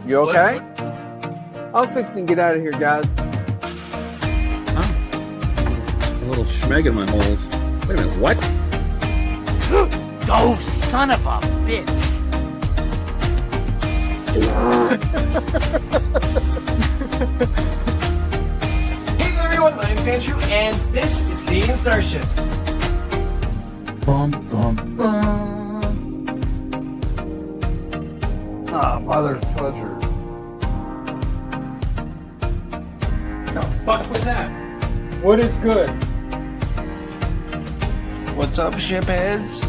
You okay? I'm fixing to get out of here, guys. Huh? A little schmeg in my holes. Wait a minute, what? Oh, son of a bitch! Hey there, everyone. My name's Andrew, and this is Canadian Starships. Bum, bum, bum. Ah, mother fudger. The fuck was that? What is good? What's up, shipheads?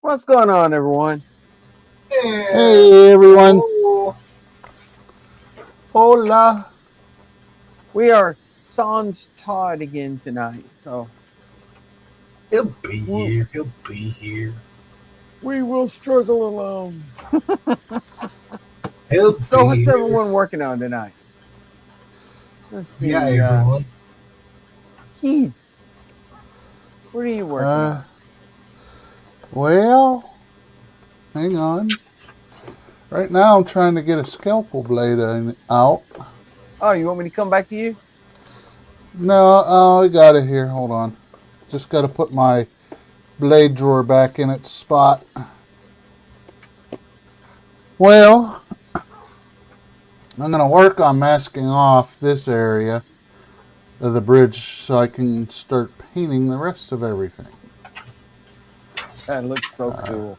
What's going on, everyone? Hey, everyone. Hola. We are sans Todd again tonight, so He'll be here. He'll be here. we will struggle alone. He'll be So what's here. everyone working on tonight? Let's see. Yeah, everyone. Keith, what are you working on? Well, hang on. Right now I'm trying to get a scalpel blade out. Oh, you want me to come back to you? No, I got it here. Hold on. Just got to put my blade drawer back in its spot. Well, I'm going to work on masking off this area of the bridge so I can start painting the rest of everything. That looks so cool.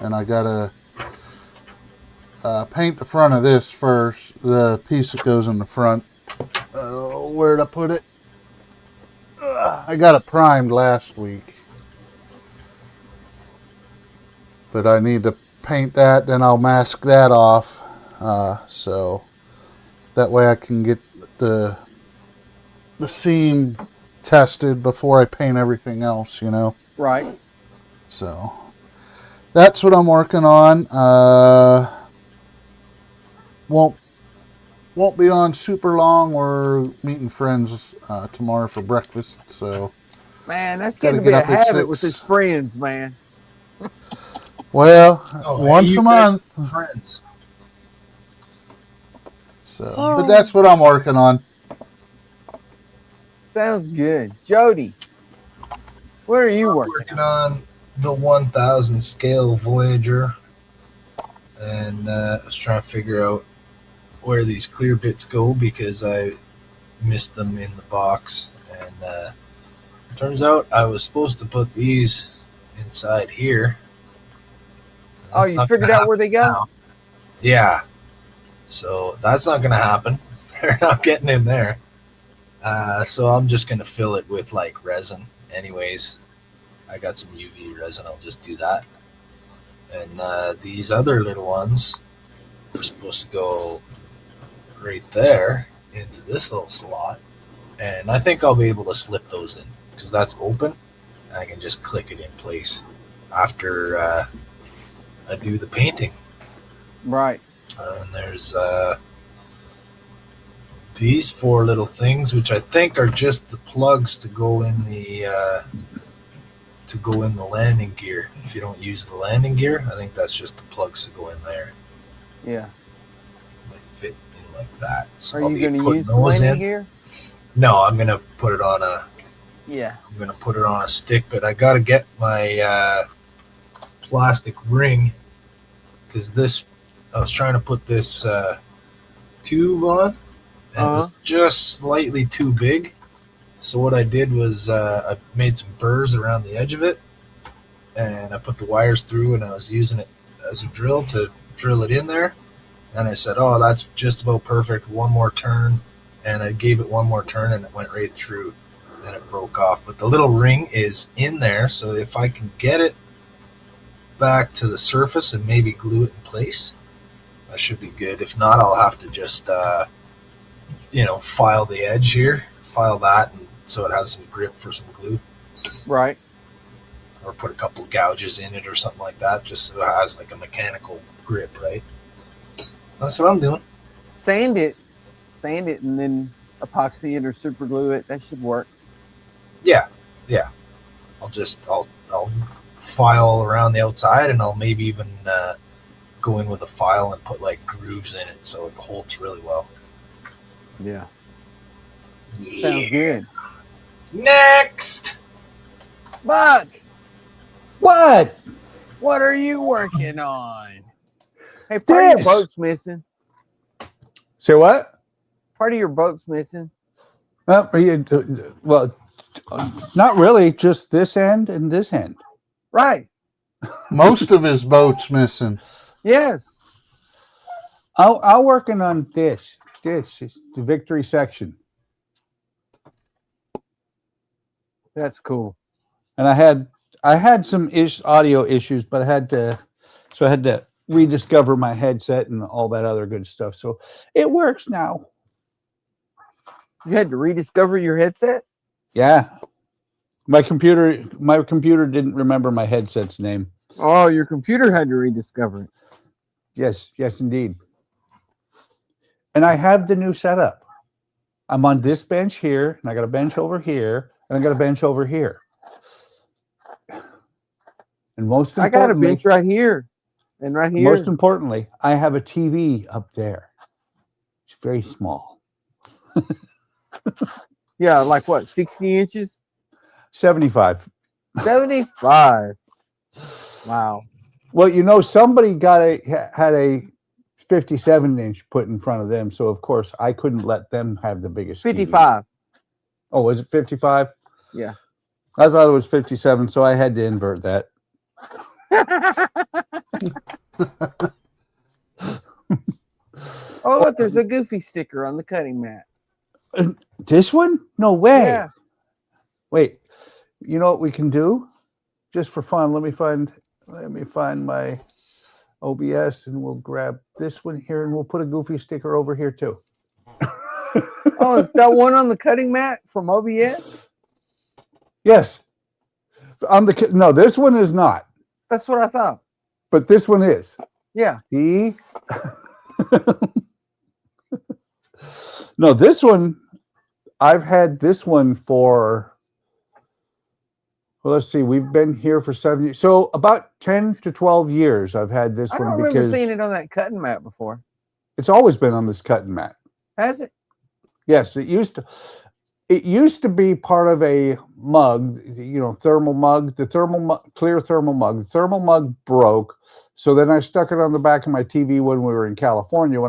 And I got to paint the front of this first, the piece that goes in the front. Where'd I put it? I got it primed last week. But I need to paint that, then I'll mask that off. So that way I can get the seam tested before I paint everything else, you know. Right. So that's what I'm working on. Won't be on super long. We're meeting friends tomorrow for breakfast. So Man, that's Gotta getting to be get a up at habit with 6. his friends, man. well, Oh, once hey, a you month. guys, friends. So, but that's what I'm working on. Sounds good. Jody, what are you working Working on the 1000 scale Voyager, and I was trying to figure out where these clear bits go because I missed them in the box, and turns out I was supposed to put these inside here. Oh, That's you not figured gonna out where they go? happen now. Yeah, so that's not gonna happen. They're not getting in there. So I'm just gonna fill it with like resin anyways. I got some UV resin, I'll just do that. And these other little ones are supposed to go right there into this little slot. And I think I'll be able to slip those in because that's open. I can just click it in place after I do the painting. Right. And there's these 4 little things, which I think are just the plugs to go in the landing gear. If you don't use the landing gear, I think that's just the plugs to go in there. Yeah. They fit in like that. So Are I'll you be going to putting use the those landing in. gear? No, I'm gonna put it on a. Yeah. I'm gonna put it on a stick, but I gotta get my plastic ring because this. I was trying to put this tube on, and it was just slightly too big. So what I did was I made some burrs around the edge of it, and I put the wires through, and I was using it as a drill to drill it in there. And I said, "Oh, that's just about perfect. One more turn." And I gave it one more turn, and it went right through. And it broke off. But the little ring is in there, so if I can get it back to the surface and maybe glue it in place, that should be good. If not, I'll have to just, file the edge here, file that, and so it has some grip for some glue. Right. Or put a couple of gouges in it or something like that, just so it has like a mechanical grip, right? That's what I'm doing. Sand it, and then epoxy it or super glue it. That should work. Yeah. I'll file around the outside, and I'll maybe even go in with a file and put like grooves in it so it holds really well. Yeah. Sounds good. Next. Buck, What? what are you working on? Hey, part of your This. boat's missing. Say what? Part of your boat's missing. Well, not really. Just this end and this end. Right. Most of his boat's missing. Yes. I'll working on this. This is the victory section, That's cool. and I had some audio issues, but I had to rediscover my headset and all that other good stuff. So it works now. You had to rediscover your headset? Yeah. My computer didn't remember my headset's name. Oh, your computer had to rediscover it. Yes, indeed. And I have the new setup. I'm on this bench here, and I got a bench over here, and I got a bench over here. And most I got a importantly, bench right here and right here. most importantly, I have a TV up there. It's very small. Yeah, like what, 60 inches? 75. 75. Wow. Well, you know, somebody had a 57-inch put in front of them, so of course I couldn't let them have the biggest. 55. TV. Oh, was it 55? Yeah. I thought it was 57, so I had to invert that. Oh, look, there's a Goofy sticker on the cutting mat. This one? No way. Yeah. Wait. You know what we can do? Just for fun, let me find my OBS, and we'll grab this one here, and we'll put a Goofy sticker over here too. Oh, is that one on the cutting mat from OBS? Yes. No, this one is not, That's what I thought. but this one is. Yeah. See? No, this one, I've had this one for, well, let's see, we've been here for 7 years. So about 10 to 12 years I've had this I one don't remember because seeing it on that cutting mat before. it's always been on this cutting mat. Has it? Yes, it used to be part of a mug, you know, thermal mug, clear thermal mug. The thermal mug broke, so then I stuck it on the back of my TV when we were in California.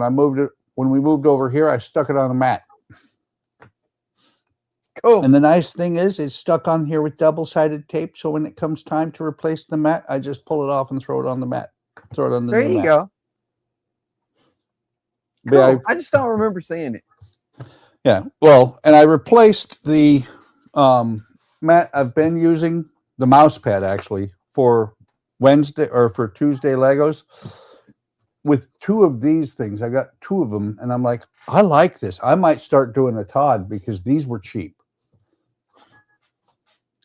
When we moved over here, I stuck it on a mat. Cool. And the nice thing is it's stuck on here with double-sided tape, so when it comes time to replace the mat, I just pull it off and throw it on the mat. Throw it on the There new you mat. go. But Cool. I just don't remember seeing it. Yeah, well, and I replaced the mat I've been using, the mouse pad actually, for Wednesday or for Tuesday Legos with two of these things. I got two of them, and I'm like, I like this. I might start doing a TODD because these were cheap.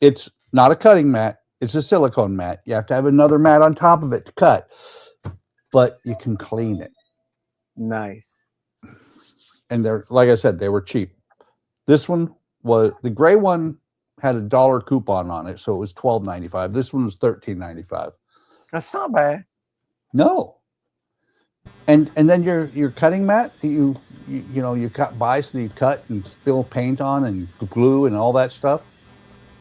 It's not a cutting mat. It's a silicone mat. You have to have another mat on top of it to cut, but you can clean it. Nice. And they're, like I said, they were cheap. This one was, the gray one had $1 coupon on it, so it was $12.95. This one was $13.95. That's not bad. No. And then your cutting mat that you buy, so you cut and spill paint on and glue and all that stuff,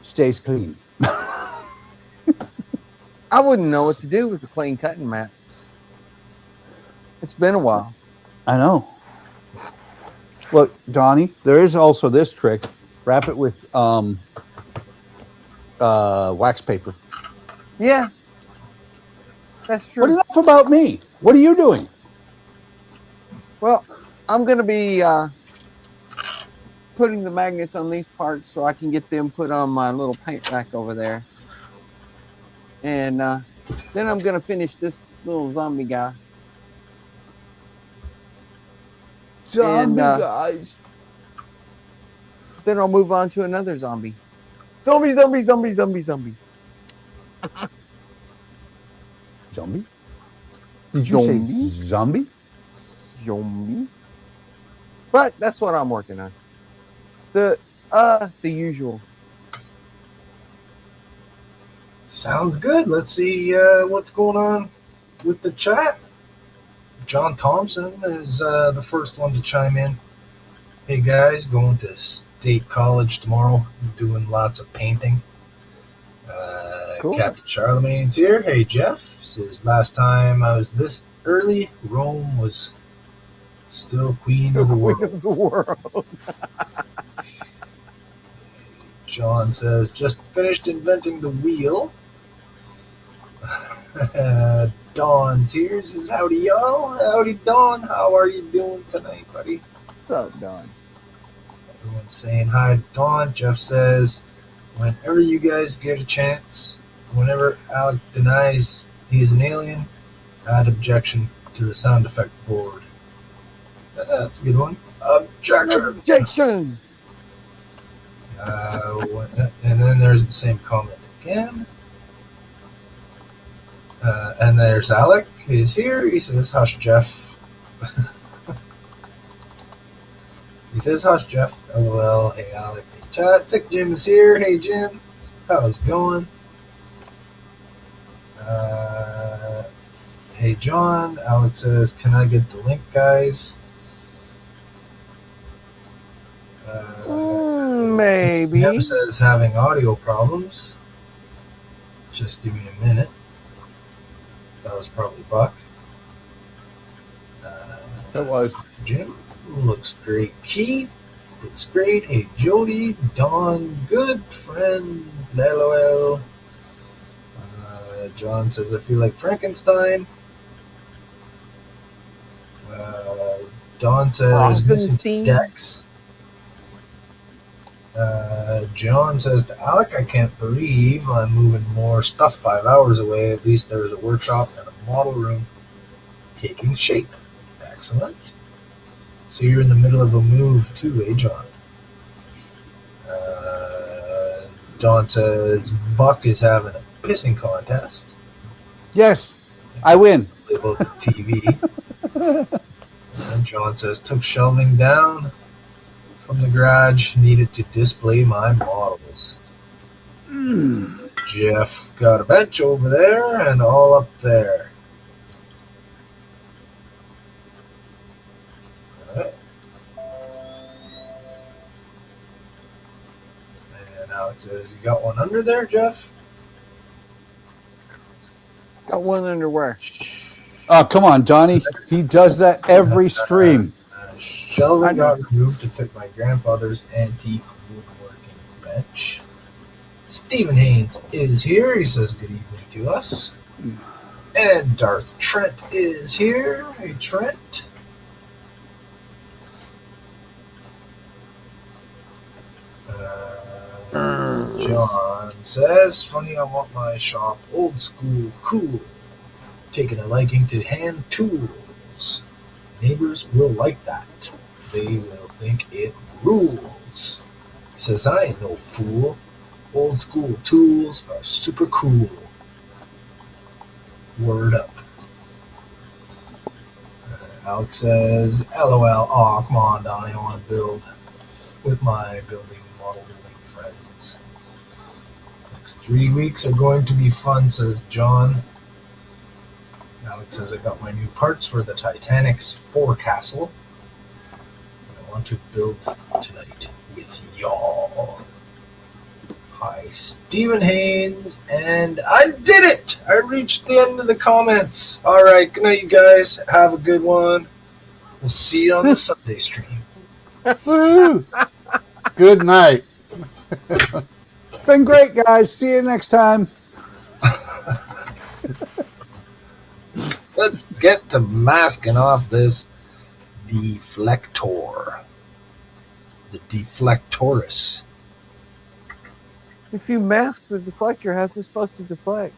stays clean. I wouldn't know what to do with the clean cutting mat. It's been a while. I know. Well, Donnie, there is also this trick. Wrap it with wax paper. Yeah. That's But true. enough about me. What are you doing? Well, I'm going to be putting the magnets on these parts so I can get them put on my little paint rack over there. And then I'm going to finish this little zombie guy. Zombie And, guys. Then I'll move on to another zombie. Zombie, zombie, zombie, zombie, zombie. Zombie? Did you say zombie? Zombie. But that's what I'm working on. The usual. Sounds good. Let's see what's going on with the chat. John Thompson is the first one to chime in. Hey guys, going to State College tomorrow, doing lots of painting. Cool. Captain Charlemagne's here. Hey Jeff, says last time I was this early, Rome was still queen of the world. Queen of the world. John says, just finished inventing the wheel. Don's here. Says, howdy, y'all. Howdy, Don. How are you doing tonight, buddy? What's up, Don? Everyone's saying hi to Don. Jeff says, whenever you guys get a chance, whenever Alec denies he's an alien, add objection to the sound effect board. That's a good one. Objection. Objection. And then there's the same comment again. And there's Alec. He's here. He says, hush, Jeff. He says, hush, Jeff. LOL. Hey, Alec. Hey, chat. Sick Jim is here. Hey, Jim. How's it going? Hey, John. Alec says, can I get the link, guys? Maybe. Jim says having audio problems. Just give me a minute. That was probably Buck. It was. Jim looks great. Keith looks great. Hey, Jody, Don, good friend. LOL. John says, I feel like Frankenstein. Don says, missing Frankenstein. decks. John says to Alec, I can't believe I'm moving more stuff 5 hours away. At least there's a workshop and a model room taking shape. Excellent. So you're in the middle of a move too, eh, John? John says Buck is having a pissing contest. Yes, I win. About the TV. And John says took shelving down from the garage, needed to display my models. Jeff got a bench over there and all up there. All right. And Alex says, you got one under there, Jeff? Got one underwear. Oh, come on, Donnie. He does that every stream. Shelving got removed to fit my grandfather's antique woodworking bench. Stephen Haynes is here. He says good evening to us. And Darth Trent is here. Hey, Trent. John says, funny, I want my shop old school cool. Taking a liking to hand tools. Neighbors will like that. They will think it rules. Says I ain't no fool. Old school tools are super cool. Word up. Alex says, LOL. Aw, come on, Donnie. I want to build with my model building friends. Next 3 weeks are going to be fun, says John. Alex says, I got my new parts for the Titanic's forecastle. I want to build tonight with y'all. Hi, Stephen Haynes, and I did it! I reached the end of the comments. All right, good night, you guys. Have a good one. We'll see you on the Sunday stream. Woo! Good night. Been great, guys. See you next time. Let's get to masking off this deflector. The deflectorus. If you mask the deflector, how's it supposed to deflect?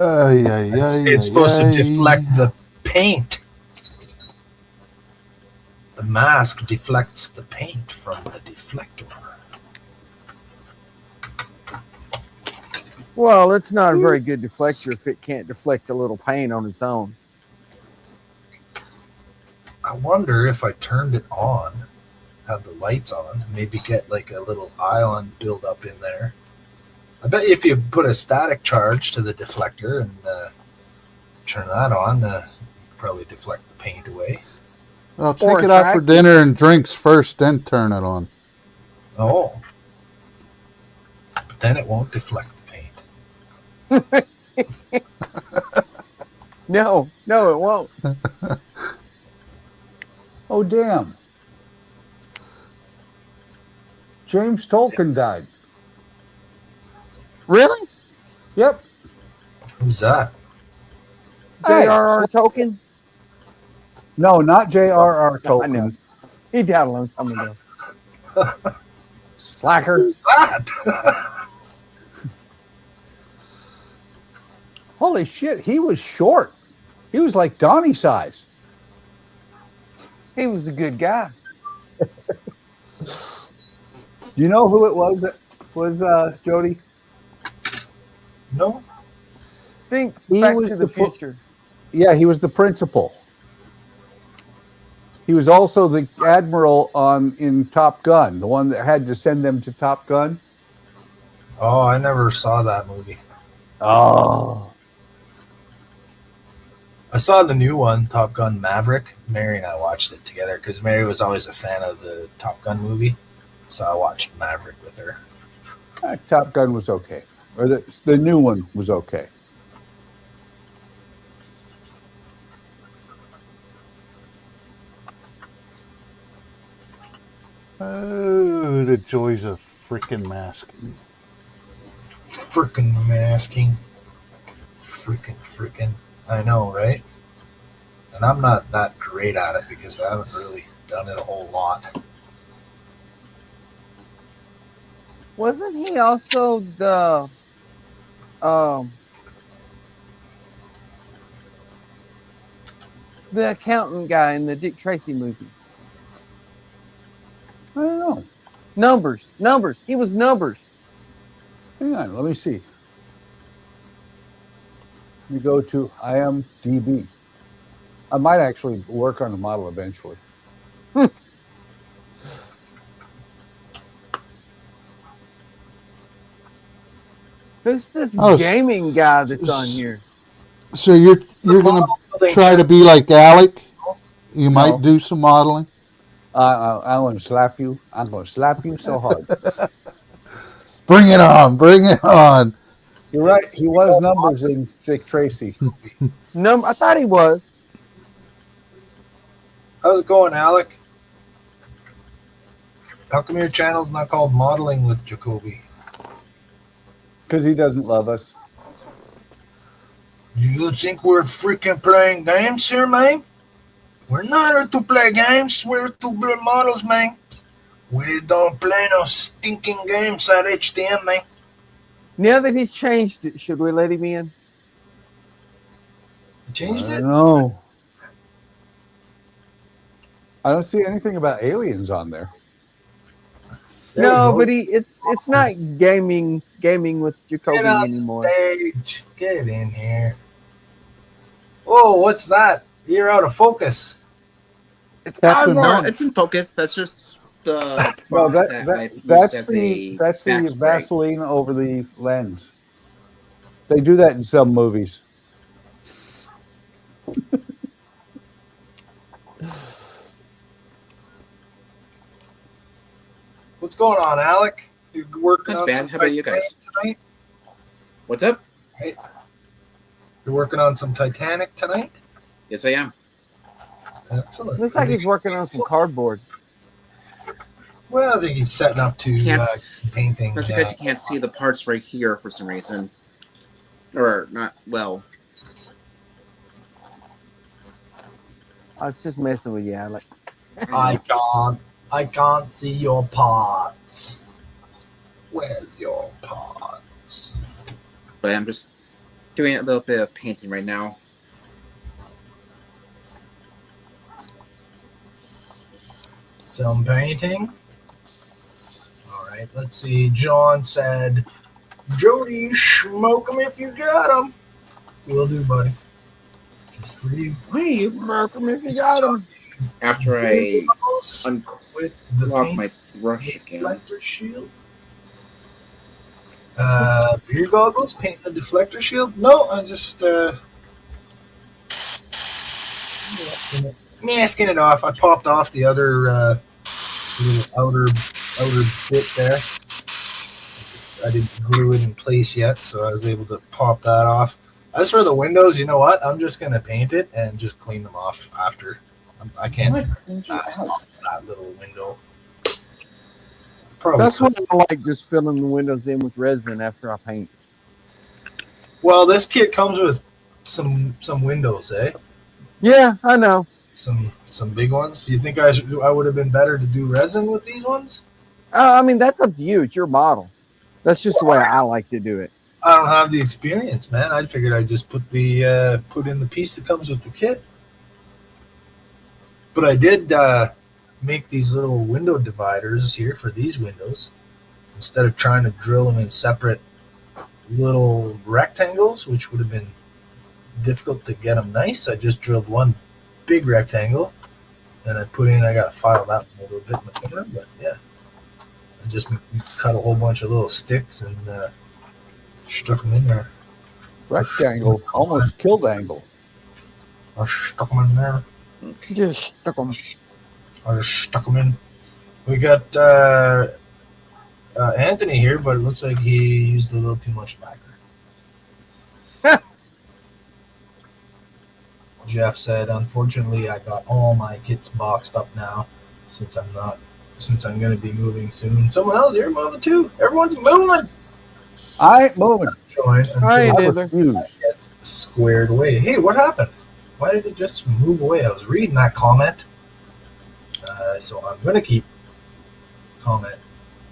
It's supposed to deflect the paint. The mask deflects the paint from the deflector. Well, it's not a very good deflector if it can't deflect a little paint on its own. I wonder if I turned it on, have the lights on. Maybe get like a little ion build up in there. I bet if you put a static charge to the deflector and turn that on, probably deflect the paint away. Well, Or take it out for attractive. dinner and drinks first, then turn it on. Oh. But then it won't deflect the paint. No, it won't. Oh, damn. James Tolkien died. Really? Yep. Who's that? J.R.R. Tolkien? No, not J.R.R. No, I Tolkien. know. He died a long time ago. Slacker. Who's that? Holy shit, he was short. He was like Donnie size. He was a good guy. Do you know who it was that was Jody? No. Think He Back was to the the fo- Future. Yeah, he was the principal. He was also the admiral in Top Gun, the one that had to send them to Top Gun. Oh, I never saw that movie. Oh. I saw the new one, Top Gun Maverick. Mary and I watched it together because Mary was always a fan of the Top Gun movie. So I watched Maverick with her. Top Gun was okay. Or the new one was okay. Oh, the joys of freaking masking. Frickin' masking. Frickin'. I know, right? And I'm not that great at it because I haven't really done it a whole lot. Wasn't he also the accountant guy in the Dick Tracy movie? I don't know. Numbers. He was Numbers. Hang on, let me see. Let me go to IMDb. I might actually work on the model eventually. Who's this Oh, gaming guy that's on here? So you're gonna try to be like Alec? You No. might do some modeling. I'm going to slap you. I'm going to slap you so hard. Bring it on! Bring it on! You're right. He was Numbers in Dick Tracy. I thought he was. How's it going, Alec? How come your channel's not called Modeling with Jacoby? Because he doesn't love us. You think we're freaking playing games here, man? We're not here to play games. We're to build models, man. We don't play no stinking games at HTM, man. Now that he's changed it, should we let him in? You changed it? No. I don't see anything about aliens on there. There you No, go. but it's not gaming with Jacoby Get on anymore. the stage. Get in here. Whoa, what's that? You're out of focus. It's Captain Ivar. No, it's in focus. That's just the No, box that I've used that's as the a that's the backspray. Vaseline over the lens. They do that in some movies. What's going on, Alec? You working Not on bad. some How about you guys? Titanic tonight? What's up? You're working on some Titanic tonight? Yes, I am. Excellent. Looks like he's working on some cardboard. Well, I think he's setting up to Can't- painting. That's because you can't see the parts right here for some reason. Or not, well, I was just messing with you, Alec. I can't see your parts. Where's your parts? but I'm just doing a little bit of painting right now. Some painting. All right, let's see. John said, Jody, smoke 'em if you got 'em. Will do, buddy. Just for you. Mark him if you got him. after I with the unlock paint my brush again. deflector shield. Beer goggles, paint the deflector shield. No, I'm just masking it off. I popped off the other little outer bit there. I didn't glue it in place yet, so I was able to pop that off. As for the windows, you know what? I'm just gonna paint it and just clean them off after. I can't mask off that little window. Probably That's could. what I like, just filling the windows in with resin after I paint. Well, this kit comes with some windows, eh? Yeah, I know. Some big ones. You think I would have been better to do resin with these ones? I mean, that's up to you. It's your model. That's just the way I like to do it. I don't have the experience, man. I figured I'd just put in the piece that comes with the kit. But I did make these little window dividers here for these windows. Instead of trying to drill them in separate little rectangles, which would have been difficult to get them nice, I just drilled one big rectangle. And I got to file that a little bit in the corner, but yeah. I just cut a whole bunch of little sticks and stuck them in there. Rectangle, almost killed angle. I stuck them in there. Just stuck them. I just stuck them in. We got Anthony here, but it looks like he used a little too much lacquer. Jeff said, "Unfortunately, I got all my kits boxed up now, since I'm going to be moving soon." Someone else here moving too. Everyone's moving. I ain't moving. Join I ain't until either. it gets squared away. Hey, what happened? Why did it just move away? I was reading that comment, so I'm going to keep comment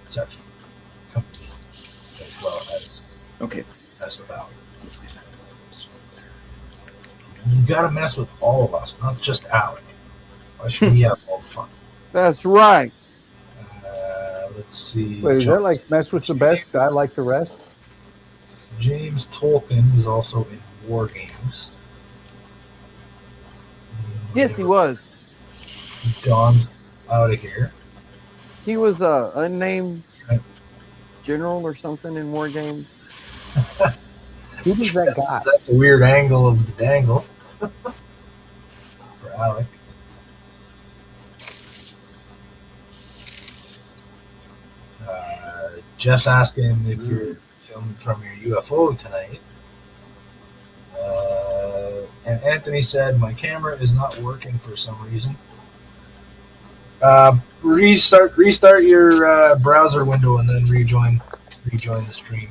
section as well as the value. You got to mess with all of us, not just Alec. Why should we have all the fun? That's right. Let's see. Wait, is that like mess with the best? I like the rest. James Tolkien is also in War Games. Yes, he was. Don's out of here. He was a unnamed general or something in War Games. Who was that guy? That's a weird angle of the dangle for Alec. Jeff's asking if you're filming from your UFO tonight. And Anthony said, my camera is not working for some reason. Restart your browser window and then rejoin the stream.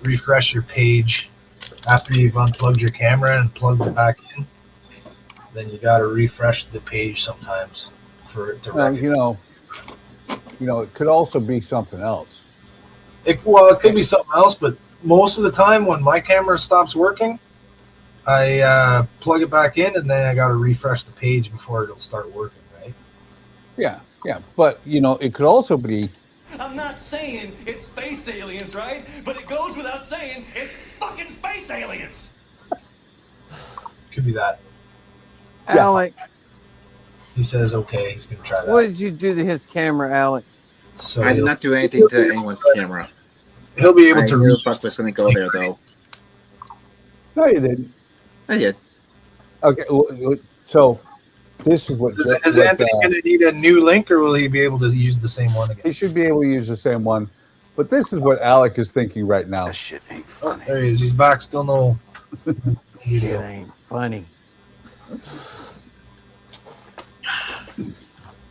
Refresh your page after you've unplugged your camera and plugged it back in. Then you got to refresh the page sometimes for it to recognize. You know, it could also be something else. It could be something else, but most of the time when my camera stops working, I plug it back in and then I got to refresh the page before it'll start working, right? Yeah. But, it could also be. I'm not saying it's space aliens, right? But it goes without saying it's fucking space aliens. Could be that. Alec. He says, okay, he's going to try that. What did you do to his camera, Alec? So I did not do anything to anyone's camera. He'll be able to knew Buck was going to go there, though. No, you didn't. I did. Okay, so this is what... Is Anthony going to need a new link, or will he be able to use the same one again? He should be able to use the same one. But this is what Alec is thinking right now. That shit ain't Oh, funny. there he is. He's back. Still no Shit ain't funny.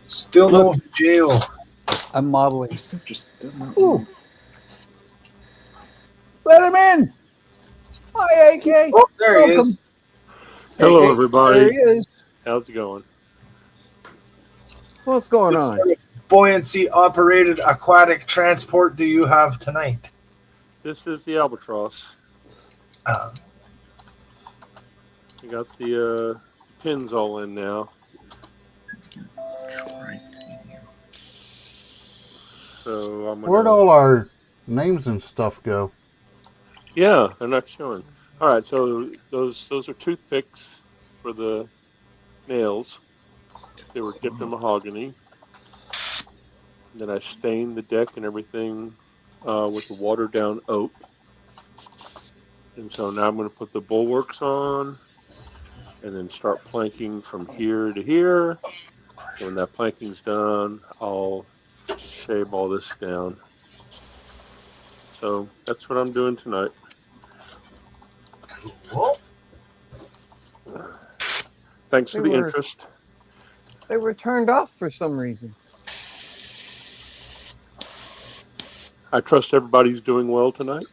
Still no jail. I'm modeling. Just does not. Ooh. Let him in. Hi, AK. Oh, there he is. Welcome. Hello, There everybody. he is. How's it going? What's going What on? sort of buoyancy operated aquatic transport do you have tonight? This is the Albatross. Uh, We got the pins all in now. So I'm Where'd gonna... all our names and stuff go? Yeah, they're not showing. All right, so those are toothpicks for the nails. They were dipped in mahogany. And then I stained the deck and everything with the watered down oak. And so now I'm going to put the bulwarks on and then start planking from here to here. When that planking's done, I'll shave all this down. So that's what I'm doing tonight. Cool. Thanks for the interest. They were turned off for some reason. I trust everybody's doing well tonight.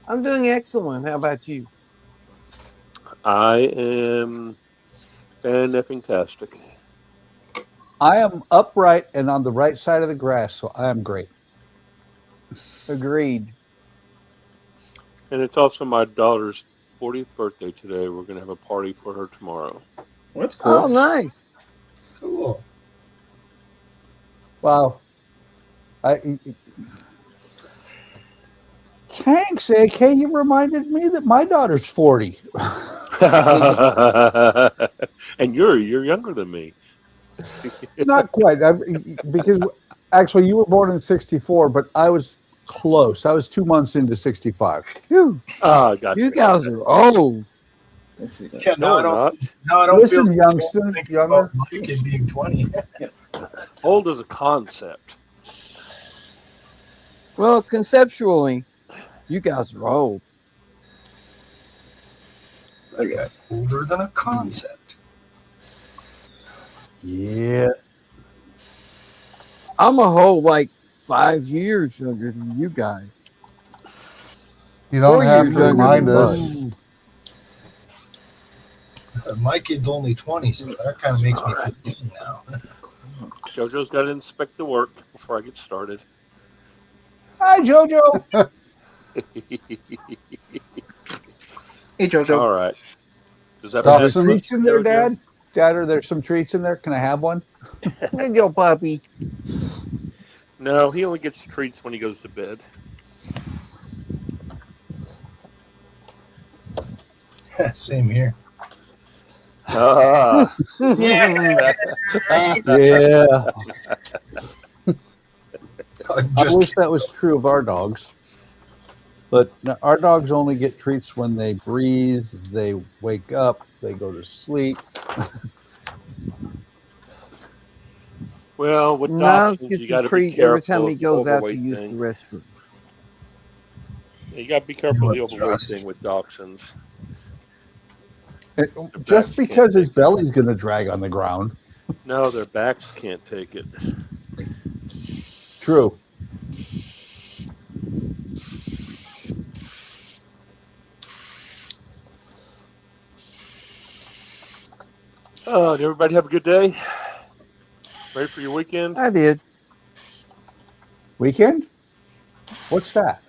I'm doing excellent. How about you? I am fan-effing-tastic. I am upright and on the right side of the grass, so I am great. Agreed. And it's also my daughter's 40th birthday today. We're going to have a party for her tomorrow. Well, that's cool. Oh, nice. Cool. Wow. Thanks, AK. You reminded me that my daughter's 40. And you're younger than me. Not quite, because actually you were born in '64, but I was close. I was 2 months into '65. Phew. Gotcha. You guys are old. Yeah, No, I don't. not. No, I don't Listen, feel youngster, thinking younger. about my kid being 20. Old as a concept. Well, conceptually, you guys are old. That guy's older than a concept. Yeah. I'm a whole like 5 years younger than you guys. You don't 4 have years to younger remind than us. Bud. My kid's only 20, so that kind of makes me feel young now. JoJo's got to inspect the work before I get started. Hi, JoJo. Hey, JoJo. All right. Does that Dawson. Are there treats in there, Dad? Dad, are there some treats in there? Can I have one? Good yo, puppy. No, he only gets treats when he goes to bed. Same here. Ah. Yeah. I wish that was true of our dogs. But our dogs only get treats when they breathe, they wake up, they go to sleep. Well, with Niles dachshunds, gets you a got to be treat careful every time he of the goes out to overweight use the thing. restroom. You got to be careful of the overweight thing with dachshunds. Just because his belly's going to drag on the ground. No, their backs can't take it. True. Did everybody have a good day? Ready for your weekend? I did. Weekend? What's that?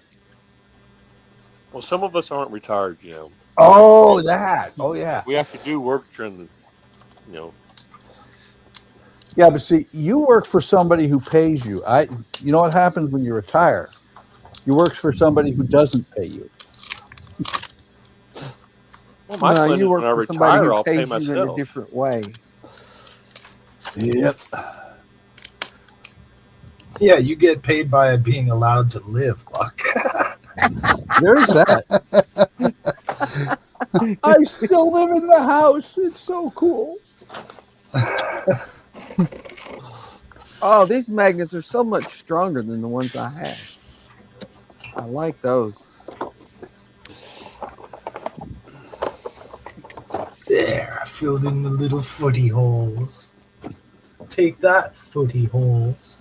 Well, some of us aren't retired, you know. Oh, that. Oh, yeah. We have to do work during the, you know. Yeah, but see, you work for somebody who pays you. You know what happens when you retire? You work for somebody who doesn't pay you. Well, my No, plan you is work when I for somebody retire, who I'll pay pays you in a myself. different way. Yep. Yeah, you get paid by being allowed to live, Buck. There's that. I still live in the house. It's so cool. Oh, these magnets are so much stronger than the ones I have. I like those. There, filled in the little footy holes. Take that, footy holes.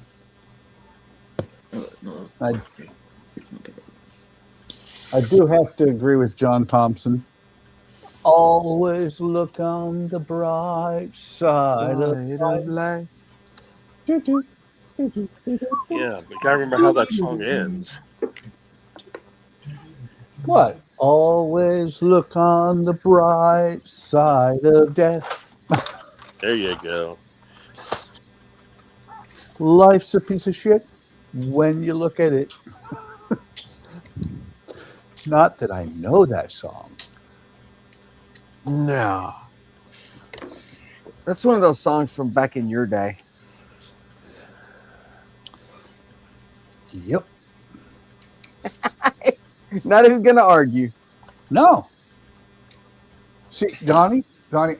I do have to agree with John Thompson. Always look on the bright side of life. Yeah, but you gotta remember how that song ends. What? Always look on the bright side of death. There you go. Life's a piece of shit when you look at it. Not that I know that song. No. That's one of those songs from back in your day. Yep. Not even gonna argue. No. See, Donnie,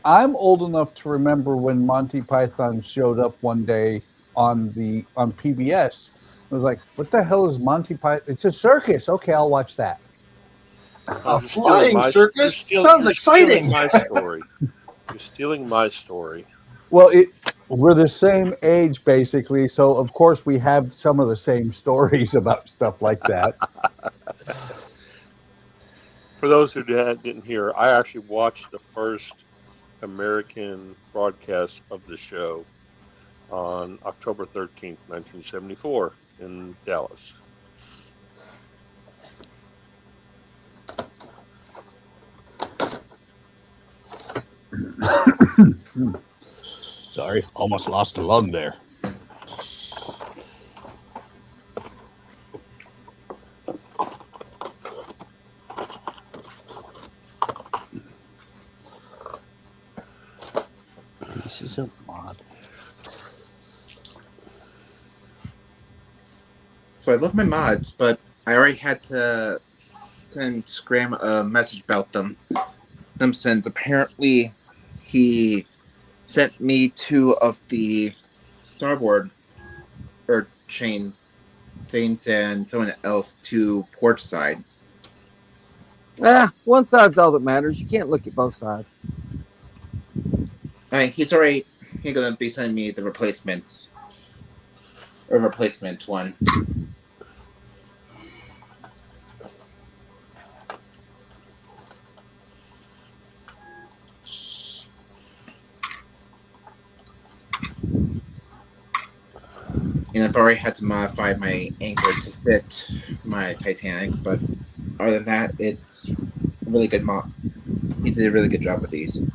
I'm old enough to remember when Monty Python showed up one day on PBS. I was like, "What the hell is Monty Python? It's a circus. Okay, I'll watch that." A flying circus? Sounds exciting. Stealing my story. You're stealing my story. Well, we're the same age basically, so of course we have some of the same stories about stuff like that. For those who didn't hear, I actually watched the first American broadcast of the show on October 13th, 1974 in Dallas. Sorry, almost lost a lung there. Pieces of mod. So I love my mods, but I already had to send Scram a message about them since apparently he sent me 2 of the starboard or chain things and someone else to port side. One side's all that matters. You can't look at both sides. I mean, he's going to be sending me the replacements. Or replacement one. And I've already had to modify my anchor to fit my Titanic, but other than that, it's a really good mod. He did a really good job with these.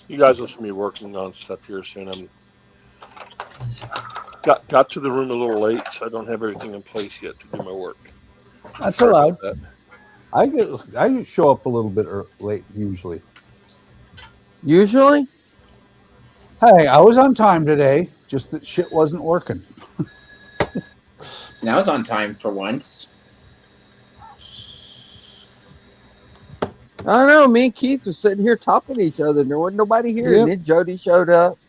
You guys will see me working on stuff here soon. I'm got to the room a little late, so I don't have everything in place yet to do my work. That's allowed. I show up a little bit late usually. Usually? Hey, I was on time today. Just that shit wasn't working. And I was on time for once. I don't know. Me and Keith was sitting here talking to each other, and there wasn't nobody here. And then Jody showed up.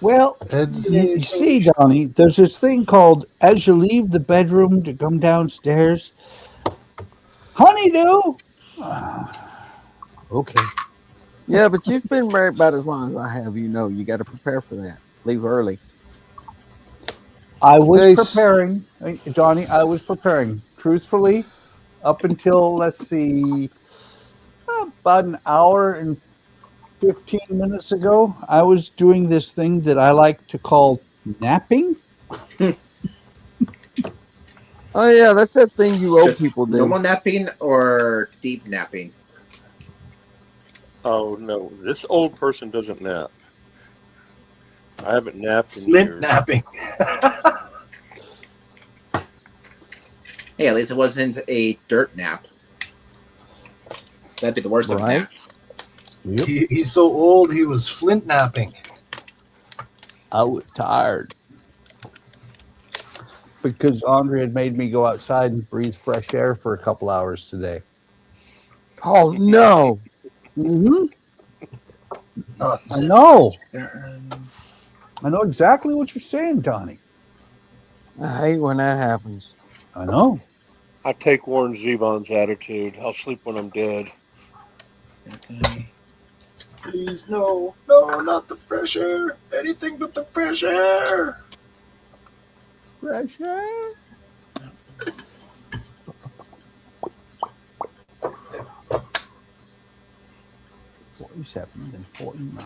Well, you see, Donnie, there's this thing called as you leave the bedroom to come downstairs. Honeydew. Okay. Yeah, but you've been married about as long as I have. You know, you got to prepare for that. Leave early. I was preparing, Donnie. I was preparing. Truthfully, up until let's see, about an hour and 15 minutes ago, I was doing this thing that I like to call napping. Oh yeah, that's that thing you old people do. Normal napping or deep napping? Oh no, this old person doesn't nap. I haven't napped in Flint years. napping. Hey, at least it wasn't a dirt nap. That'd be the worst of a nap. Yep. He's so old, he was flint napping. I was tired because Andre had made me go outside and breathe fresh air for a couple hours today. Oh no! Mm-hmm. I know. I know exactly what you're saying, Donnie. I hate when that happens. I know. I take Warren Zevon's attitude. I'll sleep when I'm dead. Please, no, not the fresh air. Anything but the fresh air. Fresh air. $47 and $49.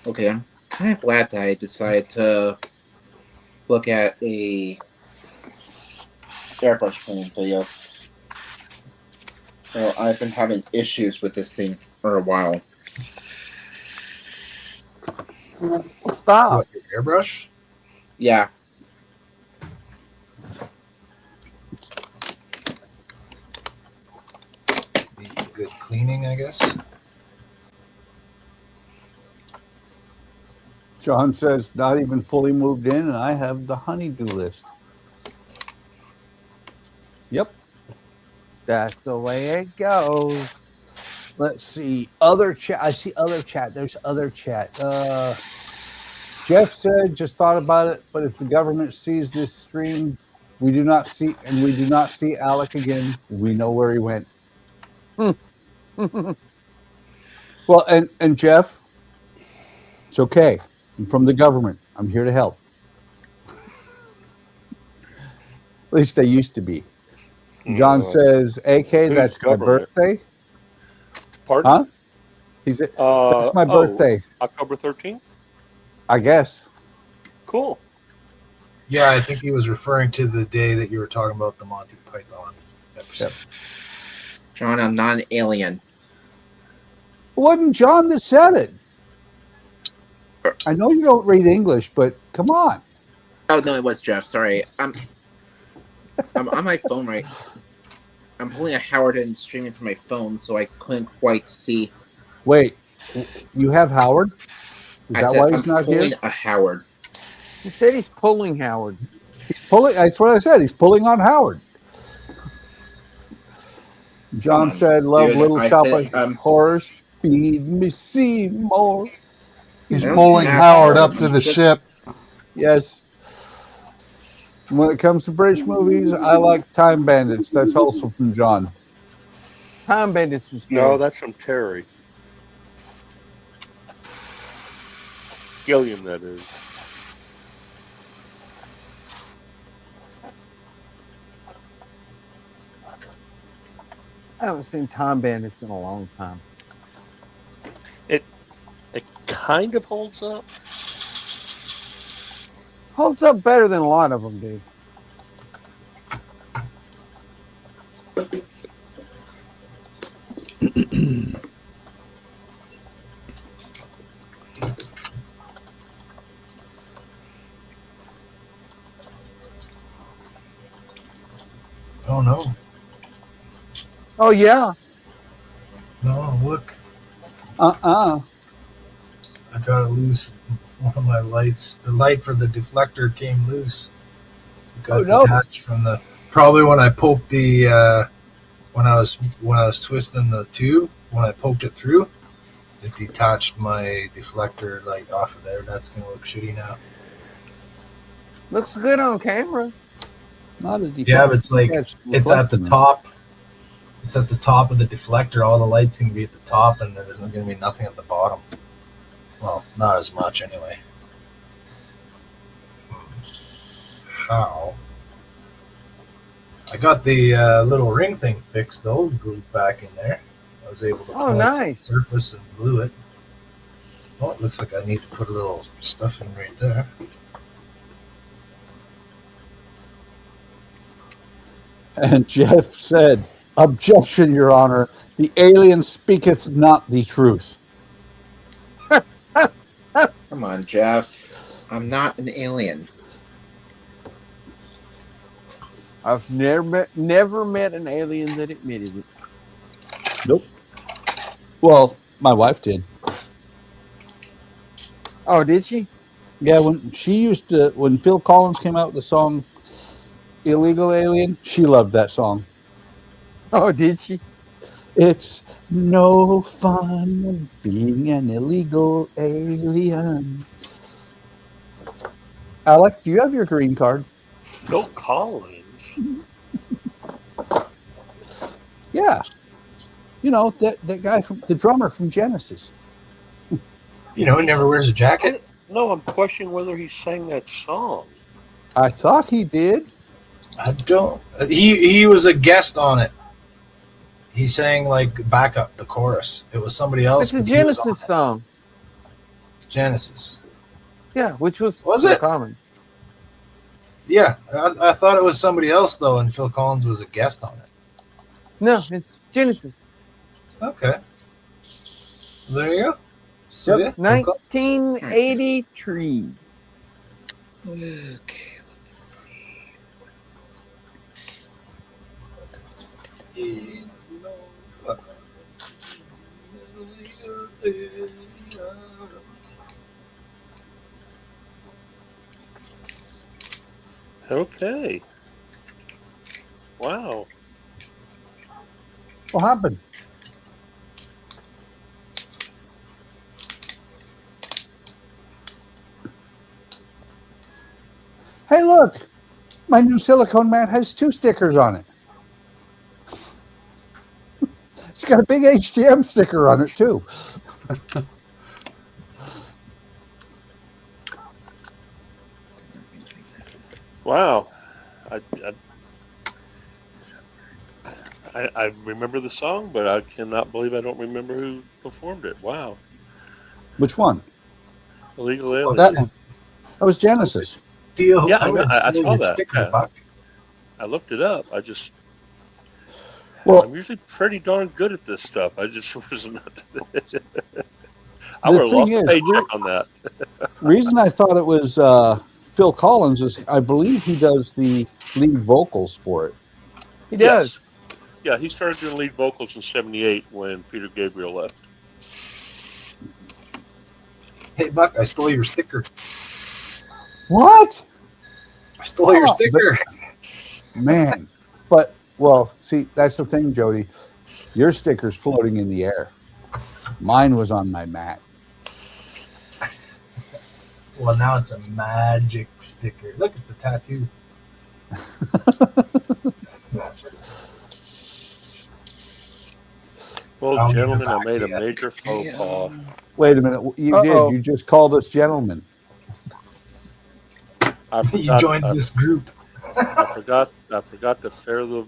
Okay, I'm kind of glad that I decided to look at a airbrush painting video. Well, I've been having issues with this thing for a while. Stop. What, your airbrush? Yeah. Needs a good cleaning, I guess. John says, not even fully moved in, and I have the honeydew list. Yep. That's the way it goes. Let's see. Other chat. I see other chat. There's other chat. Jeff said, just thought about it, but if the government sees this stream, we do not see Alec again, we know where he went. Well, and Jeff, it's okay. I'm from the government. I'm here to help. At least I used to be. John says, AK, that's my birthday. Pardon? Huh? That's my birthday. October 13th? I guess. Cool. Yeah, I think he was referring to the day that you were talking about the Monty Python episode. Yep. John, I'm not an alien. It wasn't John that said it. I know you don't read English, but come on. Oh, no, it was Jeff. Sorry. I'm on my phone right. I'm pulling a Howard and streaming from my phone, so I couldn't quite see. Wait, you have Howard? Is that why he's not here? Pulling a Howard. He said he's pulling Howard. He's pulling. That's what I said. He's pulling on Howard. John said, "Love dude, Little I Shop said, of Horrors. Feed me Seymour." He's pulling Howard up to the ship. Yes. When it comes to British movies, I like Time Bandits. That's also from John. Time Bandits was good. No, that's from Terry. Gilliam, that is. I haven't seen Time Bandits in a long time. It kind of holds up. Holds up better than a lot of them do. Oh no. Oh yeah. No, look. I gotta lose one of my lights. The light for the deflector came loose. It got detached from the. Probably when I poked the when I was twisting the tube, when I poked it through, it detached my deflector light off of there. That's gonna look shitty now. Looks good on camera. Not a deflector. Yeah, but it's like it's at the top. It's at the top of the deflector. All the lights can be at the top, and there's going to be nothing at the bottom. Well, not as much anyway. How? I got the little ring thing fixed though, glued back in there. I was able to pull it to the surface and glue it. Oh, it looks like I need to put a little stuff in right there. And Jeff said, "Objection, Your Honor. The alien speaketh not the truth." Come on, Jeff. I'm not an alien. I've never met an alien that admitted it. Nope. Well, my wife did. Oh, did she? Yeah, when Phil Collins came out with the song "Illegal Alien," she loved that song. Oh, did she? It's no fun being an illegal alien. Alec, do you have your green card? Phil Collins. Yeah. You know, that guy the drummer from Genesis. You know, he never wears a jacket. No, I'm questioning whether he sang that song. I thought he did. I don't. He was a guest on it. He sang like backup, the chorus. It was somebody else. It's a but he was on Genesis it. song. Genesis. Yeah, which was Was Phil it? Collins. Yeah, I thought it was somebody else though, and Phil Collins was a guest on it. No, it's Genesis. Okay. There you go. So, Yep, yeah, Phil Collins. 1983. Okay, let's see. Okay. Wow. What happened? Hey, look. My new silicone mat has 2 stickers on it. It's got a big HTM sticker on it, too. Wow. I remember the song, but I cannot believe I don't remember who performed it. Wow. Which one? Illegal Oh, Aliens. that one. That was Genesis. Steal. Yeah, I'm gonna I steal saw your that. sticker, Yeah. Buck. I looked it up. Well, I'm usually pretty darn good at this stuff. I just was not. I The would have thing lost a is, paycheck on that. reason I thought it was Phil Collins is I believe he does the lead vocals for it. He does. Yes. Yeah, he started doing lead vocals in '78 when Peter Gabriel left. Hey, Buck, I stole your sticker. What? I stole your Oh, sticker. Man. But, well, see, that's the thing, Jody. Your sticker's floating in the air. Mine was on my mat. Well, now it's a magic sticker. Look, it's a tattoo. Well, I'll give it gentlemen, I back made to a you. major faux pas. Wait a minute. You Uh-oh. did. You just called us gentlemen. I You forgot, joined this group. I forgot to fare the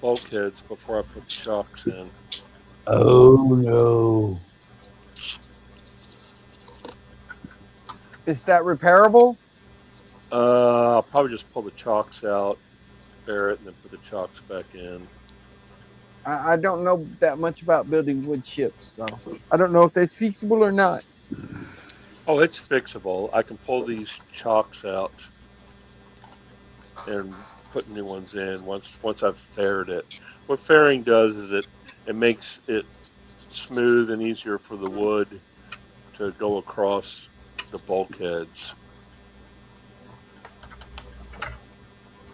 bulkheads before I put the shocks in. Oh, no. Is that repairable? I'll probably just pull the chocks out, fare it, and then put the chocks back in. I don't know that much about building wood ships, so I don't know if that's feasible or not. Oh, it's fixable. I can pull these chocks out and put new ones in once I've fared it. What fairing does is it makes it smooth and easier for the wood to go across the bulkheads.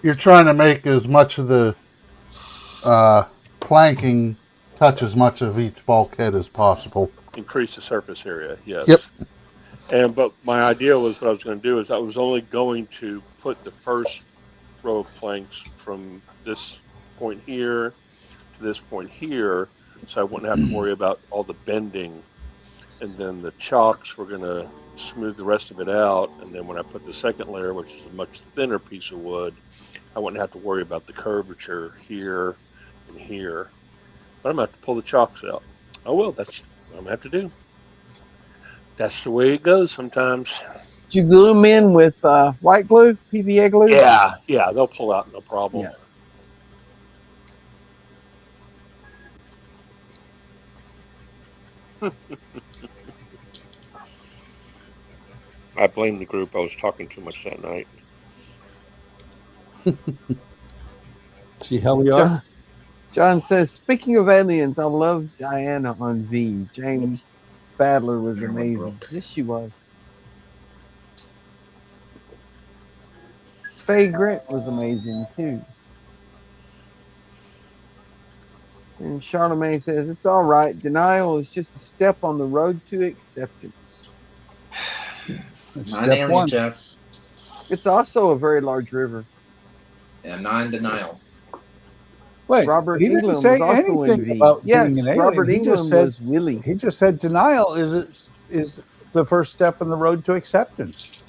You're trying to make as much of the planking touch as much of each bulkhead as possible. Increase the surface area, yes. Yep. But my idea was what I was going to do is I was only going to put the first row of planks from this point here to this point here, so I wouldn't have to worry about all the bending. And then the chocks were going to smooth the rest of it out. And then when I put the second layer, which is a much thinner piece of wood, I wouldn't have to worry about the curvature here and here. But I'm going to have to pull the chocks out. Oh, well, that's what I'm going to have to do. That's the way it goes sometimes. Did you glue them in with white glue, PVA glue? Yeah, they'll pull out, no problem. Yeah. I blame the group. I was talking too much that night. See how we are? John says, speaking of aliens, I love Diana on V. James Badler was amazing. Yes, she was. Faye Grant was amazing too. And Charlemagne says, it's all right. Denial is just a step on the road to acceptance. Step one, Jeff. It's also a very large river. Yeah, non-denial. Wait, Robert he didn't England say was also in anything V. about Yes, being an alien. Robert He England just said, was Willie. He just said denial is the first step in the road to acceptance.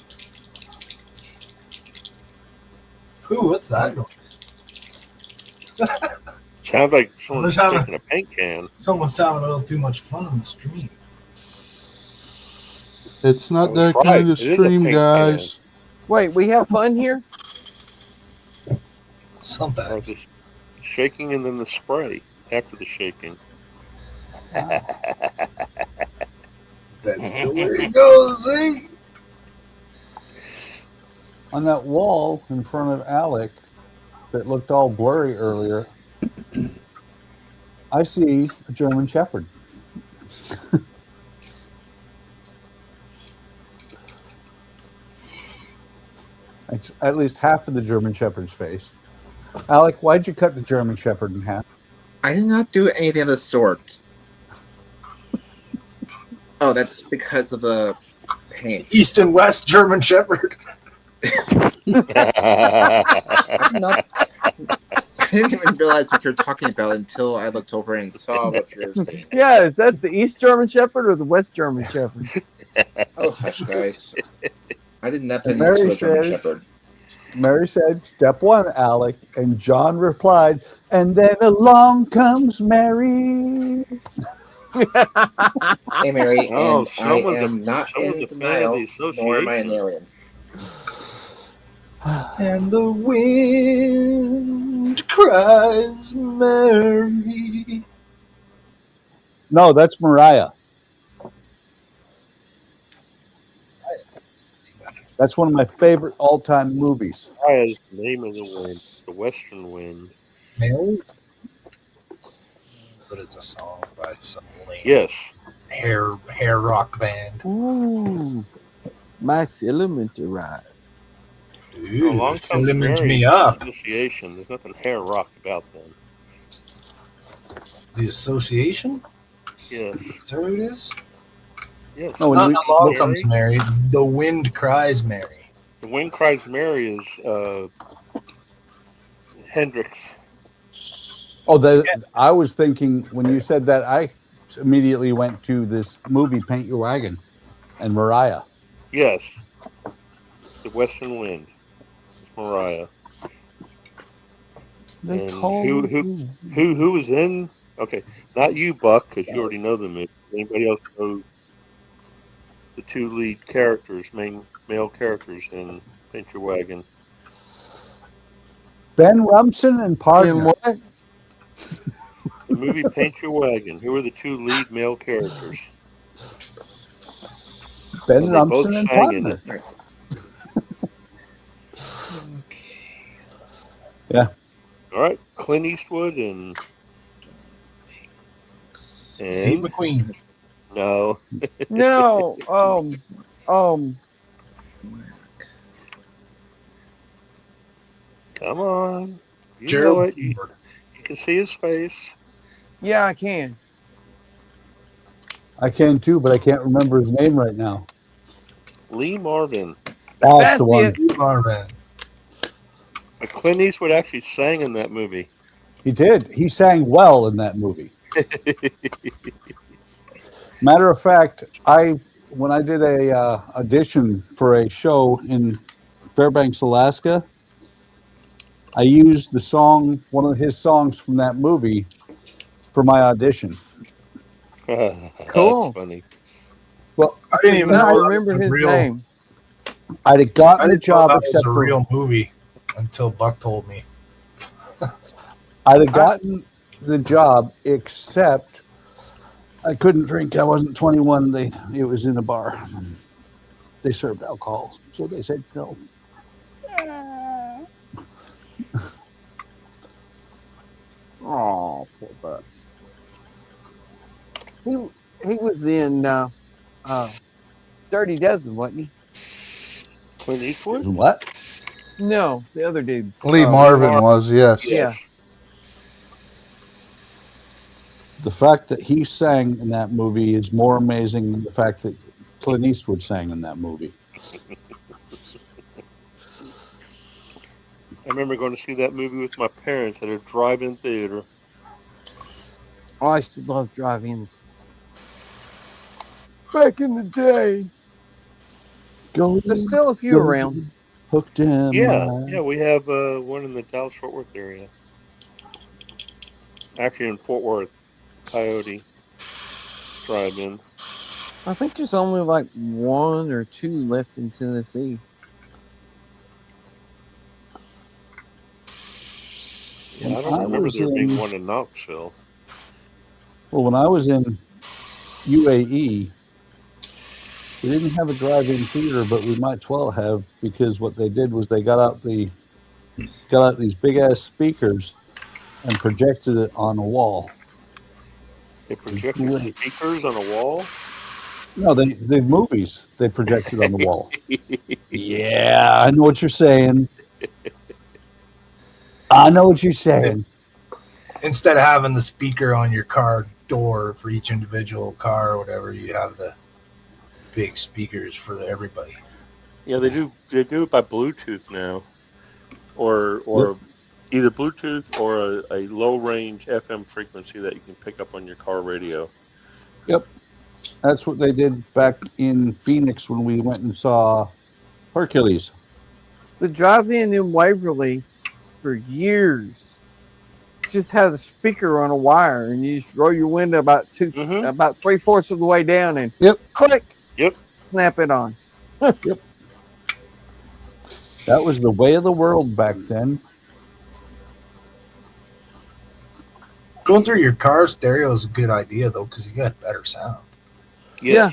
Ooh, what's that noise? Sounds like someone's Someone's having- shaking a paint can. Someone's having a little too much fun on the stream. It's not That's that right. kind of It is a stream, pink guys. Wait, we have fun here? Or Sometimes. the shaking and then the spray after the shaking. That's the way it goes, see? On that wall in front of Alec that looked all blurry earlier, I see a German Shepherd. At least half of the German Shepherd's face. Alec, why'd you cut the German Shepherd in half? I did not do anything of the sort. Oh, that's because of the paint. East and West German Shepherd. I didn't even realize what you're talking about until I looked over and saw what you're saying. Yeah, is that the East German Shepherd or the West German Shepherd? Oh, hush, guys. I did nothing Mary to a German says- Shepherd. Mary said, "Step one, Alec." And John replied, "And then along comes Mary." Hey, Mary, Oh, and I someone's a- am not someone's in a fan of denial, the nor am I an association. alien. And the wind cries Mary. No, that's Mariah. That's one of my favorite all-time movies. Mariah's the name of the wind, the Western Wind. Mary? But it's a song by some lame Yes. hair rock band. Ooh, my filament arrived. Ooh, Along comes filament Mary me is up. the association. There's nothing hair rock about them. The Association? Yes. Is that what it is? Yes. No, when Not you- Along Comes Mary. The Wind Cries Mary. The Wind Cries Mary is Hendrix. Oh, I was thinking when you said that, I immediately went to this movie, Paint Your Wagon, and Mariah. Yes. The Western Wind. It's Mariah. They And call who was in? Okay, not you, Buck, because you already know the movie. Anybody else know the two lead characters, main male characters in Paint Your Wagon? Ben Rumson and In Partner. what? The movie Paint Your Wagon. Who are the two lead male characters? Ben They both Rumson and sang in Partner. it. Yeah. All right, Clint Eastwood and Steve McQueen. no, No. come on, you know Gerald it. You Ford. can see his face. Yeah, I can. I can too, but I can't remember his name right now. Lee Marvin. That's That's the one. it. Marvin. But Clint Eastwood actually sang in that movie. He did. He sang well in that movie. Matter of fact, when I did a audition for a show in Fairbanks, Alaska, I used the song, one of his songs from that movie, for my audition. Cool. That's funny. Well, I didn't even Now I know that remember was a his real, name. I'd have I gotten the didn't know job that was except a for real movie until Buck told me. I'd have gotten the job except I couldn't drink. I wasn't 21. It was in a bar. They served alcohol, so they said no. Oh, poor Buck. He was in Dirty Dozen, wasn't he? Clint Eastwood? What? No, the other dude. Lee Marvin was, yes. Yeah. The fact that he sang in that movie is more amazing than the fact that Clint Eastwood sang in that movie. I remember going to see that movie with my parents at a drive-in theater. Oh, I used to love drive-ins. Back in the day. Go There's still a few around. Hooked in. Yeah, we have one in the Dallas-Fort Worth area. Actually, in Fort Worth, Coyote Drive-In. I think there's only like 1 or 2 left in Tennessee. Yeah, I don't remember there being one in Knoxville. Well, when I was in UAE, we didn't have a drive-in theater, but we might well have, because what they did was they got out these big ass speakers and projected it on a wall. They projected speakers on a wall? No, the movies they projected on the wall. Yeah, I know what you're saying. I know what you're saying. Instead of having the speaker on your car door for each individual car or whatever, you have the big speakers for everybody. Yeah, they do it by Bluetooth now, or either Bluetooth or a low range FM frequency that you can pick up on your car radio. Yep, that's what they did back in Phoenix when we went and saw Hercules. The drive-in Waverly for years just had a speaker on a wire, and you just roll your window about 3/4 of the way down, and click, snap it on. Yep. That was the way of the world back then. Going through your car stereo is a good idea, though, because you got better sound. Yeah.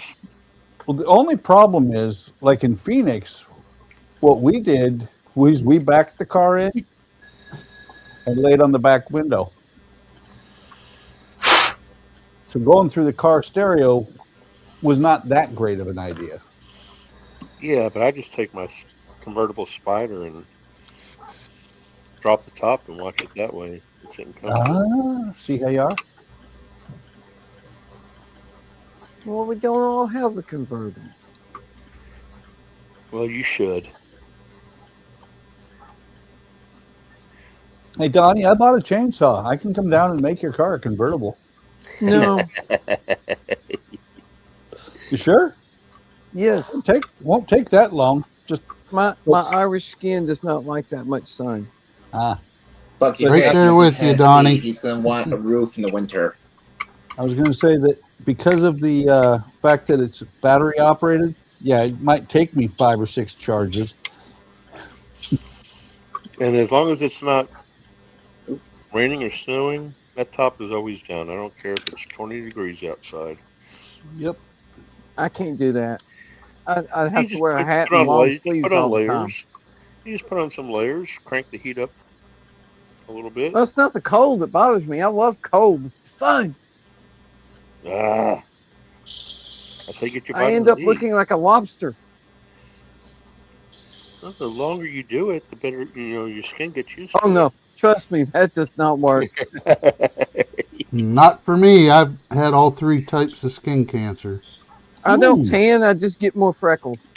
Well, the only problem is, like in Phoenix, what we did was we backed the car in and laid on the back window. So going through the car stereo was not that great of an idea. Yeah, but I just take my convertible Spider and drop the top and watch it that way. See how you are? Well, we don't all have a convertible. Well, you should. Hey, Donnie, I bought a chainsaw. I can come down and make your car a convertible. No. You sure? Yes. Won't take that long. Just my Irish skin does not like that much sun. Bucky, Right there with you, Donnie. He's going to want a roof in the winter. I was going to say that because of the fact that it's battery operated, yeah, it might take me 5 or 6 charges. And as long as it's not raining or snowing, that top is always down. I don't care if it's 20 degrees outside. Yep. I can't do that. I'd have to wear a hat and long sleeves all the time. You just put on some layers, crank the heat up a little bit. Well, it's not the cold that bothers me. I love cold. It's the sun. That's how you get your body. I end up looking like a lobster. Well, the longer you do it, the better your skin gets used to it. Oh no, trust me, that does not work. Not for me. I've had all 3 types of skin cancer. I don't tan. I just get more freckles.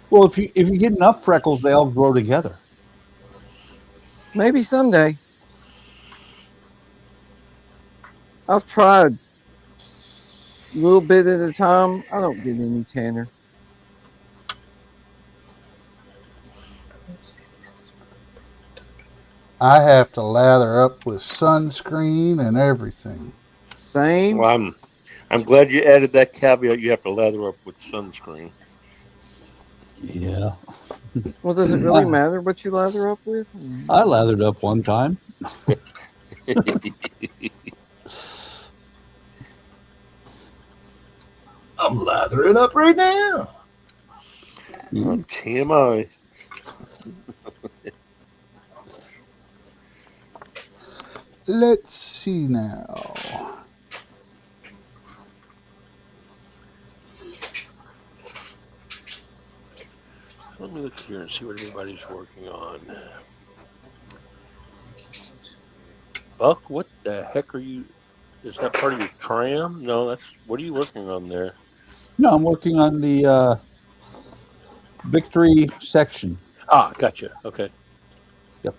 Well, if you get enough freckles, they all grow together. Maybe someday. I've tried a little bit at a time. I don't get any tanner. I have to lather up with sunscreen and everything. Same. Well, I'm glad you added that caveat. You have to lather up with sunscreen. Yeah. Well, does it really matter what you lather up with? I lathered up one time. I'm lathering up right now. TMI. Let's see now. Let me look here and see what anybody's working on. Buck, what the heck are you? Is that part of your tram? No, that's. What are you working on there? No, I'm working on the Victory section. Ah, gotcha. Okay. Yep.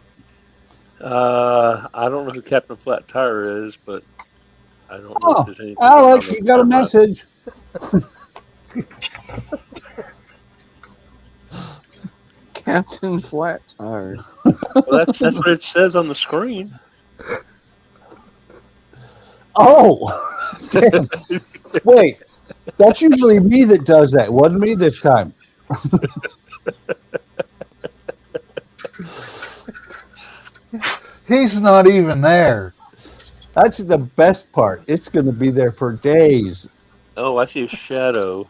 I don't know who Captain Flat Tire is, but I don't know if there's anything. Alex, you got a message. Captain Flat Tire. Well, that's what it says on the screen. Oh, damn. Wait, that's usually me that does that. Wasn't me this time. He's not even there. That's the best part. It's going to be there for days. Oh, I see a shadow.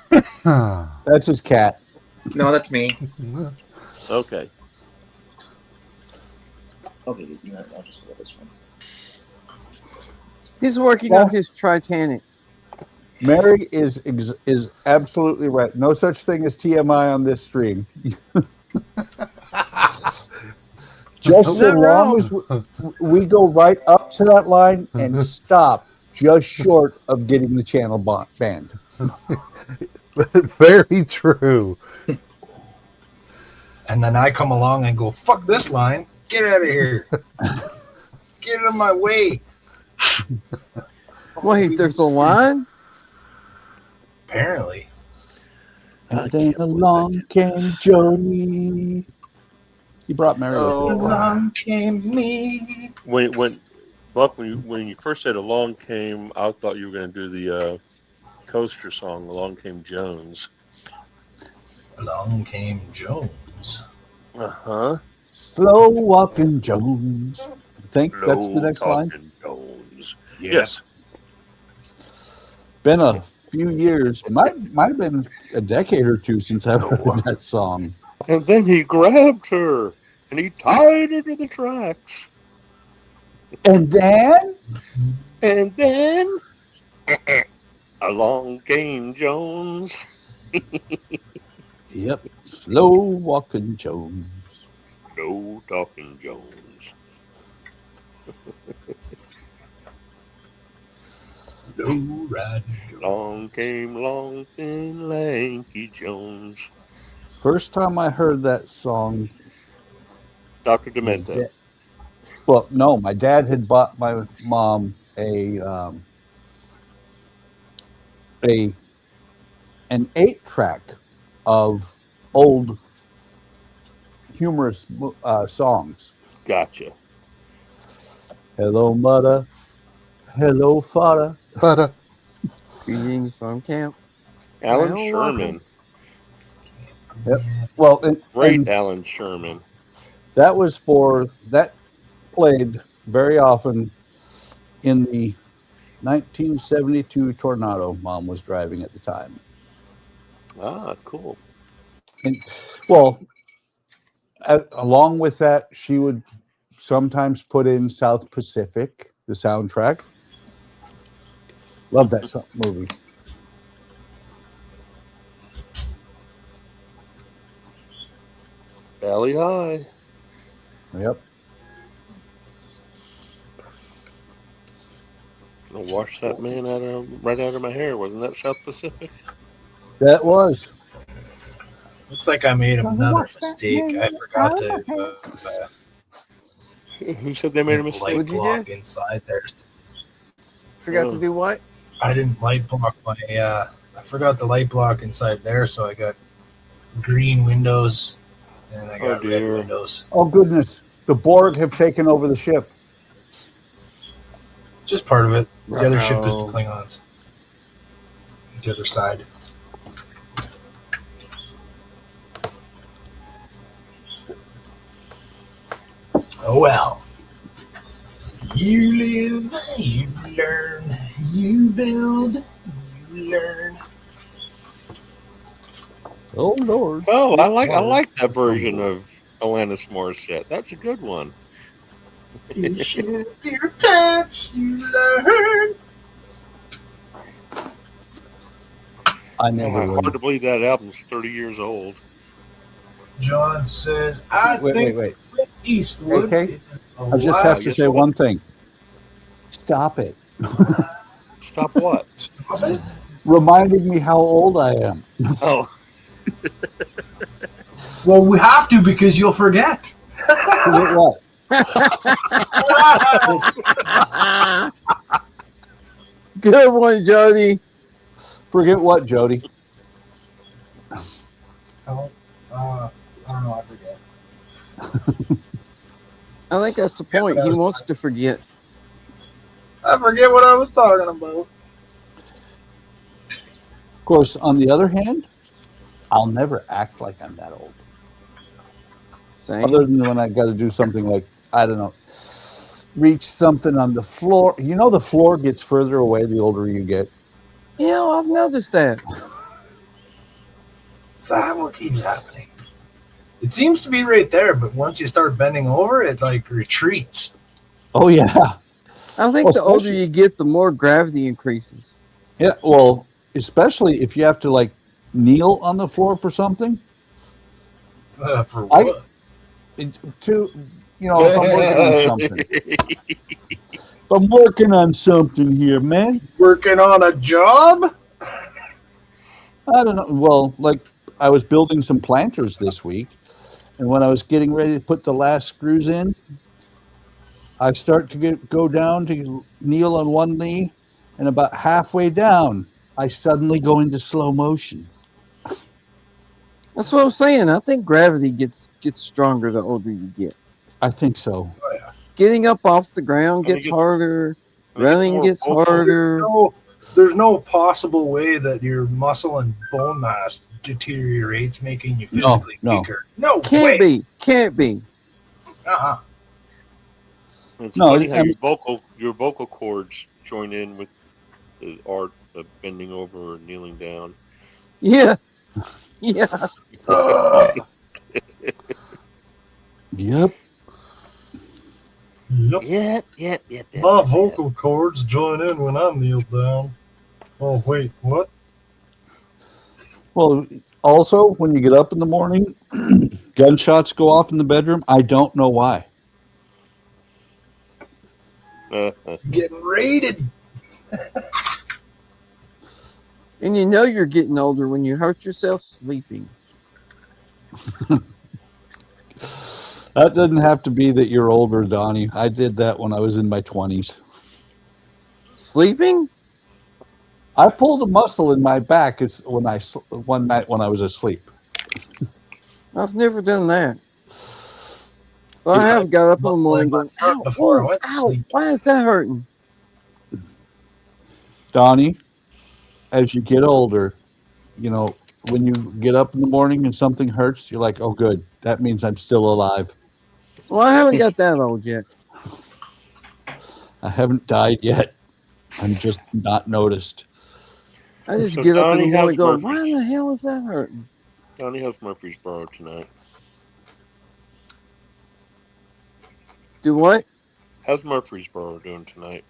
That's his cat. No, that's me. Okay. Okay, I'll just go this one. He's working on his Titanic. Mary is absolutely right. No such thing as TMI on this stream. Just so long as we go right up to that line and stop just short of getting the channel banned. Very true. And then I come along and go, fuck this line. Get out of here. Get out of my way. Wait, there's a line? Apparently. And then along came Jody. He brought Mary with him. Along came me. Buck, when you first said "Along Came," I thought you were going to do the coaster song "Along Came Jones." Along came Jones. Slow walking Jones. I think that's the next line. Jones. Yeah. Yes. Been a few years, might have been a decade or two since I heard that song. And then he grabbed her and he tied her to the tracks. And then along came Jones. Yep, slow walking Jones. No talking Jones. No riding. Long came long, thin, lanky Jones. First time I heard that song, Dr. Demento. well, no, my dad had bought my mom an 8-track of old humorous songs. Gotcha. Hello, mother. Hello, father. But Greetings from camp. Alan Well, Sherman. Yep. Well, Great Alan Sherman. that played very often in the 1972 Tornado Mom was driving at the time. Ah, cool. And, well, along with that, she would sometimes put in South Pacific, the soundtrack. Love that movie. Valley High. Yep. I'll wash that man right out of my hair. Wasn't that South Pacific? That was. Looks like I made another mistake. I forgot to Who said they made a mistake? light What'd you block do? inside there. Forgot to do what? I didn't light block my I forgot the light block inside there, so I got green windows and I got red windows. Oh, goodness. The Borg have taken over the ship. Just part of it. The other ship is the Uh-oh. Klingons. The other side. Oh well. You live, you learn, you build, you learn. Oh, Lord. Oh, I like that version of Alanis Morissette. That's a good one. You shit your pants, you learn. I never Hard would. to believe that album's 30 years old. John says, I Wait, think wait. Clint Eastwood Okay. is I just have to guess say what? one thing. Stop it. Stop what? Stop it. Reminding me how old I am. Oh, Well, we have to because you'll forget. Forget what? Good one, Jody. Forget what, Jody? Oh, I don't know. I forget. I think that's the point. He wants to forget. I forget what I was talking about. Of course, on the other hand, I'll never act like I'm that old. Same. Other than when I got to do something like, I don't know, reach something on the floor. You know, the floor gets further away the older you get. Yeah, I've noticed that. So what keeps happening? It seems to be right there, but once you start bending over, it like retreats. Oh, yeah. I think the older you get, the more gravity increases. Yeah, well, especially if you have to like kneel on the floor for something. For what? If I'm working on something. If I'm working on something here, man. Working on a job? I don't know. Well, like I was building some planters this week, and when I was getting ready to put the last screws in, I start to go down to kneel on one knee, and about halfway down, I suddenly go into slow motion. That's what I'm saying. I think gravity gets stronger the older you get. I think so. Oh, yeah. Getting up off the ground gets harder. Running gets harder. There's no possible way that your muscle and bone mass deteriorates, making you physically weaker. No Can't way. Can't be. Uh-uh. It's funny how your vocal cords join in with the art of bending over or kneeling down. Yeah. Yeah. Yep. Yep. My vocal cords join in when I kneel down. Oh, wait, what? Well, also, when you get up in the morning, gunshots go off in the bedroom. I don't know why. Getting raided. And you know you're getting older when you hurt yourself sleeping. That doesn't have to be that you're older, Donnie. I did that when I was in my 20s. Sleeping? I pulled a muscle in my back one night when I was asleep. I've never done that. Well, I have got up in the morning going, ow, before I went to ow, sleep. why is that hurting? Donnie, as you get older, when you get up in the morning and something hurts, you're like, oh, good. That means I'm still alive. Well, I haven't got that old yet. I haven't died yet. I'm just not noticed. I just get up in the morning going, why the hell is that hurting? Donnie has Murfreesboro tonight. Do what? How's Murfreesboro doing tonight?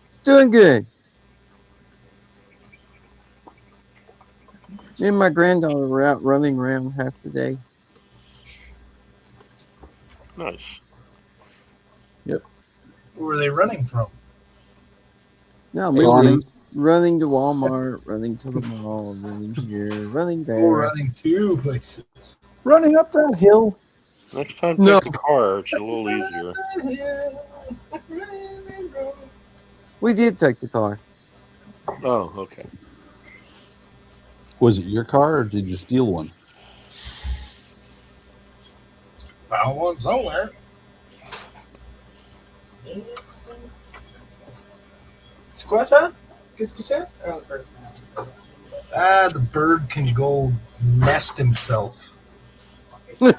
It's doing good. Me and my granddaughter were out running around half the day. Nice. Yep. Where were they running from? No, we were running to Walmart, running to the mall, running here, running there. Oh, running two places. Running up that hill. Next time, take the car. It's a little easier. We did take the car. Oh, okay. Was it your car or did you steal one? Found one somewhere. C'est quoi ça? Qu'est-ce que c'est? The bird can go nest himself. There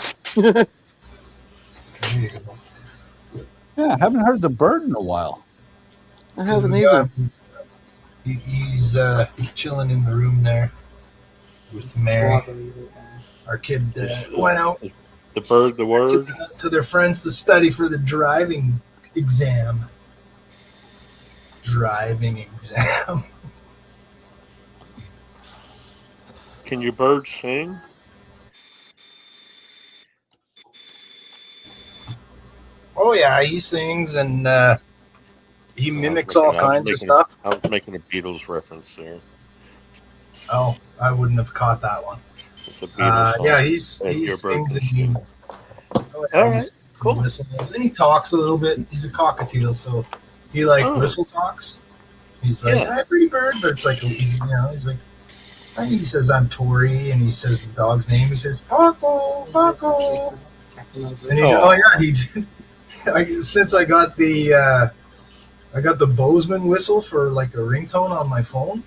you go. Yeah, I haven't heard the bird in a while. I haven't either. He's chilling in the room there with Mary. Our kid went out. The bird, the word? To their friends to study for the driving exam. Can your bird sing? Oh yeah, he sings and he mimics all kinds of stuff. I was making a Beatles reference there. Oh, I wouldn't have caught that one. It's a Beatles song. Yeah, he sings and he. All right, cool. Listens, and he talks a little bit. He's a cockatiel, so he whistle talks. He's like, "Hi, pretty bird," but it's like he's like, And he says, I'm Tori, and he says the dog's name. He says, Paco, Paco. And he, oh yeah, he did. Since I got the Bozeman whistle for like a ringtone on my phone.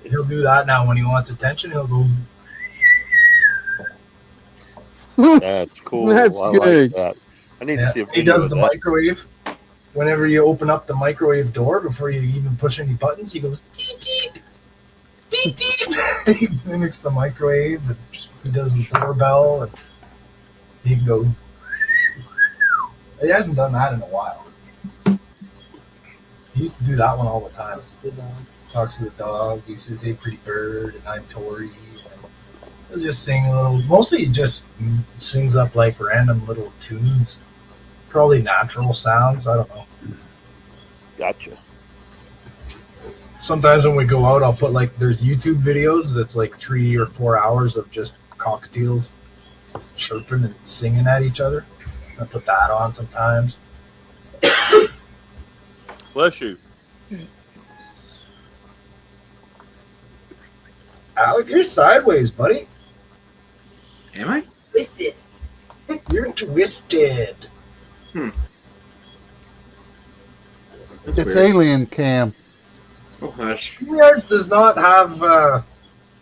He'll do that now when he wants attention. He'll go. That's cool. That's I good. like that. I need to see if he does the microwave. Whenever you open up the microwave door before you even push any buttons, he goes beep beep beep beep. He mimics the microwave. And he does the doorbell, and he can go. He hasn't done that in a while. He used to do that one all the time. Talks to the dog. He says, "Hey, pretty bird," and I'm Tori. He'll just sing a little. Mostly, he just sings up like random little tunes. Probably natural sounds. I don't know. Gotcha. Sometimes when we go out, I'll put like there's YouTube videos that's like 3 or 4 hours of just cockatiels chirping and singing at each other. I put that on sometimes. Bless you. Alec, you're sideways, buddy. Am I? Twisted. You're twisted. It's alien cam. Oh hush. StreamYards does not have.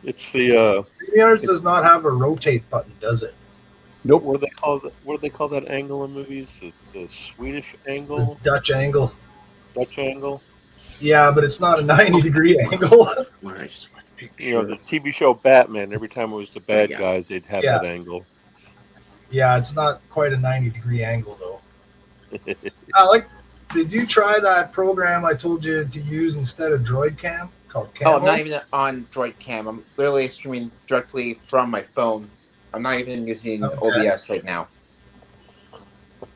It's the StreamYards does not have a rotate button, does it? Nope. What do they call that angle in movies? The Swedish angle, The Dutch angle. Dutch angle. Yeah, but it's not a 90-degree angle. I just want to make You sure. know, the TV show Batman. Every time it was the bad Yeah. guys, they'd have Yeah. that angle. Yeah, it's not quite a 90-degree angle though. Alec, did you try that program I told you to use instead of Droid Cam called Camo? Oh, I'm not even on Droid Cam. I'm literally streaming directly from my phone. I'm not even using Okay. OBS right now.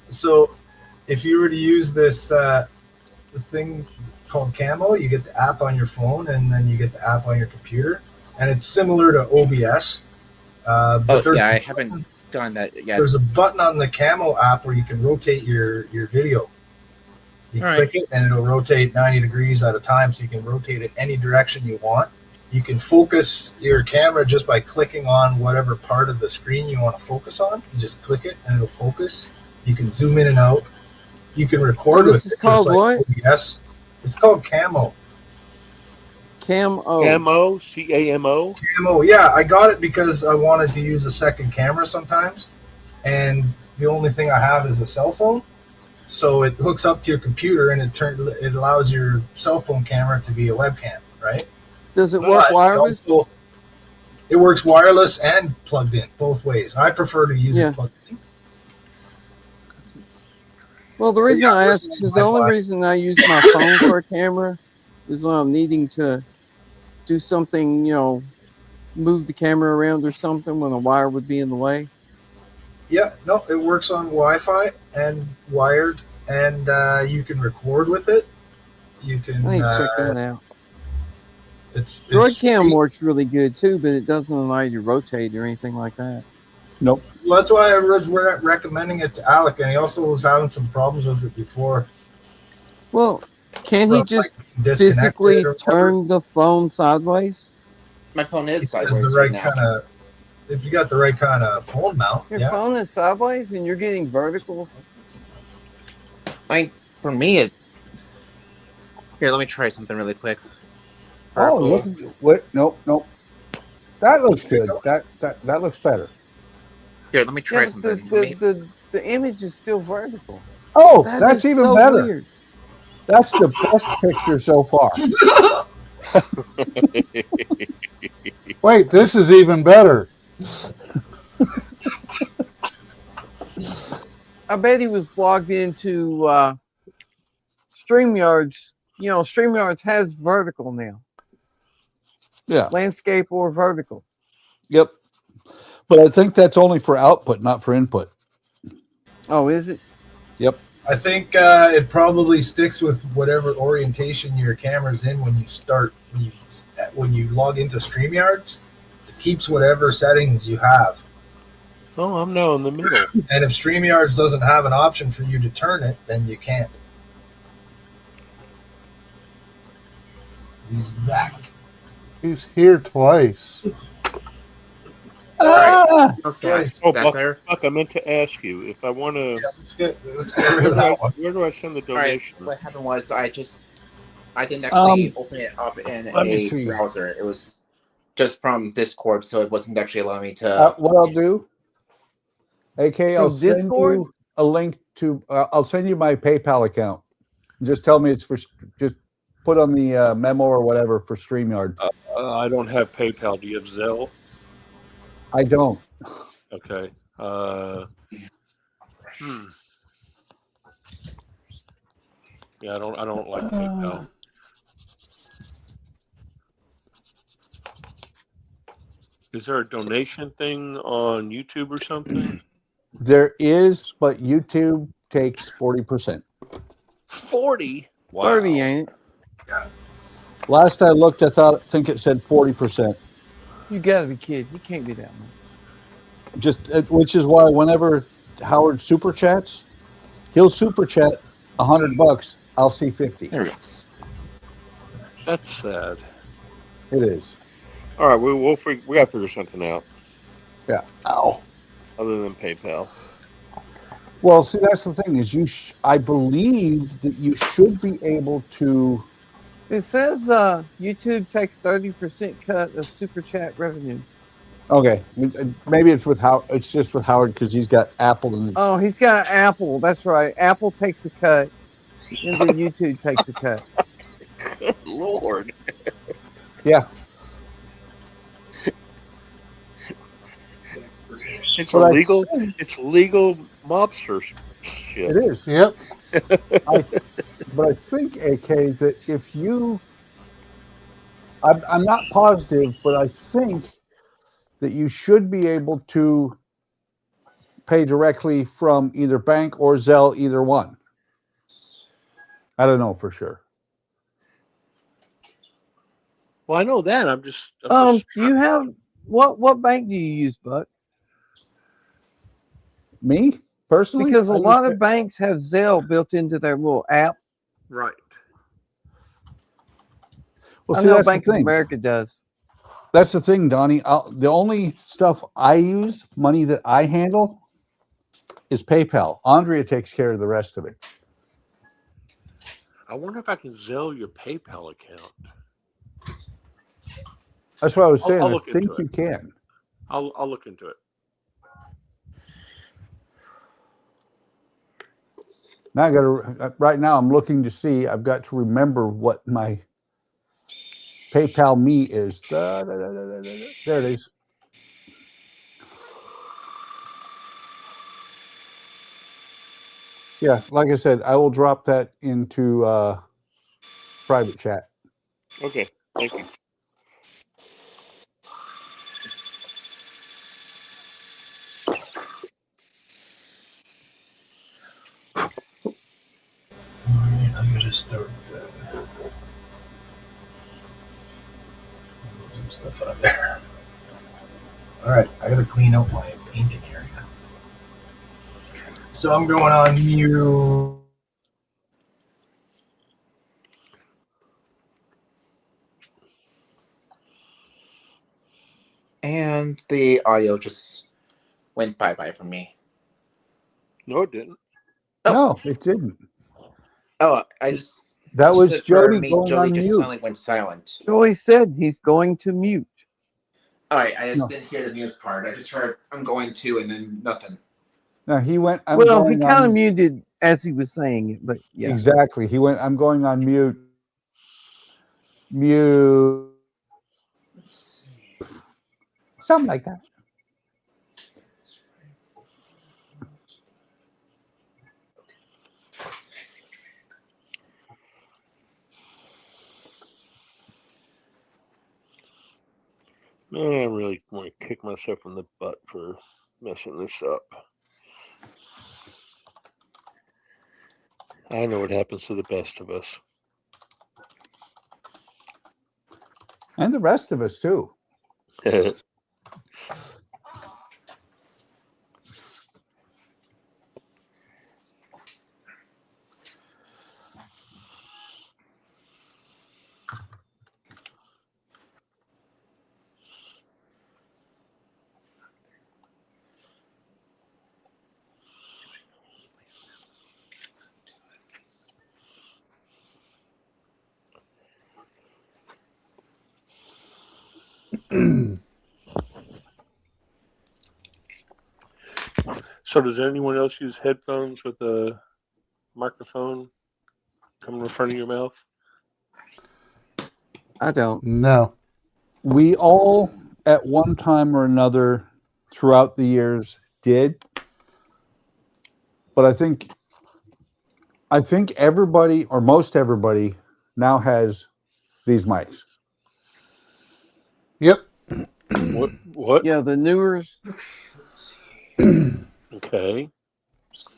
So, if you were to use this thing called Camo, you get the app on your phone, and then you get the app on your computer, and it's similar to OBS. But there's I haven't done that yet. There's a button on the Camo app where you can rotate your video. You click it, and it'll rotate 90 degrees at a time, so you can rotate it any direction you want. You can focus your camera just by clicking on whatever part of the screen you want to focus on. You just click it, and it'll focus. You can zoom in and out. You can record with it. This is called what? OBS. It's called Camo. Camo. Camo, C-A-M-O. Camo, yeah. I got it because I wanted to use a second camera sometimes, and the only thing I have is a cell phone. So it hooks up to your computer, and it allows your cell phone camera to be a webcam, right? Does it work wireless? It works wireless and plugged in, both ways. I prefer to use it plugged in. Well, the reason I ask is the only Wi-Fi. reason I use my phone for a camera is when I'm needing to do something, you know, move the camera around or something when a wire would be in the way. Yeah, no, it works on Wi-Fi and wired, and you can record with it. You can. I need to check that out. It's Droid Cam free. works really good too, but it doesn't allow you to rotate or anything like that. Nope. Well, that's why I was recommending it to Alec, and he also was having some problems with it before. Well, can he Well, just like, disconnect physically it or whatever. turn the phone sideways? My phone is If sideways the right right now. kind of, if you got the right kind of phone mount, Your yeah. phone is sideways and you're getting vertical. For me, it. Here, let me try something really quick. Oh, look! Wait, nope. That looks good. That looks better. Here, let me try Yeah, something. the image is still vertical. Oh, That that's is even so better. weird. That's the best picture so far. Wait, this is even better. I bet he was logged into StreamYards. You know, StreamYards has vertical now. Yeah. Landscape or vertical. Yep. But I think that's only for output, not for input. Oh, is it? Yep. I think it probably sticks with whatever orientation your camera's in when you start. When you log into StreamYards, it keeps whatever settings you have. Oh, I'm now in the middle. And if StreamYards doesn't have an option for you to turn it, then you can't. He's back. He's here twice. Ah! Twice. Oh, Back there. Buck, I meant to ask you if I want to. Yeah, let's get rid of that one. Where do I send the All right. donation? What happened was I didn't actually open it up in let me a see. browser. It was just from Discord, so it wasn't actually allowing me to. What I'll do, AK, I'll From send Discord? you a link to. I'll send you my PayPal account. Just tell me it's for. Just put on the memo or whatever for StreamYard. I don't have PayPal. Do you have Zelle? I don't. Okay. Yeah, I don't like PayPal. Is there a donation thing on YouTube or something? There is, but YouTube takes 40%. 40. Wow. 30 ain't it? Last I looked, I think it said 40%. You gotta be kidding. You can't be that much. Just which is why whenever Howard super chats, he'll super chat $100. I'll see 50. There we go. That's sad. It is. All right, we got to figure something out. Yeah. Ow. Other than PayPal. Well, see, that's the thing is I believe that you should be able to. It says YouTube takes 30% cut of super chat revenue. Okay, maybe it's with Howard. It's just with Howard because he's got Apple and. Oh, he's got Apple. That's right. Apple takes a cut, and then YouTube takes a cut. Good Lord. Yeah. It's But illegal. It's legal mobster shit. It is. Yep. But I think, AK, that if you, I'm not positive, but I think that you should be able to pay directly from either bank or Zelle, either one. I don't know for sure. Well, I know that. I'm just. Do you have what bank do you use, Buck? Me personally, because a lot of banks have Zelle built into their little app. Right. Well, I see, know that's Bank the of thing. America does. That's the thing, Donnie. The only stuff I use, money that I handle, is PayPal. Andrea takes care of the rest of it. I wonder if I can Zelle your PayPal account. That's what I was saying. I'll I think you can. I'll look into it. Now I got to. Right now, I'm looking to see. I've got to remember what my PayPal me is. There it is. Yeah, like I said, I will drop that into private chat. Okay, thank you. I'm gonna start some stuff out there. All right, I gotta clean out my painting area. So I'm going on mute. And the audio just went bye-bye for me. No, it didn't. Oh. No, it didn't. Oh, I just... That was said for Jody me, going Jody on just mute. suddenly went silent. Joey said he's going to mute. All right, I just No. didn't hear the mute part. I just heard I'm going to and then nothing. No, he went. He kind of muted as he was saying it, but yeah. Exactly. He went, I'm going on mute. Mute. Let's see. Something like that. Man, I really want to kick myself in the butt for messing this up. I know what happens to the best of us. And the rest of us, too. So does anyone else use headphones with a microphone coming in front of your mouth? I don't. No. We all, at one time or another, throughout the years, did. But I think everybody, or most everybody, now has these mics. Yep. What? Yeah, the newer. Okay.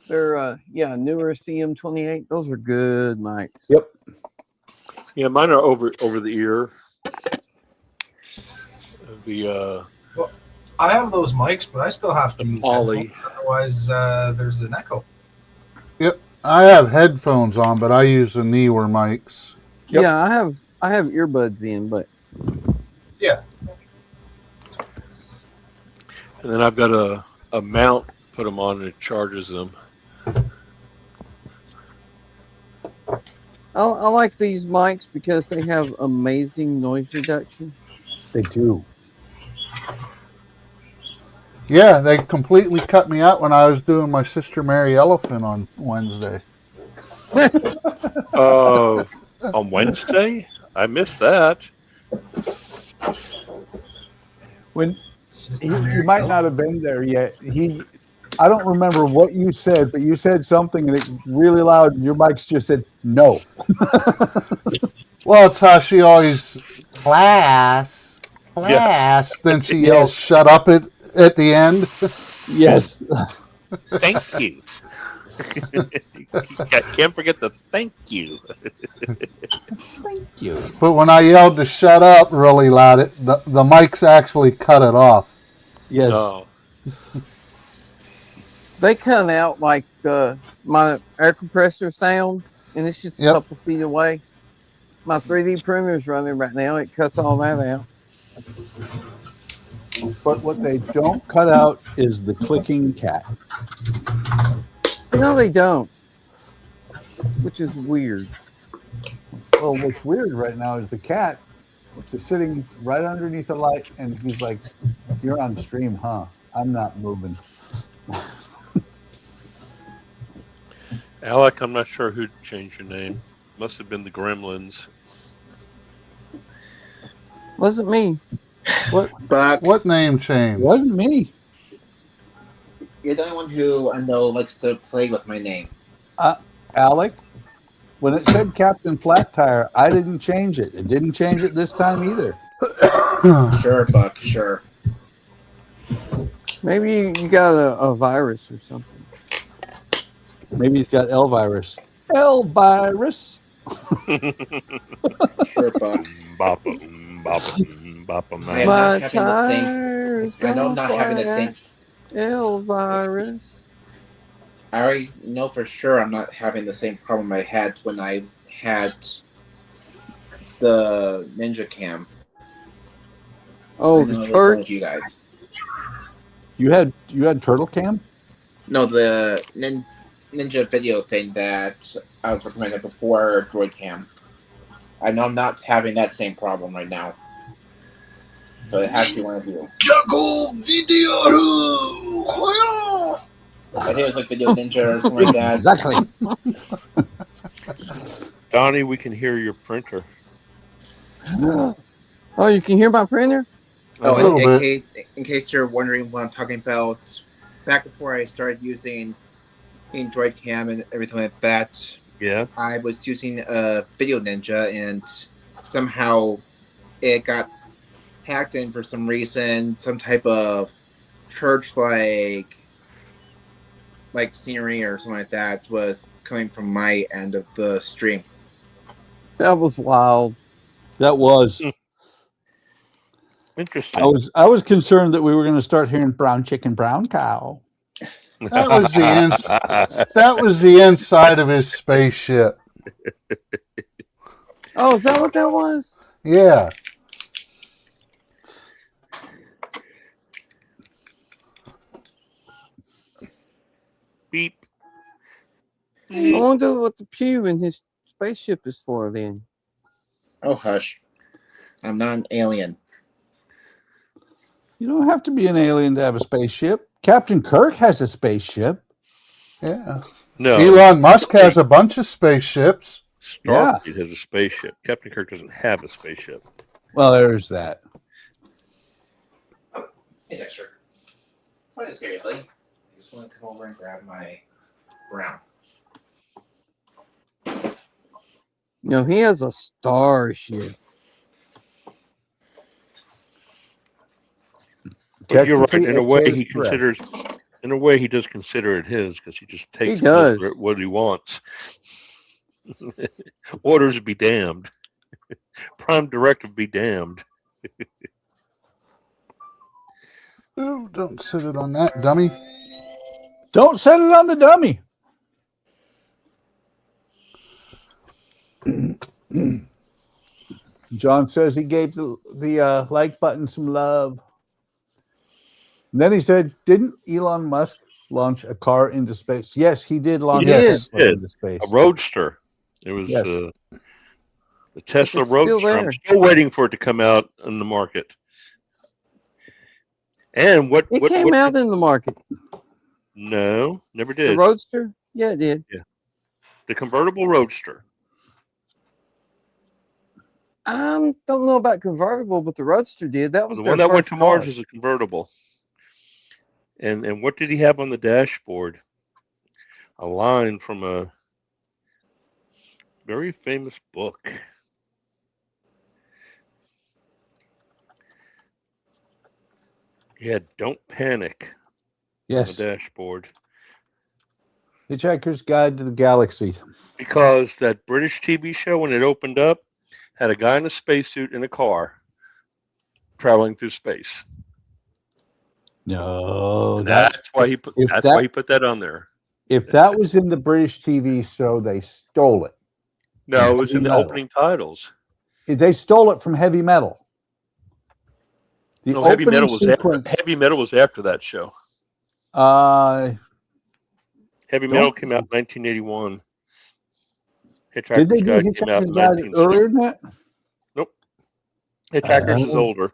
They're newer CM28. Those are good mics. Yep. Yeah, mine are over the ear. Well, I have those mics, but I still have to use Ollie. headphones. Otherwise, there's an echo. Yep. I have headphones on, but I use the newer mics. Yep. Yeah, I have earbuds in, but Yeah. And then I've got a mount, put them on, and it charges them. I like these mics because they have amazing noise reduction. They do. Yeah, they completely cut me out when I was doing my Sister Mary Elephant on Wednesday. On Wednesday? I missed that. When you might not have been there yet. I don't remember what you said, but you said something and it really loud, and your mics just said no. Well, it's how she always class. Then she yells "shut up" at the end. Yes. Thank you. Can't forget the thank you. Thank you. But when I yelled to shut up really loud, the mics actually cut it off. Yes. Oh. They cut out like my air compressor sound, and it's just a couple feet away. My 3D printer is running right now. It cuts all that out. But what they don't cut out is the clicking cat. No, they don't. Which is weird. Well, what's weird right now is the cat is sitting right underneath the light, and he's like, "You're on stream, huh? I'm not moving." Alec, I'm not sure who changed your name. Must have been the Gremlins. Wasn't me. What name change? Wasn't me. You're the only one who I know likes to play with my name. Alec, when it said Captain Flat Tire, I didn't change it. It didn't change it this time either. Sure, Buck, sure. Maybe you got a virus or something. Maybe he's got L virus. L virus. Sure, Buck. My tires I know I'm not having the same. L virus. I already know for sure I'm not having the same problem I had when I had the Ninja Cam. Oh, the church. You guys. You had Turtle Cam? No, the Ninja video thing that I was recommending before Droid Cam. I know I'm not having that same problem right now. So it has to be one of you. Juggle video. I think it was like Video Ninja or something like that. Exactly. Donnie, we can hear your printer. Oh, you can hear my printer? Oh, in case you're wondering what I'm talking about, back before I started using Droid Cam and everything like that, I was using a Video Ninja, and somehow it got hacked in for some reason. Some type of church like scenery or something like that was coming from my end of the stream. That was wild. That was interesting. I was concerned that we were going to start hearing brown chicken, brown cow. That was the inside of his spaceship. Oh, is that what that was? Yeah. Beep. I wonder what the pew in his spaceship is for then. Oh, hush. I'm not an alien. You don't have to be an alien to have a spaceship. Captain Kirk has a spaceship. Yeah. No. Elon Musk has a bunch of spaceships. Starfleet has a spaceship. Captain Kirk doesn't have a spaceship. Well, there's that. Hey, Dexter. Why is Gary late? I just want to come over and grab my brown. No, he has a starship. But you're right. In a way, he considers. In a way, he does consider it his because he just takes what he wants. Orders be damned. Prime directive be damned. Ooh, don't set it on that, dummy. Don't set it on the dummy. John says he gave the like button some love. And then he said, didn't Elon Musk launch a car into space? Yes, he did launch a car into space. A roadster. It was the Tesla Roadster. I'm still waiting for it to come out in the market. And what came out in the market? No, never did. The Roadster? Yeah, it did. Yeah. The convertible Roadster. Don't know about convertible, but the Roadster did. That was the their one that went first to car. Mars is a convertible. And what did he have on the dashboard? A line from a very famous book. He had "Don't Panic" on the dashboard. Hitchhiker's Guide to the Galaxy. Because that British TV show, when it opened up, had a guy in a spacesuit in a car traveling through space. No, that's why he put. That's why he put that on there. If that was in the British TV show, they stole it. No, it was in the opening titles. They stole it from Heavy Metal. No, Heavy Metal was after that show. Heavy Metal came out in 1981. Did they do Hitchhiker's Guide earlier than that? Nope. Hitchhiker's is older.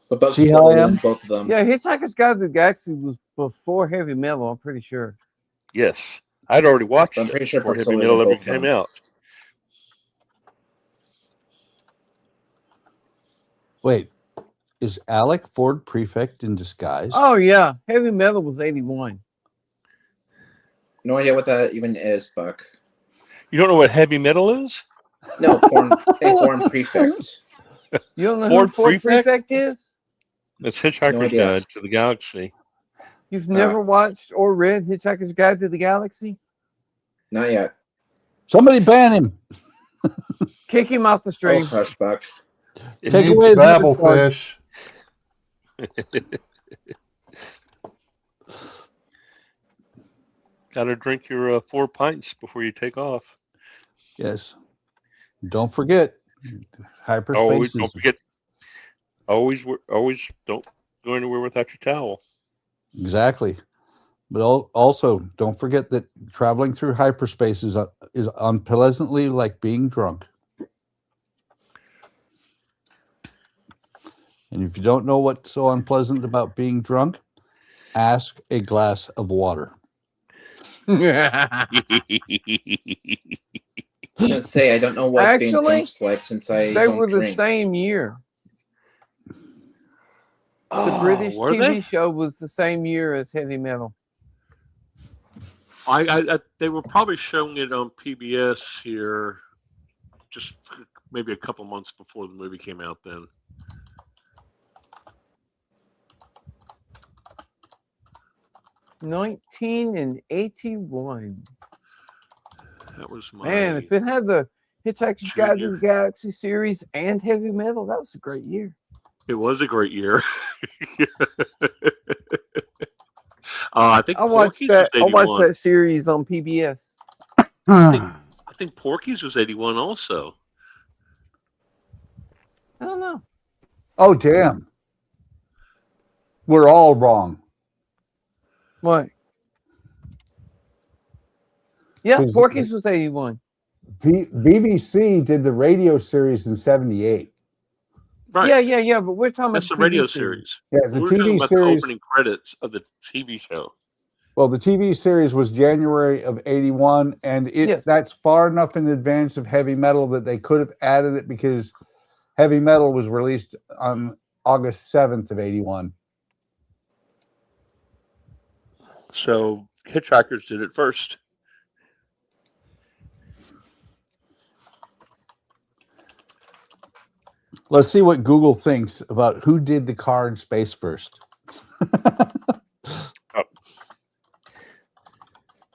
But both, See how I am? Both of them. Yeah, Hitchhiker's Guide to the Galaxy was before Heavy Metal, I'm pretty sure. Yes. I'd already watched I'm pretty sure before Heavy Metal ever came out. Wait, is Alec Ford Prefect in disguise? Oh, yeah. Heavy Metal was 81. No idea what that even is, Buck. You don't know what Heavy Metal is? No, Porn Prefect. You don't know who Ford Prefect is? It's Hitchhiker's Guide to the Galaxy. You've never watched or read Hitchhiker's Guide to the Galaxy? Not yet. Somebody ban him. Kick him off the stream. Oh, hush, Buck. Take away Babelfish. Got to drink your 4 pints before you take off. Yes. Don't forget hyperspace. Always don't forget. Always don't go anywhere without your towel. Exactly. But also don't forget that traveling through hyperspace is unpleasantly like being drunk. And if you don't know what's so unpleasant about being drunk, ask a glass of water. I was gonna say I don't know what being drunk's like since they were the same year. The British TV show was the same year as Heavy Metal. They were probably showing it on PBS here, just maybe a couple months before the movie came out. Then. $1981. That was my man. If it had the Hitchhiker's Guide to the Galaxy series and Heavy Metal, that was a great year. It was a great year. I think I watched that. I watched that series on PBS. I think Porky's was 81 also. I don't know. Oh damn! We're all wrong. What? Yeah, Porky's was 81. BBC did the radio series in 78. Yeah, yeah, yeah. But we're talking That's about the TV radio series. series. Yeah, the We're talking TV about series. the opening credits of the TV show. Well, the TV series was January of '81, and that's far enough in advance of Heavy Metal that they could have added it because Heavy Metal was released on August 7th of '81. So Hitchhikers did it first. Let's see what Google thinks about who did the car in space first.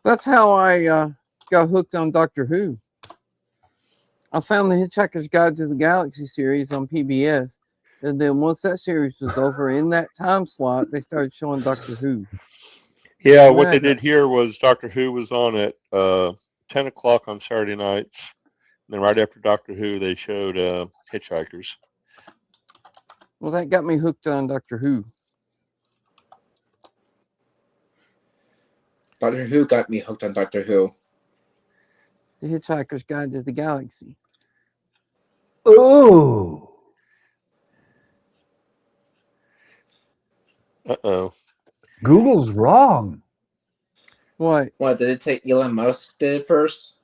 That's how I got hooked on Doctor Who. I found the Hitchhiker's Guide to the Galaxy series on PBS. And then once that series was over, in that time slot, they started showing Doctor Who. Yeah, what they did here was Doctor Who was on at 10 o'clock on Saturday nights. And then right after Doctor Who, they showed Hitchhikers. Well, that got me hooked on Doctor Who. Doctor Who got me hooked on Doctor Who. The Hitchhiker's Guide to the Galaxy. Ooh. Uh-oh. Google's wrong. What? What, did it say Elon Musk did it first?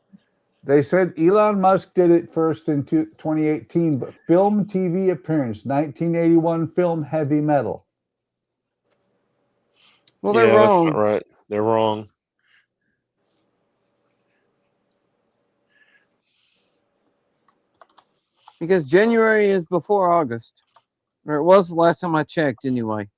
They said Elon Musk did it first in 2018, but film TV appearance, 1981 film Heavy Metal. Well, they're wrong. That's not right. They're wrong. Because January is before August. Or it was the last time I checked, anyway.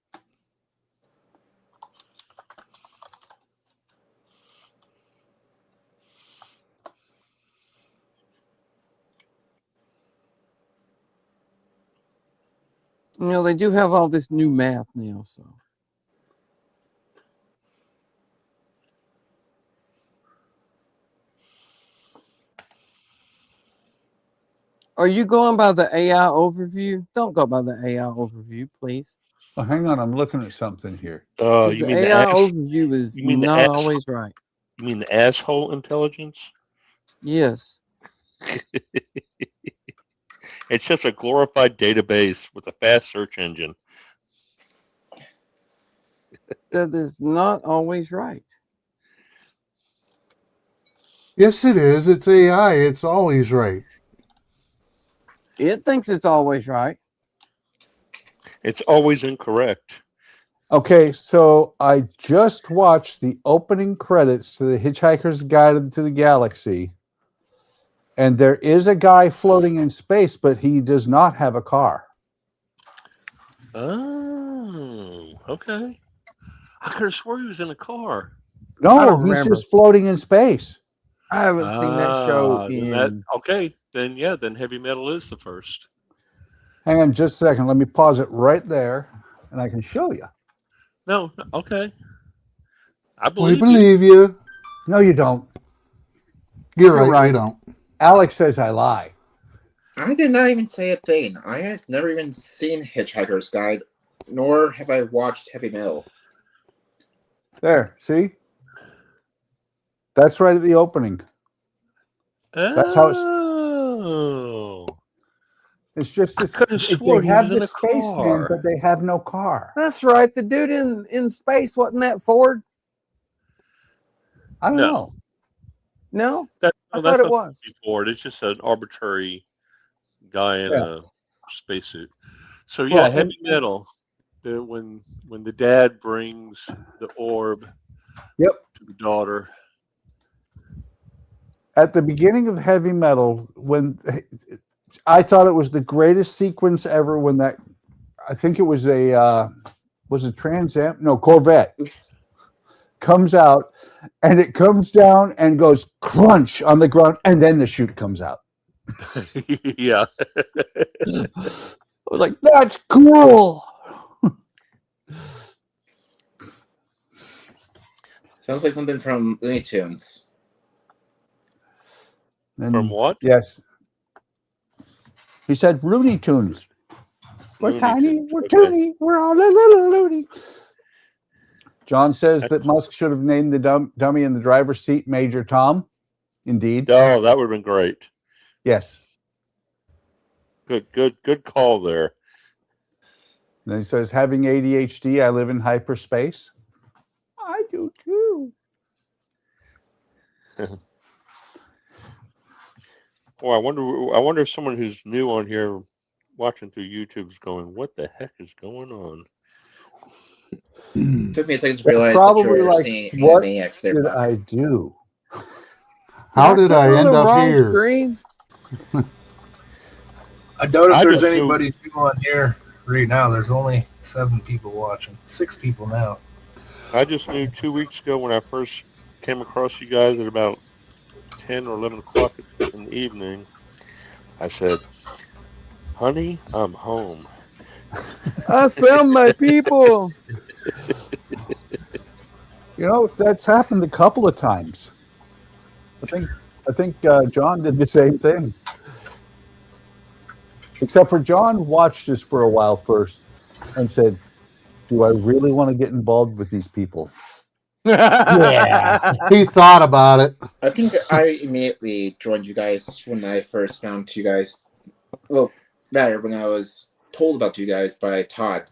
You know, they do have all this new math now, so. Are you going by the AI overview? Don't go by the AI overview, please. Oh, hang on, I'm looking at something here. You The mean AI the overview is not always right. You mean the asshole intelligence? Yes. It's just a glorified database with a fast search engine. That is not always right. Yes, it is. It's AI. It's always right. It thinks it's always right. It's always incorrect. Okay, so I just watched the opening credits to the Hitchhiker's Guide to the Galaxy, and there is a guy floating in space, but he does not have a car. Oh, okay. I could have swore he was in a car. No, he's just floating in space. I haven't seen that show in... Then Heavy Metal is the first. Hang on just a second. Let me pause it right there, and I can show you. No, okay. I We believe believe you. No, you don't. You're right. You don't. Alex says I lie. I did not even say a thing. I have never even seen Hitchhiker's Guide, nor have I watched Heavy Metal. There, see? That's right at the opening. That's how it's just this, they have the spaceman, but they have no car. That's right. The dude in space, wasn't that Ford? I don't know. No? I thought that's it was. Ford. It's just an arbitrary guy in a spacesuit. So yeah, Well, Heavy Metal. When the dad brings the orb to the daughter. At the beginning of Heavy Metal, when I thought it was the greatest sequence ever, when that, I think it was a Trans Am, no, Corvette comes out, and it comes down and goes crunch on the ground, and then the chute comes out. Yeah. I was like, that's cool. Sounds like something from Looney Tunes. From what? Yes. He said Looney Tunes. We're tiny, we're toony, we're all a little loony. John says that Musk should have named the dummy in the driver's seat Major Tom. Indeed. Oh, that would have been great. Yes. Good call there. Then he says, having ADHD, I live in hyperspace. I do too. Well, I wonder if someone who's new on here watching through YouTube is going, what the heck is going on? Took me a second to realize that Probably you're like, seeing what Maniacs there, did Buck. I do? How did I end up wrong here? Screen? I doubt if I there's just knew- anybody new on here right now. There's only 7 people watching. 6 people now. I just knew 2 weeks ago when I first came across you guys at about 10 or 11 o'clock in the evening. I said, honey, I'm home. I found my people. You know, that's happened a couple of times. I think John did the same thing. Except for John watched us for a while first and said, do I really want to get involved with these people? Yeah. He thought about it. I think I immediately joined you guys when I first found you guys. Well, rather, when I was told about you guys by Todd.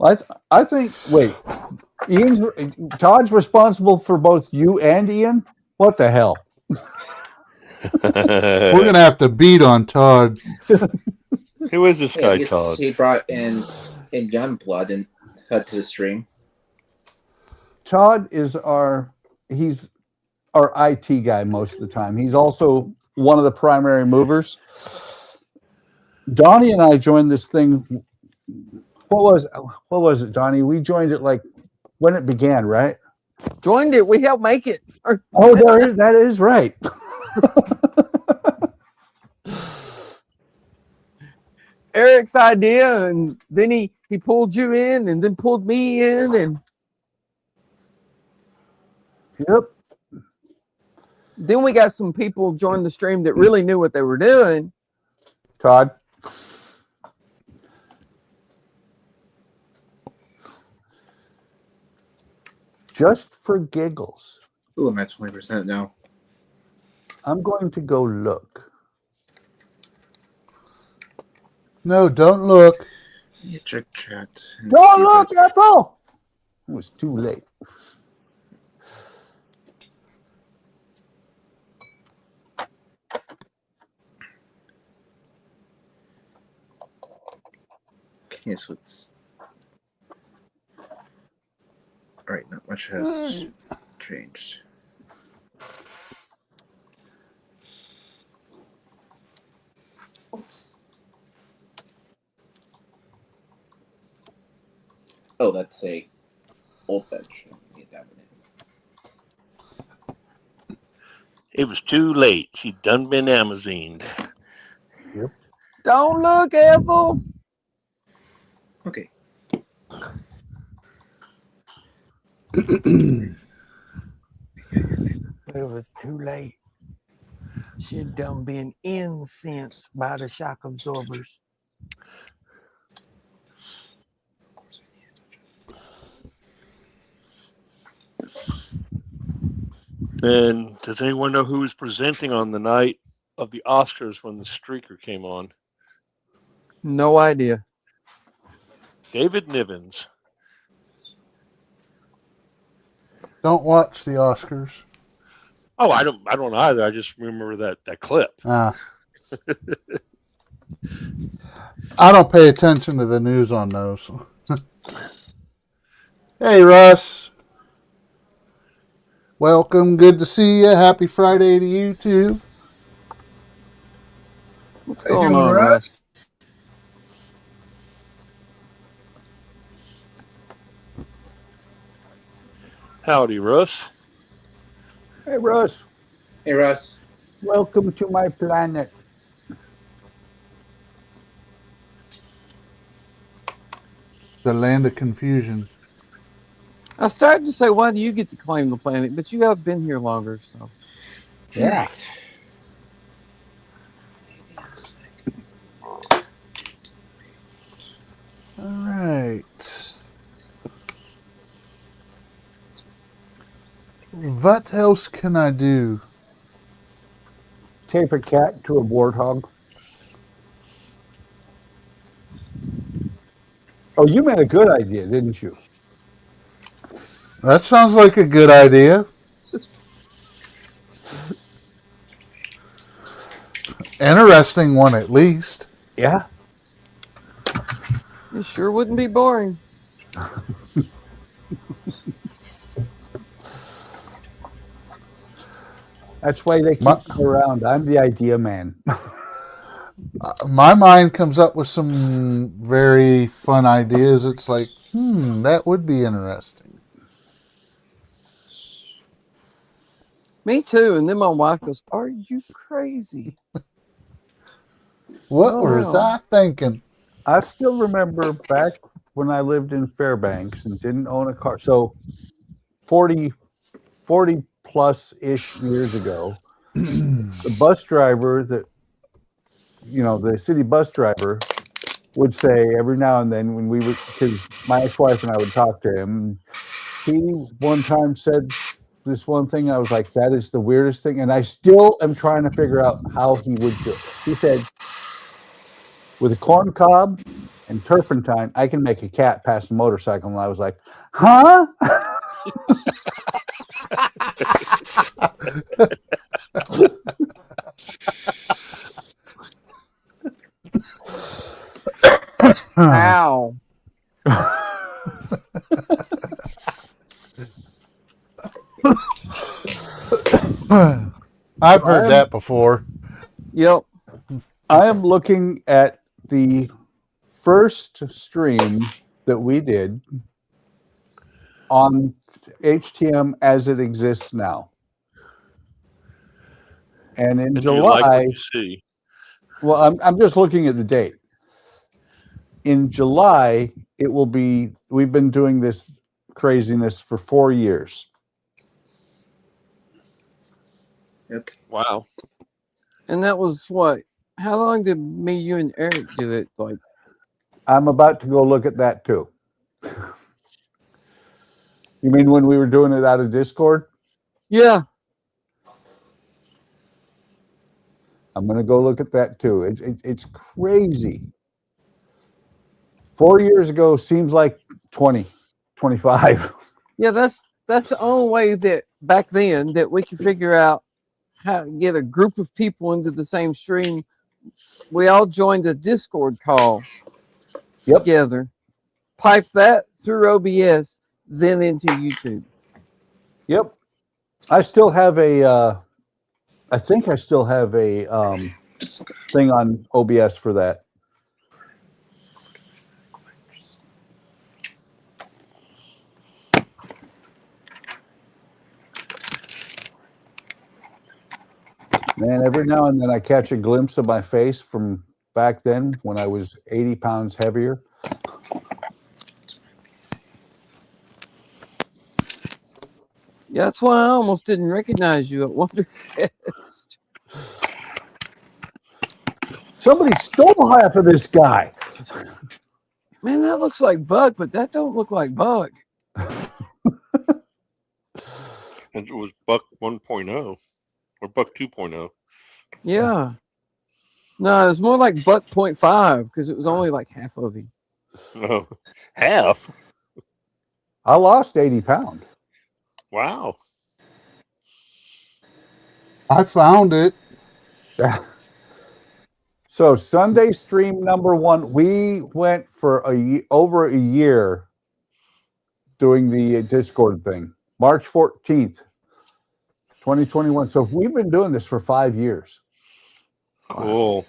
I think, wait, Todd's responsible for both you and Ian? What the hell? We're going to have to beat on Todd. Who is this Yeah, guy, I guess Todd? he brought in Youngblood and head to the stream. Todd is he's our IT guy most of the time. He's also one of the primary movers. Donnie and I joined this thing. What was it, Donnie? We joined it like when it began, right? Joined it. We helped make it. Oh, that is right. Eric's idea, and then he pulled you in, and then pulled me in, and yep. Then we got some people join the stream that really knew what they were doing. Todd. Just for giggles. Ooh, I'm at 20% now. I'm going to go look. No, don't look. Yeah, check chat. Don't look, Ethel! It was too late. Okay, so it's... Alright, not much has changed. Oops. Oh, that's a old bench. Get that one in. It was too late. She'd done been Amazoned. Yep. Don't look, Ethel. Okay. It was too late. She'd done been incensed by the shock absorbers. And does anyone know who was presenting on the night of the Oscars when the streaker came on? No idea. David Nivens. Don't watch the Oscars. Oh, I don't either. I just remember that clip. I don't pay attention to the news on those. Hey, Russ. Welcome. Good to see you. Happy Friday to you, too. What's going on, Russ? Howdy, Russ. Hey, Russ. Hey, Russ. Welcome to my planet. The land of confusion. I started to say, why do you get to claim the planet? But you have been here longer, so. Yeah. All right. What else can I do? Tape a cat to a warthog. Oh, you made a good idea, didn't you? That sounds like a good idea. Interesting one, at least. Yeah. It sure wouldn't be boring. That's why they keep me around. I'm the idea man. My mind comes up with some very fun ideas. It's like, that would be interesting. Me too. And then my wife goes, "Are you crazy?" What was I thinking? I still remember back when I lived in Fairbanks and didn't own a car. So 40 plus-ish years ago, the bus driver that, the city bus driver would say every now and then when we would, because my ex-wife and I would talk to him, he one time said this one thing. I was like, that is the weirdest thing. And I still am trying to figure out how he would do it. He said, with a corn cob and turpentine, I can make a cat pass a motorcycle. And I was like, huh? Ow. I've heard that before. Yep. I am looking at the first stream that we did on HTM as it exists now. And in July, you like what you see. Well, I'm just looking at the date. In July, it will be, we've been doing this craziness for 4 years. Okay. Wow. And that was what? How long did me, you, and Eric do it? Like, I'm about to go look at that too. You mean when we were doing it out of Discord? Yeah. I'm going to go look at that too. It's crazy. 4 years ago seems like 20, 25. Yeah, that's the only way that back then that we could figure out how to get a group of people into the same stream. We all joined a Discord call together, pipe that through OBS, then into YouTube. Yep. I still have a, I think I still have a thing on OBS for that. Man, every now and then I catch a glimpse of my face from back then when I was 80 pounds heavier. Yeah, that's why I almost didn't recognize you at Wonderfest. Somebody stole half of this guy. Man, that looks like Buck, but that don't look like Buck. And it was Buck 1.0 or Buck 2.0. Yeah. No, it was more like Buck 0.5 because it was only like half of him. No, half. I lost 80 pounds. Wow. I found it. So Sunday stream number 1, we went for over a year doing the Discord thing. March 14th, 2021. So we've been doing this for 5 years. Cool.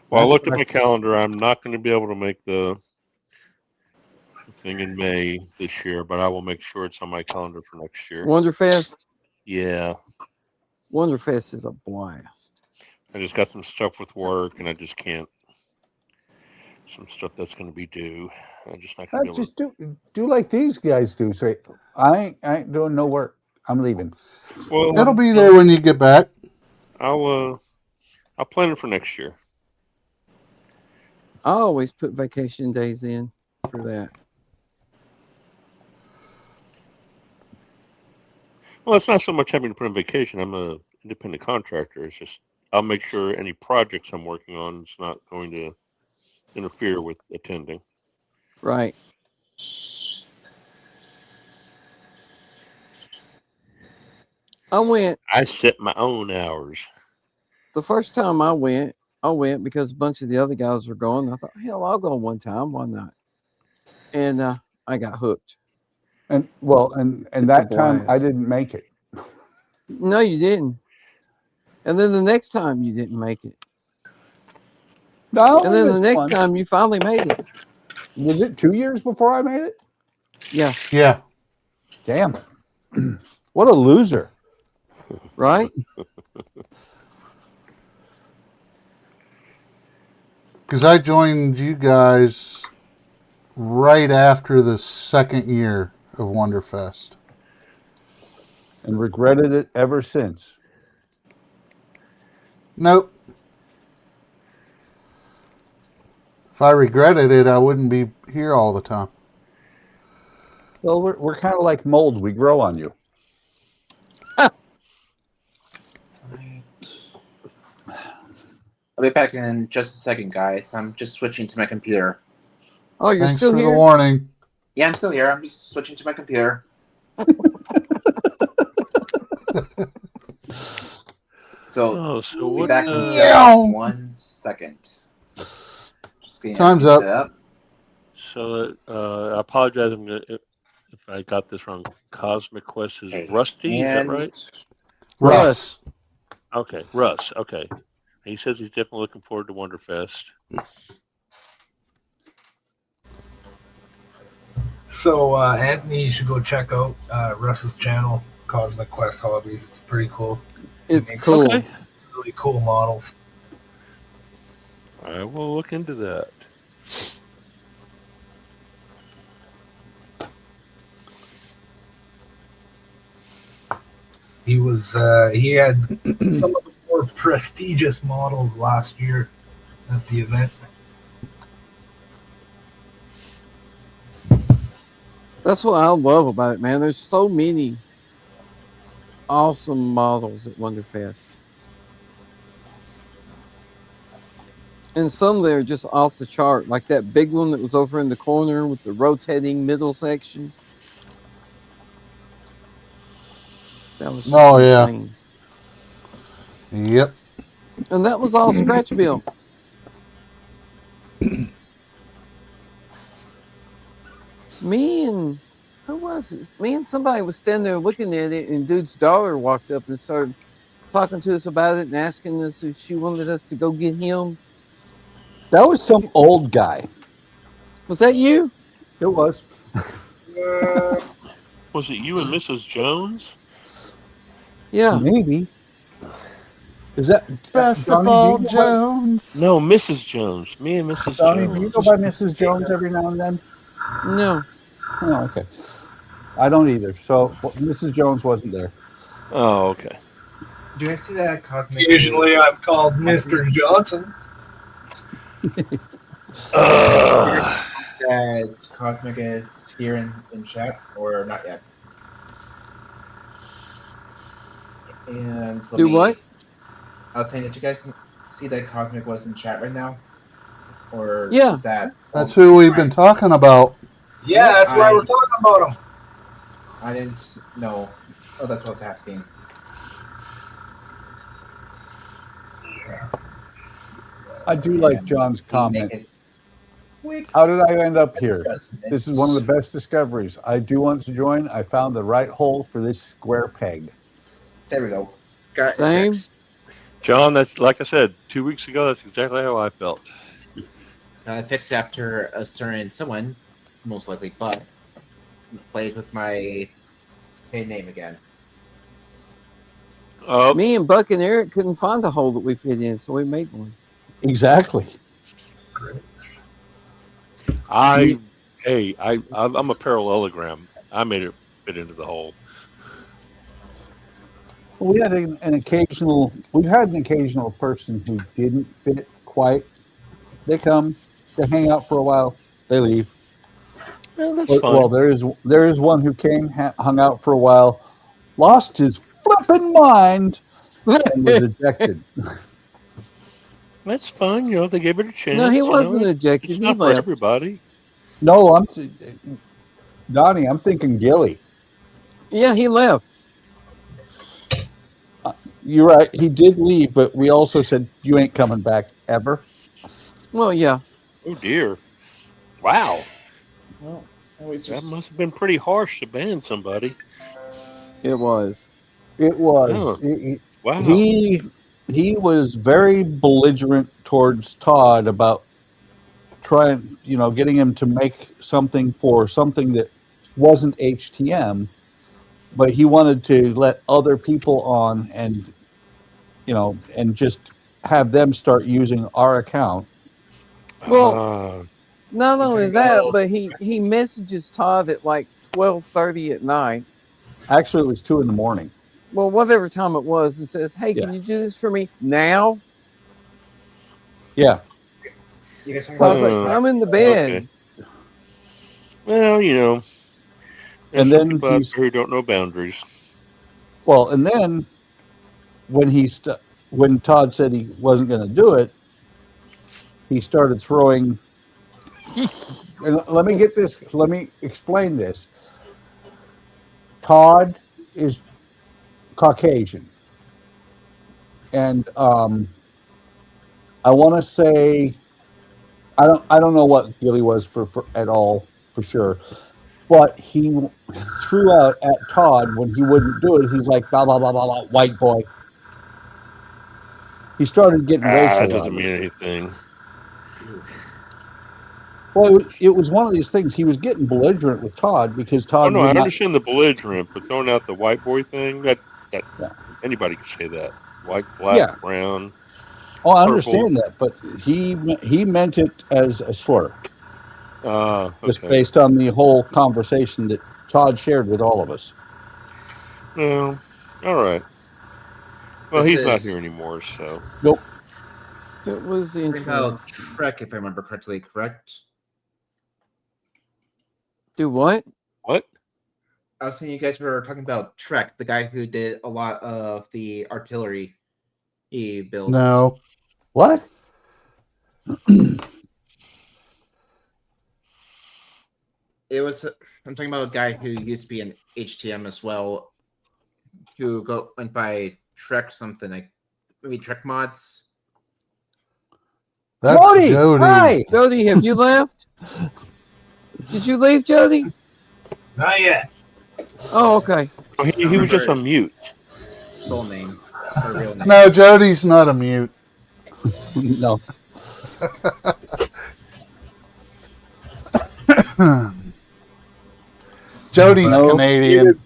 Well, I looked at my calendar. I'm not going to be able to make the thing in May this year, but I will make sure it's on my calendar for next year. Wonderfest? Yeah. Wonderfest is a blast. I just got some stuff with work, and I just can't. Some stuff that's going to be due. I'm just not going to be able to do like these guys do. Say, I ain't doing no work. I'm leaving. Well, it'll be there when you get back. I'll plan it for next year. I always put vacation days in for that. Well, it's not so much having to put in vacation. I'm a independent contractor. It's just I'll make sure any projects I'm working on is not going to interfere with attending. Right. I set my own hours. The first time I went because a bunch of the other guys were going. I thought, hell, I'll go one time. Why not? And I got hooked. And that time I didn't make it. No, you didn't. And then the next time you didn't make it. No, and then the next time you finally made it. Was it 2 years before I made it? Yeah. Yeah. Damn. What a loser. Right? Because I joined you guys right after the second year of Wonderfest. And regretted it ever since. Nope. If I regretted it, I wouldn't be here all the time. Well, we're kind of like mold. We grow on you. I'll be back in just a second, guys. I'm just switching to my computer. Oh, you're Thanks still for here? the warning. Yeah, I'm still here. I'm just switching to my computer. So we'll be back in 1 second. Time's up. So I apologize if I got this wrong. Cosmic Quest is Rusty, is that right? Russ. Okay, Russ. Okay. He says he's definitely looking forward to Wonderfest. So, Anthony, you should go check out Russ's channel, Cosmic Quest Hobbies. It's pretty cool. It's cool. Some really cool models. I will look into that. He had some of the more prestigious models last year at the event. That's what I love about it, man. There's so many awesome models at Wonderfest. And some that are just off the chart, like that big one that was over in the corner with the rotating middle section. That was just insane. Yep. And that was all scratch built. Me and who was it? Me and somebody was standing there looking at it, and dude's daughter walked up and started talking to us about it and asking us if she wanted us to go get him. That was some old guy. Was that you? It was. Was it you and Mrs. Jones? Yeah. Maybe. Is that Best of all Jones? No, Mrs. Jones. Me and Mrs. Donnie, Jones. do you go by Mrs. Jones every now and then? No. Oh, okay. I don't either. So Mrs. Jones wasn't there. Oh, okay. Do you see that Cosmic? Usually I'm called Mr. Johnson. That Cosmic is here in chat or not yet? And Do what? I was saying that you guys can see that Cosmic was in chat right now, or Yeah, is that? That's who we've been talking about. Yeah, that's why we're talking about him. I didn't know. Oh, that's what I was asking. I do like John's comment. How did I end up here? This is one of the best discoveries. I do want to join. I found the right hole for this square peg. There we go. Same. John, that's like I said 2 weeks ago. That's exactly how I felt. Fixed after a certain someone, most likely Bud, played with my name again. Me and Buck and Eric couldn't find the hole that we fit in, so we made one. Exactly. I'm a parallelogram. I made it fit into the hole. We had we've had an occasional person who didn't fit quite. They come, they hang out for a while, they leave. Yeah, that's fine. Well, there is one who came, hung out for a while, lost his flipping mind, and was ejected. That's fine. You know, they gave it a chance. No, he you wasn't know. ejected. It's He not for left. everybody. No, Donnie. I'm thinking Gilly. Yeah, he left. You're right. He did leave, but we also said you ain't coming back ever. Well, yeah. Oh dear! Wow, Well, at least that there's- must have been pretty harsh to ban somebody. It was. It was. Oh. Wow. He was very belligerent towards Todd about trying, getting him to make something for something that wasn't HTM, but he wanted to let other people on and, and just have them start using our account. Well, not only that, but he messages Todd at like 12:30 at night. Actually, it was 2 a.m. Well, whatever time it was, and says, "Hey, can you do this for me now?" Yeah. You guys So I was like, "I'm in the bed." Okay. Well, there's And some then people out there who don't know boundaries. Well, and then when Todd said he wasn't going to do it, he started throwing. And let me explain this. Todd is Caucasian, and I want to say I don't know what Gilly was for at all for sure, but he threw out at Todd when he wouldn't do it. He's like blah blah blah blah, blah white boy. He started getting racial. That doesn't mean anything. Well, it was one of these things. He was getting belligerent with Todd because Todd. Oh no, I understand the belligerent, but throwing out the white boy thing, that anybody can say that. White, black, brown. Oh, I purple. understand that, but he meant it as a slur. Okay. Just based on the whole conversation that Todd shared with all of us. No, all right. Well, This he's not is- here anymore, so. Nope. It was About interesting. Trek, if I remember correctly, correct? Do what? What? I was saying you guys were talking about Trek, the guy who did a lot of the artillery builds. No. What? It was. I'm talking about a guy who used to be in HTM as well, who went by Trek something like maybe TREKMODS. That's Jody! Jody. Hi! Jody, have you left? Did you leave, Jody? Not yet. Oh, okay. Oh, he was just on mute. Full name or real name. No, Jody's not a mute. No. Jody's No. Canadian.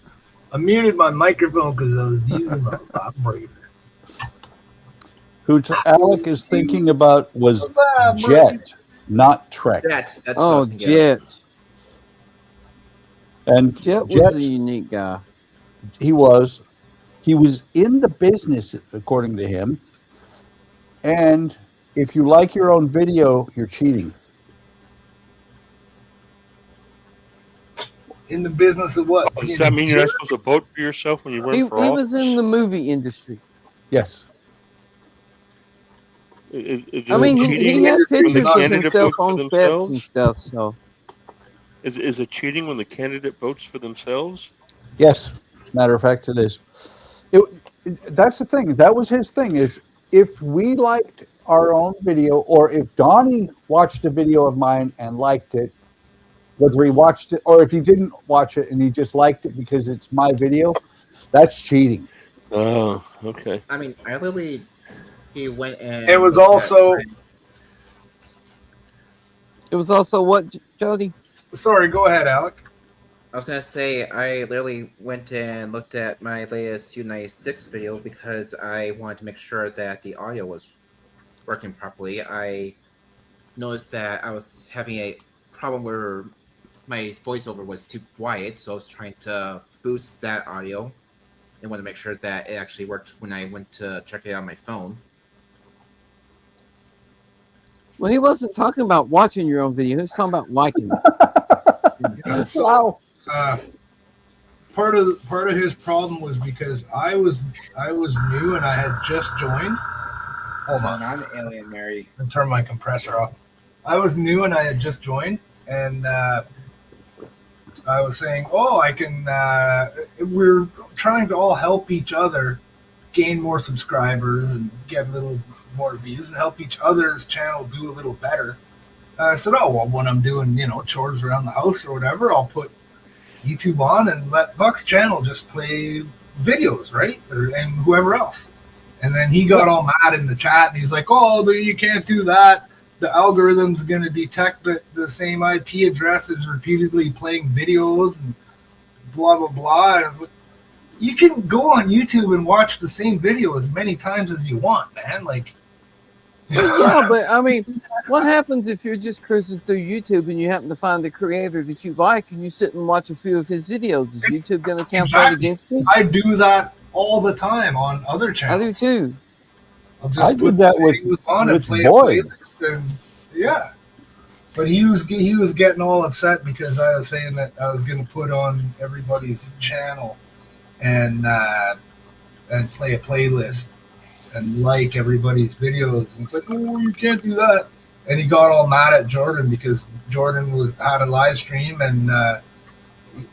I muted my microphone because I was using my operator. Who Alec is thinking about was Jet, not Trek. That's what I Oh, was thinking of. Jet. And Jet was a unique guy. he was in the business, according to him. And if you like your own video, you're cheating. In the business of what? Does that mean you're not supposed to vote for yourself when you run He for office? was in the movie industry. Yes. Is I mean, it he cheating had when the pictures of candidate himself votes for on sets themselves? and stuff, so. Is it cheating when the candidate votes for themselves? Yes. Matter of fact, it is. That's the thing. That was his thing, is if we liked our own video, or if Donnie watched a video of mine and liked it, whether he watched it or if he didn't watch it and he just liked it because it's my video, that's cheating. Oh, okay. I mean, I literally he went and It was looked at- also. It was also what, Jody? Sorry, go ahead, Alec. I was gonna say I literally went and looked at my latest U96 video because I wanted to make sure that the audio was working properly. I noticed that I was having a problem where my voiceover was too quiet, so I was trying to boost that audio and want to make sure that it actually worked when I went to check it out on my phone. Well, he wasn't talking about watching your own video. He was talking about liking it. Wow. part of his problem was because I was new and I had just joined. Hold on, I'm Alien Mary. I'll turn my compressor off. I was new and I had just joined, and I was saying, "Oh, I can." We're trying to all help each other gain more subscribers and get a little more views and help each other's channel do a little better. I said, "Oh, well, when I'm doing chores around the house or whatever, I'll put YouTube on and let Buck's channel just play videos, right? And whoever else." And then he got all mad in the chat, and he's like, "Oh, you can't do that. The algorithm's going to detect that the same IP address is repeatedly playing videos and blah, blah, blah." And I was like, you can go on YouTube and watch the same video as many times as you want, man. Like, yeah, but I mean, what happens if you're just cruising through YouTube and you happen to find the creator that you like and you sit and watch a few of his videos? Is YouTube going to count that against you? I do that all the time on other channels. I do too. I did that with Boyd. And yeah, but he was getting all upset because I was saying that I was going to put on everybody's channel and play a playlist and like everybody's videos. And it's like, "Oh, you can't do that." And he got all mad at Jordan because Jordan had a live stream and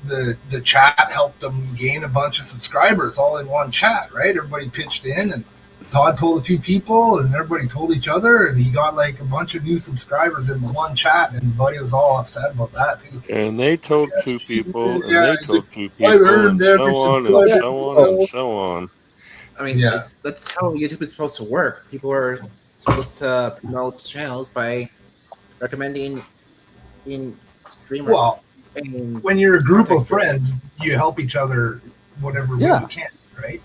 the chat helped him gain a bunch of subscribers all in one chat, right? Everybody pitched in, and Todd told a few people, and everybody told each other, and he got like a bunch of new subscribers in the one chat, and Buddy was all upset about that too. And they told two people, and Yeah, they told two "I've people, earned and so every on, and subscriber." so on, and so on. I mean, that's how YouTube is supposed to work. People are supposed to promote channels by recommending in streamers. Well, when you're a group of friends, you help each other whatever way you can, right?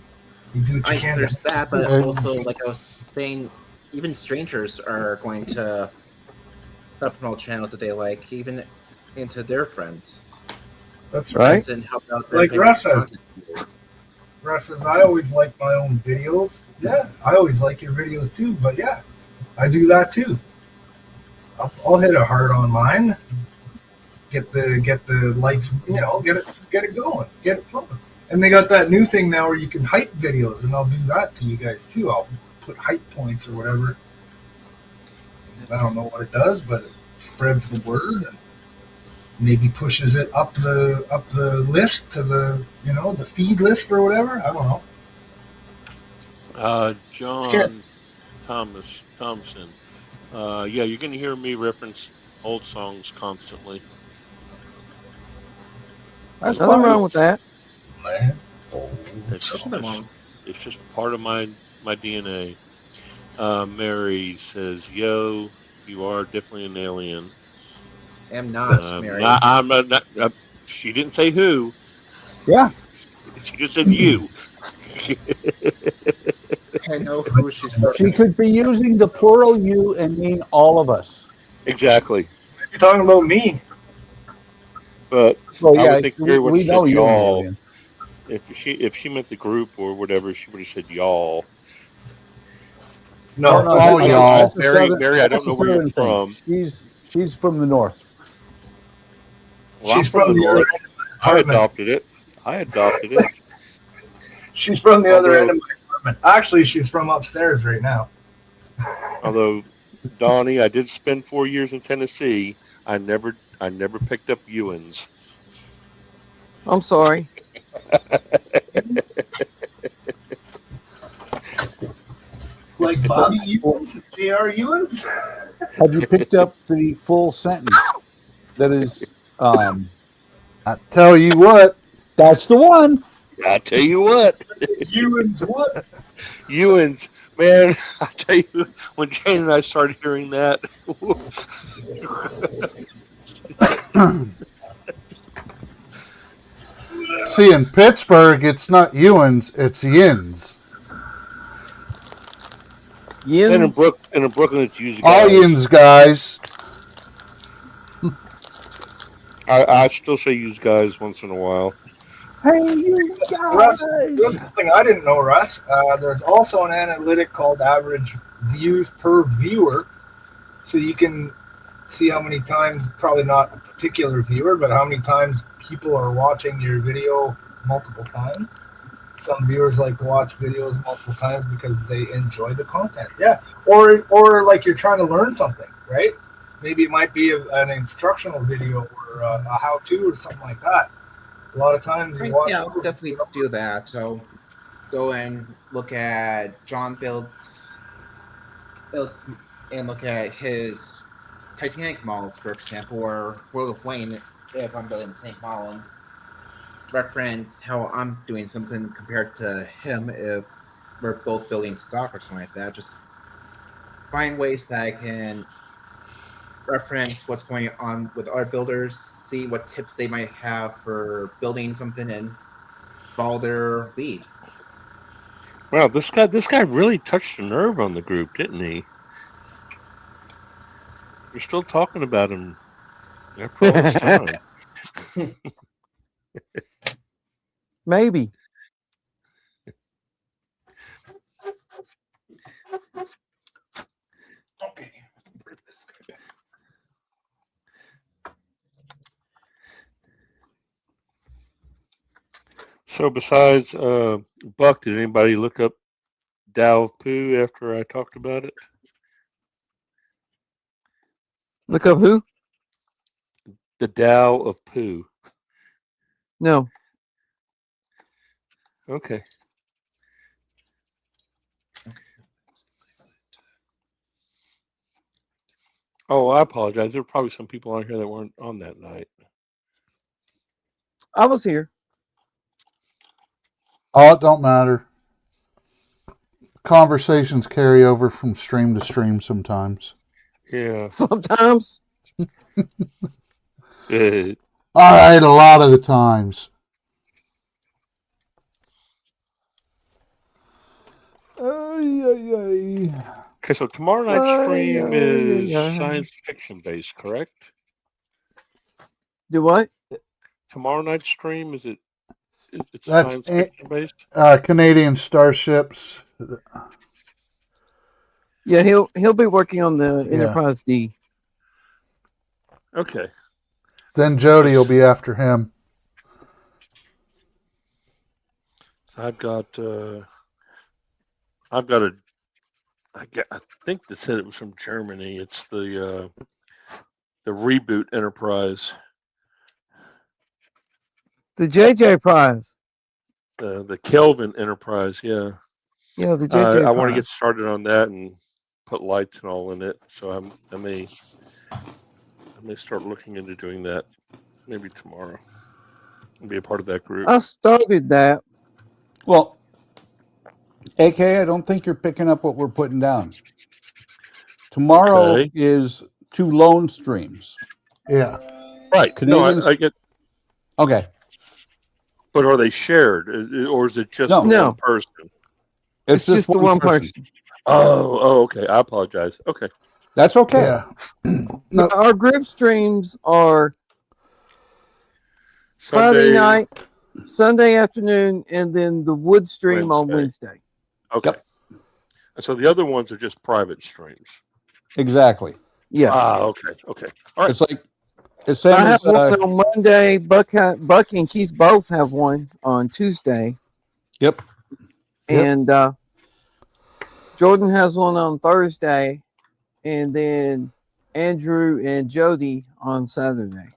You do what you can. There's that, but also, like I was saying, even strangers are going to promote channels that they like, even into their friends. That's right. And help out their Like Russ says. content. Russ says, "I always like my own videos." Yeah, I always like your videos too, but yeah, I do that too. I'll hit a heart on mine. Get the likes, get it going, get it flowing. And they got that new thing now where you can hype videos, and I'll do that to you guys too. I'll put hype points or whatever. I don't know what it does, but it spreads the word and maybe pushes it up the list to the the feed list or whatever. I don't know. John Thompson. Yeah, you're going to hear me reference old songs constantly. There's nothing wrong with that. It's just part of my DNA. Mary says, "Yo, you are definitely an alien." I am not, Mary. I'm not. She didn't say who. Yeah. She just said you. I know who she's from. She could be using the plural "you" and mean all of us. Exactly. You're talking about me. But well, I yeah, would think Mary would we have know said you're an y'all. alien. If she meant the group or whatever, she would have said y'all. No, y'all. Mary, I don't know where you're from. She's from the north. Well, she's from the other end of my apartment. I adopted it. She's from the other end of my apartment. Actually, she's from upstairs right now. Although, Donnie, I did spend 4 years in Tennessee. I never picked up Ewans. I'm sorry. Like Bobby Ewans and J.R. Ewans? Have you picked up the full sentence? That is, I tell you what. That's the one. I tell you what. Ewans what? Ewans. Man, I tell you, when Jane and I started hearing that. See, in Pittsburgh, it's not Ewans, it's Yins. And in Brooklyn, it's usually all Yins guys. I still say use guys once in a while. Hey, you guys! Russ, this is something I didn't know, Russ. There's also an analytic called average views per viewer. So you can see how many times, probably not a particular viewer, but how many times people are watching your video multiple times. Some viewers like to watch videos multiple times because they enjoy the content. Yeah, or like you're trying to learn something, right? Maybe it might be an instructional video or a how-to or something like that. A lot of times you watch. Yeah, I'll definitely do that. So go and look at John builds and look at his Titanic models, for example, or World of Wayne, if I'm building the same model, and reference how I'm doing something compared to him if we're both building stock or something like that. Just find ways that I can reference what's going on with our builders, see what tips they might have for building something, and follow their lead. Wow, this guy really touched a nerve on the group, didn't he? You're still talking about him after all this time. Maybe. Okay. So besides Buck, did anybody look up Tao of Pooh after I talked about it? Look up who? The Tao of Pooh. No. Okay. Oh, I apologize. There were probably some people on here that weren't on that night. I was here. Oh, it don't matter. Conversations carry over from stream to stream sometimes. Yeah. Sometimes. All right, a lot of the times. Okay, so tomorrow night's stream is science fiction based, correct? Do what? Tomorrow night's stream, is it? It's That's science fiction based. Canadian Starships. Yeah, he'll be working on the Enterprise D. Okay. Then Jody will be after him. So I think they said it was from Germany. It's the Reboot Enterprise. The JJ Prize. The Kelvin Enterprise, yeah. Yeah, the JJ I want to Prize. get started on that and put lights and all in it. So I may start looking into doing that maybe tomorrow and be a part of that group. I started that. Well, AK, I don't think you're picking up what we're putting down. Tomorrow is 2 lone streams. Yeah. Right. Canadians... No, I get. Okay. But are they shared, or is it just one person? It's just the one person. Oh, okay. I apologize. Okay. That's okay. Yeah. No. Our group streams are Friday night, Sunday afternoon, and then the wood stream on Wednesday. Okay. Yep. And so the other ones are just private streams. Exactly. Yeah. Okay. Okay. All right. It's like it's same I as have one on Monday. Buck and Keith both have one on Tuesday. Yep. And Jordan has one on Thursday, and then Andrew and Jody on Saturday.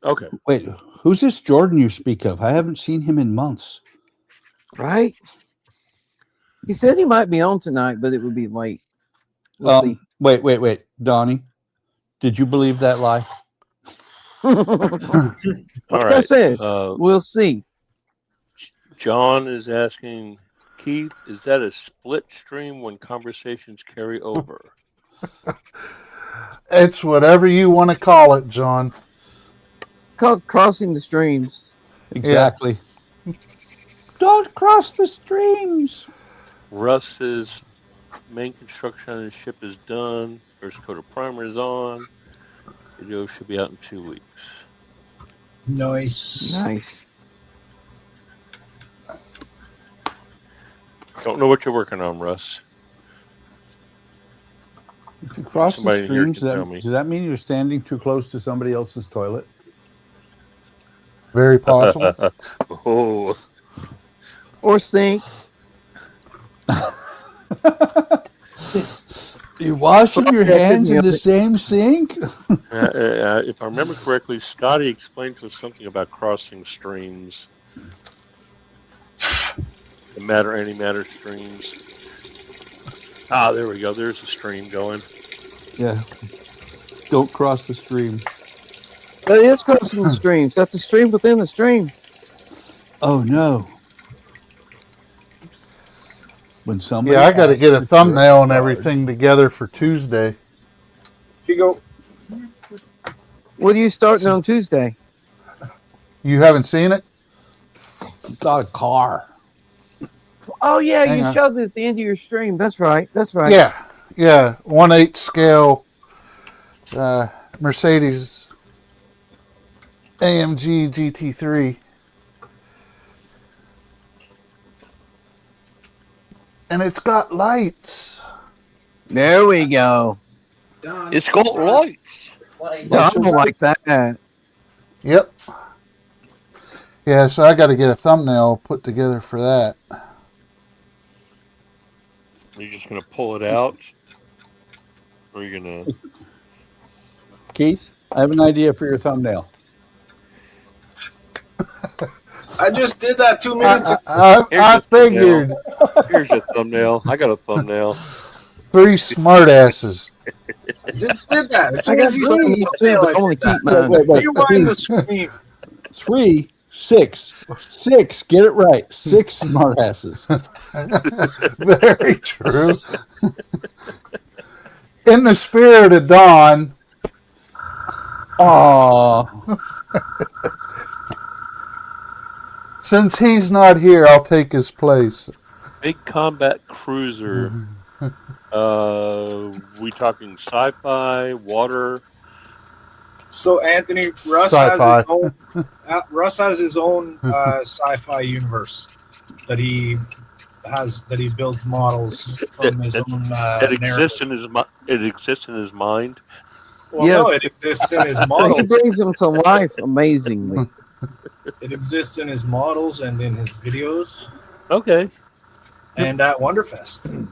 Okay. Wait, who's this Jordan you speak of? I haven't seen him in months. Right? He said he might be on tonight, but it would be late. We'll see. Wait. Donnie, did you believe that lie? All right. I said, we'll see. John is asking, Keith, is that a split stream when conversations carry over? It's whatever you want to call it, John. Called crossing the streams. Exactly. Yeah. Don't cross the streams. Russ says main construction on the ship is done. First coat of primer is on. Video should be out in 2 weeks. Nice. Don't know what you're working on, Russ. If you cross the streams, does that mean you're standing too close to somebody else's toilet? Very possible. Oh, Or sink. You washing your hands in the same sink? if I remember correctly, Scotty explained to us something about crossing streams. The antimatter streams. Ah, there we go. There's a stream going. Yeah. Don't cross the stream. That is crossing the streams. That's a stream within the stream. Oh no. When somebody Yeah, I got to asks get a for thumbnail and credit everything together for Tuesday. Here you go. What are you starting on Tuesday? You haven't seen it? cards, got a car. Oh yeah, Hang you on. showed it at the end of your stream. That's right. That's right. Yeah, yeah. 1/8 scale Mercedes AMG GT3. And it's got lights. There we go. It's got lights. I don't like that. Yep. Yeah, so I got to get a thumbnail put together for that. Are you just going to pull it out? Or are you going to... Keith, I have an idea for your thumbnail. I just did that 2 minutes ago. I figured. Here's a thumbnail. I got a thumbnail. 3 smartasses. I just did that. As I soon got as you three said too, but I only keep mine. rewind the screen. 3, 6, 6. Get it right. 6 smartasses. Very true. In the spirit of Don. Aww. Since he's not here, I'll take his place. Big combat cruiser. We talking sci-fi, water? So Anthony, Russ has his own sci-fi universe that he builds models from his own. It exists in his It exists in his mind. Well, Yes. no, it exists in his He models. brings them to life amazingly. It exists in his models and in his videos Okay. and at Wonderfest.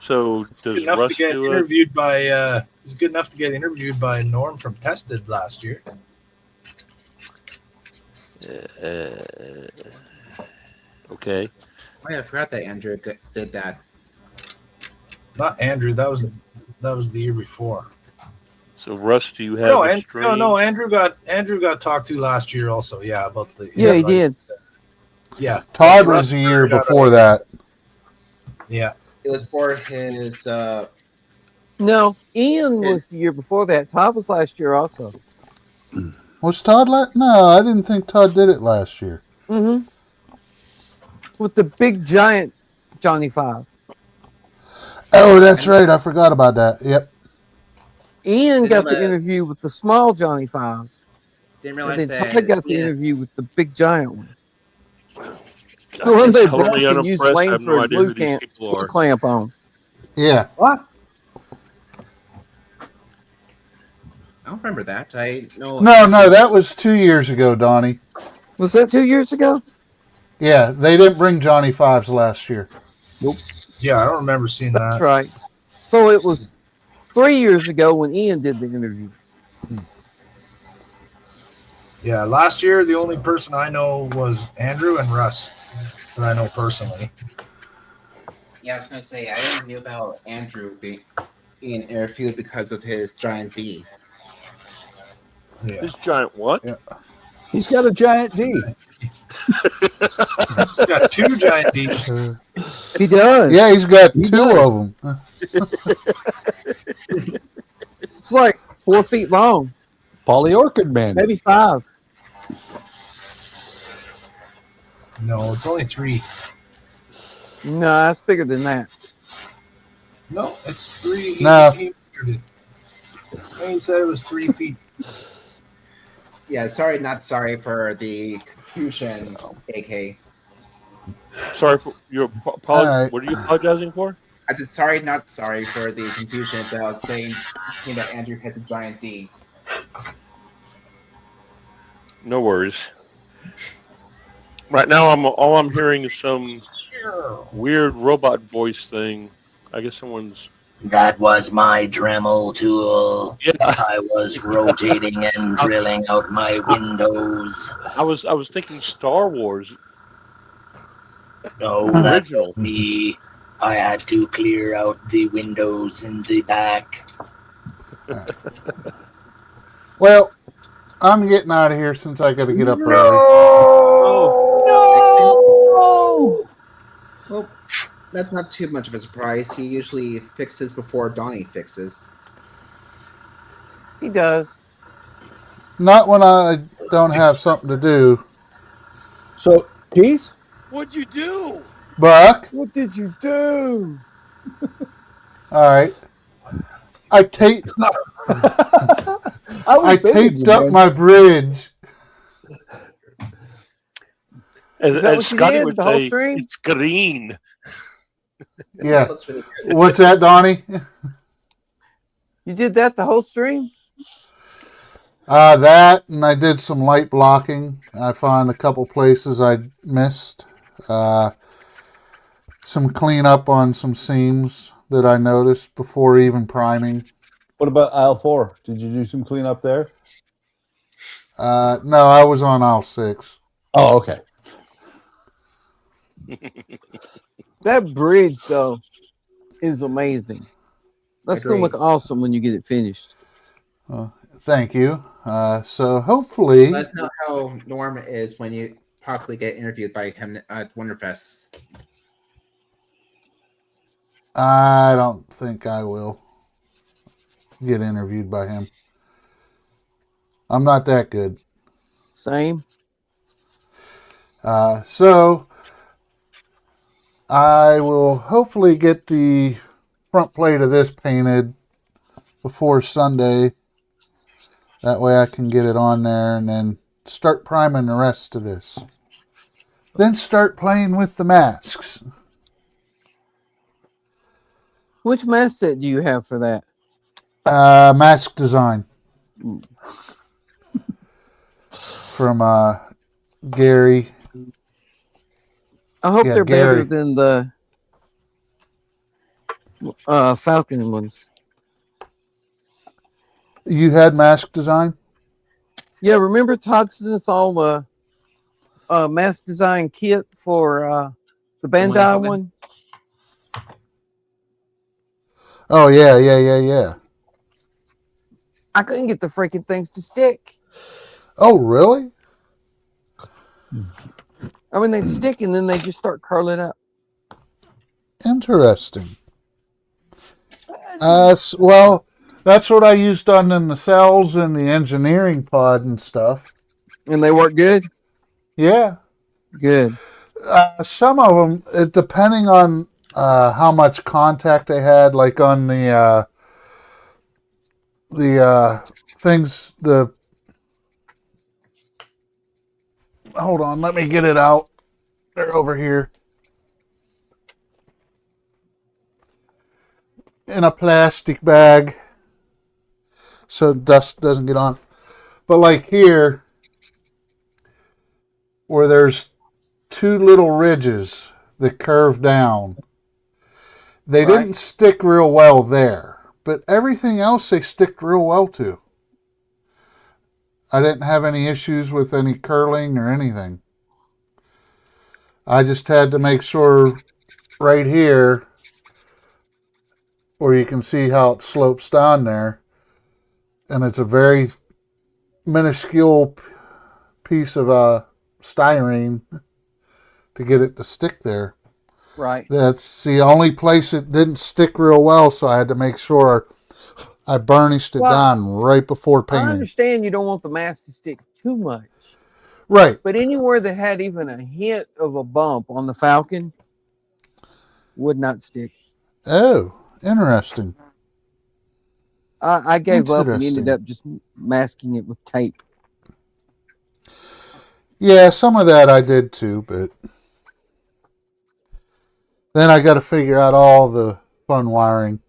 So does Good enough Russ to get do it? interviewed by. He's good enough to get interviewed by Norm from Tested last year. Okay. Oh, yeah, I forgot that Andrew did that. Not Andrew. That was the year before. So Russ, do you have No, a stream? no. Andrew got talked to last year also. Yeah, about the. Yeah, he like- did. Yeah. Todd Russ was the year got before a- that. Yeah. It was for his. No, Ian was the year before that. Todd was last year also. Was Todd No, I didn't think Todd did it last year. Mm-hmm. With the big giant Johnny 5. Oh, that's right. I forgot about that. Yep. Ian You got know the that- interview with the small Johnny 5s. Didn't And realize then that. Todd got the yeah. interview with the big giant one. The one they broke totally and used unimpressed. I Wayne have for no a idea who glue these people are. clamp on. Yeah. What? I don't remember that. I know. No, that was 2 years ago, Donnie. Was that 2 years ago? Yeah, they didn't bring Johnny Fives last year. Yeah, I don't remember seeing That's that. right. So it was 3 years ago when Ian did the interview. Yeah, last year the only person I know was Andrew and Russ that I know personally. Yeah, I was gonna say I only knew about Andrew being interviewed because of his giant D. Yeah. This giant what? Yeah. He's got a giant D. He's got 2 giant Ds. He does. Yeah, he's got He 2 does. of them. It's like 4 feet long, Polyorchid man. maybe 5. No, it's only 3. No, that's bigger than that. No, it's 3. No. He measured it. He said it was 3 feet. Yeah, sorry, not sorry for the confusion, AK. Sorry for your All right. What are you apologizing for? I said sorry, not sorry for the confusion about saying that Andrew has a giant D. No worries. Right now, all I'm hearing is some weird robot voice thing. I guess someone's. That was my Dremel tool. Yeah. I was rotating and drilling out my windows. I was thinking Star Wars. No, Original. that was me. I had to clear out the windows in the back. Well, I'm getting out of here since I got to get up early. No! Well, that's not too much of a surprise. He usually fixes before Donnie fixes. He does. Not when I don't have something to do. So, Keith? What'd you do? Buck? What did you do? All right. I taped up my bridge. As Scotty would say, it's green. Yeah. What's that, Donnie? You did that the whole stream? That, and I did some light blocking. I found a couple places I missed. Some cleanup on some seams that I noticed before even priming. What about aisle 4? Did you do some cleanup there? No, I was on aisle 6. Oh, okay. That bridge, though, is amazing. That's going to look awesome when you get it finished. Thank you. So hopefully... Let us know how Norm is when you possibly get interviewed by him at Wonderfest. I don't think I will get interviewed by him. I'm not that good. Same. So I will hopefully get the front plate of this painted before Sunday. That way I can get it on there and then start priming the rest of this. Then start playing with the masks. Which mask set do you have for that? Mask design. From Gary. I hope Yeah, they're Gary. better than the Falcon ones. You had mask design? Yeah, remember Todd sent us all the mask design kit for the Bandai one? Oh, yeah. I couldn't get the freaking things to stick. Oh, really? I mean, they'd stick and then they just start curling up. Interesting. Well, that's what I used on the nacelles and the engineering pod and stuff. And they work good? Yeah. Good. Some of them, depending on how much contact they had, like on the things, hold on, let me get it out. They're over here. In a plastic bag. So dust doesn't get on. But like here, where there's two little ridges that curve down, they didn't stick real well there. But everything else they stick real well to. I didn't have any issues with any curling or anything. I just had to make sure right here, where you can see how it slopes down there, and it's a very minuscule piece of styrene to get it to stick there. Right. That's the only place it didn't stick real well, so I had to make sure I burnished it down right before painting. I understand you don't want the mask to stick too much. Right. But anywhere that had even a hint of a bump on the Falcon would not stick. Oh, interesting. I gave up and ended up just masking it with tape. Yeah, some of that I did too, but then I got to figure out all the fun wiring.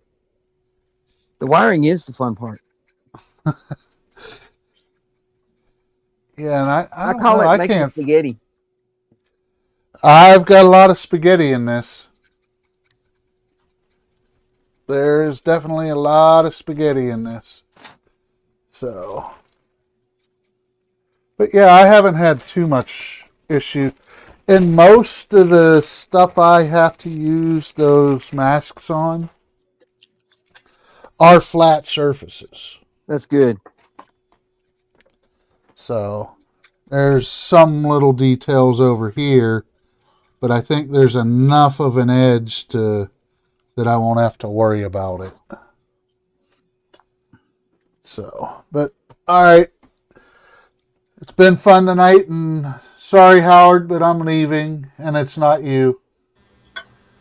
The wiring is the fun part. Yeah, and I I don't call know. it I making can't. spaghetti. I've got a lot of spaghetti in this. There's definitely a lot of spaghetti in this. So, but yeah, I haven't had too much issue. And most of the stuff I have to use those masks on are flat surfaces. That's good. So, there's some little details over here, but I think there's enough of an edge to that I won't have to worry about it. So, but all right. It's been fun tonight, and sorry, Howard, but I'm leaving, and it's not you.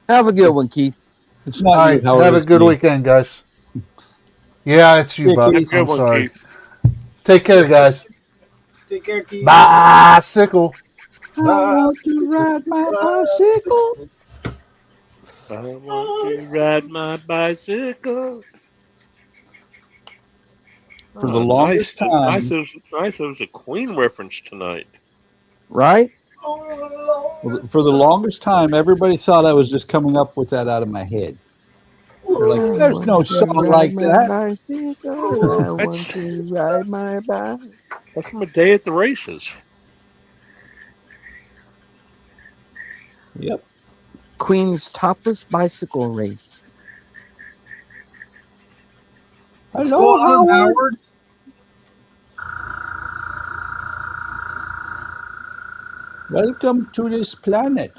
Have a good one, Keith. It's not All you, right, Howard. have a it's good me. weekend, guys. Yeah, it's you, Yeah, Buck. Keith. I'm Good one, sorry. Keith. Take care, guys. Take care, Keith. Bicycle. I want to ride my bicycle. I want to ride my bicycle. For the longest time. Nice. There was a Queen reference tonight. Right? For the longest time, everybody thought I was just coming up with that out of my head. They're like, there's no song like that. Bicycle. I want to ride my bike. That's from A Day at the Races. Yep. Queen's topless bicycle race. Hello, Howard. Welcome to this planet.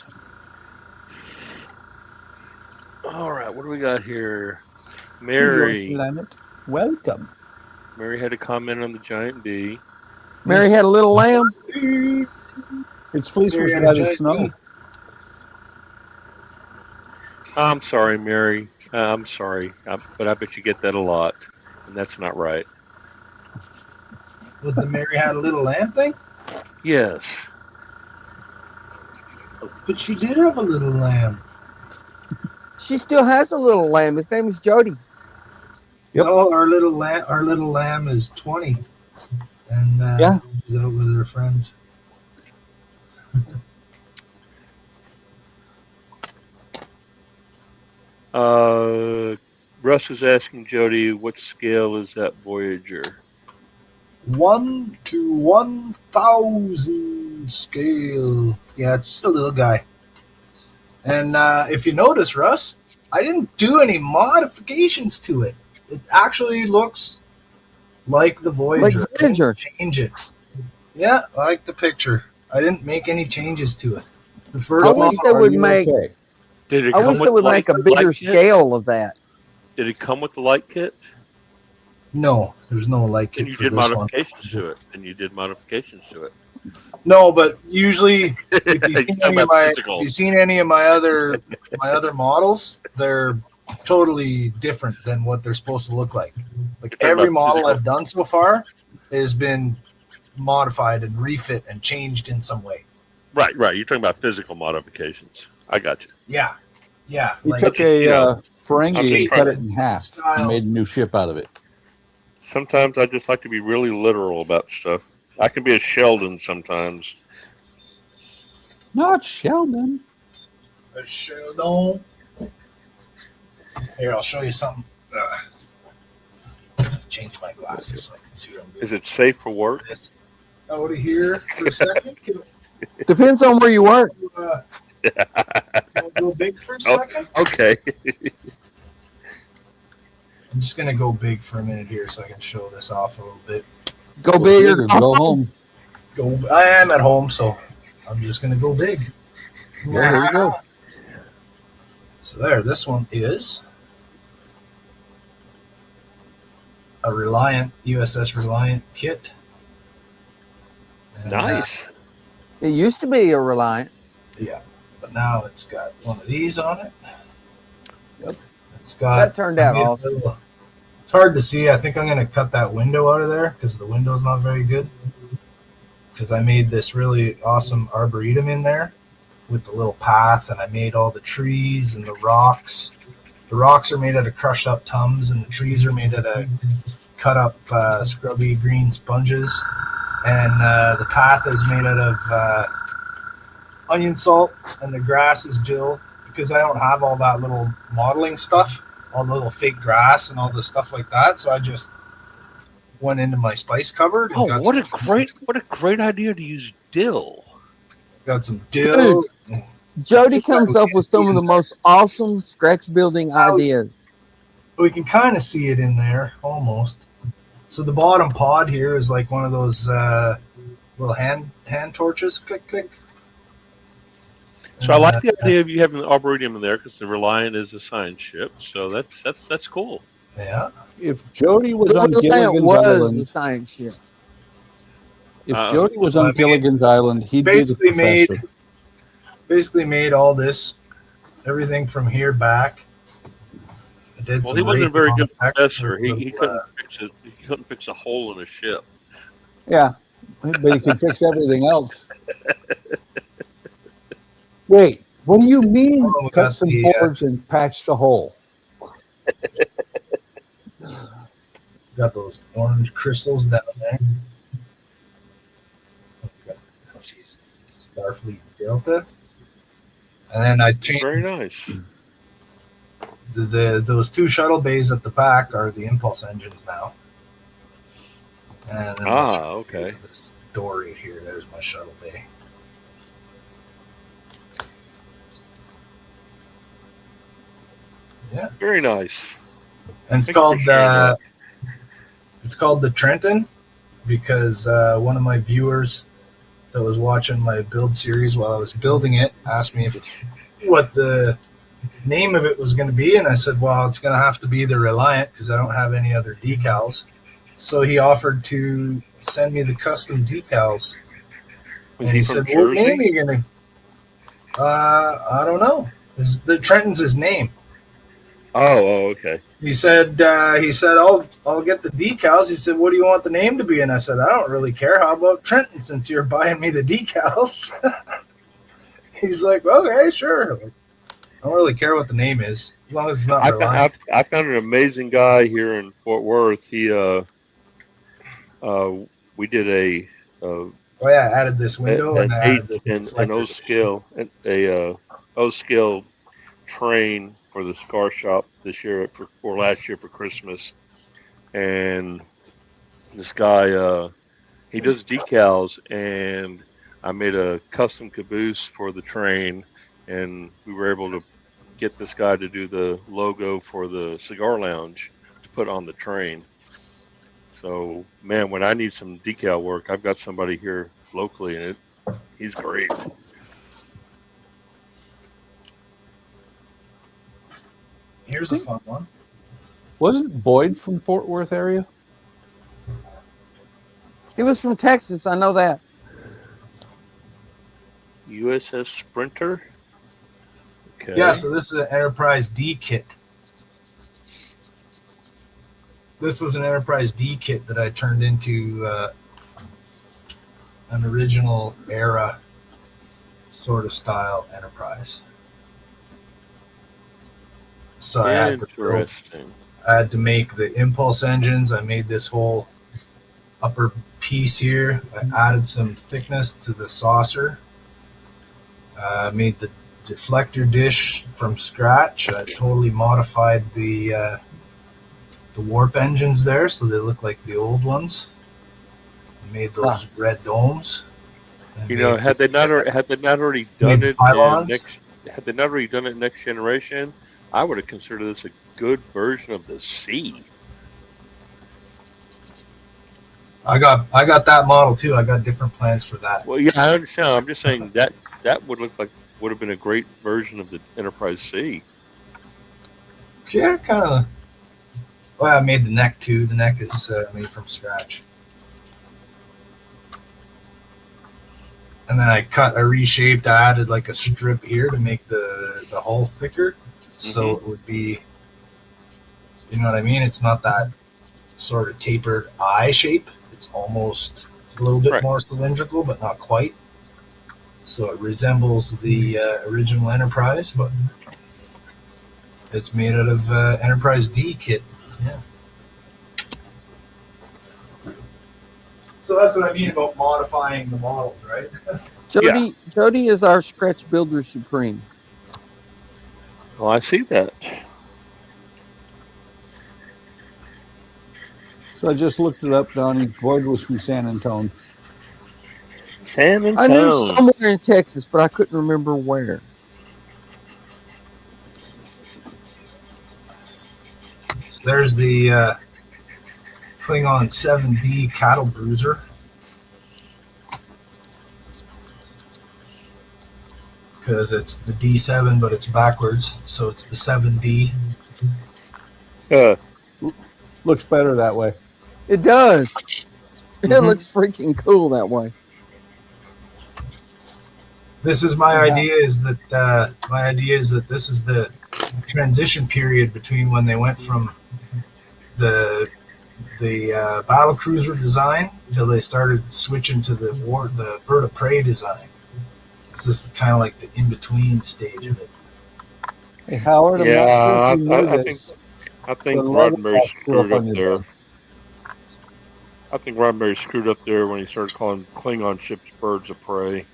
All right, what do we got here? To Mary. your planet. Welcome. Mary had a comment on the giant bee. Mary had a little lamb. Its fleece was Mary had wet a as giant snow. bee. I'm sorry, Mary. I'm sorry, but I bet you get that a lot, and that's not right. With the Mary had a little lamb thing? Yes. But she did have a little lamb. She still has a little lamb. His name is Jody. Yep. No, our little lamb is 20. And Yeah. she's out with her friends. Russ is asking Jody, what scale is that Voyager? 1 to 1,000 scale. Yeah, it's just a little guy. And if you notice, Russ, I didn't do any modifications to it. It actually looks like the Voyager. Like Voyager. I didn't change it. Yeah, I like the picture. I didn't make any changes to it. The first I wish they model- would make. Okay. Did it I come wish with they would make a bigger light kit? scale of that. Did it come with the light kit? No, there's no light kit And you for did this one. modifications to it. And you did modifications to it. No, but usually, if you've You're seen talking any of about my, physical. if you've seen any of my other models, they're totally different than what they're supposed to look like. Like You're talking every about model physical. I've done so far has been modified and refit and changed in some way. Right. You're talking about physical modifications. I got you. Yeah, yeah. He Like took just, you know, a Ferengi I'm and just cut trying it in half style. and made a new ship out of it. Sometimes I just like to be really literal about stuff. I can be a Sheldon sometimes. Not Sheldon. Sheldon. Here, I'll show you something. Change my glasses so I can see what I'm doing. Is it safe for work? This out of here for a second. Depends on where you work. I'll go big for a second. Okay. I'm just gonna go big for a minute here so I can show this off a little bit. Go big or Go home. I am at home, so I'm just gonna go big. Yeah, there you go. So there, this one is a Reliant USS Reliant kit. And, Nice. It used to be a Reliant. yeah, but now it's got one of these on it. Yep. It's got. That turned out I made a awesome. little- It's hard to see. I think I'm gonna cut that window out of there because the window's not very good. Because I made this really awesome arboretum in there with the little path, and I made all the trees and the rocks. The rocks are made out of crushed up tums, and the trees are made out of cut up scrubby green sponges. and the path is made out of onion salt, and the grass is dill, because I don't have all that little modeling stuff, all the little fake grass and all the stuff like that. So I just went into my spice cupboard and got what a great idea to use dill. Got some dill. Dude, Jody comes up with some of the most awesome scratch building ideas. We can kind of see it in there almost. So the bottom pod here is like one of those little hand torches. Click, click. So I like the idea of you having the Arboretum in there, because the Reliant is a science ship. So that's cool. Yeah. If Jody was on Gilligan's Island, a science ship. If Jody was on Gilligan's Island, he'd basically be the professor. Basically made all this, everything from here back. Well, he wasn't a very good professor. He couldn't fix it. He couldn't fix a hole in a ship. Yeah, but he could fix everything else. Wait, what do you mean? Cut some boards and patch the hole. Got those orange crystals down there. Oh, jeez. Starfleet Delta. And then I changed. Very nice. Those two shuttle bays at the back are the impulse engines now. And then okay. This door right here. There's my shuttle bay. Yeah. Very nice. And it's called the Trenton, because one of my viewers that was watching my build series while I was building it asked me what the name of it was going to be, and I said, well, it's going to have to be the Reliant, because I don't have any other decals. So he offered to send me the custom decals. And he said, what name are you going to... I don't know. The Trenton's his name. Oh, okay. He said, I'll get the decals. He said, what do you want the name to be? And I said, I don't really care. How about Trenton, since you're buying me the decals? He's like, okay, sure. I don't really care what the name is, as long as it's not Reliant. I found an amazing guy here in Fort Worth. He, we did a I added this window an O scale, a O scale train for the Scar Shop this year or last year for Christmas, and this guy he does decals, and I made a custom caboose for the train, and we were able to get this guy to do the logo for the cigar lounge to put on the train. So man, when I need some decal work, I've got somebody here locally, and he's great. Here's a fun one. Wasn't Boyd from Fort Worth area? He was from Texas. I know that. USS Sprinter. Okay. Yeah, so this is an Enterprise D kit. This was an Enterprise D kit that I turned into an original era sort of style Enterprise. So I had to make the impulse engines. I made this whole upper piece here. I added some thickness to the saucer. I made the deflector dish from scratch. I totally modified the warp engines there so they look like the old ones. I made those red domes. You know, had they not already done it Next Generation, I would have considered this a good version of the C. I got that model too. I got different plans for that. Well, yeah, I understand. I'm just saying that would have been a great version of the Enterprise C. Yeah, kind of. Well, I made the neck too. The neck is made from scratch. And then I reshaped. I added like a strip here to make the hull thicker, so it would be, you know what I mean? It's not that sort of tapered eye shape. It's a little bit more cylindrical, but not quite. So it resembles the original Enterprise, but it's made out of Enterprise D kit. Yeah. So that's what I mean about modifying the models, right? Jody is our scratch builder supreme. Well, I see that. So I just looked it up, Donnie. Boyd was from San Antonio. San Antonio. I knew somewhere in Texas, but I couldn't remember where. So there's the Klingon 7D cattle bruiser. Because it's the D7, but it's backwards, so it's the 7D. Looks better that way. It does. It looks freaking cool that way. This is my idea. Is that this is the transition period between when they went from the battle cruiser design until they started switching to the bird of prey design. This is kind of like the in between stage of it. Hey Howard, I'm not sure if you knew this. I think Roddenberry screwed up there. I think Roddenberry screwed up there when he started calling Klingon ships birds of prey.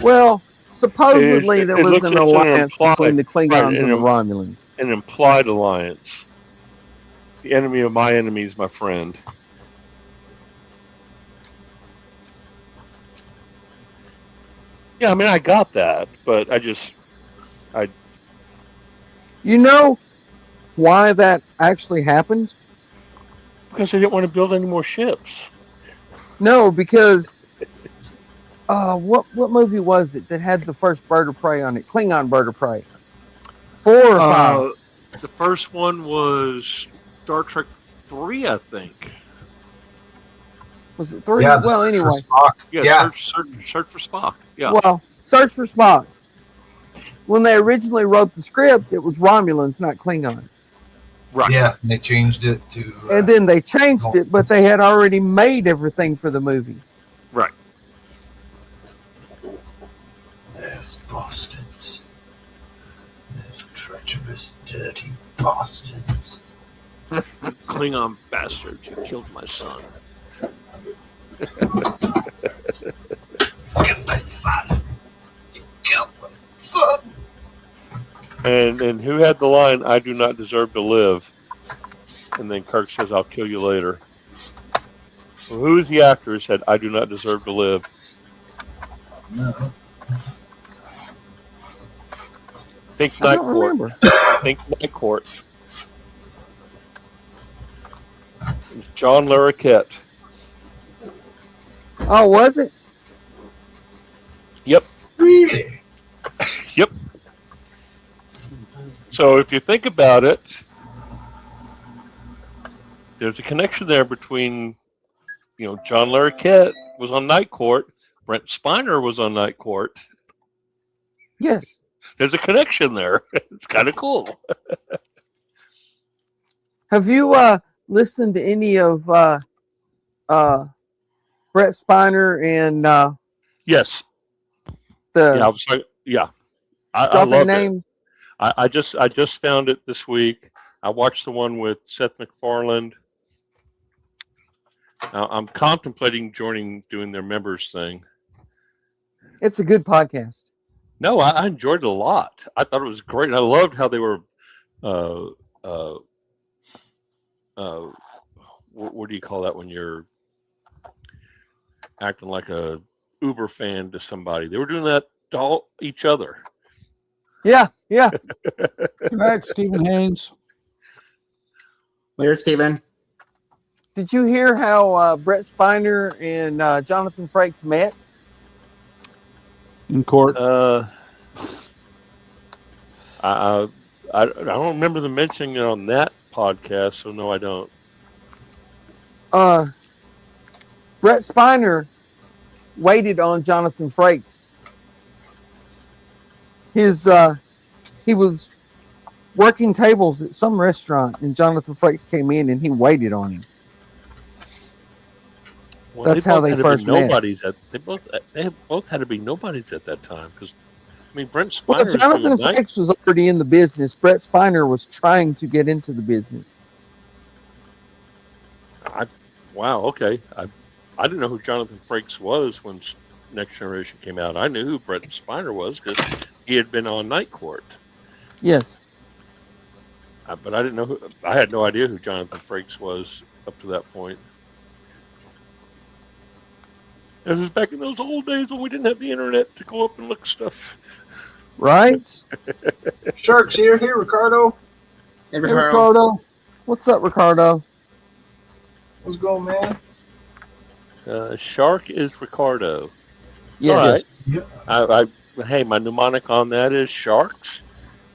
Well, supposedly there was an alliance between the Klingons and the Romulans. An implied alliance. The enemy of my enemy is my friend. Yeah, I mean, I got that, but You know why that actually happened? Because they didn't want to build any more ships. No, because what movie was it that had the first bird of prey on it? Klingon bird of prey. 4 or 5? The first one was Star Trek 3, I think. Was it 3? Yeah, well, anyway. Yeah. Search for Spock. Yeah. Well, Search for Spock. When they originally wrote the script, it was Romulans, not Klingons. Right. Yeah, and they changed it to... and then they changed it, but they had already made everything for the movie. Right. There's bastards. There's treacherous, dirty bastards. Klingon bastards, you killed my son. Get my son. You killed my son. And who had the line, "I do not deserve to live"? And then Kirk says, "I'll kill you later." Well, who is the actor who said, "I do not deserve to live"? No. Think Night Court. Think Night Court. It's John Larroquette. Oh, was it? Yep. Really? Yep. So if you think about it, there's a connection there between, John Larroquette was on Night Court, Brent Spiner was on Night Court. Yes. There's a connection there. It's kind of cool. Have you listened to any of Brett Spiner and Yes. I was like, I love names. I just found it this week. I watched the one with Seth MacFarlane. I'm contemplating doing their members thing. It's a good podcast. No, I enjoyed it a lot. I thought it was great. I loved how they were, what do you call that when you're acting like a Uber fan to somebody? They were doing that to each other. Yeah. Good night, Stephen Haynes. Later, Stephen. Did you hear how Brett Spiner and Jonathan Frakes met? In court. I don't remember them mentioning it on that podcast, so no, I don't. Brett Spiner waited on Jonathan Frakes. He was working tables at some restaurant, and Jonathan Frakes came in, and he waited on him. Well, that's how they first met. They both had to be nobodies at that time, because Brent Spiner. Well, Jonathan Frakes was already in the business. Brett Spiner was trying to get into the business. Wow. Okay. I didn't know who Jonathan Frakes was when Next Generation came out. I knew who Brent Spiner was because he had been on Night Court. Yes. But I didn't know who. I had no idea who Jonathan Frakes was up to that point. It was back in those old days when we didn't have the internet to go up and look stuff. Right? Sharks here, Ricardo. Hey, Hey, Ricardo. What's up, Ricardo? What's going, man? Shark is Ricardo. Yes. All right. Hey, my mnemonic on that is Sharks,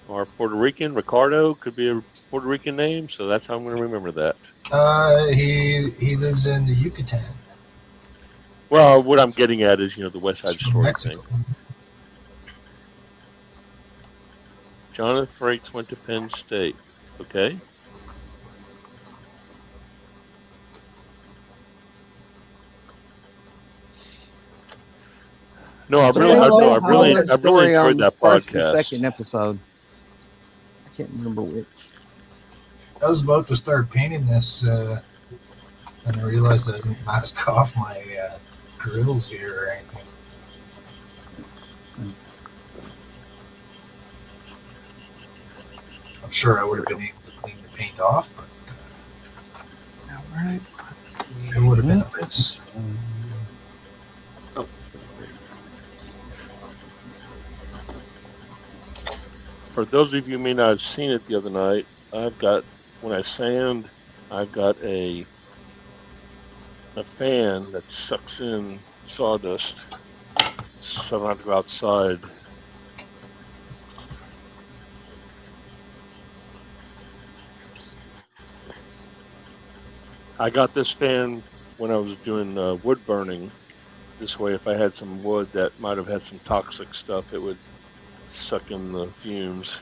or Puerto Rican. Ricardo could be a Puerto Rican name, so that's how I'm going to remember that. He lives in the Yucatan. Well, what I'm getting at is, the West Side Story thing. Jonathan Frakes went to Penn State. Okay. No, I really enjoyed that first podcast. and second episode. I can't remember which. I was about to start painting this, and I realized I didn't mask off my grills here or anything. I'm sure I would have been able to clean the paint off, but it would have been a mess. For those of you who may not have seen it the other night, when I sand, I've got a fan that sucks in sawdust, so I don't have to go outside. I got this fan when I was doing wood burning. This way, if I had some wood that might have had some toxic stuff, it would suck in the fumes.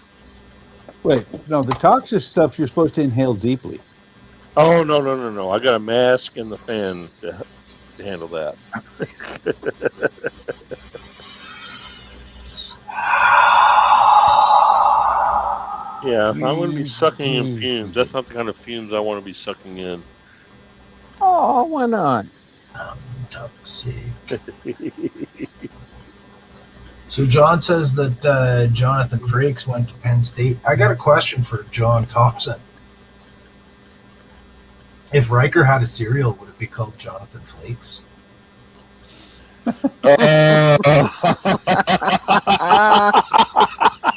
Wait, no, the toxic stuff you're supposed to inhale deeply. Oh, no. I got a mask and the fan to handle that. Yeah, if I'm going to be sucking in fumes, that's not the kind of fumes I want to be sucking in. Oh, why not? Toxic. So John says that Jonathan Frakes went to Penn State. I got a question for John Thompson. If Riker had a cereal, would it be called Jonathan Flakes?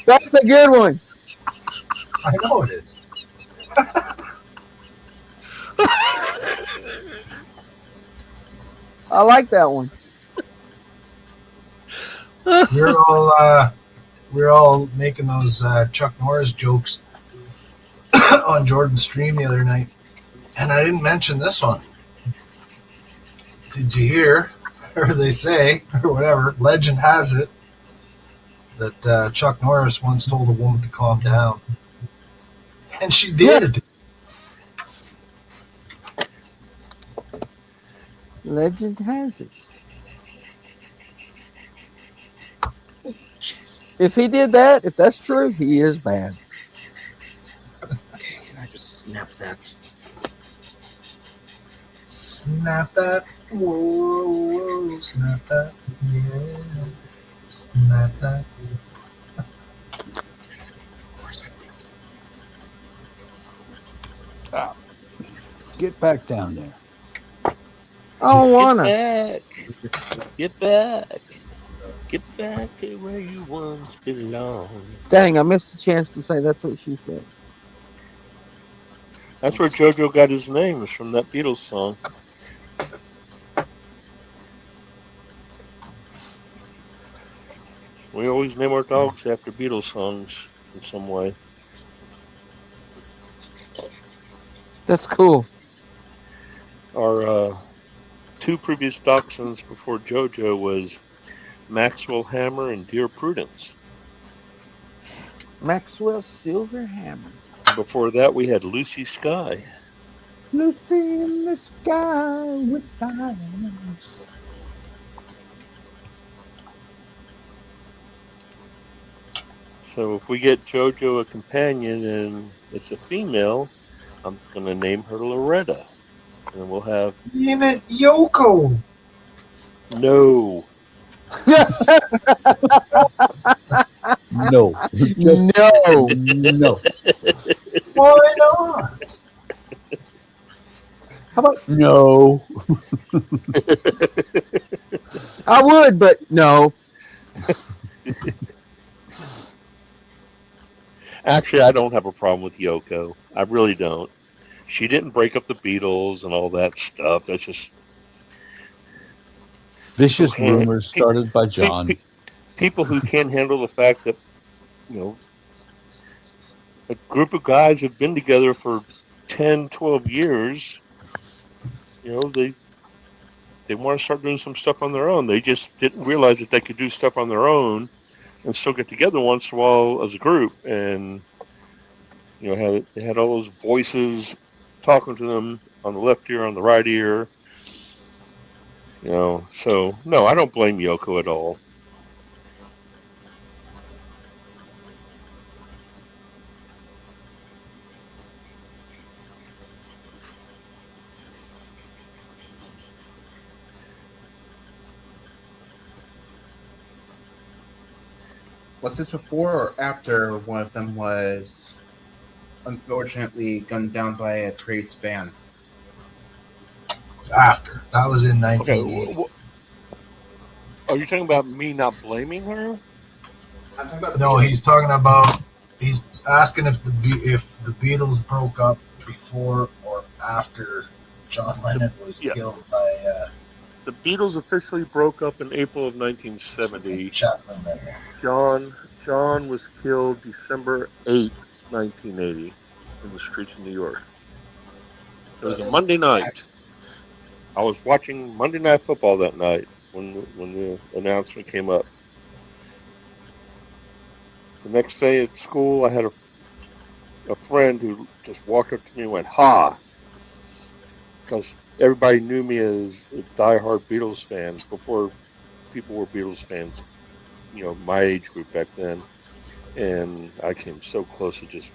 That's a good one. I know it is. I like that one. We're all making those Chuck Norris jokes on Jordan's stream the other night, and I didn't mention this one. Did you hear, or they say, or whatever? Legend has it that Chuck Norris once told a woman to calm down, and she did. Legend has it. If he did that, if that's true, he is bad. Okay, can I just snap that? Snap that. Whoa, snap that. Yeah. Snap that. Get back down there. I don't wanna. Get back. Get back to where you once belonged. Dang, I missed a chance to say that's what she said. That's where JoJo got his name, is from that Beatles song. We always name our dogs after Beatles songs in some way. That's cool. Our two previous dachshunds before JoJo was Maxwell Hammer and Dear Prudence. Maxwell Silverhammer. Before that, we had Lucy Sky. Lucy in the sky with diamonds. So if we get JoJo a companion and it's a female, I'm going to name her Loretta. and we'll have Damn it, Yoko. no. No. No. No. Why not? How about no? I would, but no. Actually, I don't have a problem with Yoko. I really don't. She didn't break up the Beatles and all that stuff. That's just vicious rumors started by John. People who can't handle the fact that, you know, a group of guys have been together for 10, 12 years, you know, they want to start doing some stuff on their own. They just didn't realize that they could do stuff on their own and still get together once in a while as a group. And, you know, they had all those voices talking to them on the left ear, on the right ear. You know, so, no, I don't blame Yoko at all. Was this before or after one of them was unfortunately gunned down by a Trace van? After. That was in 1980. Okay, are you talking about me not blaming her? I'm talking about No, he's talking about. He's asking if the Beatles broke up before or after John Lennon was killed by. The Beatles officially broke up in April of 1970. Chapman there. John was killed December 8th, 1980, in the streets of New York. It was a Monday night. I was watching Monday Night Football that night when the announcement came up. The next day at school, I had a friend who just walked up to me and went, "Ha!" Because everybody knew me as a diehard Beatles fan before people were Beatles fans, you know, my age group back then. And I came so close to just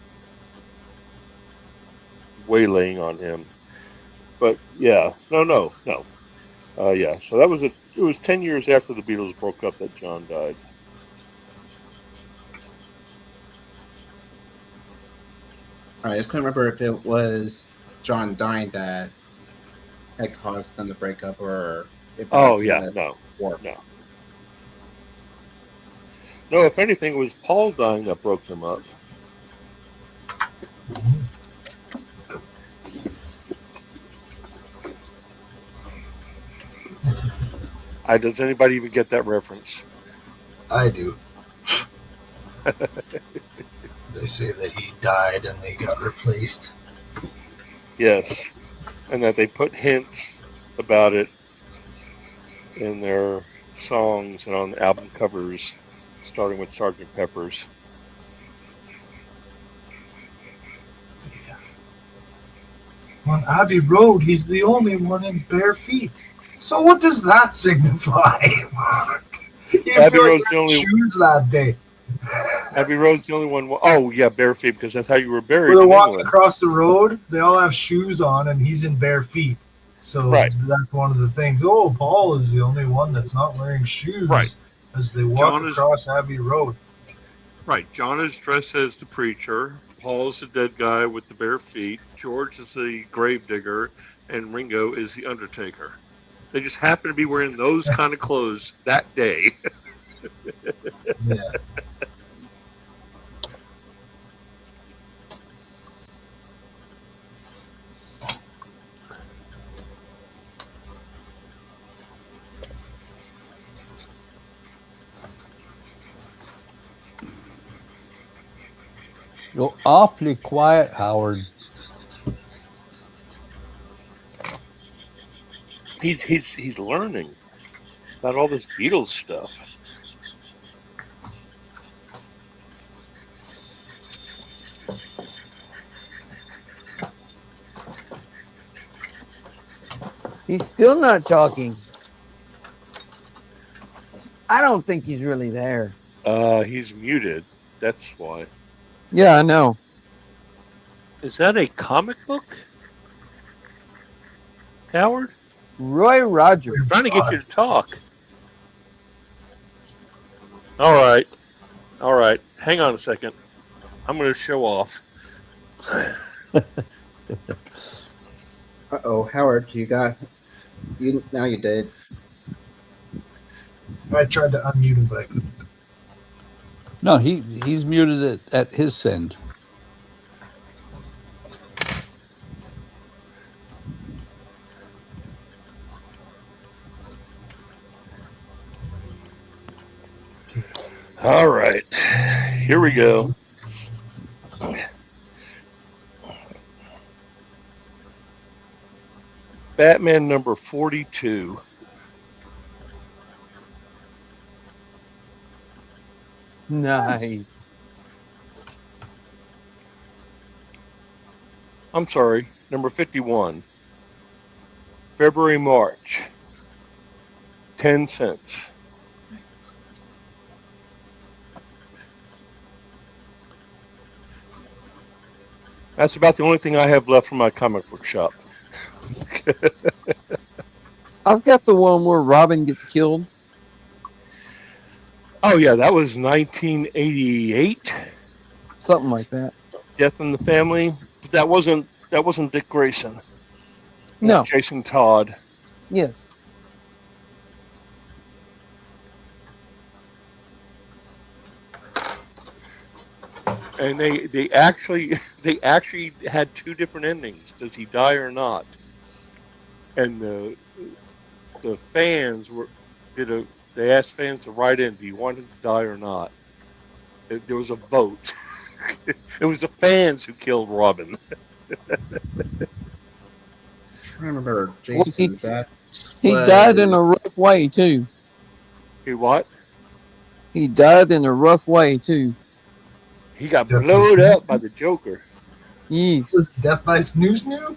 waylaying on him. But yeah, no. Yeah, so it was 10 years after the Beatles broke up that John died. Alright, I just couldn't remember if it was John dying that had caused them to break up, or if it was war. No, if anything, it was Paul dying that broke them up. Does anybody even get that reference? I do. They say that he died and they got replaced. Yes, and that they put hints about it in their songs and on the album covers, starting with Sgt. Pepper's. Yeah. On Abbey Road, he's the only one in bare feet. So what does that signify? You Abbey feel Road's like the only shoes that day. Abbey Road's the only one. Oh yeah, bare feet, because that's how you were buried. When they're in walking England. across the road, they all have shoes on, and he's in bare feet. So that's one of the things. Oh, Paul is the only one that's not wearing shoes as they walk across Abbey Road. Right. John is dressed as the preacher. Paul's the dead guy with the bare feet. George is the gravedigger, and Ringo is the undertaker. They just happen to be wearing those kind of clothes that day. Yeah. You're awfully quiet, Howard. He's learning about all this Beatles stuff. He's still not talking. I don't think he's really there. He's muted. That's why. Yeah, I know. Is that a comic book? Howard? Roy Rogers. I'm trying to get you to talk. All right. All right. Hang on a second. I'm going to show off. Uh-oh, Howard, you now you did. I tried to unmute him, but I couldn't. No, he's muted it at his end. All right. Here we go. Batman number 42. Nice. I'm sorry, number 51. February, March. 10 cents. That's about the only thing I have left from my comic book shop. I've got the one where Robin gets killed. Oh yeah, that was 1988. Something like that. Death in the Family. But that wasn't Dick Grayson. No. Jason Todd. Yes. And they actually had two different endings. Does he die or not? And the fans they asked fans to write in, do you want him to die or not? There was a vote. It was the fans who killed Robin. I remember Jason. He died in a rough way too. He what? He died in a rough way too. He got blowed up by the Joker. Yes. Was Death by Snoo Snoo?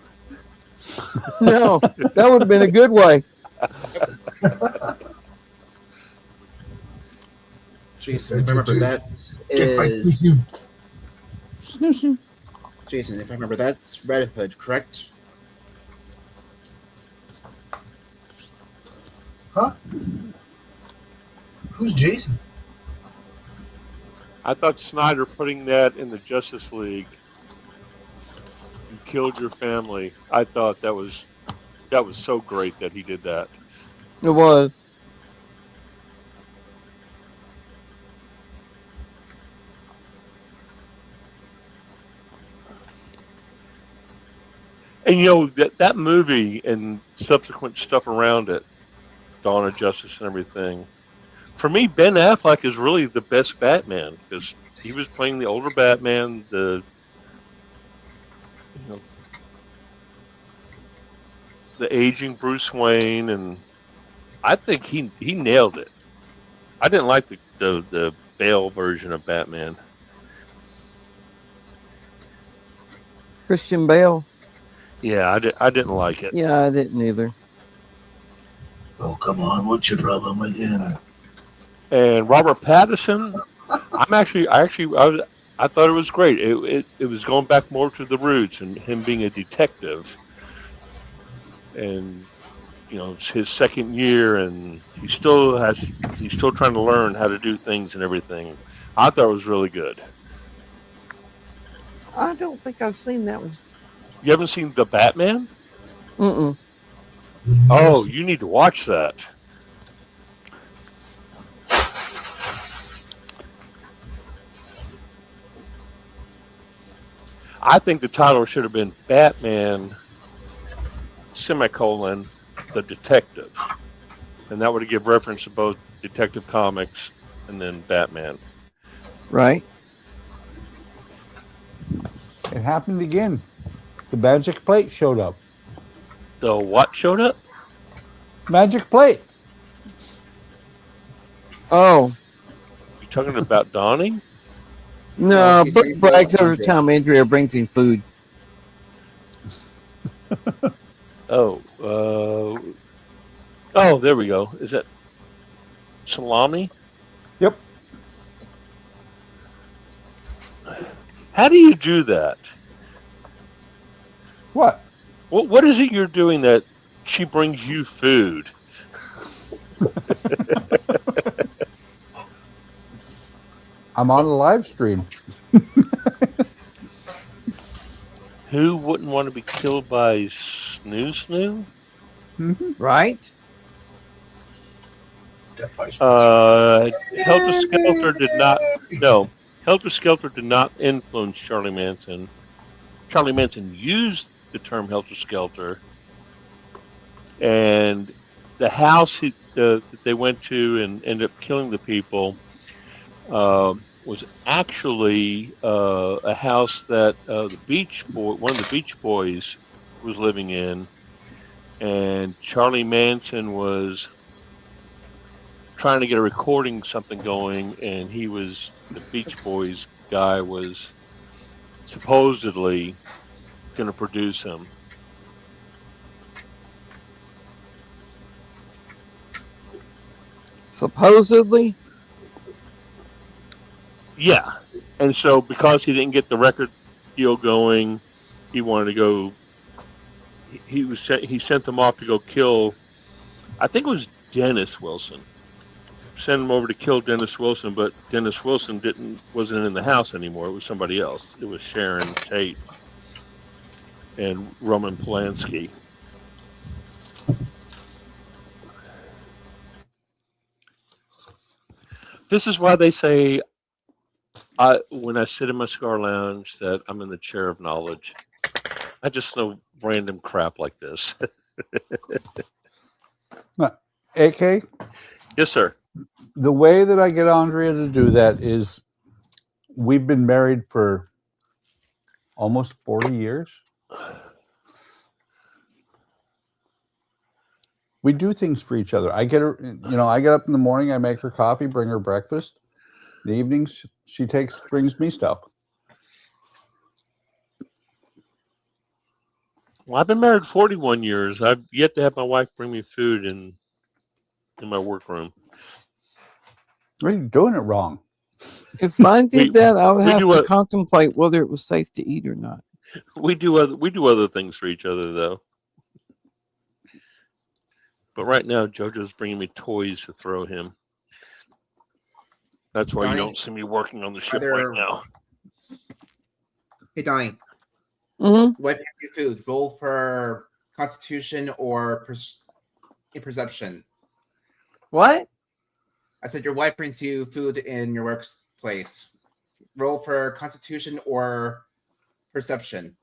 No, that would have been a good way. Jason, if I remember that is Jason, if I remember that's Red Hood, correct? Huh? Who's Jason? I thought Snyder putting that in the Justice League, you killed your family. I thought that was so great that he did that. It was. And you know that movie and subsequent stuff around it, Dawn of Justice and everything. For me, Ben Affleck is really the best Batman because he was playing the older Batman, the aging Bruce Wayne, and I think he nailed it. I didn't like the Bale version of Batman. Christian Bale. Yeah, I didn't like it. Yeah, I didn't either. Oh, come on. What's your problem with him? And Robert Pattinson, I thought it was great. It was going back more to the roots and him being a detective. And it's his second year, and he's still trying to learn how to do things and everything. I thought it was really good. I don't think I've seen that one. You haven't seen The Batman? Mm-mm. Oh, you need to watch that. I think the title should have been Batman, semicolon, the Detective. And that would have given reference to both Detective Comics and then Batman. Right. It happened again. The magic plate showed up. The what showed up? Magic plate. Oh. You talking about Donnie? No, Buck brags every time Andrea brings him food. Oh, there we go. Is that salami? Yep. How do you do that? What? What is it you're doing that She brings you food. I'm on the live stream. Who wouldn't want to be killed by Snoo? Right? Helter Skelter did not. No, Helter Skelter did not influence Charlie Manson. Charlie Manson used the term Helter Skelter, and the house that they went to and ended up killing the people was actually a house that one of the Beach Boys was living in, and Charlie Manson was trying to get a recording something going, and the Beach Boys guy was supposedly going to produce him. Supposedly? Yeah. And so because he didn't get the record deal going, he wanted to go, he sent them off to go kill, I think it was Dennis Wilson. Sent him over to kill Dennis Wilson, but Dennis Wilson wasn't in the house anymore. It was somebody else. It was Sharon Tate and Roman Polanski. This is why they say, when I sit in my cigar lounge, that I'm in the chair of knowledge. I just know random crap like this. AK? Yes, sir. The way that I get Andrea to do that is we've been married for almost 40 years. We do things for each other. I get her, I get up in the morning, I make her coffee, bring her breakfast. In the evenings, she brings me stuff. Well, I've been married 41 years. I've yet to have my wife bring me food in my workroom. You're doing it wrong. If mine did that, I would have to contemplate whether it was safe to eat or not. We do other things for each other, though. But right now, JoJo's bringing me toys to throw him. That's why you don't see me working on the ship right now. Hey, Donnie. What do you food? Roll for Constitution or Perception? What? I said your wife brings you food in your workplace. Roll for Constitution or Perception.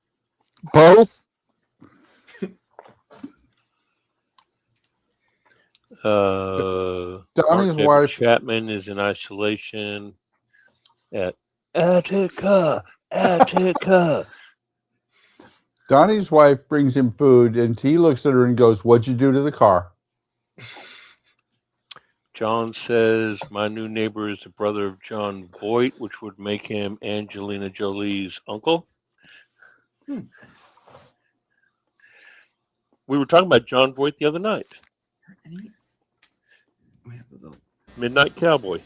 Both. Donnie's wife Chapman is in isolation at Attica. Donnie's wife brings him food, and he looks at her and goes, "What'd you do to the car?" John says, my new neighbor is the brother of John Voight, which would make him Angelina Jolie's uncle. We were talking about John Voight the other night. Midnight Cowboy.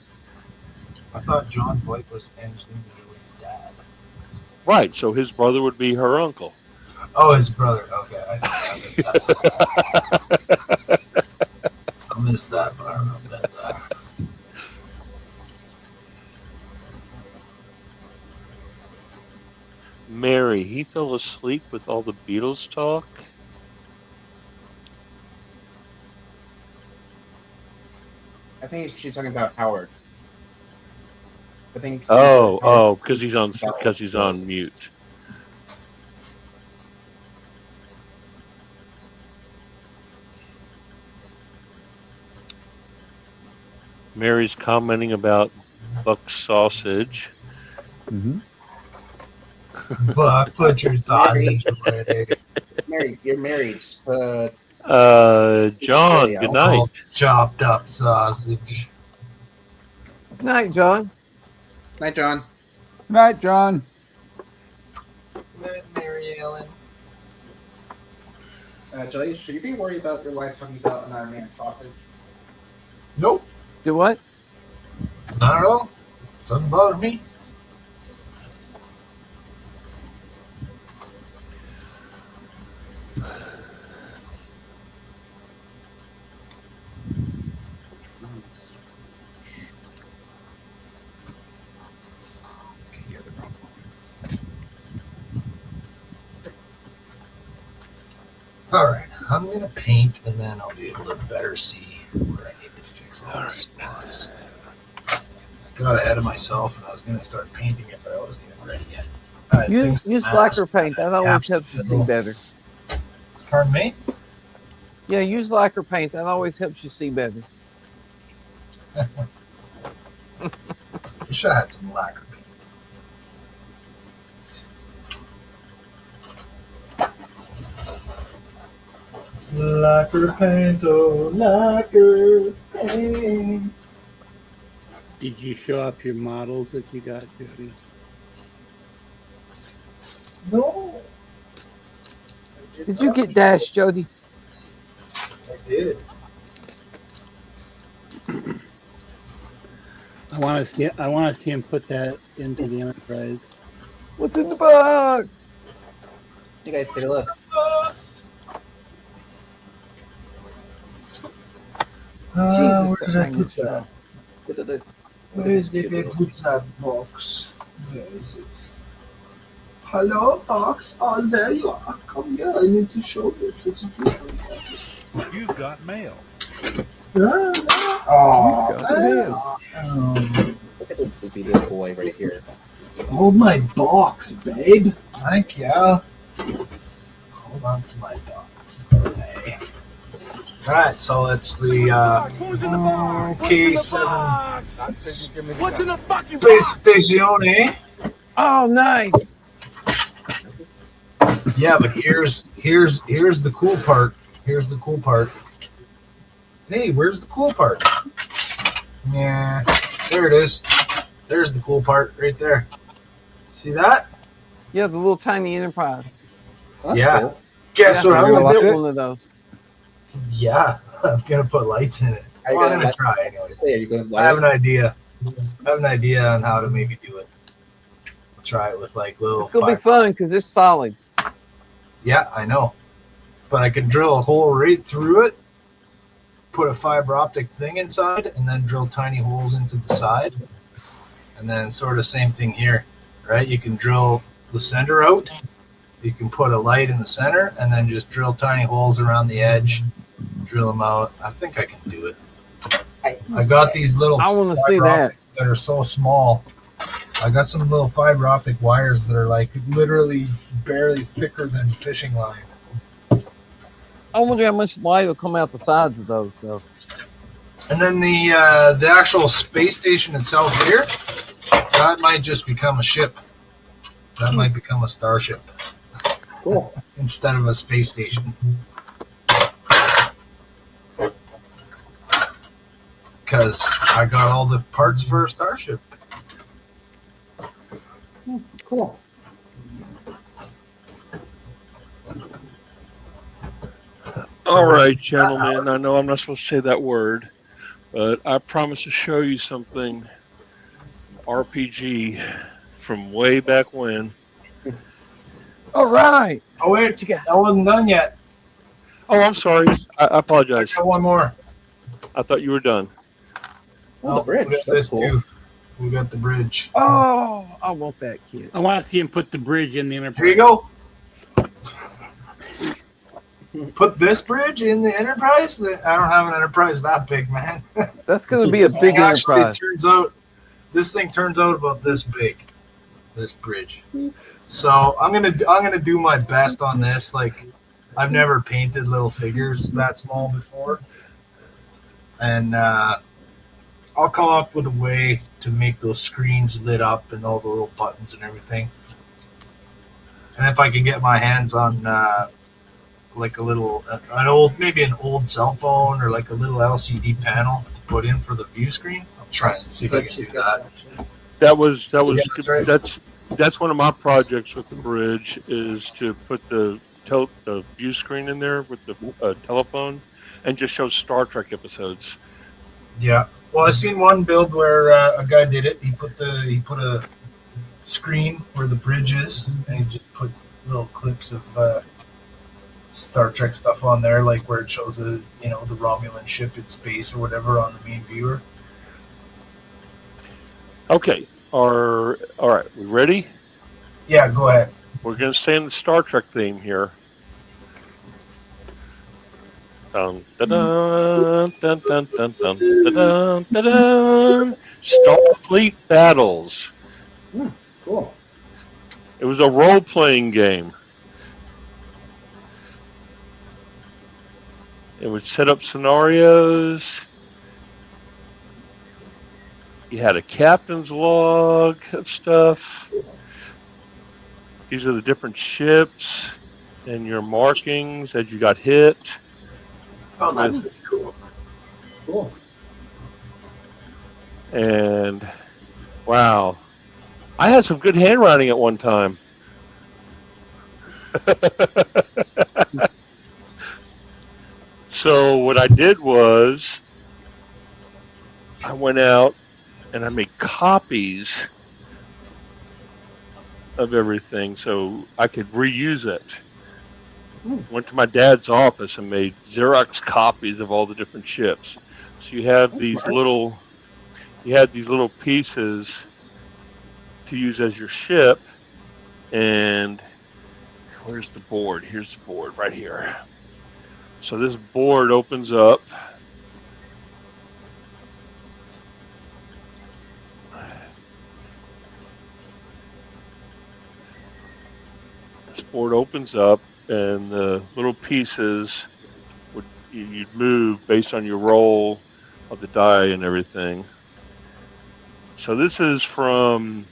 I thought John Voight was Angelina Jolie's dad. Right, so his brother would be her uncle. Oh, his brother. Okay. I missed that, but I remember that. Mary, he fell asleep with all the Beatles talk. I think she's talking about Howard. I think. Because he's on mute. Mary's commenting about Buck's sausage. Buck, put your sausage away. Mary, you're married. John, good night. All chopped up sausage. Night, John. Night, John. Night, John. Night, Mary Ellen. Joey, should you be worried about your wife talking about another man's sausage? Nope. Do what? Not at all. Doesn't bother me. All right, I'm gonna paint, and then I'll be able to better see where I need to fix all the spots. Got ahead of myself, and I was gonna start painting it, but I wasn't even ready yet. All right, Use lacquer paint. That always helps you see better. Pardon me? Yeah, use lacquer paint. That always helps you see better. Wish I had some lacquer paint. Lacquer paint, oh, lacquer paint. Did you show off your models that you got, Jody? No. Did you get Dash, Jody? I did. I want to see him put that into the Enterprise. What's in the box? You guys take a look. Jesus, where did I put that? Where is it? I put that box. Where is it? Hello, box. Oh, there you are. Come here. I need to show you. You've got mail. Oh, Look at this goofy little boy right here. hold my box, babe. Thank you. Hold on to my box, okay. Alright, so it's the K7 What's in the fucking PlayStation. Oh, nice. Yeah, but here's the cool part. Here's the cool part. Hey, where's the cool part? Yeah, there it is. There's the cool part right there. See that? Yeah, the little tiny Enterprise. That's yeah. cool. Guess what I'm gonna do? One of those. Yeah, I'm gonna put lights in it. Are you I'm gonna gonna light- try anyways. Say, are you gonna I light have it? an idea. I have an idea on how to maybe do it. I'll try it with like little. It's gonna be fun because it's solid. Yeah, I know. But I could drill a hole right through it, put a fiber optic thing inside, and then drill tiny holes into the side. And then sort of same thing here, right? You can drill the center out. You can put a light in the center and then just drill tiny holes around the edge, drill them out. I think I can do it. I got these little I want to see fiber that. optics that are so small. I got some little fiber optic wires that are like literally barely thicker than fishing line. I wonder how much light will come out the sides of those, though. And then the actual space station itself here, that might just become a ship. That might become a starship. Cool. Instead of a space station. Because I got all the parts for a starship. Cool. All right, gentlemen. I know I'm not supposed to say that word, but I promise to show you something RPG from way back when. All right. Oh, wait. What you got? That wasn't done yet. Oh, I'm sorry. I apologize. I got one more. I thought you were done. Oh, the bridge. We got That's this cool. too. We got the bridge. Oh, I want that kid. I want to see him put the bridge in the Enterprise. Here you go. Put this bridge in the Enterprise? I don't have an Enterprise that big, man. That's going to be a big Actually, Enterprise. it turns out this thing turns out about this big. This bridge. So I'm gonna do my best on this. Like, I've never painted little figures that small before, and I'll come up with a way to make those screens lit up and all the little buttons and everything. And if I can get my hands on like a little, maybe an old cell phone or like a little LCD panel to put in for the view screen, I'll try and see if I can do that. That was Yeah, that's right. that's one of my projects with the bridge, is to put the view screen in there with the telephone and just show Star Trek episodes. Yeah. Well, I seen one build where a guy did it. He put a screen where the bridge is, and he just put little clips of Star Trek stuff on there, like where it shows the Romulan ship in space or whatever on the main viewer. Okay. All right. We ready? Yeah, go ahead. We're going to stay in the Star Trek theme here. Dun, dun, dun, dun, dun, dun, dun, dun, dun, dun. Starfleet Battles. Cool. It was a role-playing game. It would set up scenarios. You had a captain's log of stuff. These are the different ships and your markings as you got hit. Oh, that's cool. Cool. And wow, I had some good handwriting at one time. So what I did was I went out and I made copies of everything so I could reuse it. Went to my dad's office and made Xerox copies of all the different ships. So you have these little pieces to use as your ship. And where's the board? Here's the board right here. So this board opens up. This board opens up, and the little pieces you'd move based on your roll of the die and everything. So this is from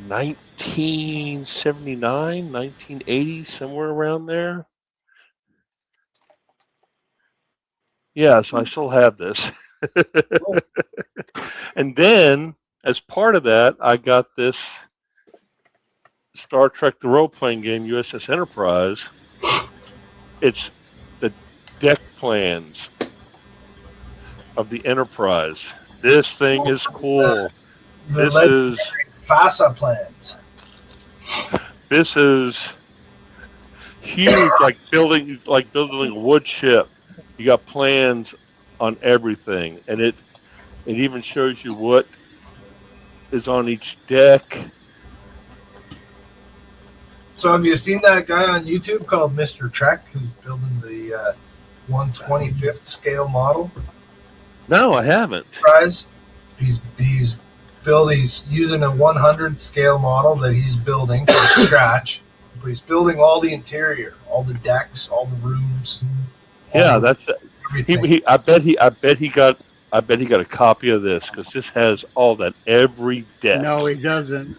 1979, 1980, somewhere around there. Yeah, so I still have this. And then, as part of that, I got this Star Trek the role-playing game, USS Enterprise. It's the deck plans of the Enterprise. This thing is cool. This is FASA plans. This is huge, like building a wood ship. You got plans on everything, and it even shows you what is on each deck. So have you seen that guy on YouTube called Mr. Trek who's building the 1/25th scale model? No, I haven't. He's using a 100 scale model that he's building from scratch, but he's building all the interior, all the decks, all the rooms. Yeah, that's I bet he got a copy of this because this has all that every deck. No, he doesn't.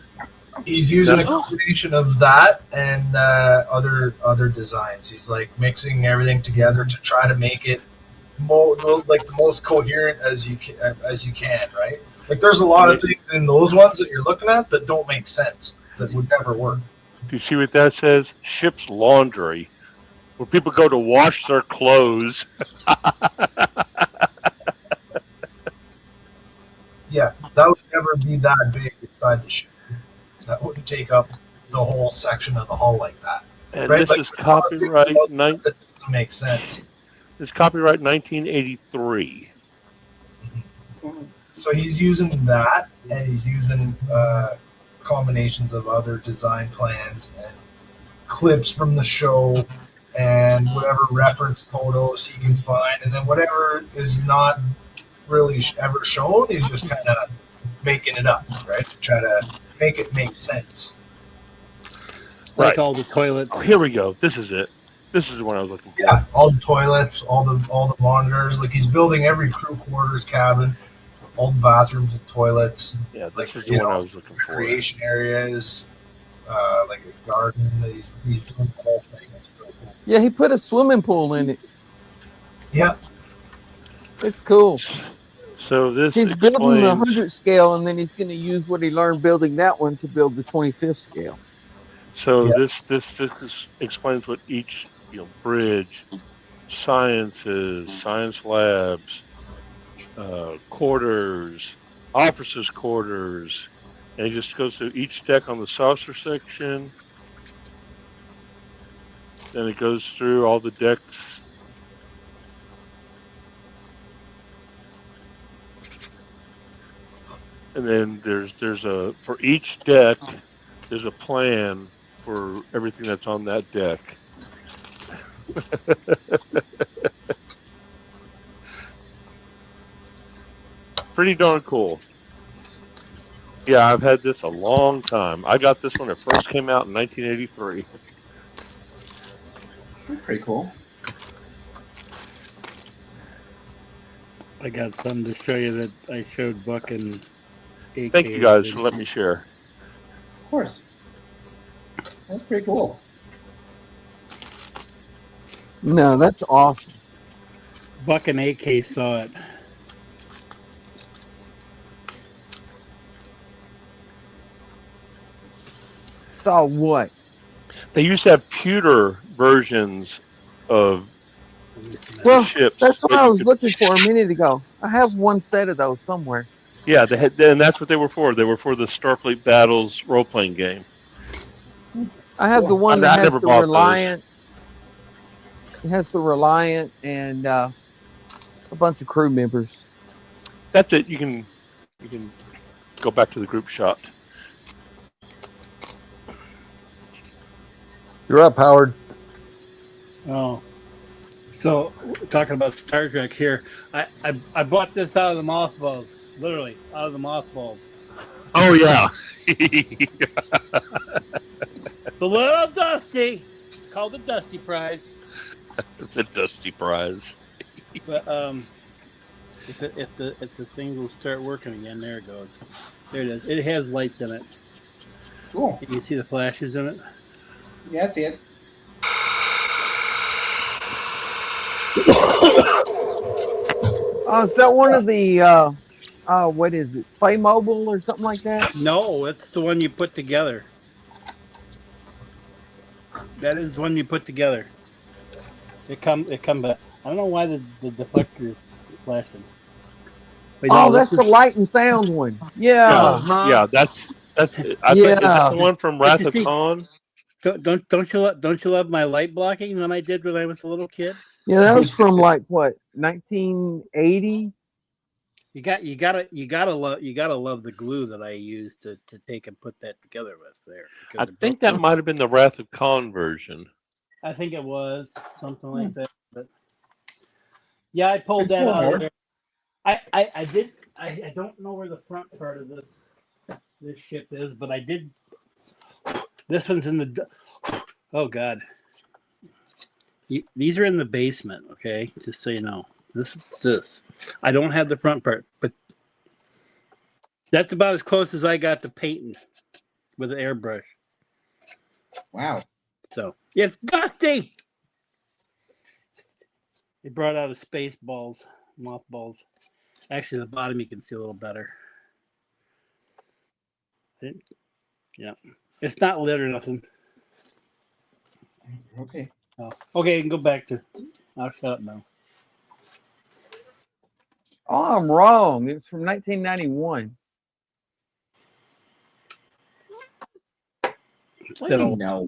He's using a combination of that and other designs. He's like mixing everything together to try to make it the most coherent as you can, right? Like there's a lot of things in those ones that you're looking at that don't make sense, that would never work. Do you see what that says? Ship's laundry, where people go to wash their clothes. Yeah, that would never be that big inside the ship. That wouldn't take up the whole section of the hull like that. And right? this Like, is copyright. That doesn't make sense. It's copyright 1983. So he's using that, and he's using combinations of other design plans and clips from the show and whatever reference photos he can find, and then whatever is not really ever shown, he's just kind of making it up, right? To try to make it make sense. Like Right. all the toilets. Oh, here we go. This is it. This is the one I was looking for. Yeah, all the toilets, all the monitors. Like he's building every crew quarters cabin, all the bathrooms and toilets. Yeah, like, this is the one I was looking for. Recreation areas, like a garden. He's doing the whole thing. It's really cool. Yeah, he put a swimming pool in it. Yeah, it's cool. So this He's building the explains- 100 scale, and then he's going to use what he learned building that one to build the 25th scale. So Yeah. this explains what each bridge, sciences, science labs, quarters, officers' quarters, and it just goes through each deck on the saucer section. Then it goes through all the decks. And then there's a for each deck, there's a plan for everything that's on that deck. pretty darn cool. Yeah, I've had this a long time. I got this when it first came out in 1983. Pretty cool. I got something to show you that I showed Buck and AK. Thank you guys for letting me share. Of course. That's pretty cool. No, that's awesome. Buck and AK saw it. Saw what? They used to have pewter versions of Well, ships. that's what that I you was could- looking for a minute ago. I have one set of those somewhere. Yeah, they had, and that's what they were for. They were for the Starfleet Battles role-playing game. I have the one I that has never the bought Reliant. It has the Reliant and a bunch of crew members. That's it. You can go back to the group shot. You're up, Howard. Oh, so talking about Star Trek here, I bought this out of the mothballs, literally out of the mothballs. Oh yeah. The little Dusty, called the Dusty Prize. The Dusty Prize. But if the thing will start working again, there it goes. There it is. It has lights in it. Cool. You can see the flashes in it. Yeah, I see it. Oh, is that one of the what is it? Playmobil or something like that? No, it's the one you put together. That is one you put together. It come back. I don't know why the deflector is flashing. Wait, Oh, no, that's this the is- light and sound one. Yeah. Yeah, that's. I think, is that the one from Wrath of Khan? Don't you love my light blocking than I did when I was a little kid? Yeah, that was from like what, 1980? You gotta love the glue that I used to take and put that together with there. I Because think that might have been the Wrath of Khan version. I think it was something like that. But yeah, I pulled that Cool, out of Howard. there. I don't know where the front part of this ship is, but I did. This one's in the. Oh God. These are in the basement. Okay, just so you know. This. I don't have the front part, but that's about as close as I got to painting with an airbrush. Wow. So it's Dusty. They brought out a space balls, mothballs. Actually, the bottom you can see a little better. Yeah, it's not lit or nothing. Okay. Oh. Okay, you can go back to. I'll shut up now. Oh, I'm wrong. It's from 1991. What do you know?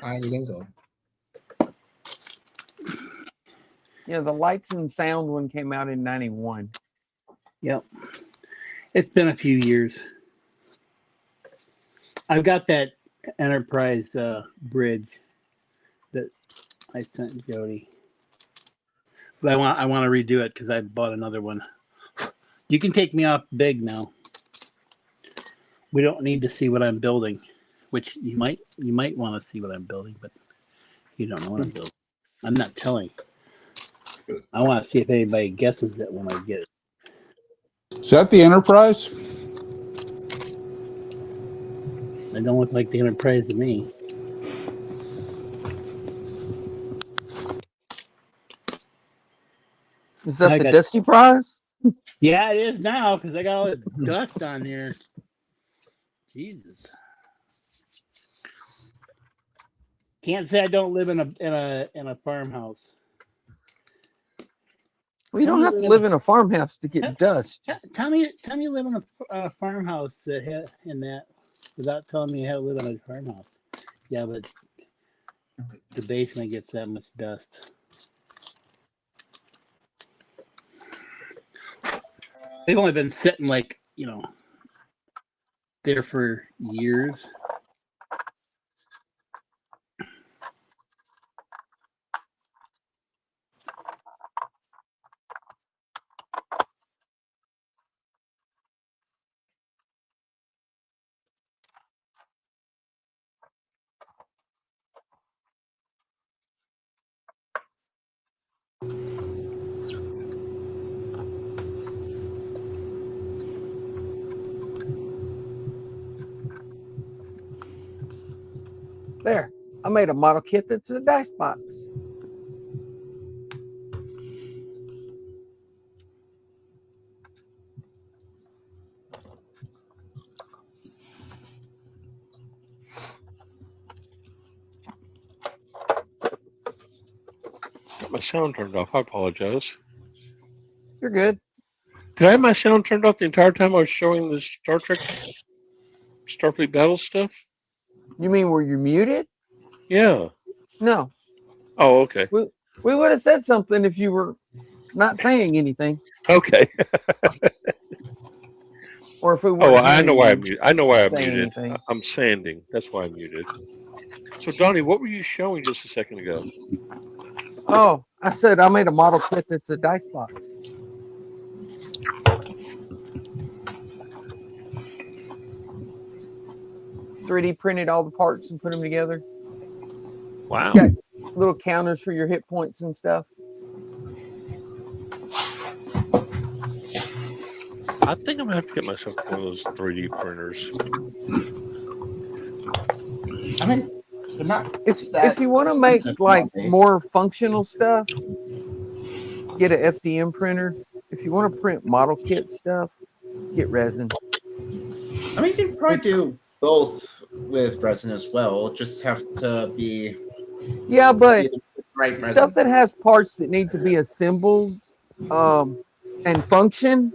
You didn't go. Yeah, the lights and sound one came out in 91. Yep. It's been a few years. I've got that Enterprise bridge that I sent Jody. But I want to redo it because I bought another one. You can take me off big now. We don't need to see what I'm building, which you might want to see what I'm building, but you don't know what I'm building. I'm not telling. I want to see if anybody guesses it when I get it. Is that the Enterprise? It don't look like the Enterprise to me. Is that the Dusty Prize? Yeah, it is now because I got all this dust on here. Jesus. Can't say I don't live in a farmhouse. Well, you don't have to live in a farmhouse to get dust. Tell me you live in a farmhouse without telling me how to live in a farmhouse. Yeah, but the basement gets that much dust. They've only been sitting there for years. There. I made a model kit that's a dice box. Got my sound turned off. I apologize. You're good. Did I have my sound turned off the entire time I was showing the Star Trek Starfleet battle stuff? You mean were you muted? Yeah. No. Oh, okay. We would have said something if you were not saying anything. Okay. Or if we weren't. Oh, I know why I'm muted. I know why I'm saying muted. anything. I'm sanding. That's why I'm muted. So, Donnie, what were you showing just a second ago? Oh, I said I made a model kit that's a dice box. .3D printed all the parts and put them together. Wow. It's got little counters for your hit points and stuff. I think I'm going to have to get myself one of those 3D printers. I mean, they're not if you want to make like more functional stuff, get an FDM printer. If you want to print model kit stuff, get resin. I mean, you can probably do both with resin as well. Just have to be but right stuff resin. that has parts that need to be assembled and function,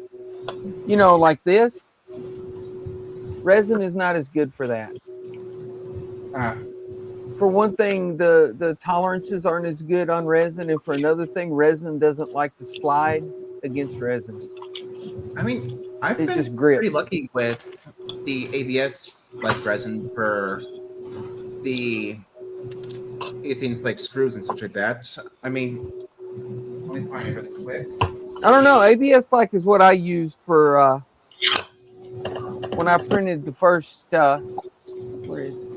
you know, like this, resin is not as good for that. For one thing, the tolerances aren't as good on resin, and for another thing, resin doesn't like to slide against resin. I mean, I've It been just grips. pretty lucky with the ABS like resin for the things like screws and such like that. I mean, let me find it really quick. I don't know. ABS like is what I used for when I printed the first. Where is it?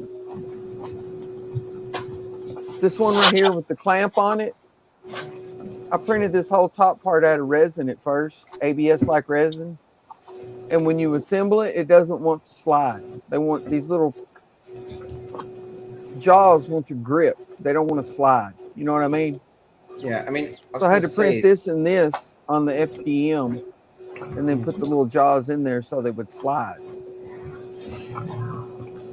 This one right here with the clamp on it. I printed this whole top part out of resin at first, ABS like resin. And when you assemble it, it doesn't want to slide. They want these little jaws want to grip. They don't want to slide. You know what I mean? Yeah, I mean, So I had to print this and this on the FDM and then put the little jaws in there so they would slide.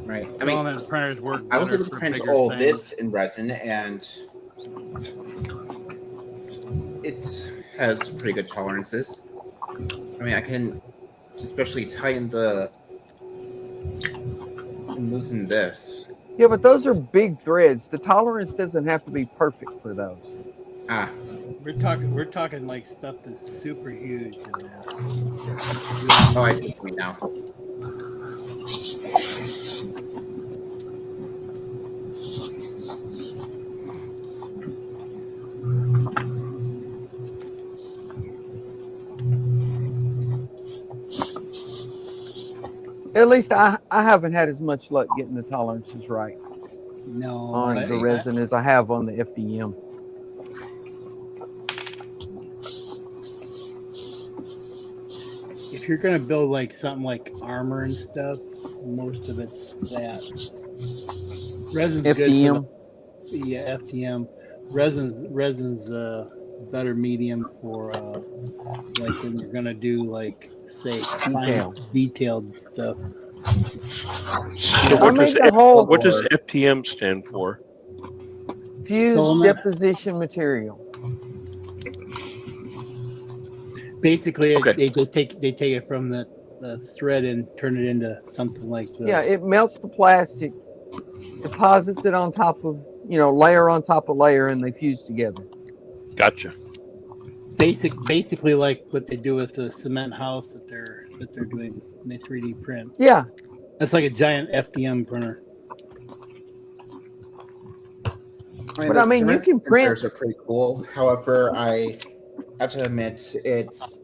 Right. I mean, printers work. I was able to print all this in resin, and it has pretty good tolerances. I mean, I can especially tighten and loosen this. Yeah, but those are big threads. The tolerance doesn't have to be perfect for those. We're talking like stuff that's super huge. Oh, I see what you mean now. At least I haven't had as much luck getting the tolerances right. No, on the resin as I have on the FDM. If you're gonna build like something like armor and stuff, most of it's that. Resin's FDM. good for yeah, FDM. Resin's better medium for like when you're gonna do like say detailed stuff. So what does FTM stand for? Fused deposition material. Basically, okay. they take it from the thread and turn it into something like this. Yeah, it melts the plastic, deposits it on top of, layer on top of layer, and they fuse together. Gotcha. Basically like what they do with the cement house that they're doing in the 3D print. Yeah. That's like a giant FDM printer. But I mean, you can print. Printers are pretty cool. However, I have to admit, it's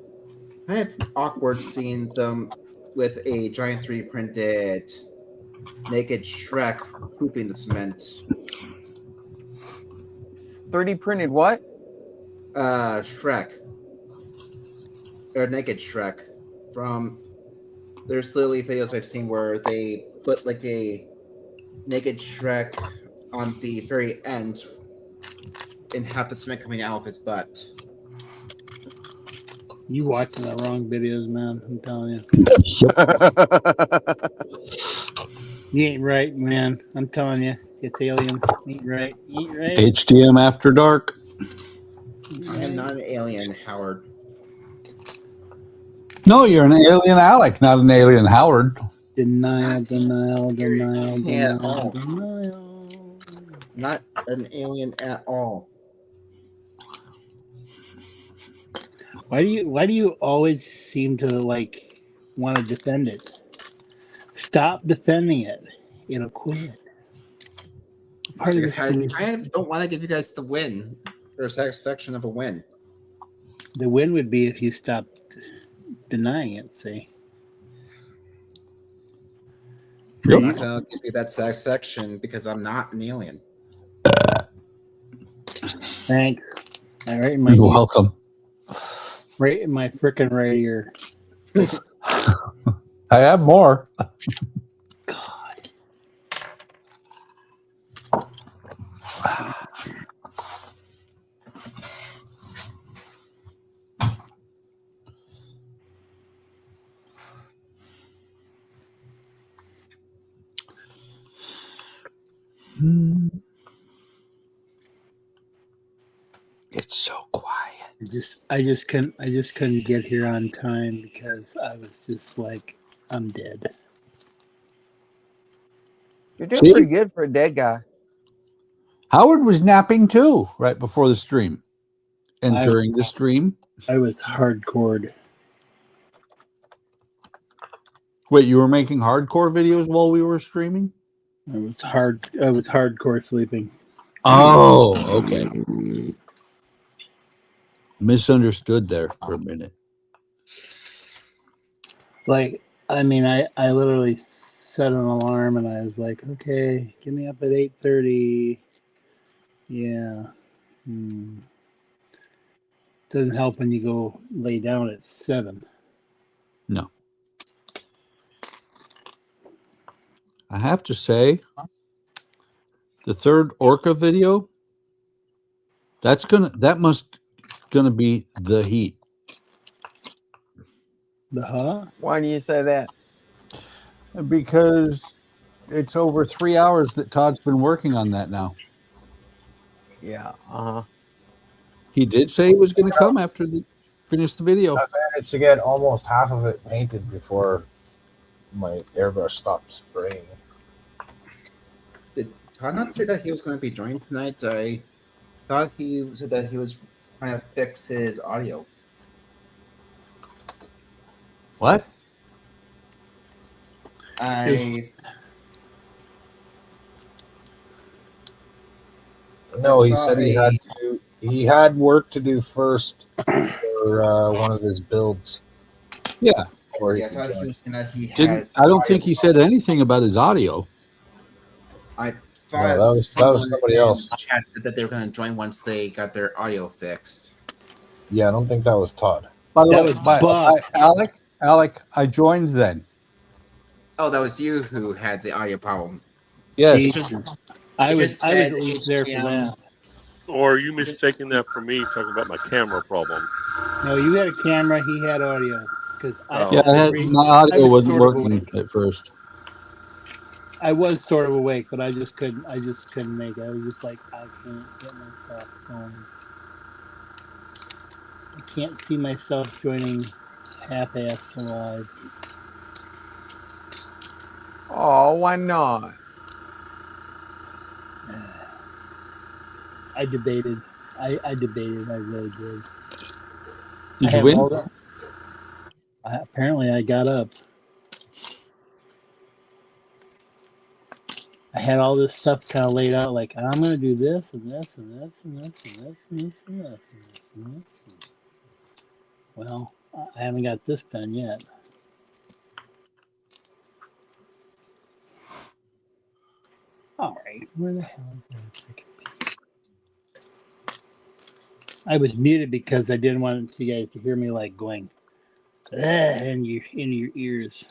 kind of awkward seeing them with a giant 3D printed naked Shrek pooping the cement. 3D printed what? Shrek. Or naked Shrek. There's literally videos I've seen where they put like a naked Shrek on the very end and have the smoke coming out of his butt. You watching the wrong videos, man. I'm telling you. You ain't right, man. I'm telling you. It's aliens. Ain't right. Ain't right. HTM After Dark. I am not an alien, Howard. No, you're an alien Alec, not an alien Howard. Denial, denial, denial, Yeah, denial, denial. Not an alien at all. Why do you always seem to like want to defend it? Stop defending it. It'll quit. Part of this I don't want to give you guys the win or satisfaction of a win. The win would be if you stopped denying it, see. I'm not going to give you that satisfaction because I'm not an alien. Thanks. All right, you're welcome. Right in my frickin' right ear. I have more. God. It's so quiet. I just couldn't get here on time because I was just like, I'm dead. You're doing pretty good for a dead guy. Howard was napping too right before the stream. And during the stream. I was hardcore. Wait, you were making hardcore videos while we were streaming? I was hardcore sleeping. Oh, okay. Misunderstood there for a minute. Like, I mean, I literally set an alarm and I was like, okay, get me up at 8:30. Yeah. Doesn't help when you go lay down at 7. No. I have to say, the third Orca video, that must gonna be the heat. Why do you say that? Because it's over 3 hours that Todd's been working on that now. Yeah. He did say he was going to come after finish the video. I managed to get almost half of it painted before my airbrush stopped spraying. Did Todd not say that he was going to be joining tonight? I thought he said that he was trying to fix his audio. What? No, he said he had work to do first for one of his builds. Yeah. I thought he was saying that he had. I don't think he said anything about his audio. I thought that was somebody else. Chat said that they were going to join once they got their audio fixed. Yeah, I don't think that was Todd. By the way, Alec, I joined then. Oh, that was you who had the audio problem. Yes. I was there for that. Or are you mistaking that for me talking about my camera problem? No, you had a camera, he had audio. My audio wasn't working at first. I was sort of awake, but I just couldn't make it. I was just like, I can't get myself going. I can't see myself joining half-ass live. Oh, why not? I debated. I debated. I really did. Did you win? Apparently, I got up. I had all this stuff kind of laid out, like I'm going to do this and this and this and this and this and this and this and this. Well, I haven't got this done yet. All right, where the hell is that freaking piece? I was muted because I didn't want you guys to hear me like going in your ears.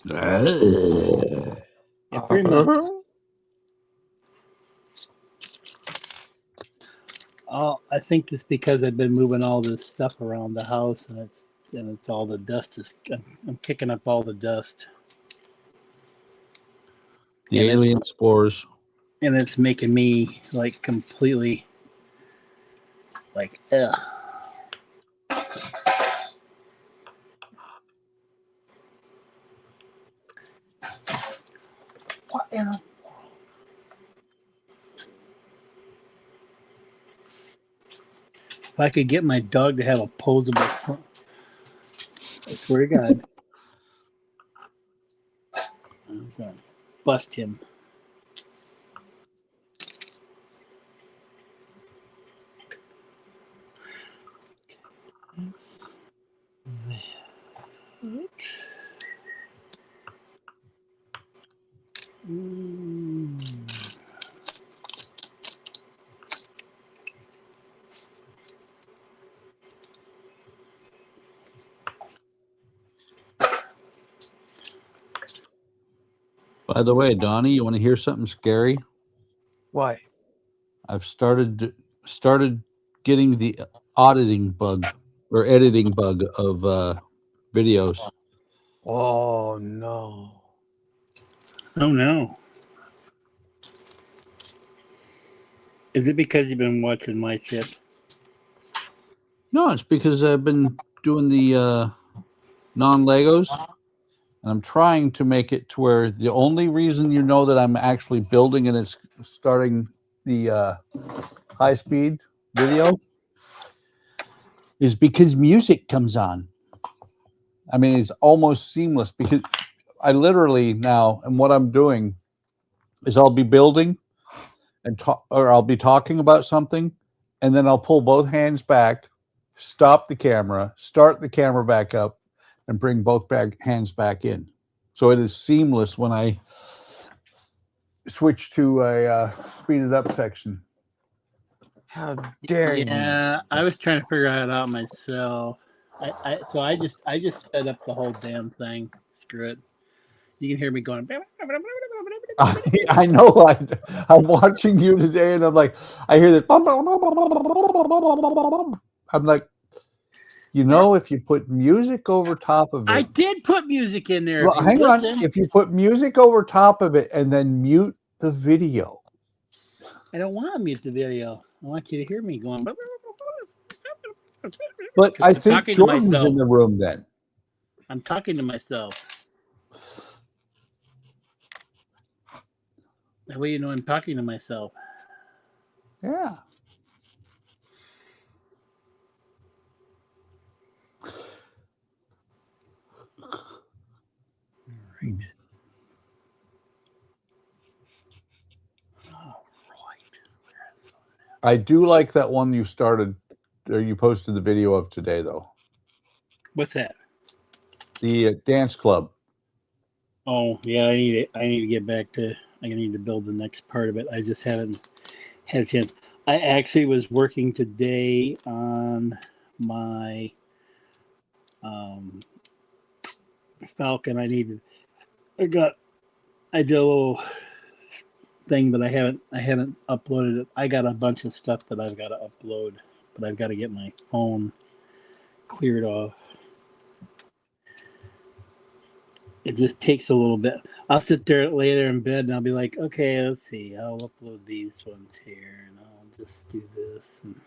If pretty much. Oh, I think it's because I've been moving all this stuff around the house, and it's all the dust is. I'm kicking up all the dust. The And alien spores. And it's making me like completely like ugh. What in the... If I could get my dog to have a posable, I swear to God, I'm gonna bust him. That's that. By the way, Donnie, you want to hear something scary? Why? I've started getting the auditing bug or editing bug of videos. Oh no. Oh no. Is it because you've been watching my shit? No, it's because I've been doing the non-Legos, and I'm trying to make it to where the only reason you know that I'm actually building and it's starting the high-speed video is because music comes on. I mean, it's almost seamless because I literally now, and what I'm doing is I'll be building and or I'll be talking about something, and then I'll pull both hands back, stop the camera, start the camera back up, and bring both hands back in. So it is seamless when I switch to a speeded up section. How dare you? Yeah, I was trying to figure it out myself. So I just sped up the whole damn thing. Screw it. You can hear me going. I know. I'm watching you today, and I'm like, I hear this. I'm like, you know, if you put music over top of it. I did put music in there. Well, hang on. If you put music over top of it and then mute the video. I don't want to mute the video. I want you to hear me going. But I think talking to Jordan's myself. in the room then. I'm talking to myself. That way you know I'm talking to myself. Yeah. Right. I do like that one you started, or you posted the video of today, though. What's that? The dance club. Oh yeah, I need to get back to. I need to build the next part of it. I just haven't had a chance. I actually was working today on my Falcon. I did a little thing, but I haven't uploaded it. I got a bunch of stuff that I've got to upload, but I've got to get my phone cleared off. It just takes a little bit. I'll sit there later in bed and I'll be like, okay, let's see. I'll upload these ones here and I'll just do this. And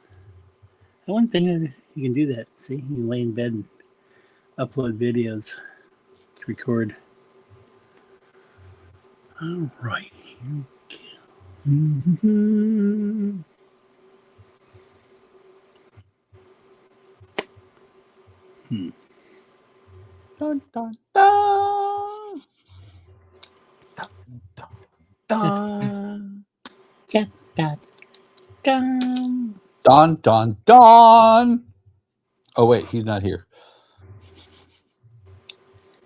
one thing that you can do that. See, you can lay in bed and upload videos to record. All right. Mm-hmm. Dun, dun, dun. Dun, dun, dun. Dun, dun, dun. Oh, wait, he's not here.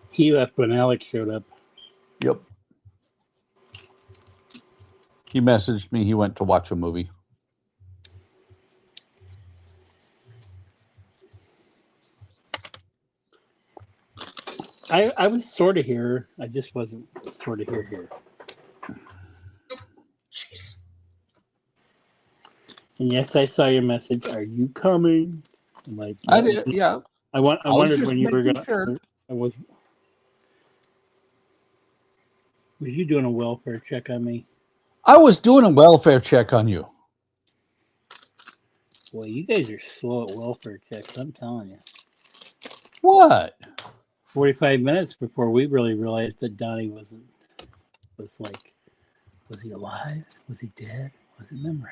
He left when Alex showed up. Yep. He messaged me. He went to watch a movie. I was sort of here. I just wasn't sort of here. And yes, I saw your message. Are you coming? I'm like, I did, yeah. I was wondered just when you were making gonna. sure. Was you doing a welfare check on me? I was doing a welfare check on you. Boy, you guys are slow at welfare checks. I'm telling you. What? 45 minutes before we really realized that Donnie was like, was he alive? Was he dead? Was it Memorex?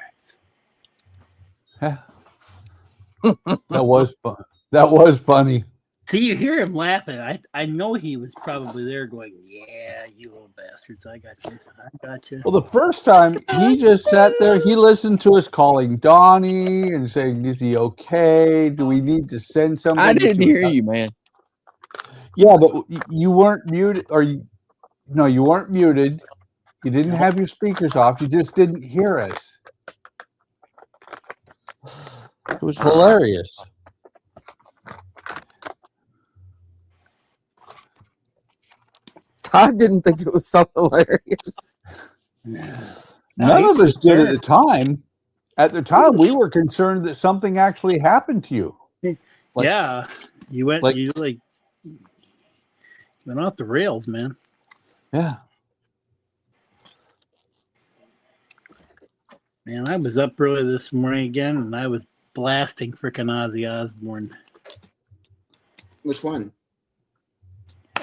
That was fun. That was funny. See, you hear him laughing. I know he was probably there going, yeah, you little bastards. I got you. I got you. Well, the first time he just sat there, he listened to us calling Donnie and saying, is he okay? Do we need to send something? I didn't hear you, man. Yeah, but you weren't muted, or you weren't muted. You didn't have your speakers off. You just didn't hear us. It was hilarious. Todd didn't think it was so hilarious. None of us did at the time. At the time, we were concerned that something actually happened to you. Like, yeah, you went went off the rails, man. Yeah. Man, I was up early this morning again, and I was blasting frickin' Ozzy Osbourne. Which one?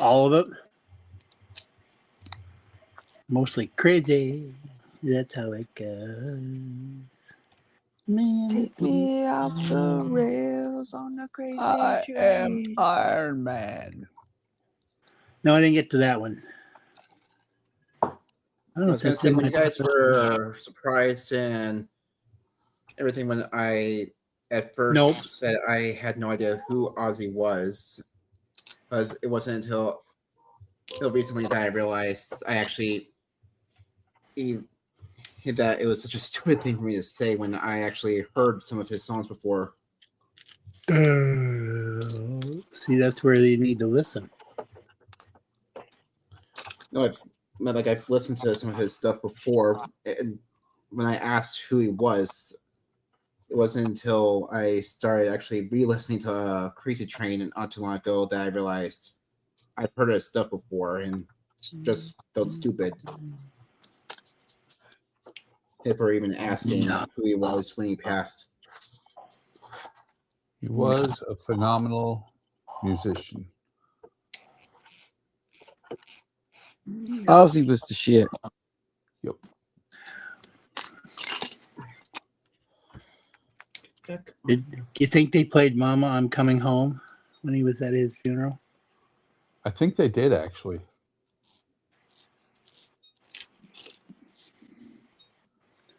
All of it. Mostly crazy. That's how it goes. Man, take me off the rails on the crazy I train. am Iron Man. No, I didn't get to that one. I don't know. I was gonna say when you guys were surprised and everything when I at first said I had no idea who Ozzy was, because it wasn't until recently that I realized I actually that it was such a stupid thing for me to say when I actually heard some of his songs before. See, that's where you need to listen. No, I've listened to some of his stuff before, and when I asked who he was, it wasn't until I started actually re-listening to Crazy Train not too long ago that I realized I've heard his stuff before and just felt stupid. For even asking who he was when he passed. He was a phenomenal musician. Ozzy was the shit. Yep. Do you think they played Mama, I'm Coming Home when he was at his funeral? I think they did, actually.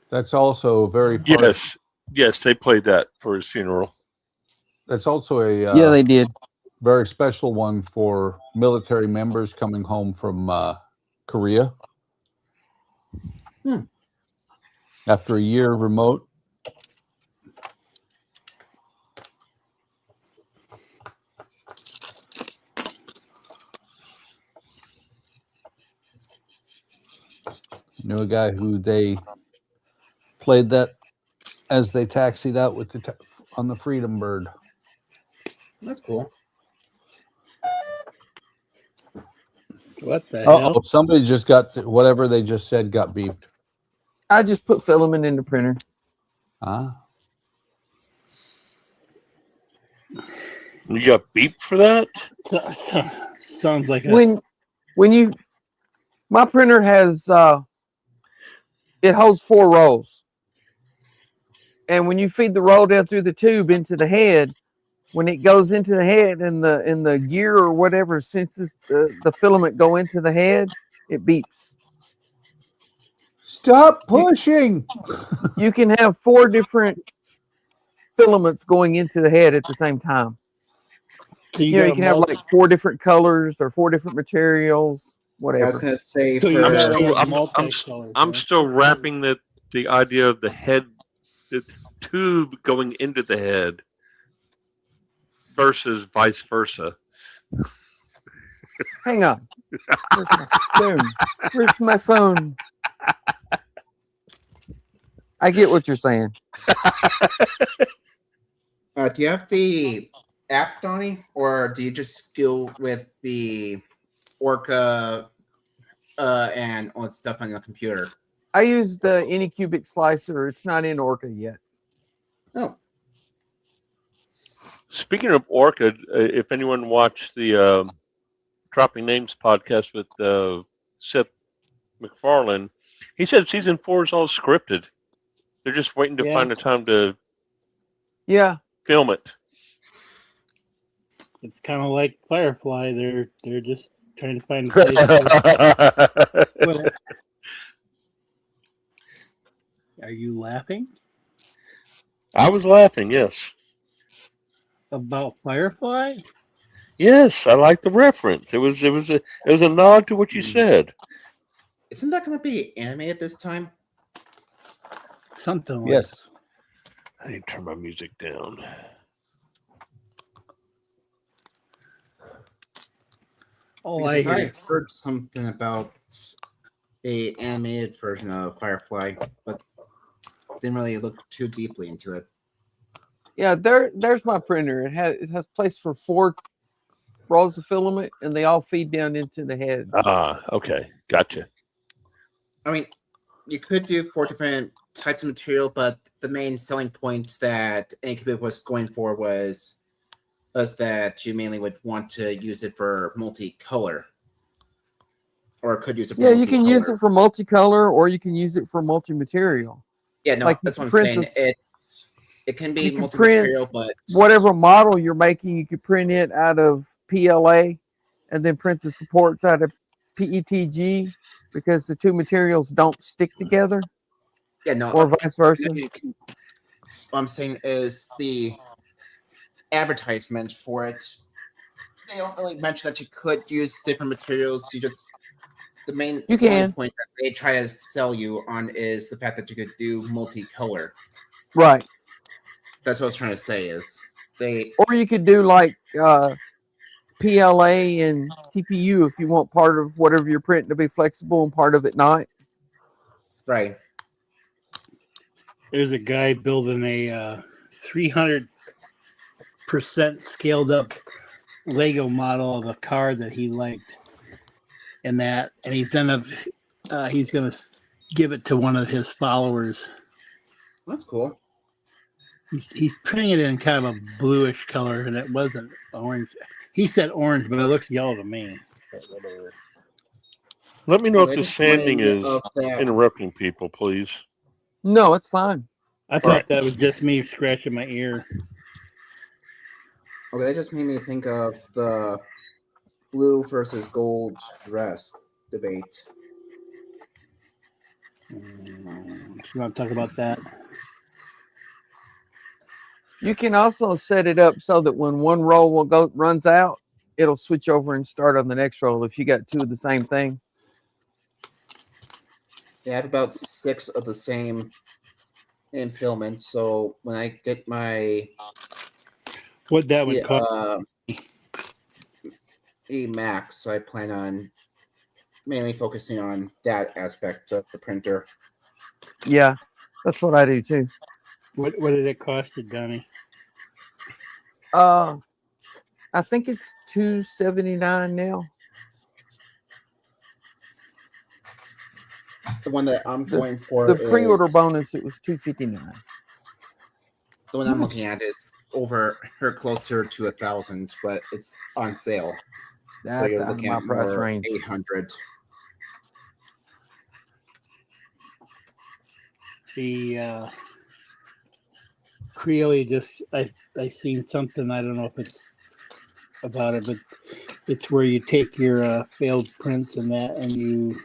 That's also very yes, they played that for his funeral. That's also a yeah, they did. Very special one for military members coming home from Korea after a year remote. Knew a guy who they played that as they taxied out with on the Freedom Bird. That's cool. What the hell? Somebody just got whatever they just said got beeped. I just put filament in the printer. You got beeped for that? Sounds like when you my printer has it holds 4 rolls. And when you feed the roll down through the tube into the head, when it goes into the head and the gear or whatever senses the filament go into the head, it beeps. Stop pushing. You can have 4 different filaments going into the head at the same time. So you can have like 4 different colors or 4 different materials, whatever. I was gonna say I'm still wrapping the idea of the head, the tube going into the head versus vice versa. Hang on. Where's my phone? Where's my phone? I get what you're saying. Do you have the app, Donnie, or do you just go with the Orca and all that stuff on the computer? I use the Anycubic slicer. It's not in Orca yet. Oh. Speaking of Orca, if anyone watched the Dropping Names podcast with Seth MacFarlane, he said season 4 is all scripted. They're just waiting to find a time to film it. It's kind of like Firefly. They're just trying to find a place. What? Are you laughing? I was laughing, yes. About Firefly? Yes, I like the reference. It was a nod to what you said. Isn't that going to be animated this time? Something like Yes. I need to turn my music down. Oh, I heard something about a animated version of Firefly, but didn't really look too deeply into it. Yeah, there's my printer. It has place for 4 rolls of filament, and they all feed down into the head. Okay, gotcha. I mean, you could do 4 different types of material, but the main selling point that Incubate was going for was that you mainly would want to use it for multicolor, or could use it for Yeah, you can use it for multicolor, or you can use it for multi-material. Yeah, no, like that's what I'm saying. It can be multi-material, but whatever model you're making, you could print it out of PLA, and then print the supports out of PETG, because the 2 materials don't stick together. Yeah, no, or vice versa. What I'm saying is the advertisement for it. They don't really mention that you could use different materials. The main selling point that they try to sell you on is the fact that you could do multicolor. Right. That's what I was trying to say. Or you could do like PLA and TPU if you want part of whatever you're printing to be flexible and part of it not. Right. There's a guy building a 300% scaled up Lego model of a car that he liked, and he's gonna give it to one of his followers. That's cool. He's printing it in kind of a bluish color, and it wasn't orange. He said orange, but it looks yellow to me. But whatever. Let me know if the sanding is interrupting people, please. No, it's fine. I thought that was just me scratching my ear. Okay, that just made me think of the blue versus gold dress debate. You want to talk about that? You can also set it up so that when one roll runs out, it'll switch over and start on the next roll if you got 2 of the same thing. Yeah, I have about 6 of the same in filament, so when I get my what that would cost Max, I plan on mainly focusing on that aspect of the printer. Yeah, that's what I do too. What did it cost you, Donnie? I think it's $279 now. The one that I'm going for, the pre-order bonus, it was $259. The one I'm looking at is closer to 1,000, but it's on sale. That's so out of my price range. 800. The Creole I seen something, I don't know if it's about it, but it's where you take your failed prints and you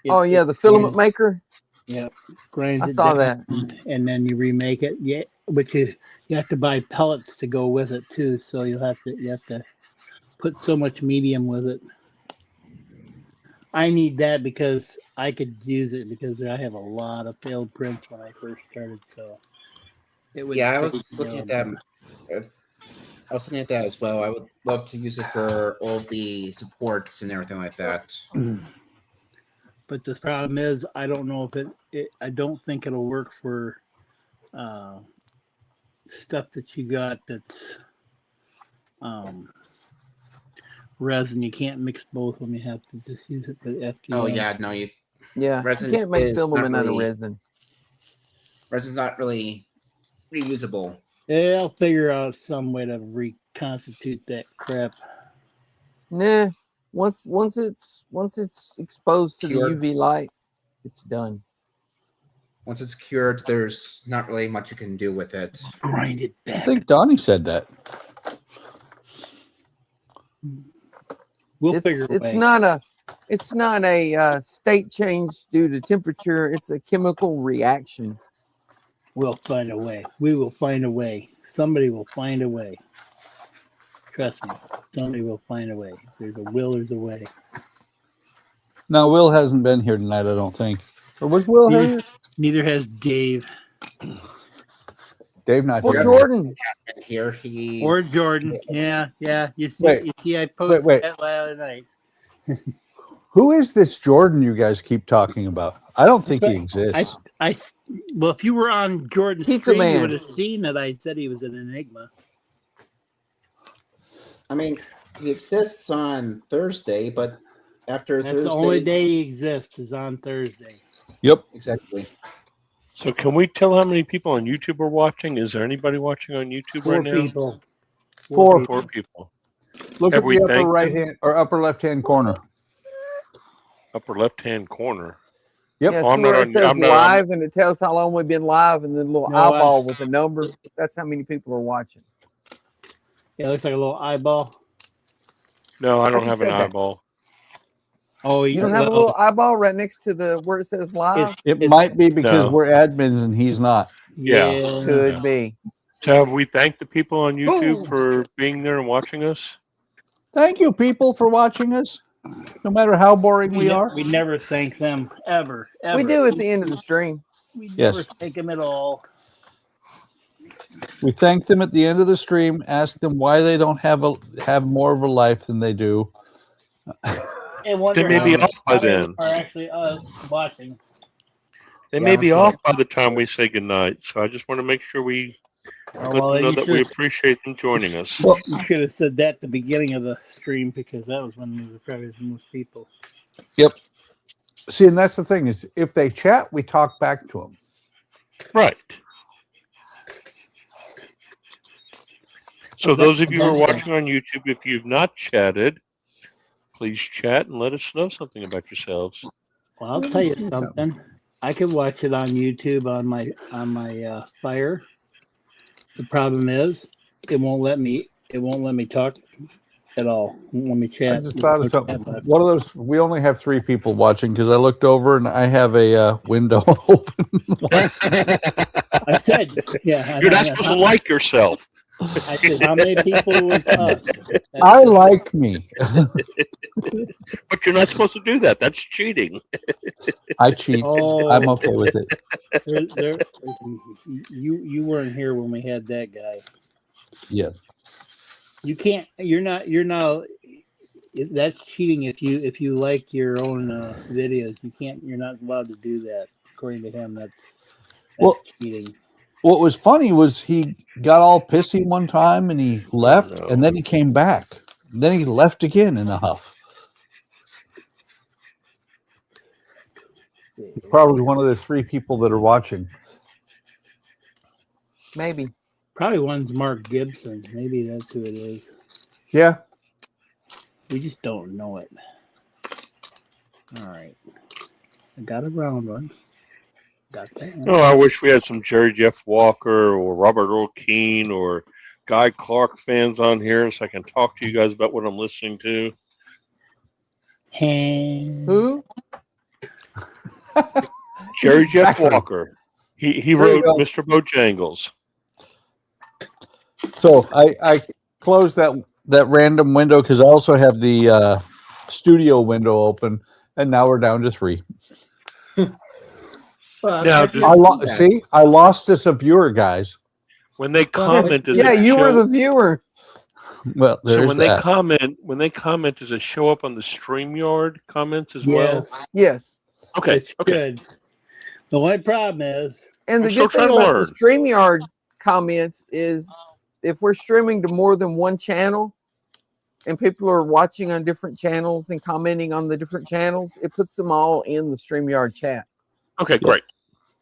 the filament maker. Yeah, grinds I saw that, and then you remake it. Yeah, but you have to buy pellets to go with it too. So you have to put so much medium with it. I need that because I could use it because I have a lot of failed prints when I first started. So it would. Yeah, I was looking at that. I was looking at that as well. I would love to use it for all the supports and everything like that. But the problem is, I don't know if I don't think it'll work for stuff that you got that's resin. You can't mix both of them. You have to just use it for the FTM. Oh yeah, no, you resin, you can't make filament out of resin. Resin's not really reusable. Yeah, I'll figure out some way to reconstitute that crap. Nah, once it's exposed to Cured. the UV light, it's done. Once it's cured, there's not really much you can do with it. Grind it back. I think Donnie said that. We'll figure it out. It's not a state change due to temperature. It's a chemical reaction. We'll find a way. We will find a way. Somebody will find a way. Trust me. Somebody will find a way. If there's a will, there's a way. Now, Will hasn't been here tonight, I don't think. Or was Will here? Neither has Dave. Dave not or here. Jordan. Here or Jordan. Yeah. You see, Wait. I posted Wait. that last night. Who is this Jordan you guys keep talking about? I don't think he exists. Well, if you were on Jordan's Pizza stream, Man. you would have seen that I said he was an enigma. I mean, he exists on Thursday, but after That's Thursday, the only day he exists is on Thursday. Yep. Exactly. So can we tell how many people on YouTube are watching? Is there anybody watching on YouTube right now? People. Four people. Look Have at we the upper thanked right them? hand or upper left hand corner. Upper left-hand corner. Yep. Yeah, Oh, I'm see not where on- it says I'm not- live and it tells how long we've been live, and then a little No, eyeball with a number. That's how many people are watching. Yeah, it looks like a little eyeball. No, I don't just have an said that. eyeball. Oh, You don't have a little eyeball right next to the where it says live? It might be because No. we're admins and he's not. Yeah. Could be. So have we thanked the people on YouTube for being there and watching us? Thank you, people, for watching us. No matter how boring we are. We never thank them ever. We do at the end of the stream. We Yes. never thank them at all. We thank them at the end of the stream, ask them why they don't have more of a life than they do. And wonder They may be how off by many then. are actually us watching. They may be off by the time we say goodnight, so I just want to make sure we let well, them know you that we should- appreciate them joining us. Well, you should have said that at the beginning of the stream because that was when there was probably the most people. Yep. See, and that's the thing is, if they chat, we talk back to them. Right. So those of you who are watching on YouTube, if you've not chatted, please chat and let us know something about yourselves. Well, I'll tell you something. I can watch it on YouTube on my Fire. The problem is, it won't let me talk at all. It won't let me chat. I just thought of something. One of those. We only have 3 people watching because I looked over and I have a window open. I said, yeah. You're not supposed to like yourself. I said, how many people was us? I like me. But you're not supposed to do that. That's cheating. I cheat. Oh. I'm okay with it. You weren't here when we had that guy. Yeah. You can't. You're not. That's cheating. If you like your own videos, you can't. You're not allowed to do that. According to him, that's cheating. What was funny was he got all pissy one time and he left, and then he came back. Then he left again in a huff. Probably one of the 3 people that are watching. Maybe. Probably one's Mark Gibson. Maybe that's who it is. Yeah. We just don't know it. All right. I got a round one. Got that one. Oh, I wish we had some Jerry Jeff Walker or Robert Earl Keane or Guy Clark fans on here so I can talk to you guys about what I'm listening to. Who? Jerry Jeff Walker. He wrote go. Mr. Bojangles. So I closed that random window because I also have the studio window open, and now we're down to 3. Now, I lost us a viewer, guys. When they comment, does Yeah, it you were show- the viewer. Well, So there's when that. they comment, does it show up on the StreamYard comments as well? Yes. Okay. It Okay. should. The only problem is, And the I'm still good thing trying to about learn. the StreamYard comments is if we're streaming to more than one channel and people are watching on different channels and commenting on the different channels, it puts them all in the StreamYard chat. Okay, great.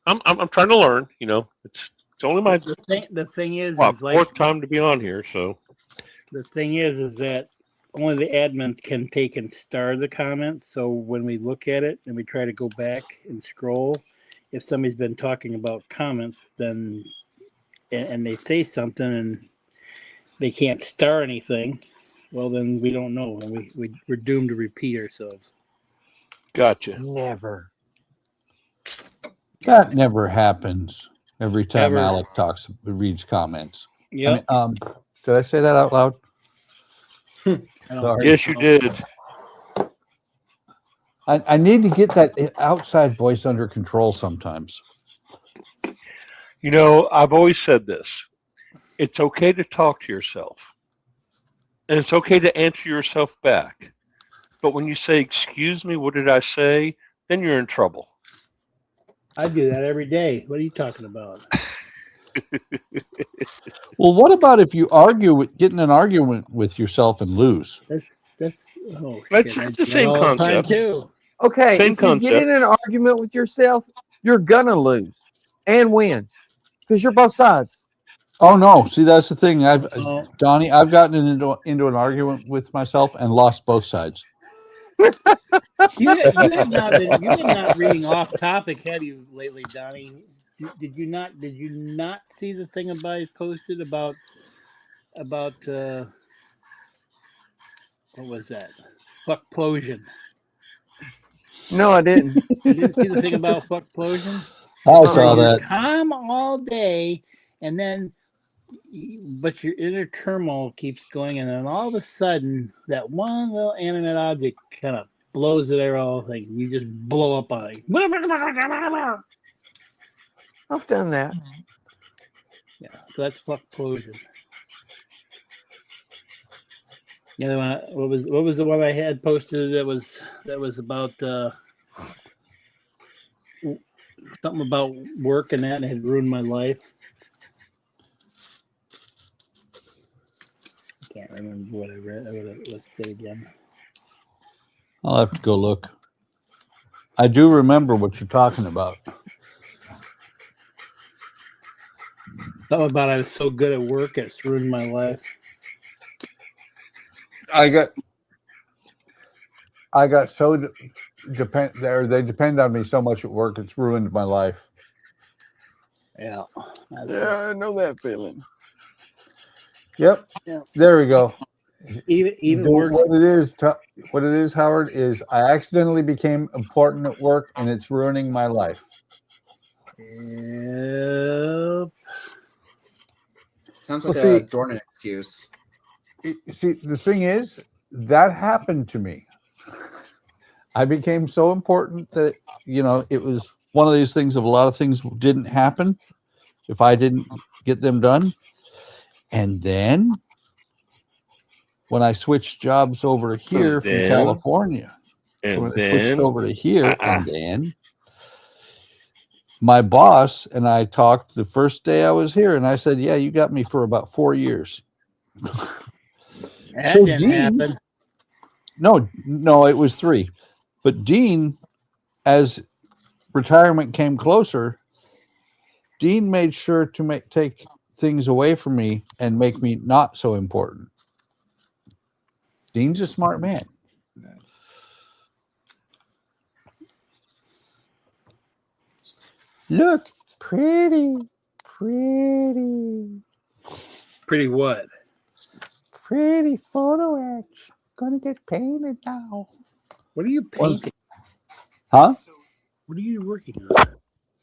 I'm trying to learn. You know, it's only my the thing is what, like fourth time to be on here, so the thing is that only the admins can take and star the comments. So when we look at it and we try to go back and scroll, if somebody's been talking about comments, then and they say something and they can't star anything, well then we don't know, and we're doomed to repeat ourselves. gotcha. Never. That never happens every time Ever. Alec reads comments. Yep. I mean, did I say that out loud? Sorry. Yes, you did. I need to get that outside voice under control sometimes. You know, I've always said this. It's okay to talk to yourself. And it's okay to answer yourself back. But when you say, excuse me, what did I say? Then you're in trouble. I do that every day. What are you talking about? Well, what about if you get in an argument with yourself and lose? That's That's shit, I the do that same all the time concept. too. Okay, Same if you get in an argument with yourself, you're gonna lose and win because you're both sides. Oh no! See, that's the thing. Oh. Donnie, I've gotten into an argument with myself and lost both sides. You have not been reading off topic, have you, lately, Donnie? Did you not see the thing I posted about what was that? Fuckplosion. No, I didn't. You didn't see the thing about fuckplosion? I saw You're that. calm all day, and then but your inner turmoil keeps going, and then all of a sudden that one little animate object kind of blows it all thing. You just blow up on it. I've done that. Yeah, so that's fuckplosion. The other one, what was the one I had posted that was about something about work and that, and it had ruined my life. I can't remember what I read. Let's say again. I'll have to go look. I do remember what you're talking about. Something about I was so good at work, it's ruined my life. I got so they depend on me so much at work, it's ruined my life. Yeah. Yeah, I know that feeling. Yep. Yeah. There we go. Even work. What it is, Howard, is I accidentally became important at work, and it's ruining my life. Yep. Sounds like Well, a Jordan excuse. See, the thing is, that happened to me. I became so important that, it was one of these things of a lot of things didn't happen if I didn't get them done. And then when I switched jobs over here from California, I switched over to here, and then my boss and I talked the first day I was here, and I said, yeah, you got me for about 4 years. That didn't happen. No, it was 3. But Dean, as retirement came closer, Dean made sure to take things away from me and make me not so important. Dean's a smart man. Nice. Look, pretty. Pretty what? Pretty photo etch. Gonna get painted now. What are you painting? Huh? What are you working on?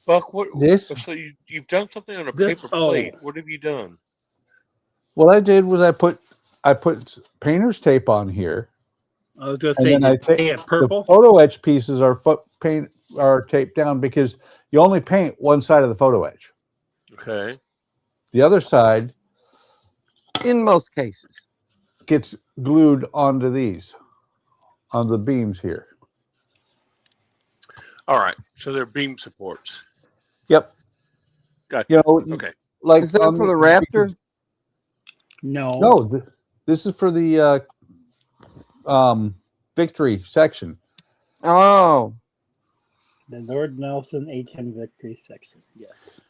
Buck, what? This? So you've done something on a paper plate. What have you done? What I did was I put painter's tape on here. I was going to say, paint it purple. The photo etch pieces are taped down because you only paint one side of the photo etch. Okay. The other side, in most cases, gets glued onto the beams here. All right. So they're beam supports. Yep. Gotcha. You know, Okay. like Is that for the Raptor? No, this is for the Victory section. Oh, The Lord Nelson HM Victory section. Yes.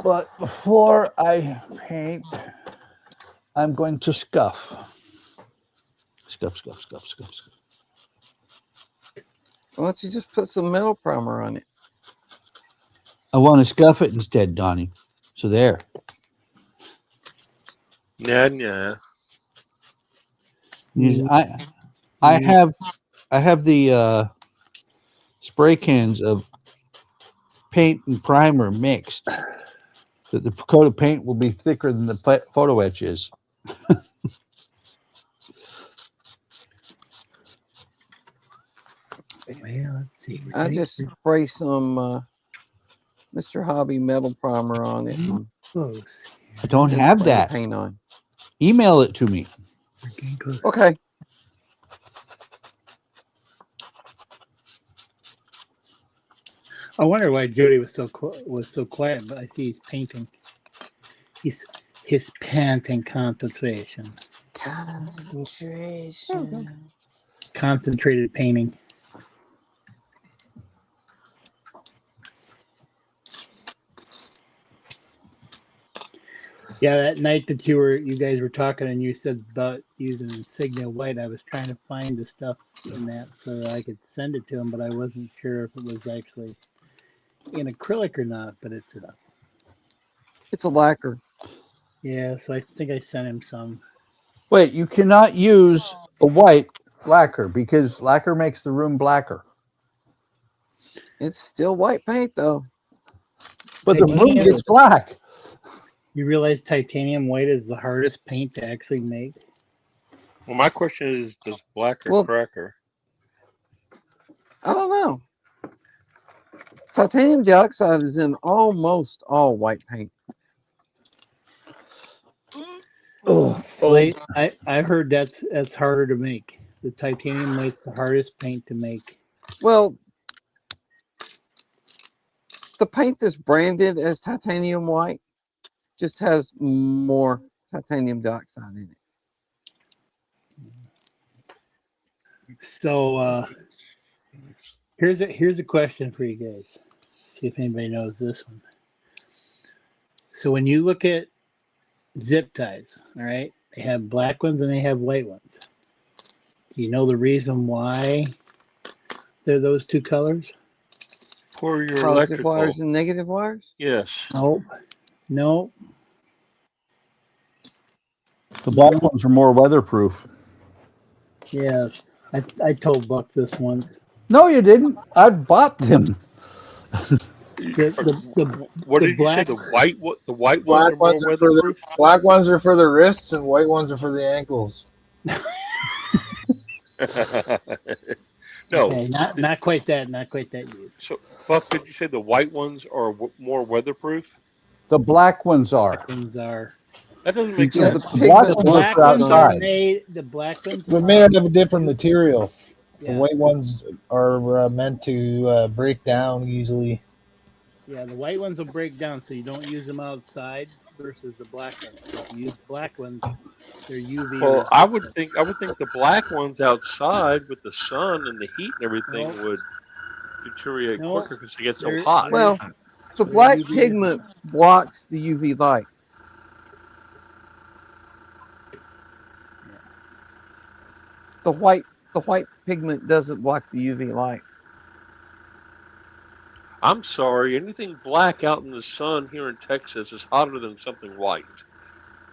But before I paint, I'm going to scuff. Scuff, scuff, scuff, scuff, scuff. why don't you just put some metal primer on it? I want to scuff it instead, Donnie. So there. Nah. I have the spray cans of paint and primer mixed. That the coat of paint will be thicker than the photo etch is. Well, let's see. I just spray some Mr. Hobby metal primer on it. And I don't have spray the that. paint on. Email it to me. Okay. I wonder why Jody was so quiet, but I see he's painting. His panting concentration. Concentration. Concentrated painting. Yeah, that night that you guys were talking and you said about using Insignia White, I was trying to find the stuff in that so that I could send it to him, but I wasn't sure if it was actually in acrylic or not, but it's a lacquer. Yeah, so I think I sent him some. Wait, you cannot use a white lacquer because lacquer makes the room blacker. It's still white paint though. But the room gets black. You realize titanium white is the hardest paint to actually make? Well, my question is, does black or cracker? I don't know. Titanium dioxide is in almost all white paint. Well, I heard that's harder to make. The titanium white's the hardest paint to make. Well, the paint that's branded as titanium white just has more titanium dioxide in it. So here's a question for you guys. See if anybody knows this one. So when you look at zip ties, all right, they have black ones and they have white ones. Do you know the reason why they're those two colors? For your Positive electrical wires and negative wires? Yes. Nope. The black ones are more weatherproof. Yes. I told Buck this once. No, you didn't. I bought them. What did you say? The white Black ones are more ones are for the weatherproof? black ones are for the wrists and white ones are for the ankles. No, okay, not quite that. Not quite that use. So, Buck, did you say the white ones are more weatherproof? The black ones are. That doesn't make Yeah, sense. the black ones are made. The black ones They're made out of a different material. Yeah. The white ones are meant to break down easily. Yeah, the white ones will break down, so you don't use them outside. Versus the black ones. If you use black ones, they're UV. Well, I would think the black ones outside with the sun and the heat and everything would deteriorate quicker because they get so hot. Well, the black pigment blocks the UV light. The white pigment doesn't block the UV light. I'm sorry, anything black out in the sun here in Texas is hotter than something white.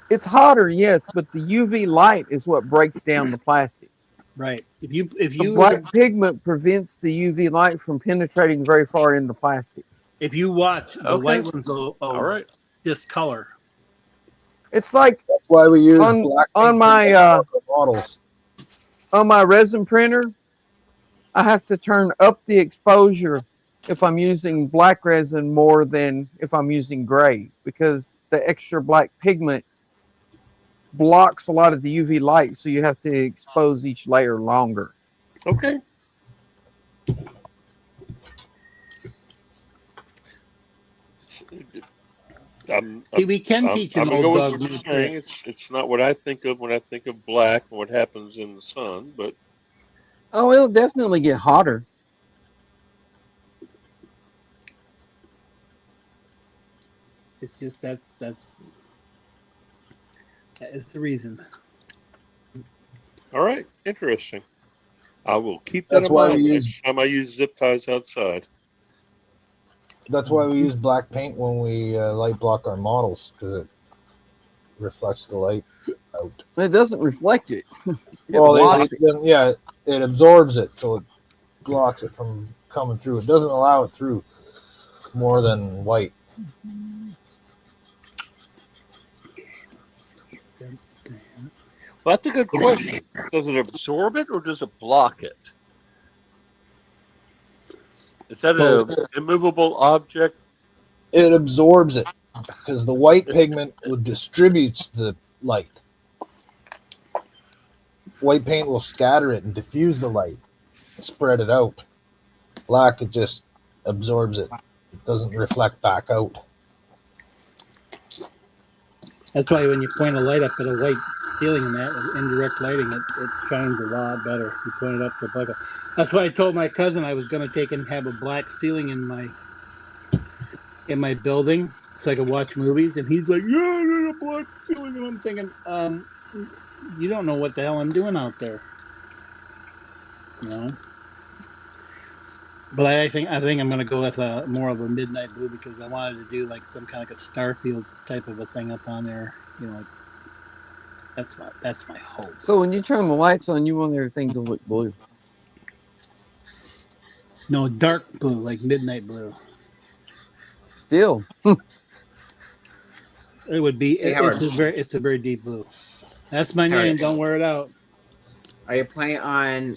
It's hotter, yes, but the UV light is what breaks down the plastic. Right. If the black pigment prevents the UV light from penetrating very far in the plastic. If you watch, the white ones will discolor. It's like that's why we use black on my models. On my resin printer, I have to turn up the exposure if I'm using black resin more than if I'm using gray, because the extra black pigment blocks a lot of the UV light, so you have to expose each layer longer. Okay. See, we can teach I'm an gonna old go with dog what new you're saying. tricks. It's not what I think of when I think of black and what happens in the sun, but Oh, it'll definitely get hotter. It's just that is the reason. all right, interesting. I will keep that That's in why mind we the use. next time I use zip ties outside. That's why we use black paint when we light block our models, because it reflects the light out. It doesn't reflect it. It Well, blocks it. yeah, it absorbs it, so it blocks it from coming through. It doesn't allow it through more than white. Well, that's a good question. Does it absorb it or does it block it? Is that an immovable object? It absorbs it because the white pigment distributes the light. White paint will scatter it and diffuse the light, spread it out. Black, it just absorbs it. It doesn't reflect back out. That's why when you point a light up at a white ceiling and that, with indirect lighting, it shines a lot better. You point it up to black. That's why I told my cousin I was going to take and have a black ceiling in my building so I could watch movies, and he's like, "Yeah, there's a black ceiling," and I'm thinking, you don't know what the hell I'm doing out there, you know. But I think I'm gonna go with more of a midnight blue because I wanted to do like some kind of a Starfield type of a thing up on there, you know. Like that's my hope. So when you turn the lights on, you want everything to look blue. No, dark blue, like midnight blue. Still, it would be. Hey, It's a very deep blue. That's my name. Don't wear it out. Are you planning on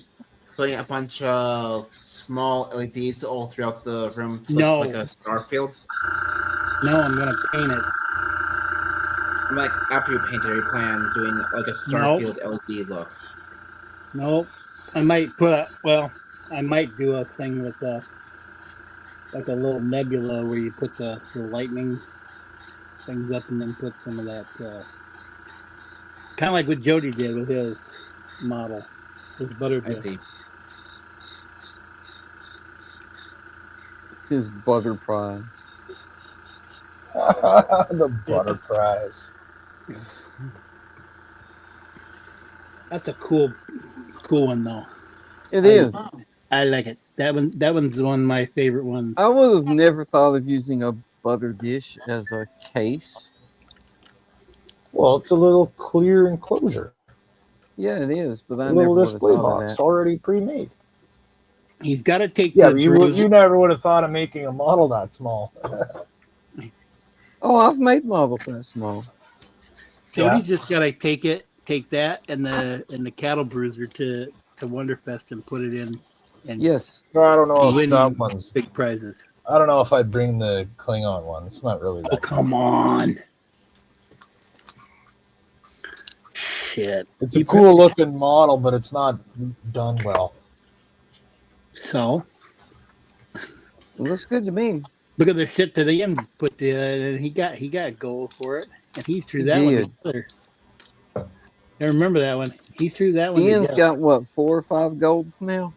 putting a bunch of small LEDs all throughout the room to look like a star field? No, I'm gonna paint it. I'm like, after you paint it, are you planning on doing like a star field LED look? Nope. I might do a thing with like a little nebula where you put the lightning things up and then put some of that kind of like what Jody did with his model, his butter. I see. his butter prize. The butter prize. That's a cool one though. It is. I like it. That one's one of my favorite ones. I would have never thought of using a butter dish as a case. Well, it's a little clear enclosure. Yeah, it is, but I a never little would have display thought of box that. already pre-made. He's got to take. Yeah, you never would have thought of making a model that small. Oh, I've made models that small. Jody's just got to take that and the cattle bruiser to Wonderfest and put it in. And yes, no, I don't know if that one's big prizes. I don't know if I'd bring the Klingon one. It's not really that. Oh, come on. Shit. It's a cool looking model, but it's not done well. So it looks good to me. Look at the shit to the end. Put and he got gold for it, and he threw that one together. I remember that one. He threw that one. Ian's got what, 4 or 5 golds now?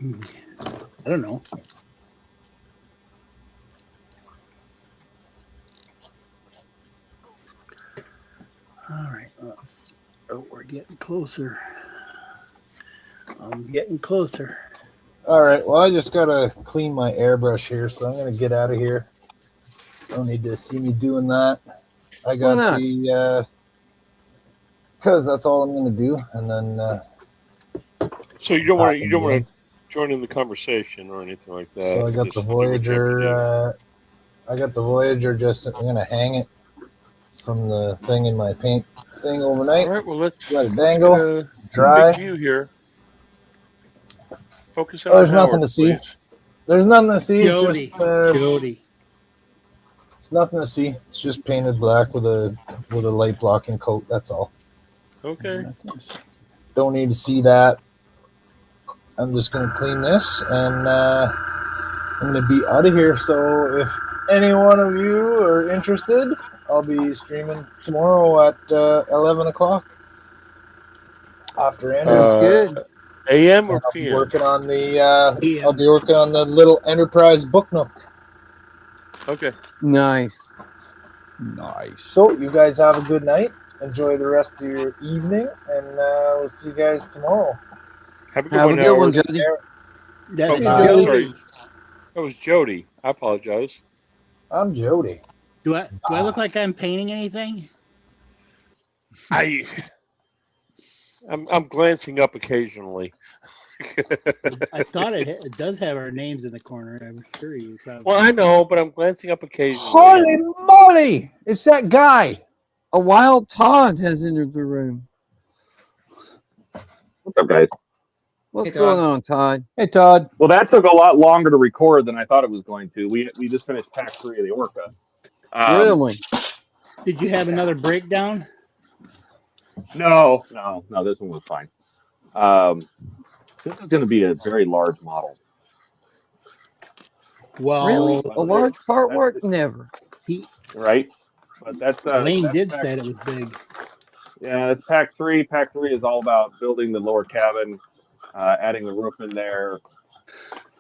I don't know. All right, let's. Oh, we're getting closer. I'm getting closer. All right. Well, I just gotta clean my airbrush here, so I'm gonna get out of here. Don't need to see me doing that. I got the because that's all I'm gonna do, and then. So you don't want to join in the conversation or anything like that. So I got the Voyager. I got the Voyager. Just I'm gonna hang it from the thing in my paint thing overnight. All right. Well, let's let it dangle, dry. View here. Focus on. Oh, there's nothing to see. Please. There's nothing to see. Jody. It's just, Jody. It's nothing to see. It's just painted black with a light blocking coat. That's all. Okay. Don't need to see that. I'm just gonna clean this and I'm gonna be out of here. So if any one of you are interested, I'll be streaming tomorrow at 11 o'clock after Sounds Ender. good. AM or I'll be PM? working on the I'll be working on the little enterprise book nook. Okay. Nice. Nice. So you guys have a good night. Enjoy the rest of your evening, and we'll see you guys tomorrow. Have a good Have one, a good one, Howard. Jody. That's Oh, Jody. sorry. That was Jody. I apologize. I'm Jody. Do I look like I'm painting anything? I'm glancing up occasionally. I thought it does have our names in the corner. I'm sure you probably. Well, I know, but I'm glancing up occasionally. Holy moly! It's that guy. A wild Todd has entered the room. What's up, guys? What's Hey, going Todd. on, Todd? Hey, Todd. Well, that took a lot longer to record than I thought it was going to. We just finished Pack 3 of the Orca. Really? Did you have another breakdown? No, this one was fine. This is going to be a very large model. Well, Really? A large part work? Never. Right? But that's Lane that's did Pack- say it was big. Yeah, it's Pack 3. Pack 3 is all about building the lower cabin, adding the roof in there.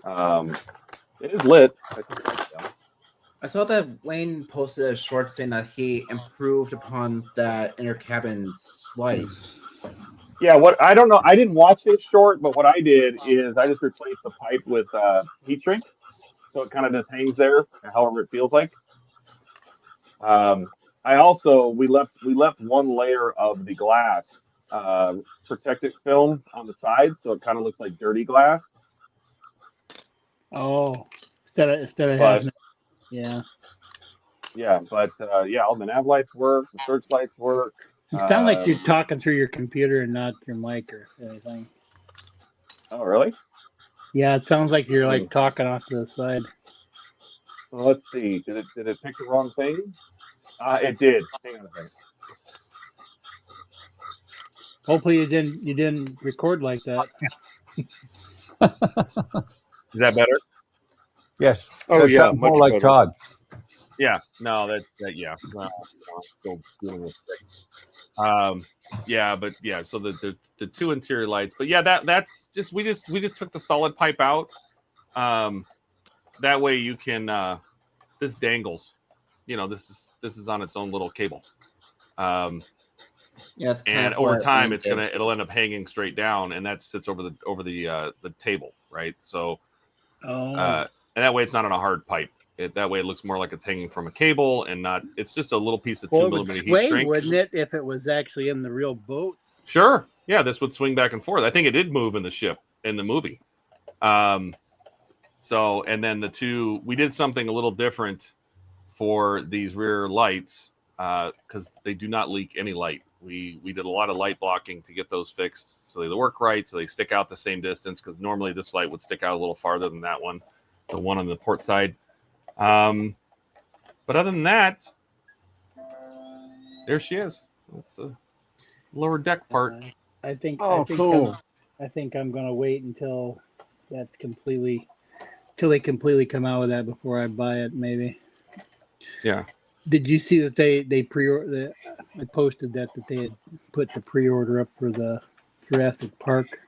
It is lit. I saw that Wayne posted a short saying that he improved upon that inner cabin slight. Yeah, what I don't know, I didn't watch this short, but what I did is I just replaced the pipe with heat shrink, so it kind of just hangs there, however it feels like. I also we left one layer of the glass protective film on the side, so it kind of looks like dirty glass. Oh, instead of But- having, yeah. Yeah, but yeah, all the nav lights work, the searchlights work. You sound like you're talking through your computer and not your mic or anything. Oh, really? Yeah, it sounds like you're like talking off to the side. Well, let's see. Did it pick the wrong thing? It did. Hang on a second. Hopefully you didn't record like that. Is that better? Yes. Oh, That yeah, sounds much more like better. Todd. Yeah. No, yeah. No, I'm still dealing with it. Yeah, but yeah. So the two interior lights, but yeah, that's just we just took the solid pipe out. That way you can this dangles. You know, this is on its own little cable. Yeah, it's kind And of over what time Wayne it'll end up hanging straight down, and that sits over the table, right? So and that way it's not on a hard pipe. That way it looks more like it's hanging from a cable and not. It's just a little piece of 2 Well, it would millimeter heat sway, shrink. wouldn't it, if it was actually in the real boat? Sure. Yeah, this would swing back and forth. I think it did move in the ship in the movie. So, and then we did something a little different for these rear lights because they do not leak any light. We did a lot of light blocking to get those fixed so they work right, so they stick out the same distance, because normally this light would stick out a little farther than that one, the one on the port side. But other than that, there she is. That's the lower deck part. I think. Oh, cool. I think I'm gonna wait until that's completely, till they completely come out with that before I buy it. Maybe. Yeah. Did you see that they pre-order? I posted that they had put the pre-order up for the Jurassic Park.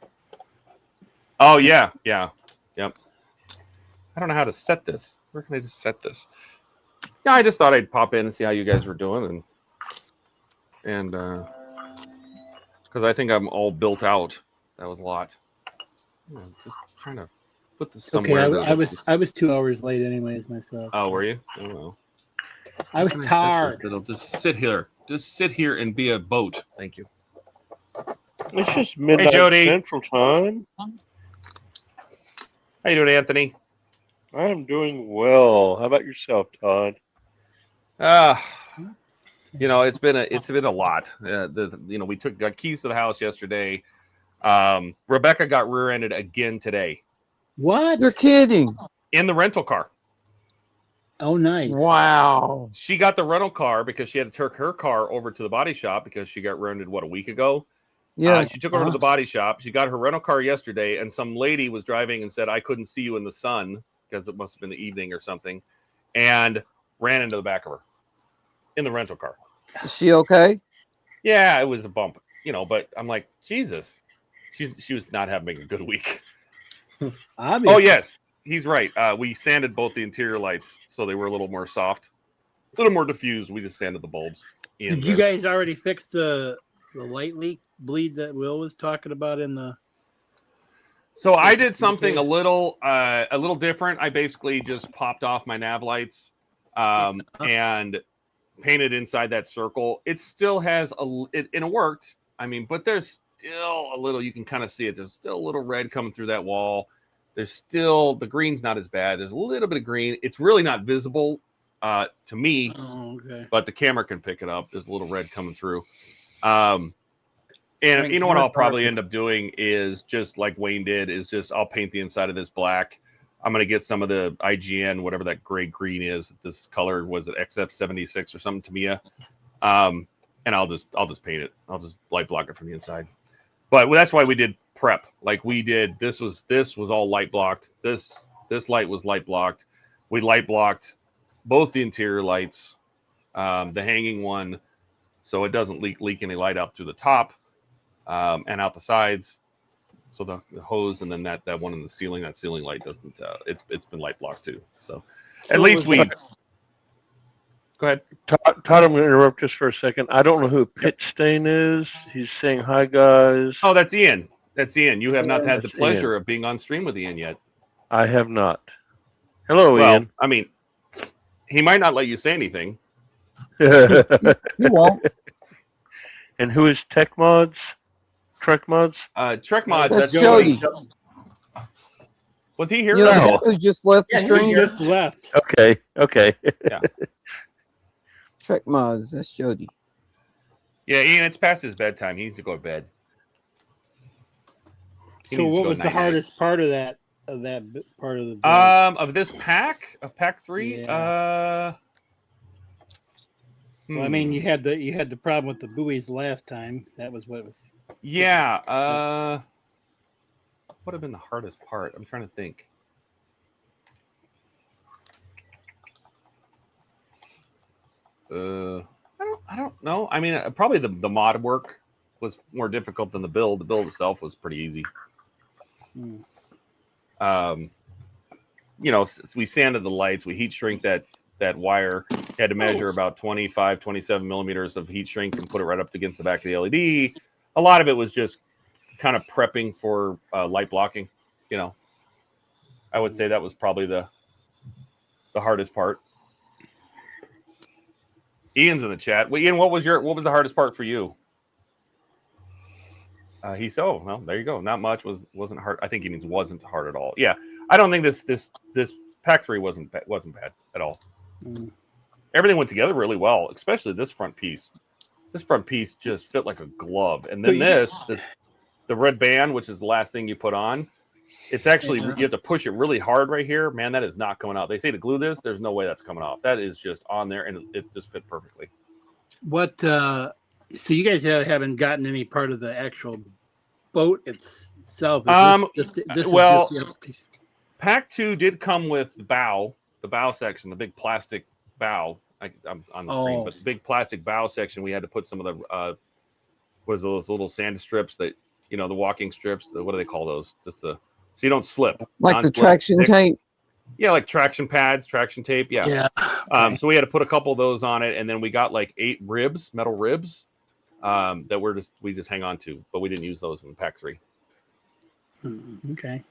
Oh yeah, yeah, yep. I don't know how to set this. Where can I just set this? Yeah, I just thought I'd pop in and see how you guys were doing, and because I think I'm all built out. That was a lot. Just trying to put this somewhere. Okay, I was 2 hours late, anyways myself. Oh, were you? Oh well. I was tired. It'll just sit here. Just sit here and be a boat. Thank you. It's just midnight Jody. Central Time. How you doing, Anthony? I'm doing well. How about yourself, Todd? You know, it's been a lot. We got keys to the house yesterday. Rebecca got rear-ended again today. What? You're kidding. In the rental car. Oh, nice. Wow. She got the rental car because she had to take her car over to the body shop because she got rear-ended, a week ago? Yeah. She took her to the body shop. She got her rental car yesterday, and some lady was driving and said, I couldn't see you in the sun, because it must have been the evening or something. And ran into the back of her in the rental car. Is she okay? Yeah, it was a bump, but I'm like, Jesus, she was not having a good week. Oh yes, he's right. We sanded both the interior lights so they were a little more soft, a little more diffused. We just sanded the bulbs. Did you guys already fix the light leak bleed that Will was talking about in the? So I did something a little different. I basically just popped off my nav lights and painted inside that circle. It still has and it worked. I mean, but there's still a little. You can kind of see it. There's still a little red coming through that wall. There's still the green's not as bad. There's a little bit of green. It's really not visible to me, but the camera can pick it up. There's a little red coming through. And you know what I'll probably end up doing is just like Wayne did, is just I'll paint the inside of this black. I'm going to get some of the IGN, whatever that gray green is. This color was it XF76 or something, Tamiya. And I'll just paint it. I'll just light block it from the inside. But that's why we did prep. Like we did, this was all light blocked. This light was light blocked. We light blocked both the interior lights, the hanging one, so it doesn't leak any light out through the top. And out the sides, so the hose, and then that one in the ceiling, that ceiling light doesn't. It's been light blocked too. So at least we. Go ahead, Todd. I'm going to interrupt just for a second. I don't know who PITSTAIN is. He's saying hi, guys. Oh, that's Ian. That's Ian. You have not had the pleasure of being on stream with Ian yet. I have not. Hello, Ian. I mean, he might not let you say anything. He won't. And who is TREKMODS? TREKMODS? TREKMODS. That's Jody. Was he here? You know, who just left the stream? He just left. Okay. Yeah. TREKMODS. That's Jody. Yeah, Ian, it's past his bedtime. He needs to go to bed. So what was the hardest part of that part of the build? Of this pack? Of pack 3? Yeah. Well, I mean, you had the problem with the buoys last time. That was what it was. Yeah. What would have been the hardest part? I'm trying to think. I don't know. I mean, probably the mod work was more difficult than the build. The build itself was pretty easy. We sanded the lights. We heat shrink that wire. Had to measure about 25, 27 millimeters of heat shrink and put it right up against the back of the LED. A lot of it was just kind of prepping for light blocking. I would say that was probably the hardest part. Ian's in the chat. Well, Ian, what was the hardest part for you? Well, there you go. Not much wasn't hard. I think he means wasn't hard at all. Yeah, I don't think this pack 3 wasn't bad at all. Everything went together really well, especially this front piece. This front piece just fit like a glove. And then the red band, which is the last thing you put on, it's actually, you have to push it really hard right here. Man, that is not coming out. They say to glue this, there's no way that's coming off. That is just on there, and it just fit perfectly. What, so you guys haven't gotten any part of the actual boat itself? Pack 2 did come with the bow section, the big plastic bow. I'm on the screen, but the big plastic bow section, we had to put some of the those little sand strips that the walking strips. What do they call those? Just so you don't slip. Like the traction tape. Yeah, like traction pads, traction tape. Yeah. Okay. So we had to put a couple of those on it, and then we got like 8 ribs, metal ribs, that we just hang on to, but we didn't use those in the pack 3. Okay.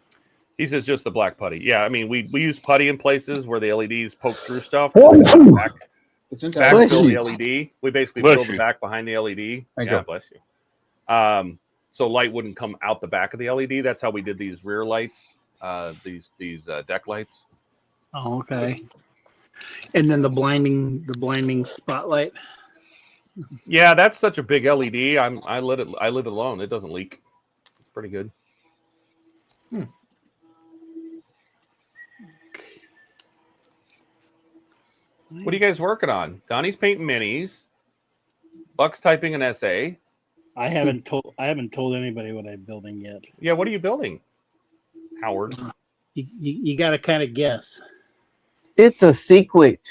He says just the black putty. Yeah, I mean we use putty in places where the LEDs poke through stuff. Back fill the LED. We basically fill the back behind the LED. Bless you. So light wouldn't come out the back of the LED. That's how we did these rear lights, these deck lights. Oh, okay. And then the blinding spotlight. Yeah, that's such a big LED. I lit it alone. It doesn't leak. It's pretty good. What are you guys working on? Donnie's painting minis. Buck's typing an essay. I haven't told anybody what I'm building yet. Yeah, what are you building, Howard? You got to kind of guess. It's a secret.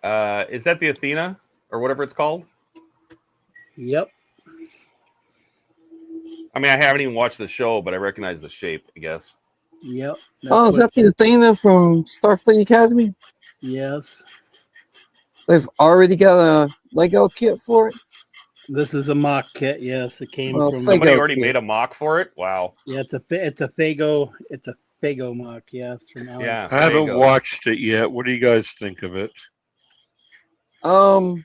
Is that the Athena or whatever it's called? Yep. I mean, I haven't even watched the show, but I recognize the shape, I guess. Yep. Oh, is that the Athena from Starfleet Academy? Yes. They've already got a Lego kit for it? This is a mock kit. Yes, it came Well, from. Somebody Fago already kit. made a mock for it. Wow. Yeah, it's a Fago mock. Yes, from Alan. Yeah. I haven't Fago. watched it yet. What do you guys think of it? Not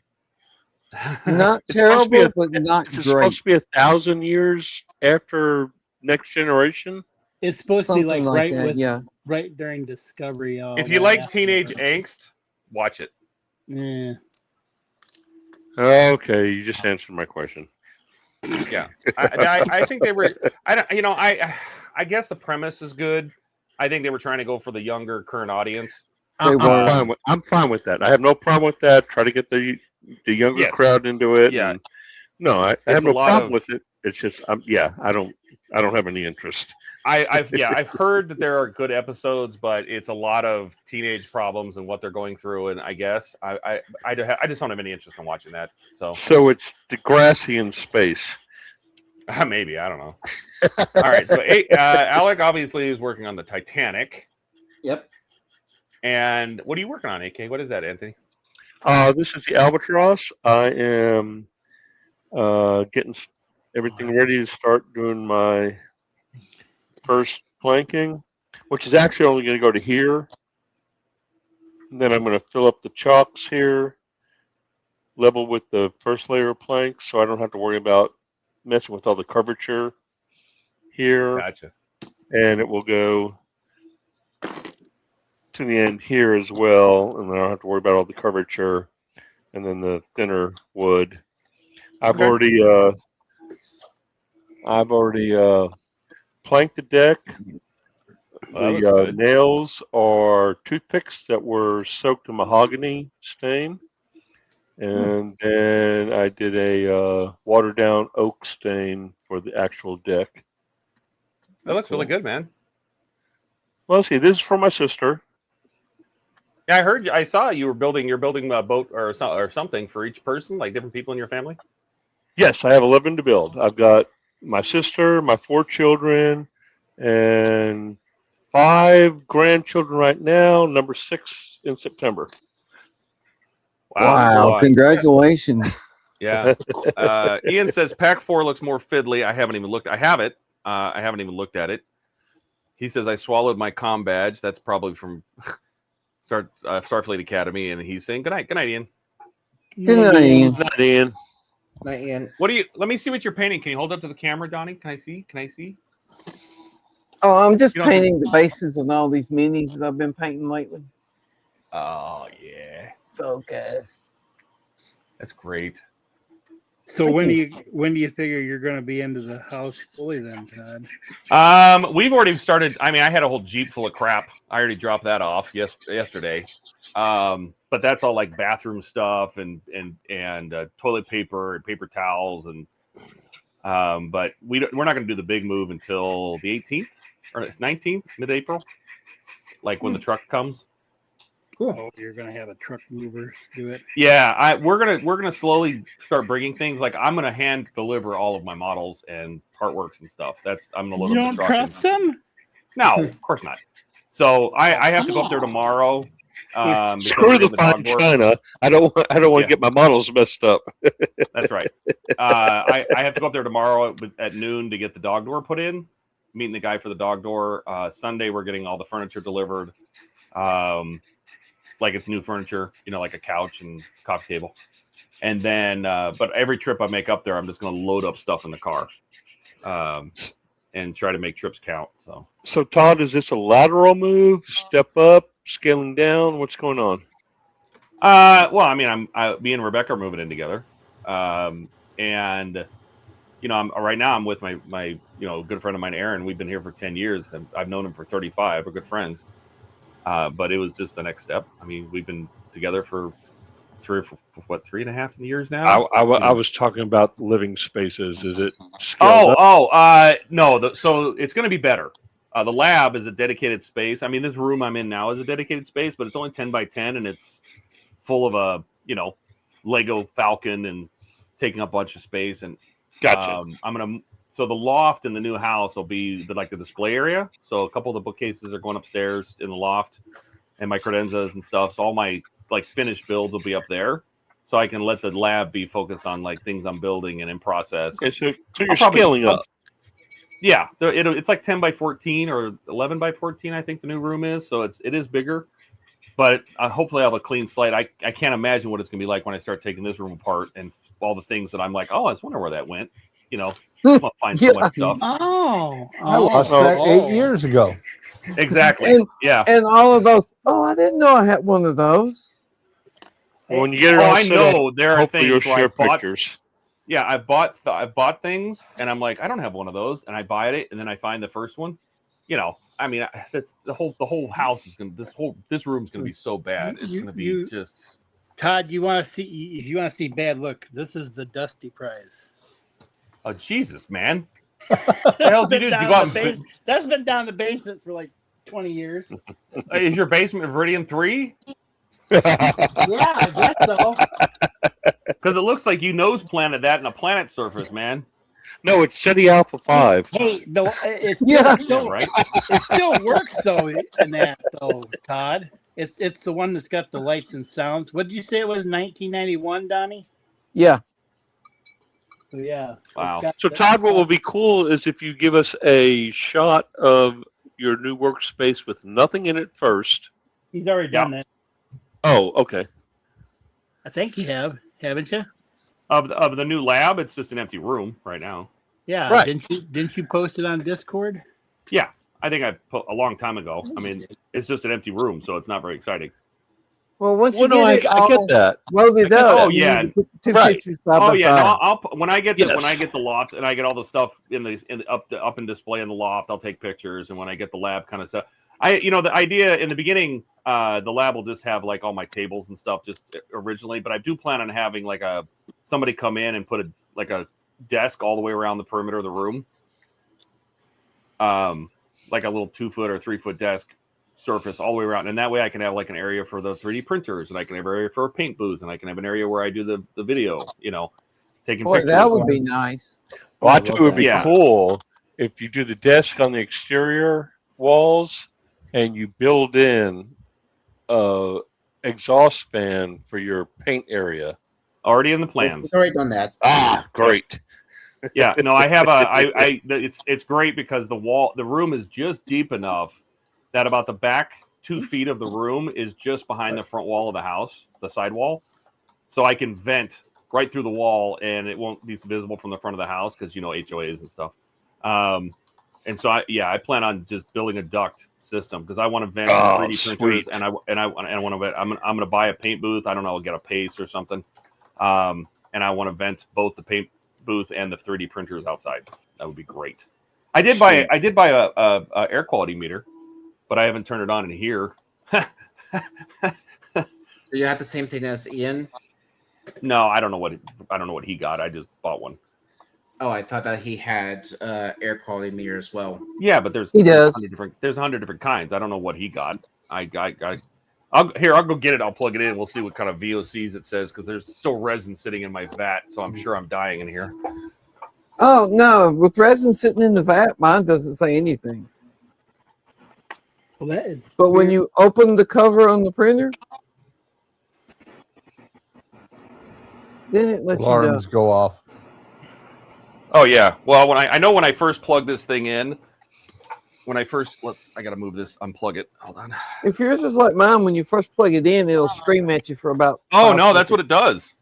It's supposed to be terrible, but not Is it great. supposed to be 1,000 years after Next Generation? It's supposed to be Something like, like right that, with yeah. right during Discovery. All If you that like after- teenage angst, watch it. Yeah. Okay, you just answered my question. Yeah, I think they were. I don't. You know, I guess the premise is good. I think they were trying to go for the younger current audience. I'm fine with that. I have no problem with that. Try to get the younger Yes. crowd into it. Yeah. And, no, I have a no lot problem of- with it. It's just, I don't have any interest. I've heard that there are good episodes, but it's a lot of teenage problems and what they're going through. And I guess I just don't have any interest in watching that. So it's Degrassi in space. Maybe, I don't know. All right, so Alec obviously is working on the Titanic. Yep. And what are you working on, AK? What is that, Anthony? This is the Albatross. I am getting everything ready to start doing my first planking, which is actually only going to go to here. And then I'm going to fill up the chalks here, level with the first layer of planks, so I don't have to worry about messing with all the curvature here. Gotcha. And it will go to the end here as well, and then I don't have to worry about all the curvature and then the thinner wood. I've already planked the deck. The nails are toothpicks that were soaked in mahogany stain. And then I did a watered down oak stain for the actual deck. That looks really good, man. Well, see, this is for my sister. Yeah, I saw you're building a boat or something for each person, like different people in your family. Yes, I have 11 to build. I've got my sister, my 4 children, and 5 grandchildren right now, number 6 in September. Wow, congratulations. Yeah. Ian says Pack 4 looks more fiddly. I haven't even looked. I have it. I haven't even looked at it. He says I swallowed my comm badge. That's probably from Starfleet Academy, and he's saying good night. Good night, Ian. Good night, Ian. Good night, Ian. Night, Ian. What do you? Let me see what you're painting. Can you hold up to the camera, Donnie? Can I see? Can I see? Oh, I'm just You don't- painting the bases on all these minis that I've been painting lately. Oh yeah. Focus. That's great. So when do you figure you're going to be into the house fully then, Todd? We've already started. I mean, I had a whole Jeep full of crap. I already dropped that off yesterday. But that's all like bathroom stuff and toilet paper and paper towels and but we're not going to do the big move until the 18th or 19th, mid-April, like when the truck comes. Cool. Oh, you're going to have a truck mover do it. Yeah, we're gonna slowly start bringing things. Like I'm gonna hand deliver all of my models and partworks and stuff. I'm gonna load You up the don't truck. trust them? No, of course not. So I have to go up there tomorrow. Screw the fine china. I don't want to get my models messed up. That's right. I have to go up there tomorrow at noon to get the dog door put in. Meeting the guy for the dog door. Sunday we're getting all the furniture delivered. Like it's new furniture, like a couch and coffee table. And then, but every trip I make up there, I'm just going to load up stuff in the car, and try to make trips count. So Todd, is this a lateral move? Step up, scaling down? What's going on? Well, I mean, me and Rebecca are moving in together, and right now I'm with my good friend of mine, Aaron. We've been here for 10 years, and I've known him for 35. We're good friends. But it was just the next step. I mean, we've been together for 3.5 years now. I was talking about living spaces. Is it scaled up? No. So it's going to be better. The lab is a dedicated space. I mean, this room I'm in now is a dedicated space, but it's only 10 by 10, and it's full of a Lego Falcon and taking up a bunch of space. And Gotcha. So the loft in the new house will be the display area. So a couple of the bookcases are going upstairs in the loft, and my credenzas and stuff. So all my finished builds will be up there. So I can let the lab be focused on things I'm building and in process. Okay, so you're scaling up. Yeah, it's like 10 by 14 or 11 by 14, I think the new room is. So it is bigger, but hopefully I'll have a clean slate. I can't imagine what it's going to be like when I start taking this room apart and all the things that I'm like, oh, I was wondering where that went. I'm gonna find so much stuff. I lost that 8 years ago. Exactly. And all of those. Oh, I didn't know I had one of those. Well, when you get it all I set know up, there are hopefully things you'll where share pictures. Yeah, I've bought things, and I'm like, I don't have one of those, and I buy it, and then I find the first one. I mean, that's the whole house is gonna this room's gonna be so bad. It's gonna be just. Todd, you want to see? If you want to see bad look, this is the Dusty prize. Oh Jesus, man! What the hell did you do? That's been down in the basement for like 20 years. Is your basement Viridian 3? Yeah, I guess so. Because it looks like you nose planted that in a planet surface, man. No, it's SETI Alpha 5. Hey, it still works though in that though, Todd. It's the one that's got the lights and sounds. What did you say it was? 1991, Donnie? Yeah. So, yeah. Wow. So Todd, what will be cool is if you give us a shot of your new workspace with nothing in it first. He's already done that. Oh, okay. I think you have, haven't you? Of the new lab, it's just an empty room right now. Yeah. Right. Didn't you post it on Discord? Yeah, I think I put a long time ago. I mean, it's just an empty room, so it's not very exciting. Well, once you I get that. Loaded up. Oh yeah, put two pictures side by yeah. side. No, when I get the loft and I get all the stuff in the up in display in the loft, I'll take pictures. And when I get the lab kind of stuff, the idea in the beginning, the lab will just have all my tables and stuff just originally, but I do plan on having somebody come in and put a desk all the way around the perimeter of the room, like a little 2-foot or 3-foot desk surface all the way around, and that way I can have an area for the 3D printers, and I can have an area for a paint booth, and I can have an area where I do the video, taking pictures. That would be nice. Well, I think it would be cool if you do the desk on the exterior walls and you build in a exhaust fan for your paint area. Already in the plans. We've already done that. Ah, great. Yeah, no, I have it's great because the room is just deep enough that about the back 2 feet of the room is just behind the front wall of the house, the side wall. So I can vent right through the wall and it won't be visible from the front of the house because, HOAs and stuff. And so I plan on just building a duct system because I want to vent 3D printers and I want to vent. I'm going to buy a paint booth. I don't know, I'll get a Pace or something. And I want to vent both the paint booth and the 3D printers outside. That would be great. I did buy a air quality meter, but I haven't turned it on in here. So you have the same thing as Ian? No, I don't know what he got. I just bought one. Oh, I thought that he had air quality meter as well. Yeah, but there's 100 different kinds. I don't know what he got. I'll go get it. I'll plug it in. We'll see what kind of VOCs it says because there's still resin sitting in my vat, so I'm sure I'm dying in here. Oh no, with resin sitting in the vat, mine doesn't say anything. Well, that is. But when you open the cover on the printer, then it lets Alarms go off. Oh yeah. Well, when I first plugged this thing in, I gotta move this, unplug it. Hold on. If yours is like mine, when you first plug it in, it'll scream at you for about. Oh no, that's what it does.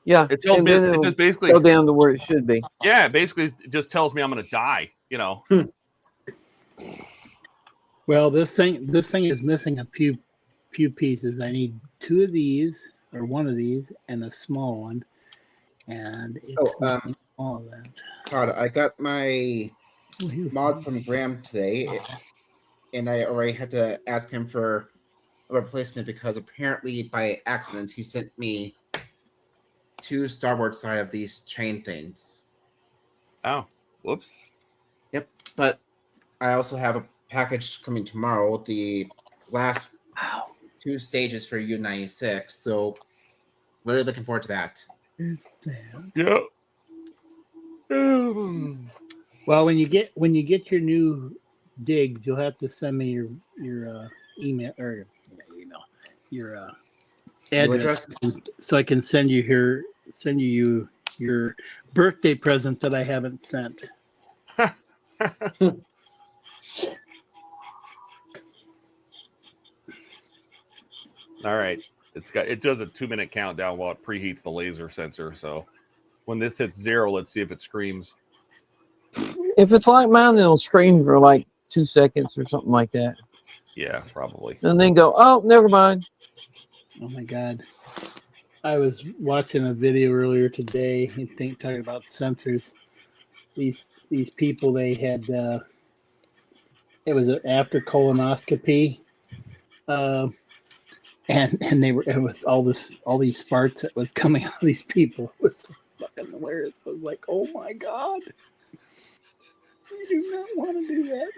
Yeah, it tells me it just basically go down to where it should be. Yeah, basically it just tells me I'm gonna die. Well, this thing is missing a few pieces. I need 2 of these or 1 of these and a small one, and it's all of that. Todd, I got my mod from Graham today, and I already had to ask him for a replacement because apparently by accident he sent me 2 starboard side of these chain things. Oh, whoops. Yep, but I also have a package coming tomorrow, the last 2 stages for U96. So Really looking forward to that. Yeah. Well, when you get your new digs, you'll have to send me your email or your address, so I can send you your birthday present that I haven't sent. All right. It does a 2-minute countdown while it preheats the laser sensor. So when this hits 0, let's see if it screams. If it's like mine, it'll scream for like 2 seconds or something like that. Yeah, probably. And then go, oh, never mind. Oh my God. I was watching a video earlier today, talking about sensors. These people, they had it was after colonoscopy, and it was all these farts that was coming out of these people. It was fucking hilarious. I was like, oh my God, I do not want to do that.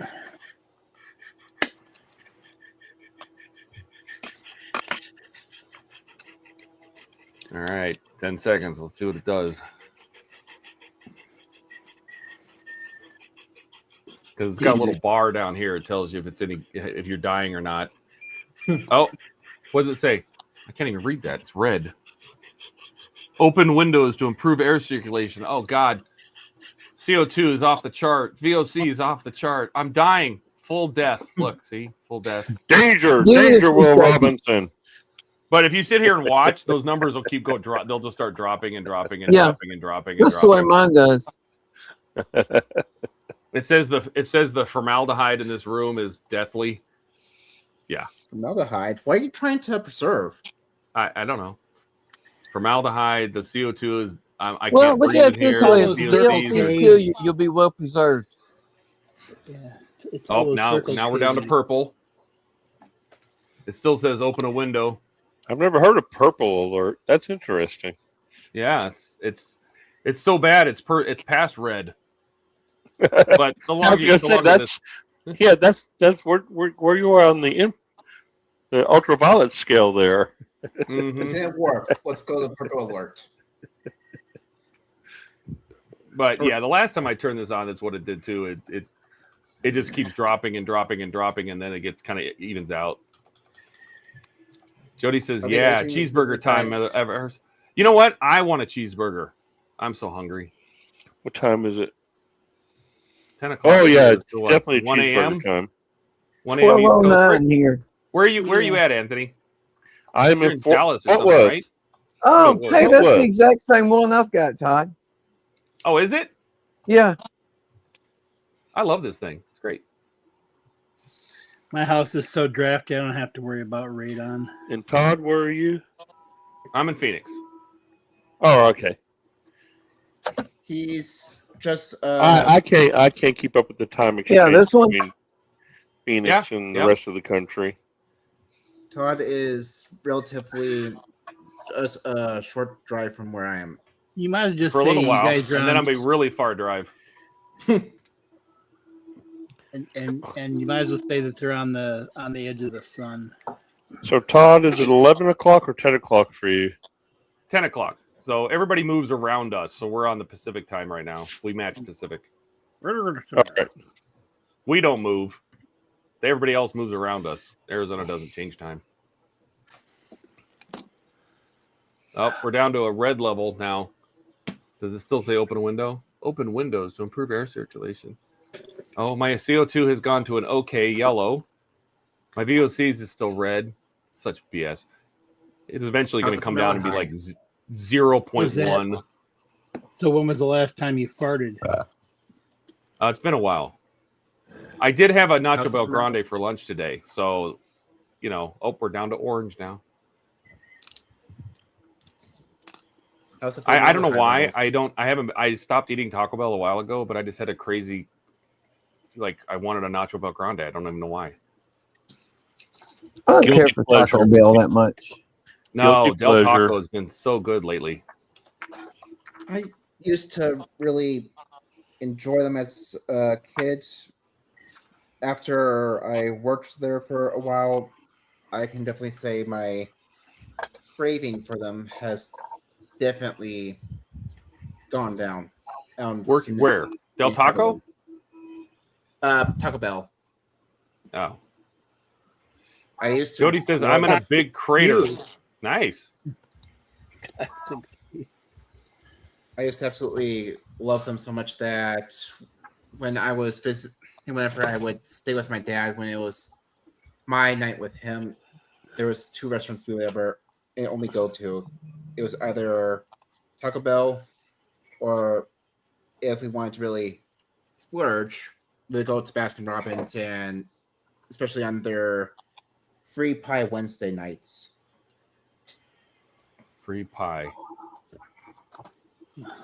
All right, 10 seconds. Let's see what it does. Because it's got a little bar down here. It tells you if you're dying or not. Oh, what does it say? I can't even read that. It's red. Open windows to improve air circulation. Oh God, CO2 is off the chart. VOC is off the chart. I'm dying. Full death. Look, see, full death. Danger, danger, Will Robinson. But if you sit here and watch, those numbers will keep going. They'll just start dropping and dropping and dropping and dropping. That's the way mine does. It says the formaldehyde in this room is deathly. Yeah. Formaldehyde. What are you trying to preserve? I don't know. Formaldehyde. The CO2 is. I well, can't look breathe at in it this here. way: if VLCs kill you, you'll be well preserved. Yeah. Oh, now we're down to purple. It still says open a window. I've never heard of purple alert. That's interesting. Yeah, it's so bad. It's past red. But the longer that's where you are on the ultraviolet scale there. Lieutenant Worf, let's go to purple alert. But yeah, the last time I turned this on, that's what it did too. It just keeps dropping and dropping and dropping, and then it gets kind of evens out. Jody says, Okay, yeah, cheeseburger time ever. You know what? I want a cheeseburger. I'm so hungry. What time is it? 10 o'clock. Oh, yeah, it's so definitely 1 cheeseburger time. 1 a.m. 12:09 here. Where are you at, Anthony? I'm in Dallas or something, Worth. right? Oh, hey, that's the exact same one I've got, Todd. Oh, is it? Yeah. I love this thing. It's great. My house is so drafty, I don't have to worry about radon. And Todd, where are you? I'm in Phoenix. Oh, okay. He's just. I can't keep up with the time exchange. Yeah, this one. Between Phoenix and the rest of the country. Todd is relatively just a short drive from where I am. You might as well just for a say little you while, guys are and then I'll be really far drive. and you might as well say that they're on the edge of the sun. So Todd, is it 11 o'clock or 10 o'clock for you? 10 o'clock. So everybody moves around us. So we're on the Pacific time right now. We match Pacific. All right. We don't move. Everybody else moves around us. Arizona doesn't change time. Oh, we're down to a red level now. Does it still say open a window? Open windows to improve air circulation. Oh, my CO2 has gone to an okay yellow. My VOCs is still red. Such BS. It is eventually going to come down and be like 0.1. So when was the last time you farted? It's been a while. I did have a Nacho Bel Grande for lunch today. So, you know, we're down to orange now. I don't know why. I stopped eating Taco Bell a while ago, but I just had a crazy, like, I wanted a Nacho Bel Grande. I don't even know why. I don't care for Taco Bell that much. No, Del Taco has been so good lately. I used to really enjoy them as a kid. After I worked there for a while, I can definitely say my craving for them has definitely gone down. Where? Del Taco? Taco Bell. Oh. I used to. Jody says, I'm in a big crater. You. Nice. I used to absolutely love them so much that when I was whenever I would stay with my dad, when it was my night with him, there was 2 restaurants we would ever only go to. It was either Taco Bell, or if we wanted to really splurge, we would go to Baskin Robbins, and especially on their free pie Wednesday nights. Free pie.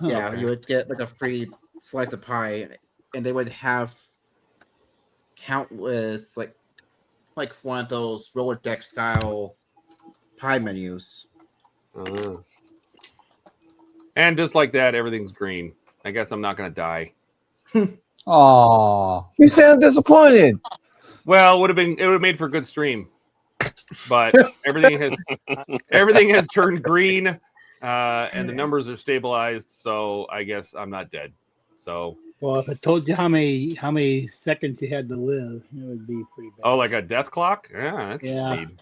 Yeah, Okay. you would get like a free slice of pie, and they would have countless like one of those roller deck style pie menus. And just like that, everything's green. I guess I'm not gonna die. Aw. You sound disappointed. Well, it would have made for a good stream, but everything has turned green, and the numbers are stabilized. So I guess I'm not dead. So. Well, if I told you how many seconds you had to live, it would be pretty bad. Oh, like a death clock? Yeah, that's Yeah. speed.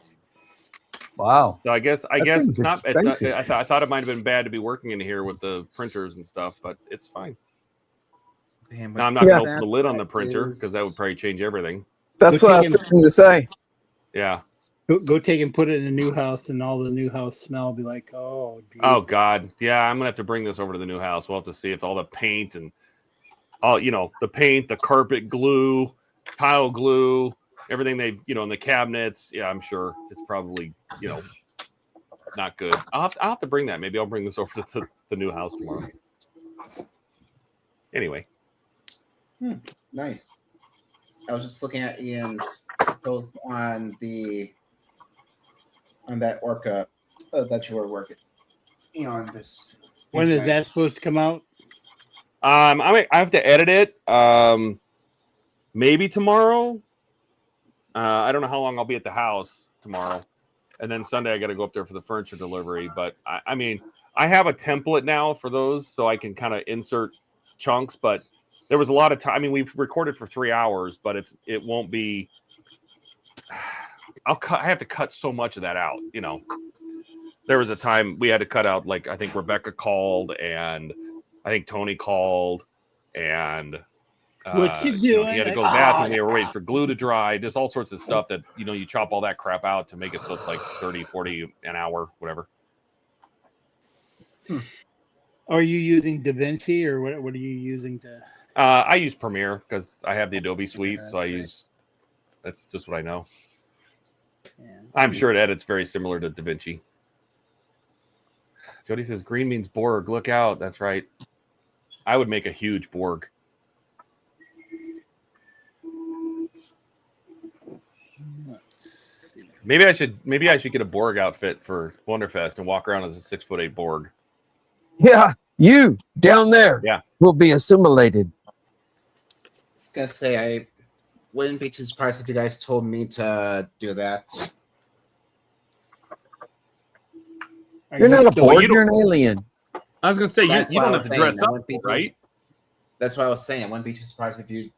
Wow. So I guess thing's it's not. expensive. I thought it might have been bad to be working in here with the printers and stuff, but it's fine. Man, Now I'm not Yeah. going to open the lid on the printer because that would probably change everything. That's what I was fixing to say. Yeah. Go take and put it in a new house, and all the new house smell will be like, oh, geez. Oh God. Yeah, I'm gonna have to bring this over to the new house. We'll have to see if all the paint and all the paint, the carpet glue, tile glue, everything they in the cabinets. Yeah, I'm sure it's probably not good. I'll have to bring that. Maybe I'll bring this over to the new house tomorrow. Anyway. Nice. I was just looking at Ian's post on that Orca that you were working on this. When is that supposed to come out? I have to edit it. Maybe tomorrow. I don't know how long I'll be at the house tomorrow, and then Sunday I got to go up there for the furniture delivery. But I mean, I have a template now for those, so I can kind of insert chunks. But there was a lot of time. I mean, we've recorded for 3 hours, but it won't be. I have to cut so much of that out. There was a time we had to cut out, like, I think Rebecca called, and I think Tony called, and What you he doing? had to go to the bathroom. They were waiting for glue to dry. Just all sorts of stuff that you chop all that crap out to make it so it's like 30, 40 an hour, whatever. Are you using DaVinci, or what are you using to? I use Premiere because I have the Adobe suite, so that's just what I know. Yeah. I'm sure it edits very similar to DaVinci. Jody says green means Borg. Look out. That's right. I would make a huge Borg. Maybe I should get a Borg outfit for Wonderfest and walk around as a 6'8" Borg. Yeah, you down there. Yeah, will be assimilated. I was gonna say I wouldn't be too surprised if you guys told me to do that. You're not a Borg, you're an alien. I was gonna say That's you why don't I have to was dress saying, I up, wouldn't be right? That's what I was saying. I wouldn't be too surprised if you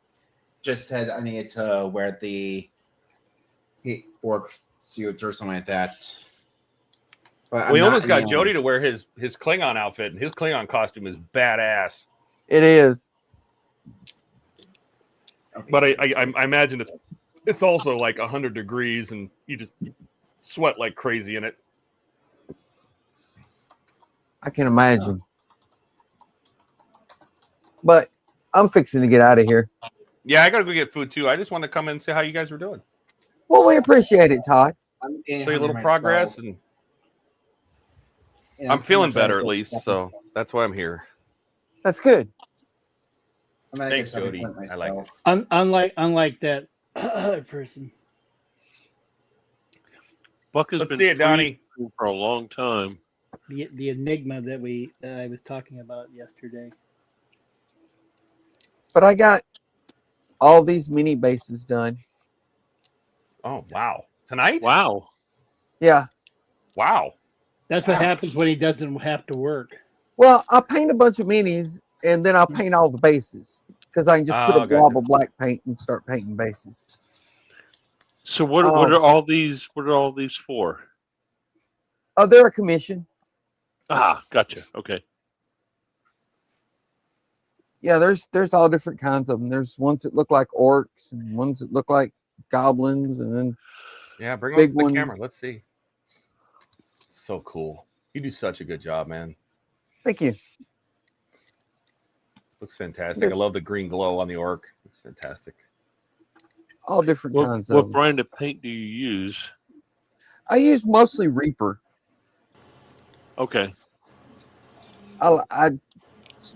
just said I needed to wear the Borg suit or something like that. But We I'm almost not got Jody to wear his Klingon outfit, and his Klingon costume is badass. It is. Okay, But I imagine it's also like 100 degrees, and you just sweat like crazy in it. I can imagine. But I'm fixing to get out of here. Yeah, I gotta go get food too. I just want to come in and see how you guys were doing. Well, we appreciate it, Todd. I'm See a little progress, and I'm feeling better at least, so that's why I'm here. That's good. Thanks, Jody. I like it. Unlike that other person. Buck has Let's been see it, Donnie. freezing for a long time. The enigma that I was talking about yesterday. But I got all these mini bases done. Oh wow! Tonight? Wow! Yeah. Wow! That's what happens when he doesn't have to work. Well, I'll paint a bunch of minis and then I'll paint all the bases because I can just put a blob of black paint and start painting bases. So what are all these? What are all these for? Oh, they're a commission. Ah, gotcha. Okay. Yeah, there's all different kinds of them. There's ones that look like orcs and ones that look like goblins, and then bring big them to the camera. ones. Let's see. So cool. You do such a good job, man. Thank you. Looks fantastic. I love the green glow on the orc. It's fantastic. All different kinds of What them. brand of paint do you use? I use mostly Reaper. Okay.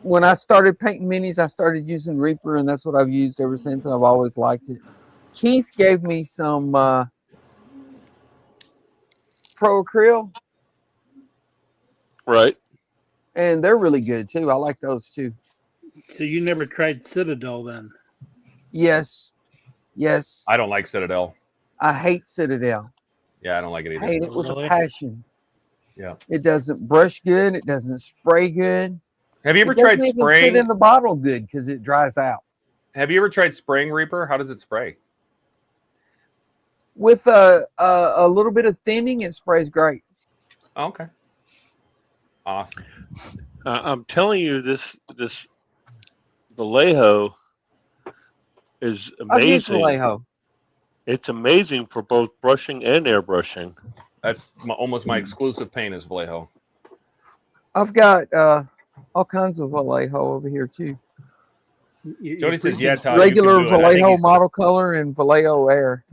When I started painting minis, I started using Reaper, and that's what I've used ever since, and I've always liked it. Keith gave me some Pro Acryl. Right. And they're really good, too. I like those, too. So you never tried Citadel then? Yes. Yes. I don't like Citadel. I hate Citadel. Yeah, I don't like it either. I hate it with a passion. Yeah. It doesn't brush good. It doesn't spray good. Have you ever it tried doesn't even spraying? sit in the bottle good because it dries out. Have you ever tried spraying Reaper? How does it spray? With a little bit of thinning, it sprays great. Okay. Awesome. I'm telling you, this Vallejo is amazing. Vallejo. It's amazing for both brushing and airbrushing. That's almost my exclusive paint is Vallejo. I've got all kinds of Vallejo over here too. Jody says, "Yeah, Todd, regular you can do it." Vallejo model color and Vallejo Air.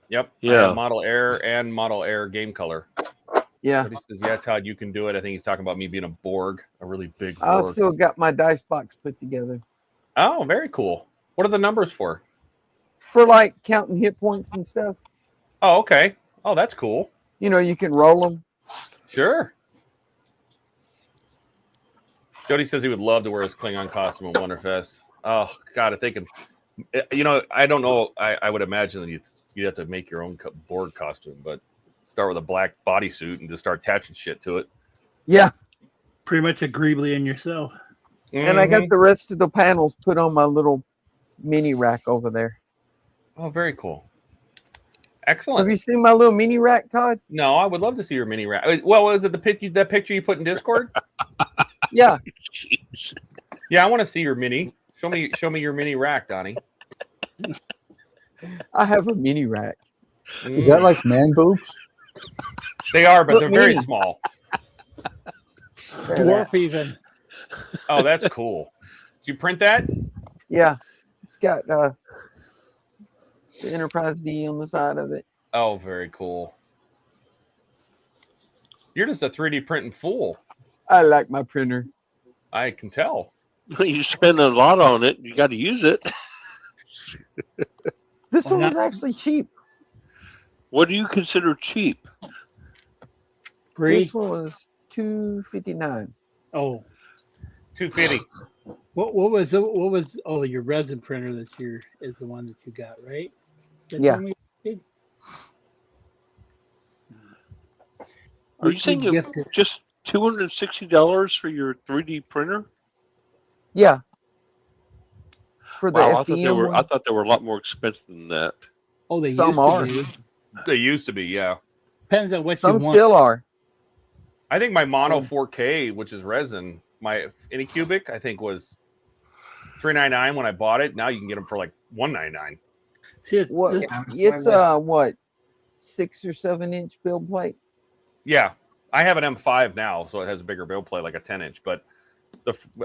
Yep. Yeah. Model Air and Model Air game color. Yeah. Jody says, "Yeah, Todd, you can do it." I think he's talking about me being a Borg, a really big Borg. I also got my dice box put together. Oh, very cool. What are the numbers for? For like counting hit points and stuff. Oh, okay. Oh, that's cool. You know, you can roll them. Sure. Jody says he would love to wear his Klingon costume at Wonderfest. Oh, God, I think, you know, I don't know. I would imagine that you'd have to make your own Borg costume, but start with a black bodysuit and just start attaching shit to it. Yeah. Pretty much agreeably in yourself. And I got the rest of the panels put on my little mini rack over there. Oh, very cool. Excellent. Have you seen my little mini rack, Todd? No, I would love to see your mini rack. Well, was it that picture you put in Discord? Yeah. Yeah, I want to see your mini. Show me your mini rack, Donnie. I have a mini rack. Is that like man boobs? They are, but Look, they're very mini. small. Dwarf even. Oh, that's cool. Did you print that? Yeah. It's got the Enterprise D on the side of it. Oh, very cool. You're just a 3D printing fool. I like my printer. I can tell. You spend a lot on it. You got to use it. This one was actually cheap. What do you consider cheap? This one was $2.59. Oh, $2.50. what was your resin printer this year is the one that you got, right? That's Yeah. the one we did? Are you saying just $260 for your 3D printer? Yeah. For the Wow, FDM I thought they were a lot more expensive than that. Oh, they Some used are. to be. They used to be, yeah. Depends on what Some you want. still are. I think my Mono 4K, which is resin, my Anycubic, I think was $399 when I bought it. Now you can get them for like $199. See, It's what 6 or 7 inch build plate. Yeah, I have an M5 now, so it has a bigger build plate, like a 10-inch. But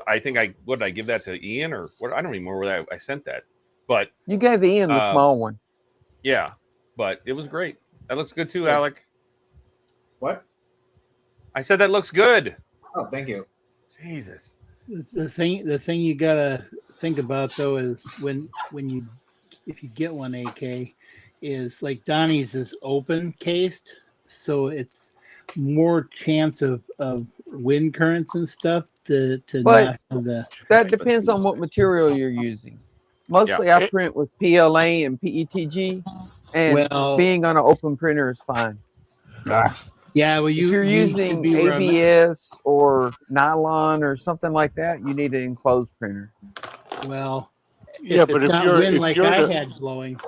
I think what did I give that to Ian or what? I don't even remember where I sent that. But You gave Ian the small one. yeah, but it was great. That looks good too, Alec. What? I said that looks good. Oh, thank you. Jesus. The thing you gotta think about though is if you get one AK, is like Donnie's is open cased, so it's more chance of wind currents and stuff to But not have the. that depends on what material you're using. Mostly I print with PLA and PETG, and Well- being on an open printer is fine. Yeah, well, if you're you should using be where I'm at. ABS or nylon or something like that, you need an enclosed printer. Well, Yeah, but it's if not you're wind if like you're I in a, had blowing.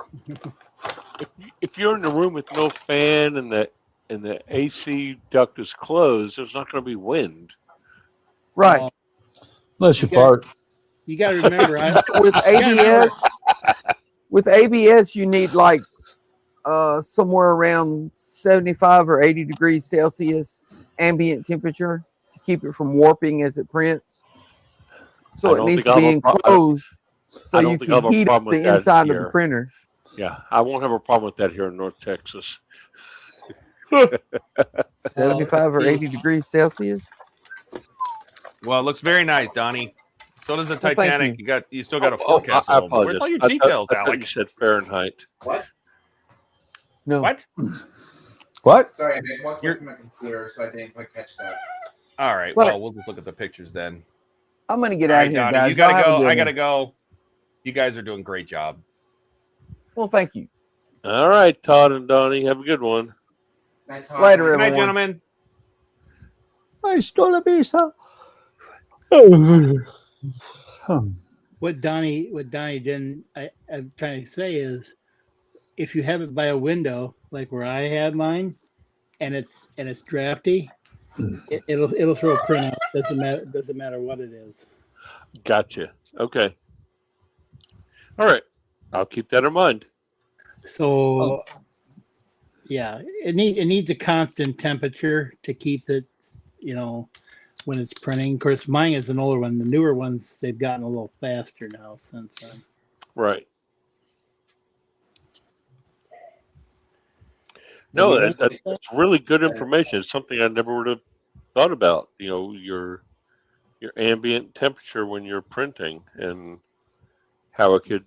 if you're in a room with no fan and the AC duct is closed, there's not going to be wind. Right. Well, Unless you got- fart. You got to remember, With ABS, you need like somewhere around 75 or 80 degrees Celsius ambient temperature to keep it from warping as it prints. So it needs to be enclosed so you can heat up the inside of the printer. Yeah, I won't have a problem with that here in North Texas. 75 or 80 degrees Celsius. Well, it looks very nice, Donnie. So does the Well, thank Titanic. you. You still got a forecast. I over. apologize. Where's all your I details, thought Alec? you said Fahrenheit. What? No. What? What? Sorry, I didn't want to look at my computer, so I didn't quite catch that. All right. What? Well, we'll just look at the pictures then. I'm gonna get All out right, of here, Donnie, guys. you gotta Y'all have a go. good I one. gotta go. You guys are doing a great job. Well, thank you. All right, Todd and Donnie, have a good one. Night, Todd. Later, Good night, everyone. gentlemen. I stole a visa. what Donnie didn't. I'm trying to say is, if you have it by a window, like where I had mine, and it's drafty, it'll throw a print out. Doesn't matter what it is. Gotcha. Okay. All right. I'll keep that in mind. So, yeah, it needs a constant temperature to keep it, when it's printing. Of course, mine is an older one. The newer ones, they've gotten a little faster now since then. Right. No, that's really good information. It's something I never would have thought about. Your ambient temperature when you're printing and how it could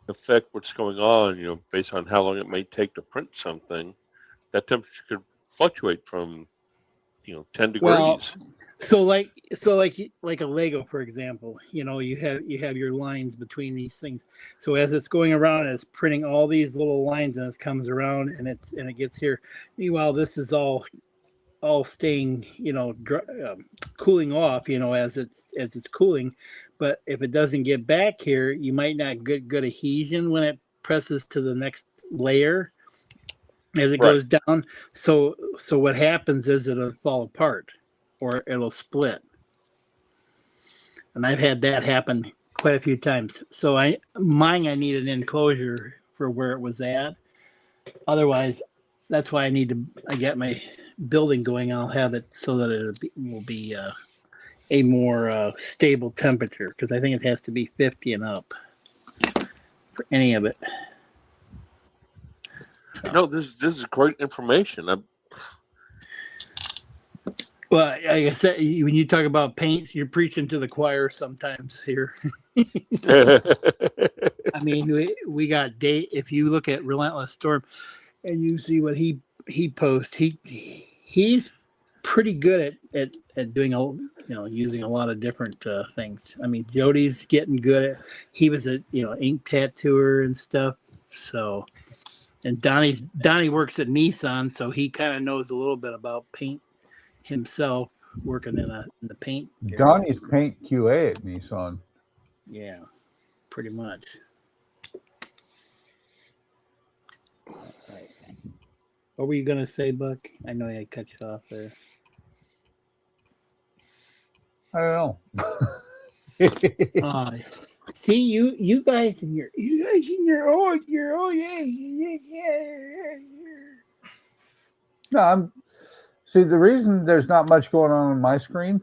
affect what's going on, based on how long it may take to print something. That temperature could fluctuate from 10 degrees. Well, so like a Lego, for example, you have your lines between these things. So as it's going around, it's printing all these little lines, and it comes around, and it gets here. Meanwhile, this is all staying, cooling off, as it's cooling. But if it doesn't get back here, you might not get good adhesion when it presses to the next layer as it goes down. So what happens is it'll fall apart or it'll split. And I've had that happen quite a few times. So I need an enclosure for where it was at. Otherwise, that's why I get my building going. I'll have it so that it will be a more stable temperature, because I think it has to be 50 and up for any of it. No, this is great information. Well, like I said, when you talk about paints, you're preaching to the choir sometimes here. I mean, we got Dave. If you look at Relentless Storm and you see what he posts, he's pretty good at doing using a lot of different things. I mean, Jody's getting good at. He was a ink tattooer and stuff. So, and Donnie works at Nissan, so he kind of knows a little bit about paint himself, working in the paint area. Donnie's paint QA at Nissan. Yeah, pretty much. Right. What were you gonna say, Buck? I know I cut you off there. I don't know. See you guys in your No, see, the reason there's not much going on my screen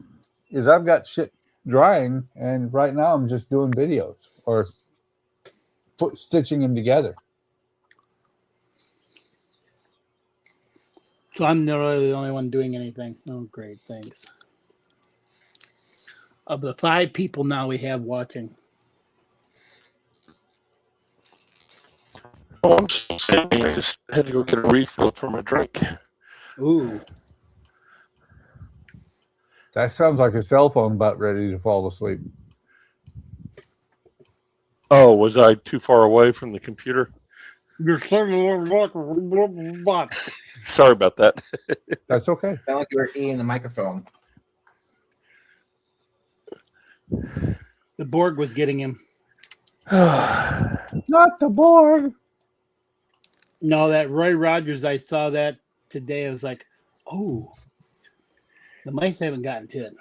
is I've got shit drying, and right now I'm just doing videos or stitching them together. So I'm not really the only one doing anything. Oh, great, thanks. Of the 5 people now we have watching. Oh, I'm sorry. I just had to go get a refill for my drink. Ooh. That sounds like a cell phone about ready to fall asleep. Oh, was I too far away from the computer? You're Sorry about that. That's okay. Sound like you were eating the microphone. The Borg was getting him. Not the Borg. No, that Roy Rogers, I saw that today. I was like, oh, the mice haven't gotten to it.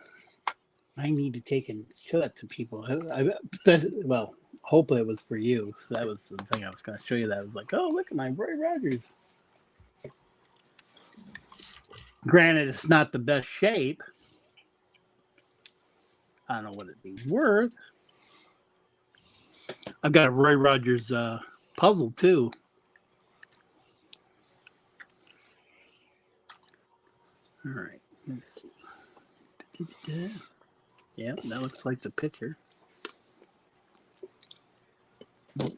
I need to take and show that to people. Well, hopefully it was for you. So that was the thing I was going to show you. That I was like, oh, look at my Roy Rogers. Granted, it's not the best shape. I don't know what it'd be worth. I've got a Roy Rogers puzzle too. All right, let's see. Yeah, that looks like the picture.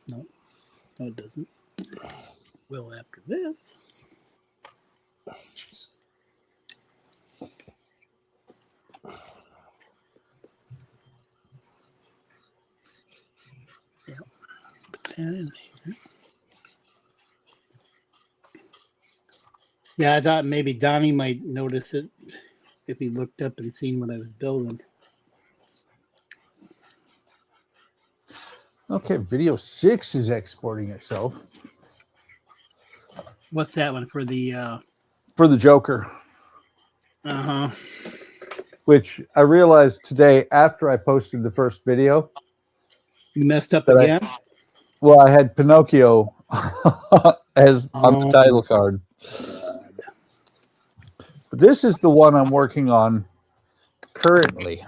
No, it doesn't. Will after this. Jeez. Yeah, put that in here. Yeah, I thought maybe Donnie might notice it if he looked up and seen what I was building. Okay, video 6 is exporting itself. What's that one for the? For the Joker. Uh-huh. Which I realized today after I posted the first video. You messed up again? I had Pinocchio as on the title card. But this is the one I'm working on currently.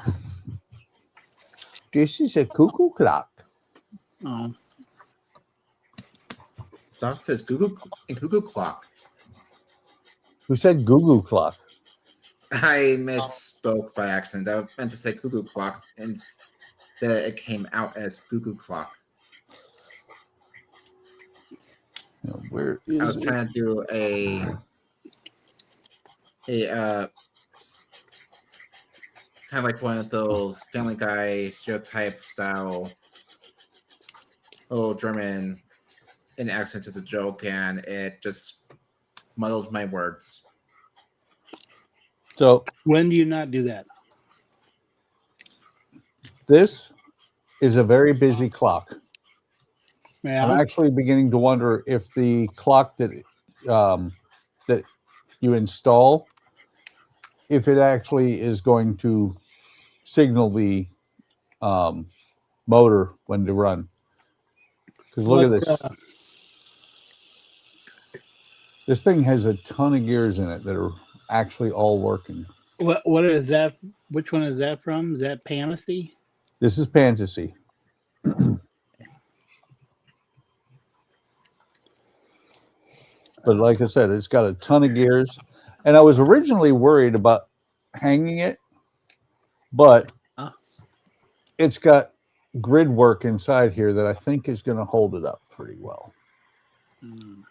This is a cuckoo clock. Oh. That says Google and Cuckoo Clock. Who said Goo Goo Clock? I misspoke by accident. I meant to say Cuckoo Clock, and it came out as Cuckoo Clock. Where I was trying to do a kind of like one of those Family Guy stereotype style, German in accents as a joke, and it just muddled my words. So when do you not do that? This is a very busy clock. Yeah. I'm actually beginning to wonder if the clock that that you install, if it actually is going to signal the motor when to run. Because look at this. This thing has a ton of gears in it that are actually all working. What is that? Which one is that from? Is that Fantasy? This is Fantasy. But like I said, it's got a ton of gears. And I was originally worried about hanging it, but it's got grid work inside here that I think is going to hold it up pretty well. Hmm.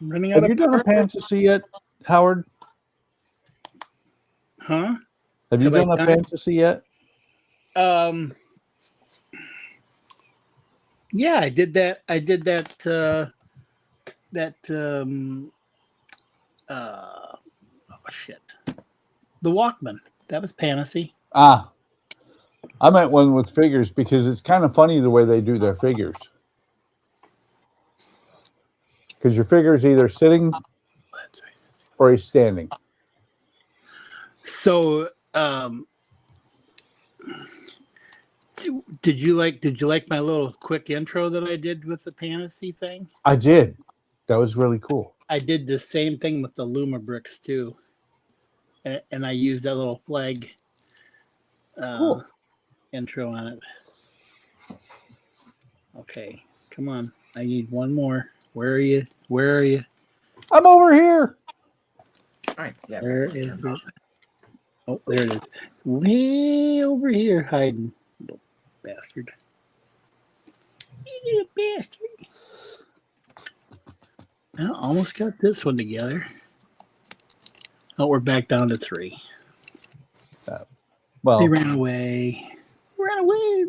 Running out Have you done a Fantasy yet, Howard? Huh? Have you done a Fantasy yet? Yeah, I did that. Oh shit. The Walkman. That was Fantasy. Ah. I meant one with figures because it's kind of funny the way they do their figures. Because your figure is either sitting or he's standing. So, did you like my little quick intro that I did with the Fantasy thing? I did. That was really cool. I did the same thing with the Luma bricks too, and I used that little flag intro on it. Okay, come on. I need one more. Where are you? Where are you? I'm over here. All right. Yeah. Where is it? Oh, there it is. Way over here, hiding. Little bastard. You little bastard. I almost got this one together. Oh, we're back down to 3. Well, they ran away. Ran away.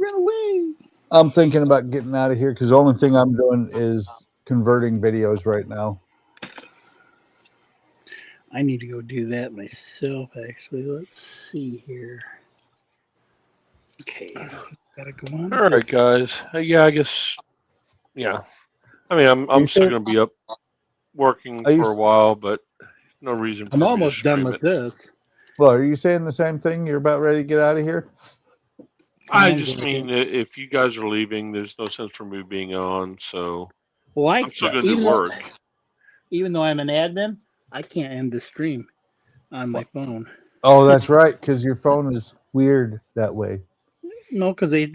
I'm thinking about getting out of here because the only thing I'm doing is converting videos right now. I need to go do that myself, actually. Let's see here. Okay, gotta go on. All right, guys. Yeah, I guess. Yeah. I mean, I'm still going to be up working for a while, but no reason for I'm me almost to done stream with it. this. Well, are you saying the same thing? You're about ready to get out of here? I Sounds just like mean it. if you guys are leaving, there's no sense for me being on. So Well, I'm still going to do work. Even though I'm an admin, I can't end the stream on my phone. Oh, that's right, because your phone is weird that way. No, because they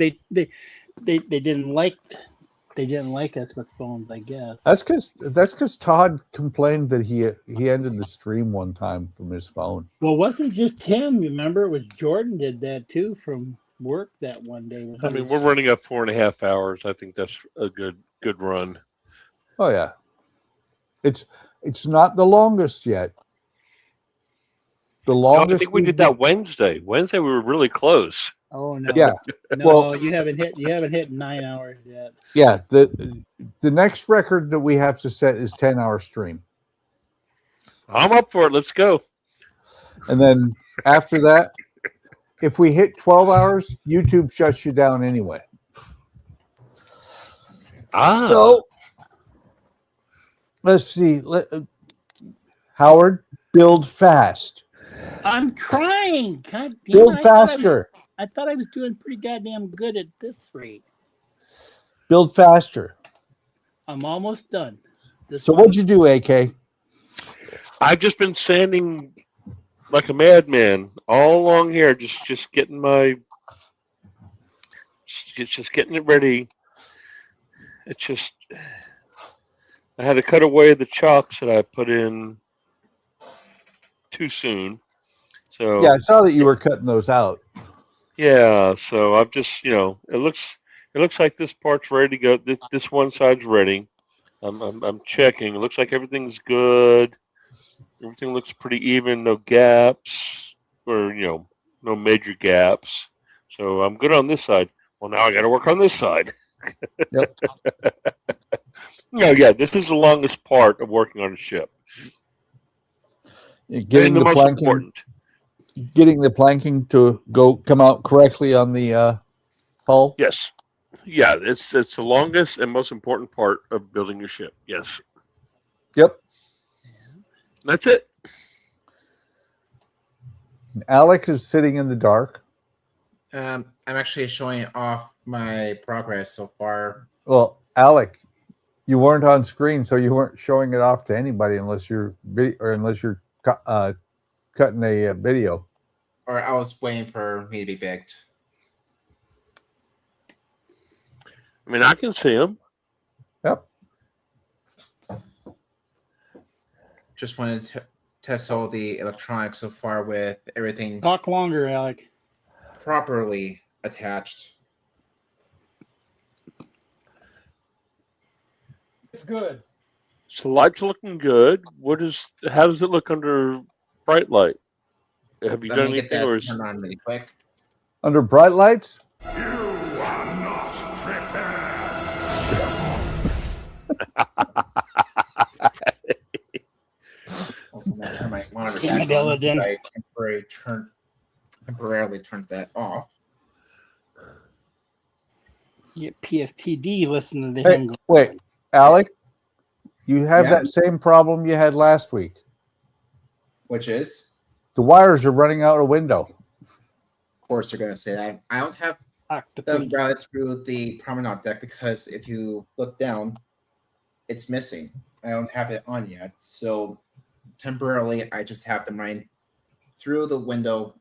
didn't like us with phones, I guess. That's because Todd complained that he ended the stream one time from his phone. Well, it wasn't just him. Remember, it was Jordan did that too from work that one day. I mean, we're running up 4.5 hours. I think that's a good run. Oh yeah, it's not the longest yet. The longest. No, I think we did that Wednesday. Wednesday we were really close. Oh no! Yeah. No, Well, you haven't hit 9 hours yet. Yeah, the next record that we have to set is 10-hour stream. I'm up for it. Let's go. And then after that, if we hit 12 hours, YouTube shuts you down anyway. So let's see. Howard, build fast. I'm trying. God damn Build it, faster. I thought I was doing pretty goddamn good at this rate. Build faster. I'm almost done. So what'd you do, AK? I've just been sanding like a madman all along here, just getting just getting it ready. It's just I had to cut away the chalks that I put in too soon. So yeah, I saw that you were cutting those out. Yeah, so I've just it looks like this part's ready to go. This one side's ready. I'm checking. It looks like everything's good. Everything looks pretty even. No gaps or no major gaps. So I'm good on this side. Well, now I got to work on this side. Yep. Yeah. This is the longest part of working on a ship. Getting the most planking, important. Getting the planking to come out correctly on the hull. Yes. Yeah, it's the longest and most important part of building your ship. Yes. Yep. That's it. Alec is sitting in the dark. I'm actually showing off my progress so far. Well, Alec, you weren't on screen, so you weren't showing it off to anybody unless you're cutting a video. Or I was waiting for me to be picked. I mean, I can see him. Yep. Just wanted to test all the electronics so far with everything. Talk longer, Alec. Properly attached. It's good. So lights looking good. How does it look under bright light? Have you Let done me get anything, that or is turned on really quick. Under bright lights? You are not prepared. Turn my monitor Damn back it, on. Ellen. I temporarily turned that off. Get PSTD listening to Hey, him. wait, Alec, you have Yeah? that same problem you had last week. Which is? The wires are running out a window. Of course, you're going to say that. I don't have them routed through the promenade deck because if you look down, it's missing. I don't have it on yet. So temporarily, I just have them running through the window.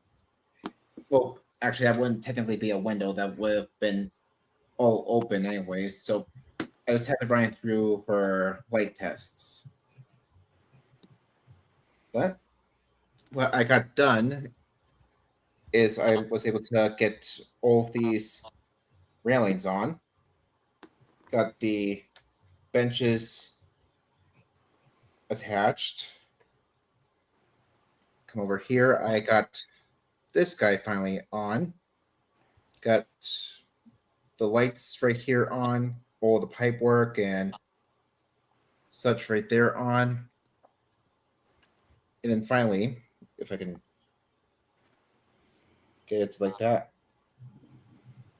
Well, actually, that wouldn't technically be a window. That would have been all open anyways. So I just have it running through for light tests. But what I got done is I was able to get all of these railings on. Got the benches attached. Come over here. I got this guy finally on. Got the lights right here on, all the pipe work and such right there on. And then finally, if I can get it like that,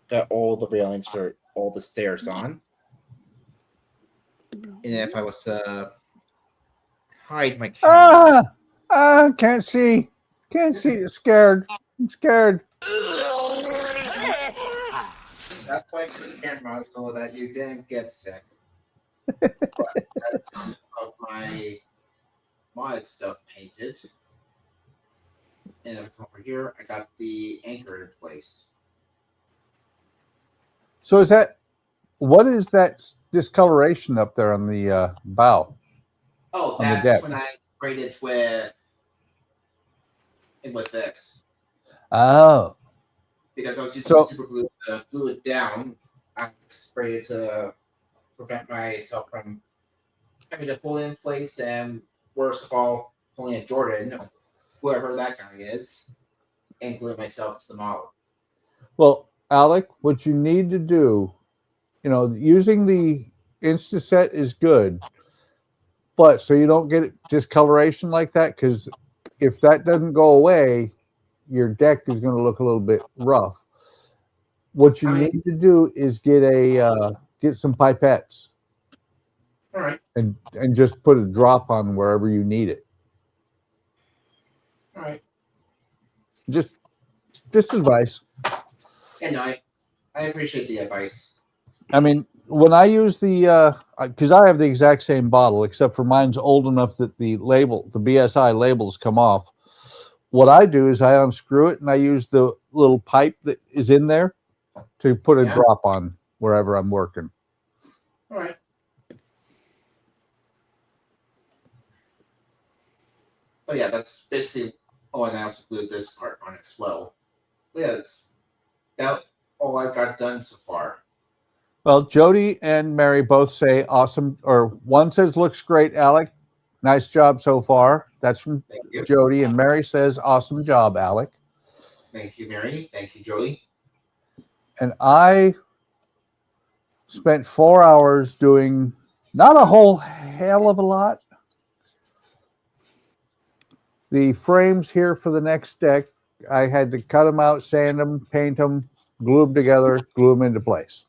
got all the railings for all the stairs on. And if I was to hide my camera. Can't see. Scared. I'm scared. That's why for the camera, so that you didn't get sick. But that's some of my modded stuff painted. And if I come over here, I got the anchor in place. So what is that discoloration up there on the bow? Oh, on the that's deck? when I sprayed it with this. Oh. Because I was using super glue to glue it down. I sprayed it to prevent myself from having to pull it in place, and worst of all, pulling a Jordan, whoever that guy is, and glue myself to the model. Well, Alec, what you need to do, using the Instaset is good, but so you don't get discoloration like that, because if that doesn't go away, your deck is going to look a little bit rough. What you need to do is get some pipettes. All right. And just put a drop on wherever you need it. All right. Just advice. And I appreciate the advice. I mean, when I use the because I have the exact same bottle, except for mine's old enough that the BSI labels come off. What I do is I unscrew it and I use the little pipe that is in there to put a drop on wherever I'm working. All right. But yeah, that's basically all. And I also glued this part on as well. But yeah, that's all I've got done so far. Well, Jody and Mary both say awesome, or one says looks great, Alec. Nice job so far. That's from Jody. And Mary says awesome job, Alec. Thank you, Mary. Thank you, Jody. And I spent 4 hours doing not a whole hell of a lot. The frames here for the next deck, I had to cut them out, sand them, paint them, glue them together, glue them into place.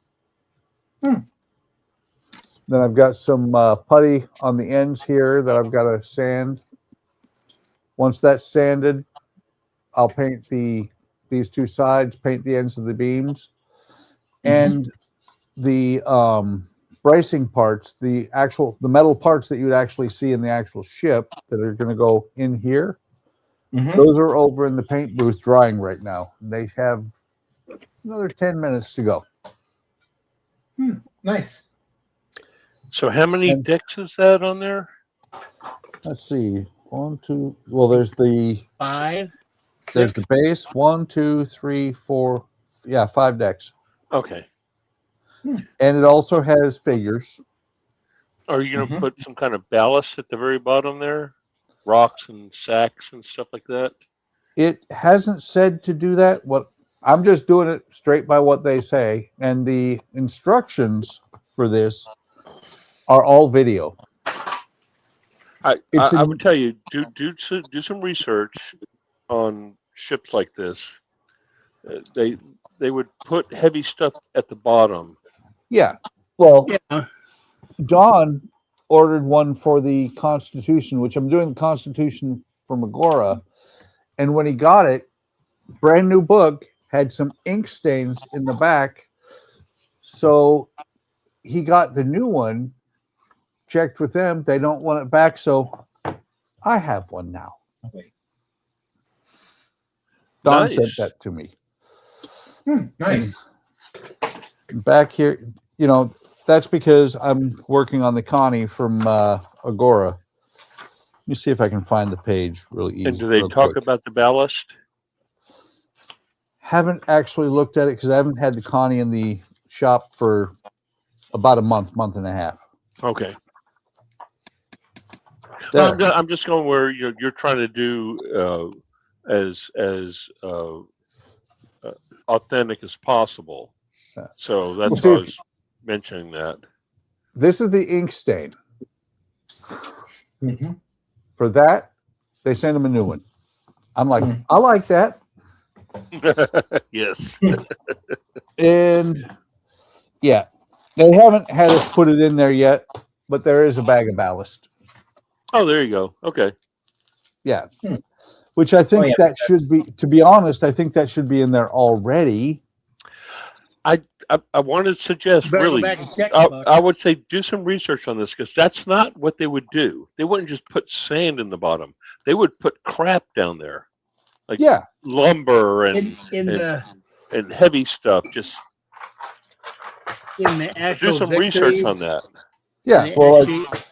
Then I've got some putty on the ends here that I've got to sand. Once that's sanded, I'll paint these two sides, paint the ends of the beams. And the bracing parts, the metal parts that you would actually see in the actual ship that are going to go in here, those are over in the paint booth drying right now. They have another 10 minutes to go. Nice. So how many decks is that on there? Let's see. 1, 2. Well, there's the 5. There's the base. 1, 2, 3, 4. Yeah, 5 decks. Okay. And it also has figures. Are you going to put some kind of ballast at the very bottom there? Rocks and sacks and stuff like that? It hasn't said to do that. I'm just doing it straight by what they say. And the instructions for this are all video. I would tell you, do some research on ships like this. They would put heavy stuff at the bottom. Yeah. Well, Don ordered one for the Constitution, which I'm doing the Constitution from Agora. And when he got it, brand new book, had some ink stains in the back. So he got the new one, checked with them. They don't want it back. So I have one now. Don sent that to me. Nice. And back here, that's because I'm working on the Connie from Agora. Let me see if I can find the page really easy. And do they talk about the ballast? Haven't actually looked at it because I haven't had the Connie in the shop for about a month and a half. Okay. I'm just going where you're trying to do as authentic as possible. So that's Well, see, why I was mentioning that. This is the ink stain. Mm-hmm. For that, they send them a new one. I'm like, I like that. Yes. And yeah, they haven't had us put it in there yet, but there is a bag of ballast. Oh, there you go. Okay. Yeah. Which I think yeah, that should be, to be honest, I think that should be in there already. I want to suggest, Better go really, back and check, Buck. I would say do some research on this, because that's not what they would do. They wouldn't just put sand in the bottom. They would put crap down there, like lumber and heavy stuff. Just in the actual do some victories, research on that. Yeah, well, like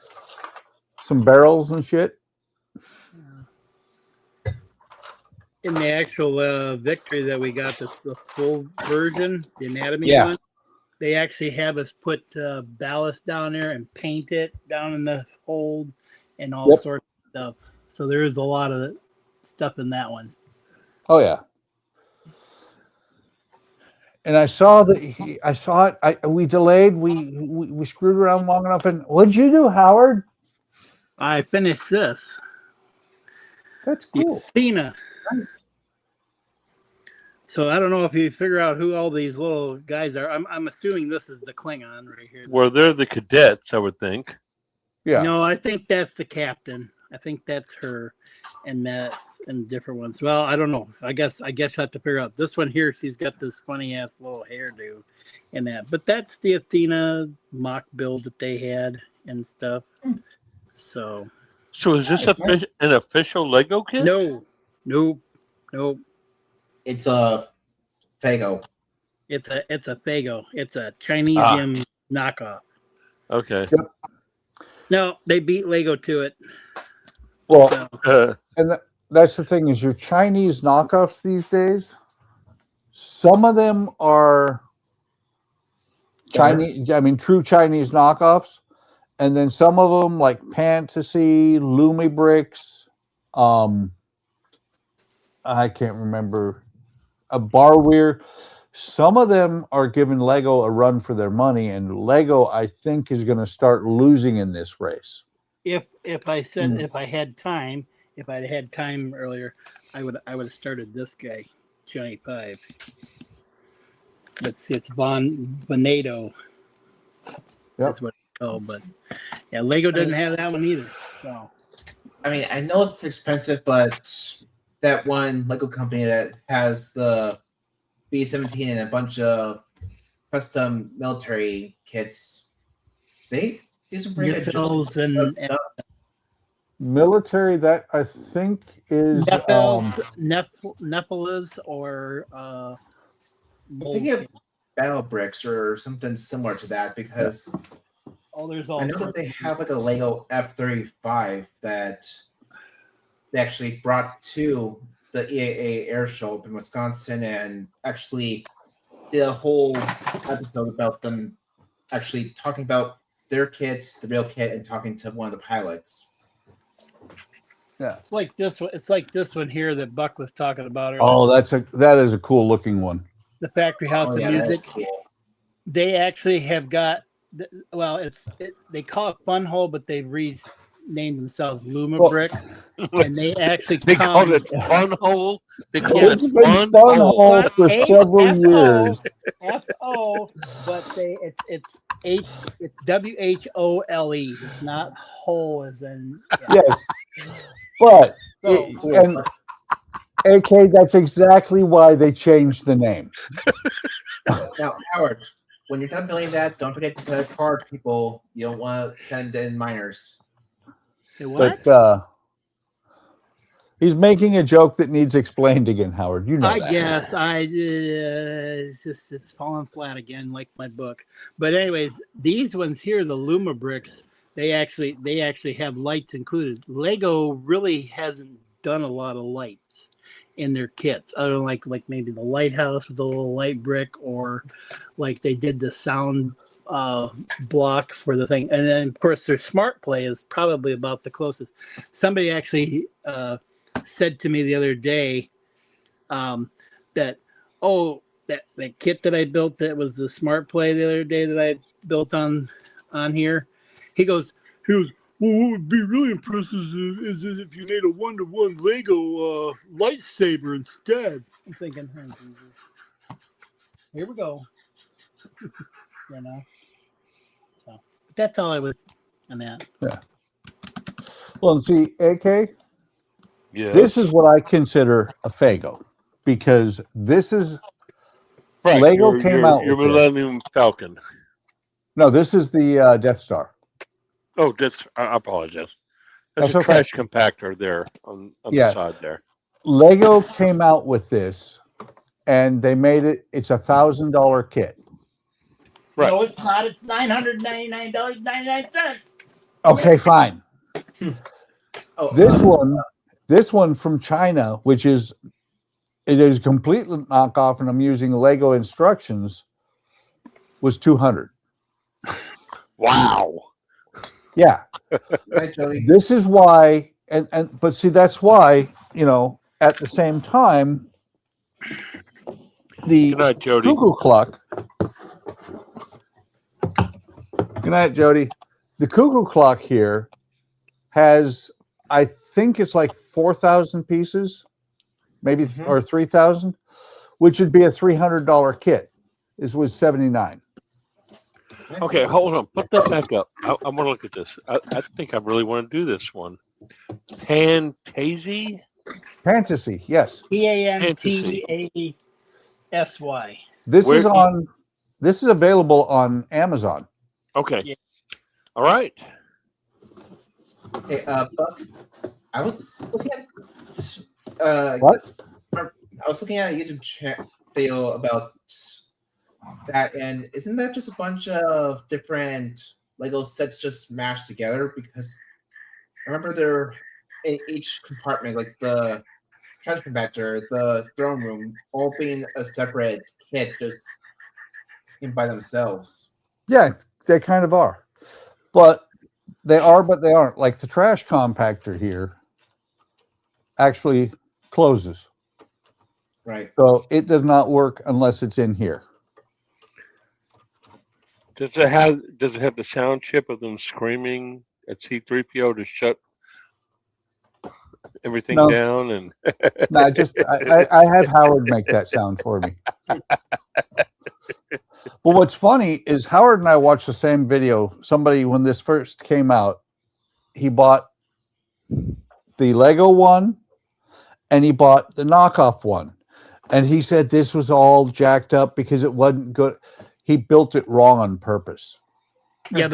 some barrels and shit. in the actual victory that we got, the full version, the anatomy Yeah. one, they actually have us put ballast down there and paint it down in the hold and all sorts of stuff. So there is a lot of stuff in that one. Oh yeah. And I saw it. We delayed. We screwed around long enough. And what'd you do, Howard? I finished this. That's cool. Athena. So I don't know if you figure out who all these little guys are. I'm assuming this is the Klingon right here. Well, they're the cadets, I would think. Yeah. No, I think that's the captain. I think that's her, and that's and different ones. Well, I don't know. I guess I have to figure out this one here. She's got this funny ass little hairdo, and that. But that's the Athena mock build that they had and stuff. So is this an official Lego kit? No. It's a Fago. It's a Fago. It's a Chinesium knockoff. Okay. Yep. No, they beat Lego to it. Well, and that's the thing is your Chinese knockoffs these days. Some of them are Chinese. I mean, true Chinese knockoffs, and then some of them like Fantasy, Lumibricks. I can't remember. A Barweir. Some of them are giving Lego a run for their money, and Lego, I think, is going to start losing in this race. If I said if I had time, if I'd had time earlier, I would have started this guy, Johnny 5. It's Von Veneto. That's what it's called, but yeah, Lego doesn't have that one either. So I mean, I know it's expensive, but that one Lego company that has the B-17 and a bunch of custom military kits, they do some pretty good Nipples and stuff. Military, that I think is Nepalas or I'm thinking of Battle Bricks or something similar to that, because there's all I know that they have like a Lego F-35 that they actually brought to the EAA air show up in Wisconsin, and actually did a whole episode about them actually talking about their kits, the real kit, and talking to one of the pilots. Yeah, it's like this one. It's like this one here that Buck was talking about earlier. Oh, that is a cool looking one. The Factory House of Music. Cool. They actually have got. Well, they call it Fun Hole, but they've renamed themselves Luma Brick, and they actually call it Fun Hole. They call it's it been Fun Hole for several years. F-O, but it's WHOLE. It's not hole as in yes, but and AK, that's exactly why they changed the name. Now, Howard, when you're done building that, don't forget to card people. You don't want to send in minors. What? But he's making a joke that needs explained again, Howard. You know I that. guess it's falling flat again, like my book. But anyways, these ones here, the Luma bricks, they actually have lights included. Lego really hasn't done a lot of lights in their kits, other than like maybe the lighthouse with a little light brick, or like they did the sound block for the thing. And then of course their smart play is probably about the closest. Somebody actually said to me the other day that that kit that I built that was the smart play the other day that I built on here. He goes, well, what would be really impressive is if you made a 1-to-1 Lego lightsaber instead. I'm thinking, oh, Jesus. Here we go. You know. So, but that's all I was on that. Yeah. Well, and see, AK, Yes. this is what I consider a Fago, because this is right. Lego came out Your with it. Millennium Falcon. No, this is the Death Star. Oh, I apologize. That's That's a okay. trash compactor there on the side there. Lego came out with this, and they made it. It's $1,000 kit. Right. No, it's not. It's $999.99. Okay, fine. This one from China, which is it is completely knockoff, and I'm using Lego instructions, was $200. Wow. Yeah. Right, Jody. This is why, but see, that's why, at the same time, the Good night, Jody. cuckoo clock. Good night, Jody. The cuckoo clock here has, I think it's like 4,000 pieces, maybe or 3,000, which would be a $300 kit. This was $79. Okay, hold on. Put that back up. I want to look at this. I think I really want to do this one. Fantasy, yes. PANTASY. This is available on Amazon. Okay. Yeah. All right. Hey, Buck, I was looking at what? I was looking at a YouTube video about that, and isn't that just a bunch of different Lego sets just mashed together? Because I remember they're in each compartment, like the trash compactor, the throne room, all being a separate kit, just by themselves. Yeah, they kind of are, but they aren't. Like the trash compactor here actually closes, right? So it does not work unless it's in here. Does it have the sound chip of them screaming at C-3PO to shut everything down? And no, I had Howard make that sound for me. But what's funny is Howard and I watched the same video. Somebody, when this first came out, he bought the Lego one and he bought the knockoff one. And he said this was all jacked up because it wasn't good. He built it wrong on purpose. Yeah,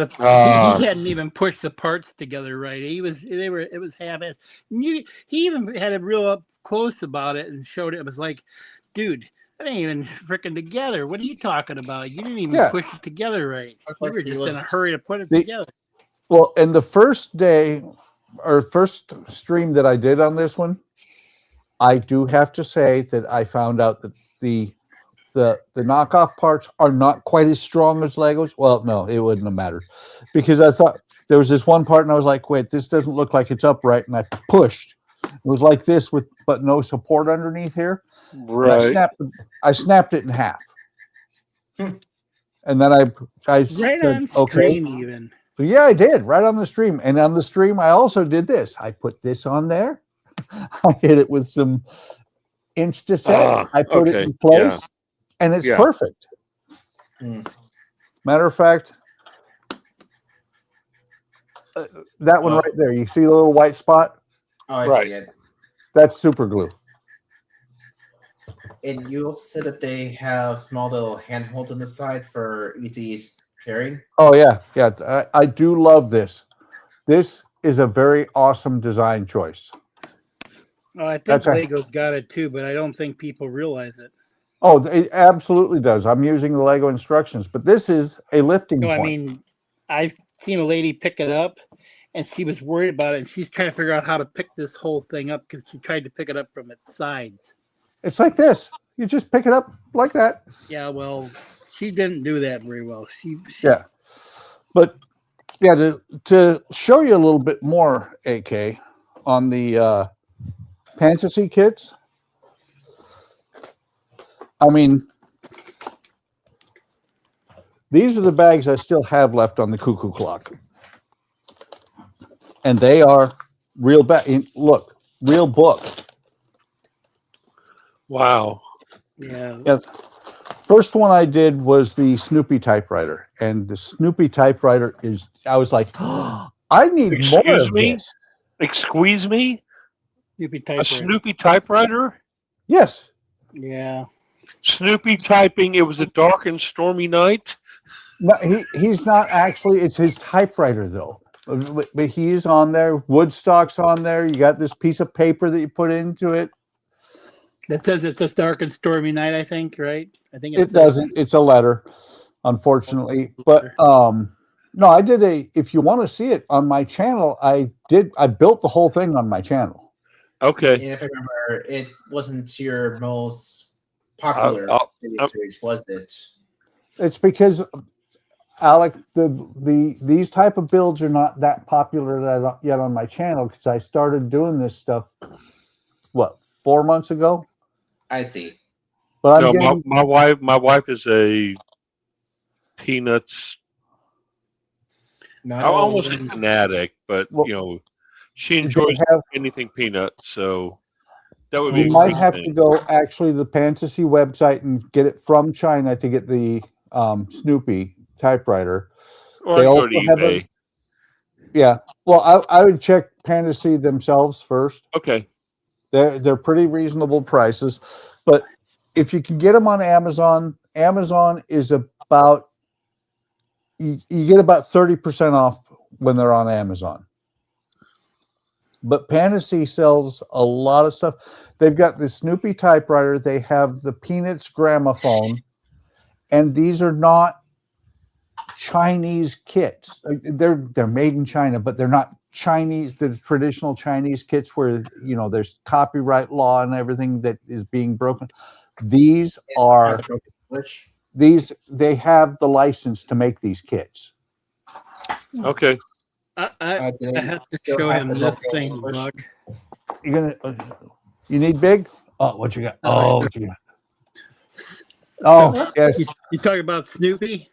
he hadn't even pushed the parts together right. It was half-assed. He even had it real up close about it and showed it. It was like, dude, that ain't even freaking together. What are you talking about? You didn't even push it together right. You were just in a hurry to put it together. Well, and the first day or first stream that I did on this one, I do have to say that I found out that the knockoff parts are not quite as strong as Legos. Well, no, it wouldn't have mattered because I thought there was this one part and I was like, wait, this doesn't look like it's upright. And I pushed. It was like this but no support underneath here. Right. I snapped it in half. And then I right said, on screen even. So yeah, I did right on the stream. And on the stream, I also did this. I put this on there. I hit it with some Insta-Set. I put it in place. Yeah. And it's perfect. Matter of fact, that one right there, you see the little white spot? Oh, I see it. That's super glue. And you also said that they have small little handholds on the side for easy carrying? Oh, yeah. Yeah, I do love this. This is a very awesome design choice. Oh, I think Lego's got it too, but I don't think people realize it. Oh, it absolutely does. I'm using the Lego instructions, but this is a lifting point. I mean, I've seen a lady pick it up, and she was worried about it, and she's trying to figure out how to pick this whole thing up because she tried to pick it up from its sides. It's like this. You just pick it up like that. Yeah, well, she didn't do that very well. Yeah. But, yeah, to show you a little bit more, AK, on the fantasy kits, I mean, These are the bags I still have left on the cuckoo clock. And they are real bag. Look, real book. Wow. Yeah. Yeah. First one I did was the Snoopy typewriter. And the Snoopy typewriter is, I was like, oh, I need more of this. Excuse me? Snoopy A typewriter. Snoopy typewriter? Yes. Yeah. Snoopy typing, it was a dark and stormy night? No, he's not actually, it's his typewriter though. But he's on there. Woodstock's on there. You got this piece of paper that you put into it. That says it's a dark and stormy night, I think, right? I think It doesn't. It's a letter, unfortunately. But no, I did if you want to see it on my channel, I built the whole thing on my channel. Okay. And if I remember, it wasn't your most popular video series, was it? It's because, Alec, these type of builds are not that popular yet on my channel because I started doing this stuff, what, 4 months ago? I see. But no, I'm getting, my wife is a Peanuts. Not I almost a fanatic, but well, you know, she enjoys anything Peanuts, so that would be. You might have to go actually to the Fantasy website and get it from China to get the Snoopy typewriter. Or they go also to have eBay. Yeah, well, I would check Fantasy themselves first. Okay. They're pretty reasonable prices, but if you can get them on Amazon, Amazon is about you get about 30% off when they're on Amazon. But Fantasy sells a lot of stuff. They've got the Snoopy typewriter. They have the Peanuts gramophone, and these are not Chinese kits. They're made in China, but they're not Chinese, the traditional Chinese kits where, you know, there's copyright law and everything that is being broken. These are they have the license to make these kits. Okay. I have to show him this thing, Buck. You're gonna you need big? Oh, what you got? Oh, what you got? Oh, yes. You talking about Snoopy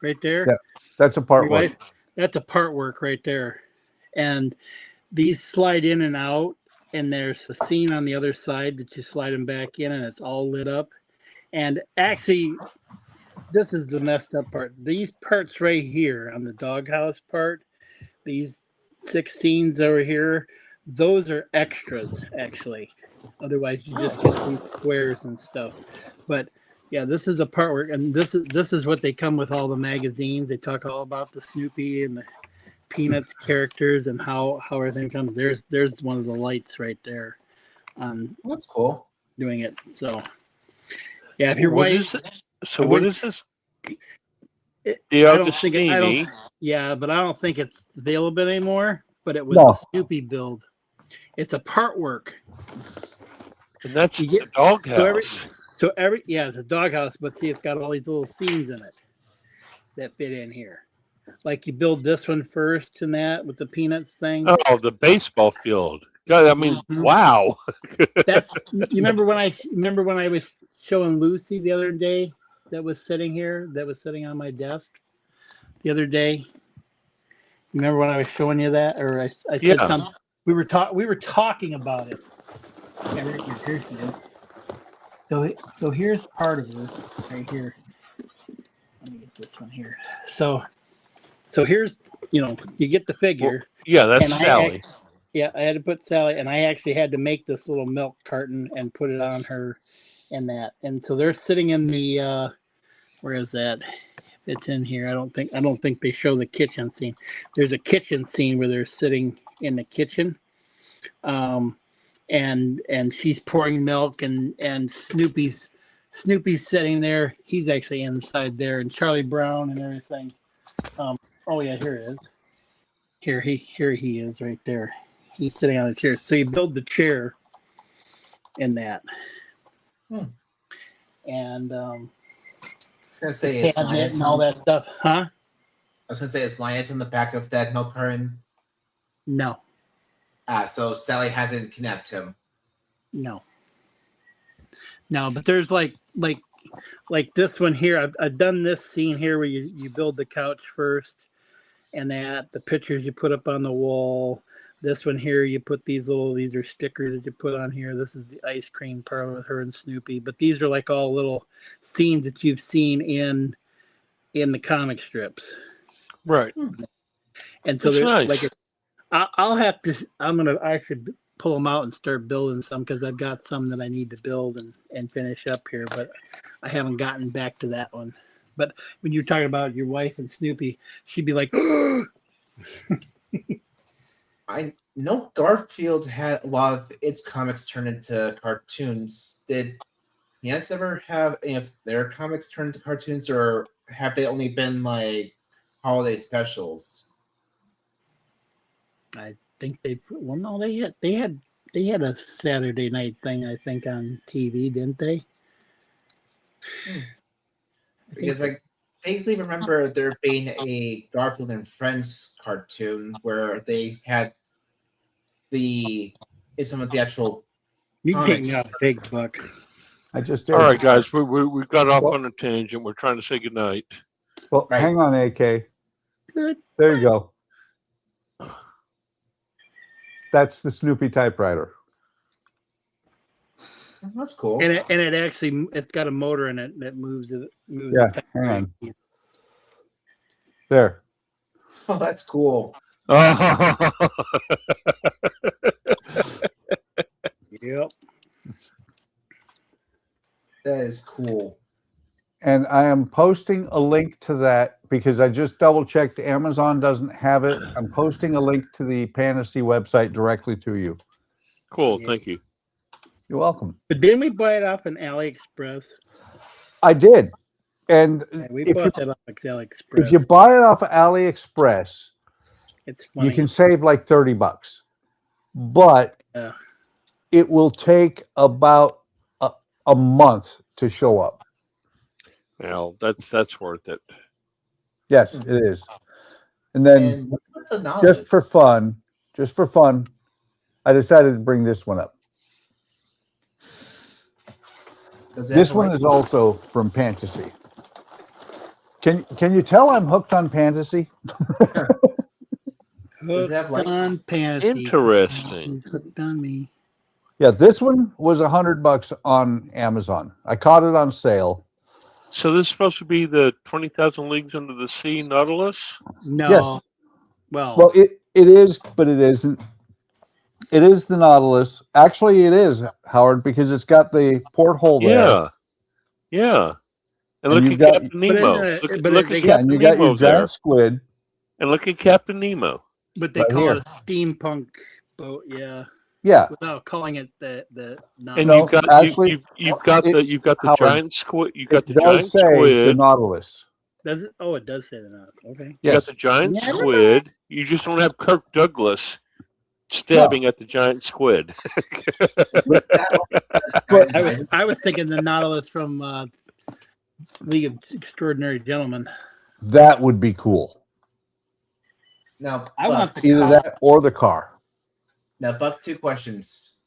right there? Yeah, that's a part work. That's a part work right there. And these slide in and out, and there's a scene on the other side that you slide them back in, and it's all lit up. And actually, this is the messed up part. These parts right here on the doghouse part, these 6 scenes over here, those are extras, actually. Otherwise, you just get some squares and stuff. But yeah, this is a part work, and this is what they come with all the magazines. They talk all about the Snoopy and the Peanuts characters and how everything comes. There's one of the lights right there. That's cool. Doing it. So yeah, if you're What white. is it? So what is this? I Yeah, don't think but I don't think it's available anymore. But it was a Snoopy build. It's a part work. And that's the doghouse. So every it's a doghouse, but see, it's got all these little scenes in it that fit in here. Like you build this one first and that with the Peanuts thing. Oh, the baseball field. God, I mean, wow. That's you remember when I was showing Lucy the other day that was sitting on my desk the other day. You remember when I was showing you that, or I said something? We were talking about it. Yeah, here she is. So here's part of it right here. Let me get this one here. So here's, you get the figure. Well, yeah, that's Sally. I had to put Sally, and I actually had to make this little milk carton and put it on her and that. And so they're sitting in the where is that? It's in here. I don't think they show the kitchen scene. There's a kitchen scene where they're sitting in the kitchen. And she's pouring milk and Snoopy's sitting there. He's actually inside there, and Charlie Brown and everything. Oh yeah, here it is. Here he is right there. He's sitting on the chair. So you build the chair in that. And I was gonna say it's and all that stuff, huh? I was gonna say is Linus in the back of that milk carton? No. So Sally hasn't kidnapped him. No, but there's like like this one here. I've done this scene here where you build the couch first, and that the pictures you put up on the wall. This one here, you put these are stickers that you put on here. This is the ice cream parlor with her and Snoopy. But these are like all little scenes that you've seen in the comic strips. Right. And so That's they're nice. like, I'm gonna actually pull them out and start building some because I've got some that I need to build and finish up here, but I haven't gotten back to that one. But when you're talking about your wife and Snoopy, she'd be like, I know Garfield had a lot of its comics turned into cartoons. Did Peanuts ever have any of their comics turned into cartoons, or have they only been like holiday specials? I think they had a Saturday night thing, I think, on TV, didn't they? Because I vaguely remember there being a Garfield and Friends cartoon where they had some of the actual You comics. taking out big buck. I just did. All right, guys, we got off on a tangent. We're trying to say goodnight. Well, Right. hang on, AK. Good. There you go. That's the Snoopy typewriter. That's cool. And it actually, it's got a motor in it that moves it. Moves Yeah, the hang on. There. Oh, that's cool. Yep. That is cool. And I am posting a link to that because I just double checked. Amazon doesn't have it. I'm posting a link to the Fantasy website directly to you. Cool. Thank you. You're welcome. But didn't we buy it off an AliExpress? I did. And Yeah, we if bought you, that off AliExpress. if you buy it off of AliExpress, It's funny. you can save like $30. But Yeah. it will take about a month to show up. Well, that's worth it. Yes, it is. And then And what about the novels? just for fun, I decided to bring this one up. Does it This have one like- is also from Fantasy. Can you tell I'm hooked on Fantasy? Does it have Hooked like on Fantasy. Interesting. He's hooked on me. Yeah, this one was $100 on Amazon. I caught it on sale. So this is supposed to be the 20,000 Leagues Under the Sea Nautilus? No. Yes. Well, Well, it is, but it isn't. It is the Nautilus. Actually, it is, Howard, because it's got the porthole there. Yeah. Yeah. And And look you've at got- Captain Nemo. Look at they- Yeah, and Captain you got your Nemo there. giant squid. And look at Captain Nemo. but they right call here. it a steampunk boat, yeah. Yeah. Without calling it the And No, you've got actually, you've got the Howard, giant squid. You got the It does giant say the squid. Nautilus. Does it? Oh, it does say that. Okay. You got Yes. the giant Yeah, I squid. You just don't have Kirk Douglas stabbing at the giant squid. I was thinking the Nautilus from League of Extraordinary Gentlemen. That would be cool. Now, I want the Either car. that or the car. Now, Buck, two questions.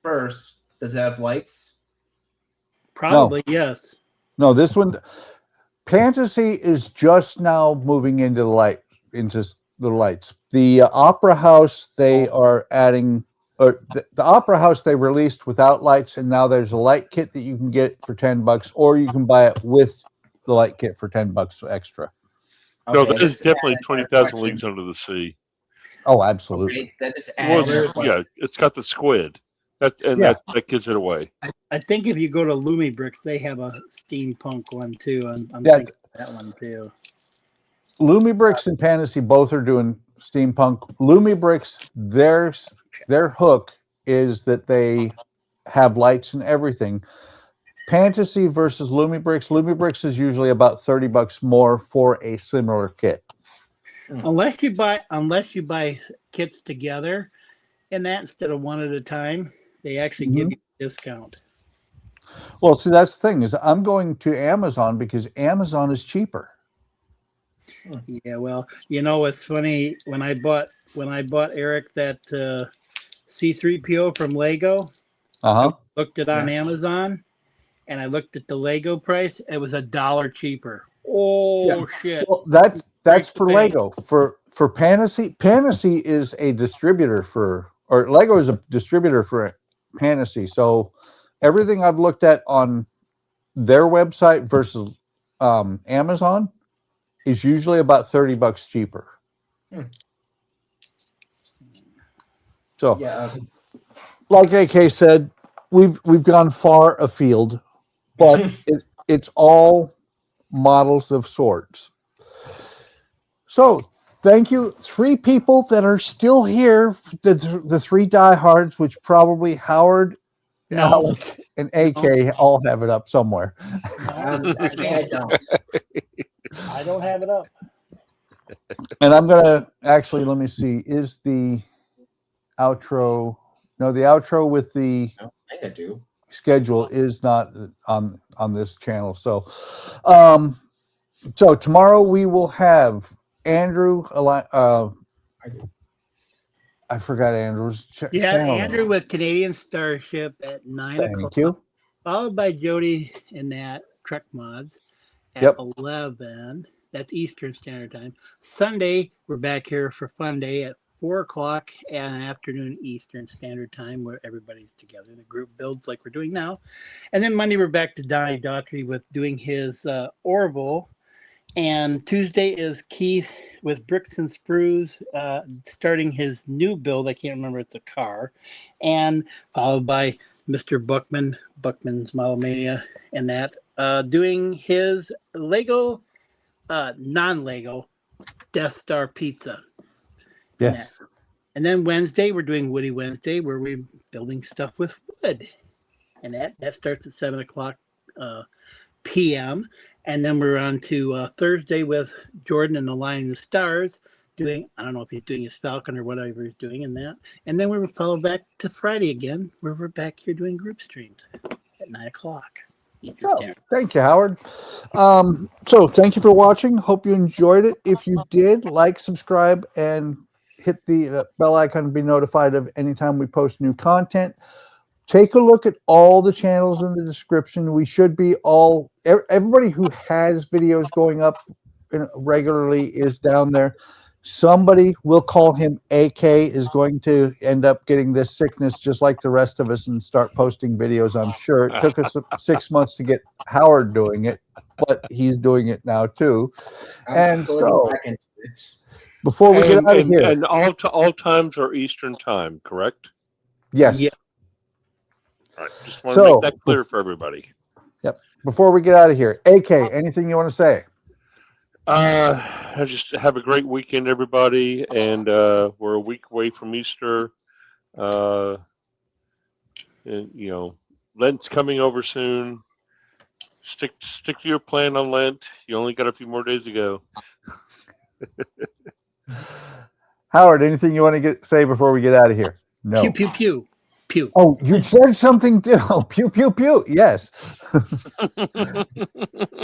First, does it have lights? Probably yes. No, this one, Fantasy is just now moving into the lights. The Opera House, they are adding, or the Opera House they released without lights, and now there's a light kit that you can get for $10, or you can buy it with the light kit for $10 extra. No, Okay, that is let's definitely add another 20,000 question. Leagues Under the Sea. Oh, absolutely. Okay, that is Well, add another question. yeah, it's got the squid. That gives it away. I think if you go to Lumi Bricks, they have a steampunk one too. I'm Yeah. thinking of that one too. Lumi Bricks and Fantasy both are doing steampunk. Lumi Bricks, their hook is that they have lights and everything. Fantasy versus Lumi Bricks. Lumi Bricks is usually about $30 more for a similar kit. Unless you buy kits together, and that instead of one at a time, they actually give you a discount. Well, see, that's the thing is I'm going to Amazon because Amazon is cheaper. Yeah, well, you know it's funny when I bought Eric that C3PO from Lego, Uh-huh. looked it on Amazon, and I looked at the Lego price. It was $1 cheaper. Oh shit! Well, that's for Lego. For Panacea, Panacea is a distributor or Lego is a distributor for Panacea. So everything I've looked at on their website versus Amazon is usually about $30 cheaper. So, like AK said, we've gone far afield, but it's all models of sorts. So thank you, 3 people that are still here, the 3 diehards, which probably Howard, Alec, and AK all have it up somewhere. Actually, I don't. I don't have it up. And I'm gonna actually, let me see, is the outro? No, the outro with the I don't think I do. schedule is not on this channel. So, so tomorrow we will have Andrew. I forgot Andrew's channel. Andrew with Canadian Starship at 9 o'clock. Thank you. Followed by Jody and that TREKMODS at Yep. 11. That's Eastern Standard Time. Sunday, we're back here for Fun Day at 4 o'clock in the afternoon Eastern Standard Time, where everybody's together. The group builds like we're doing now. And then Monday, we're back to Donnie Daughtry with doing his Orville. And Tuesday is Keith with Bricks and Sprues, starting his new build. I can't remember, it's a car. And followed by Mr. Buckman, Buckman's Model Mania, and that, doing his Lego, non-Lego Death Star pizza. Yes. And then Wednesday, we're doing Woody Wednesday, where we're building stuff with wood. And that starts at 7 o'clock p.m. And then we're on to Thursday with Jordan and Aligning the Stars, doing, I don't know if he's doing his Falcon or whatever he's doing in that. And then we're followed back to Friday again, where we're back here doing group streams at 9 o'clock. Oh, thank you, Howard. So thank you for watching. Hope you enjoyed it. If you did, like, subscribe, and hit the bell icon to be notified of anytime we post new content. Take a look at all the channels in the description. We should be all, everybody who has videos going up regularly is down there. Somebody, we'll call him AK, is going to end up getting this sickness just like the rest of us and start posting videos, I'm sure. It took us 6 months to get Howard doing it, but he's doing it now too. And so, before we get out of here. And all times are Eastern time, correct? Yes. Yeah. All right, just want to make that clear for everybody. Yep. Before we get out of here, AK, anything you want to say? I just have a great weekend, everybody, and we're a week away from Easter. And you know, Lent's coming over soon. Stick to your plan on Lent. You only got a few more days to go. Howard, anything you want to say before we get out of here? No. Pew, pew, pew. Pew. Oh, you said something too. Oh, pew, pew, pew. Yes.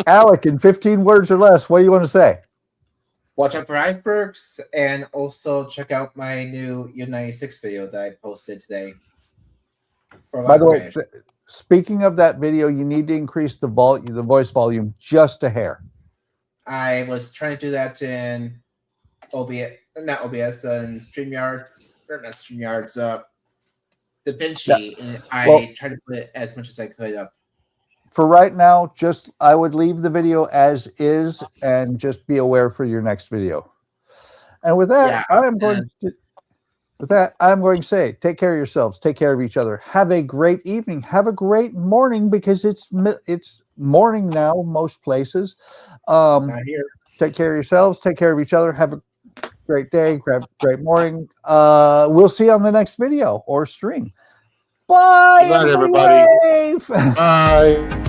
Alec, in 15 words or less, what do you want to say? Watch out for icebergs, and also check out my new U96 video that I posted today. By the way, speaking of that video, you need to increase the voice volume just a hair. I was trying to do that in OBS, not OBS, and StreamYards, or not StreamYards, DaVinci, and I tried to put it as much as I could up. For right now, I would leave the video as is and just be aware for your next video. And with that, I'm going to say, take care of yourselves, take care of each other. Have a great evening. Have a great morning, because it's morning now most places. Not here. Take care of yourselves, take care of each other. Have a great day, great morning. We'll see you on the next video or stream. Bye, Good night, everybody. Bye.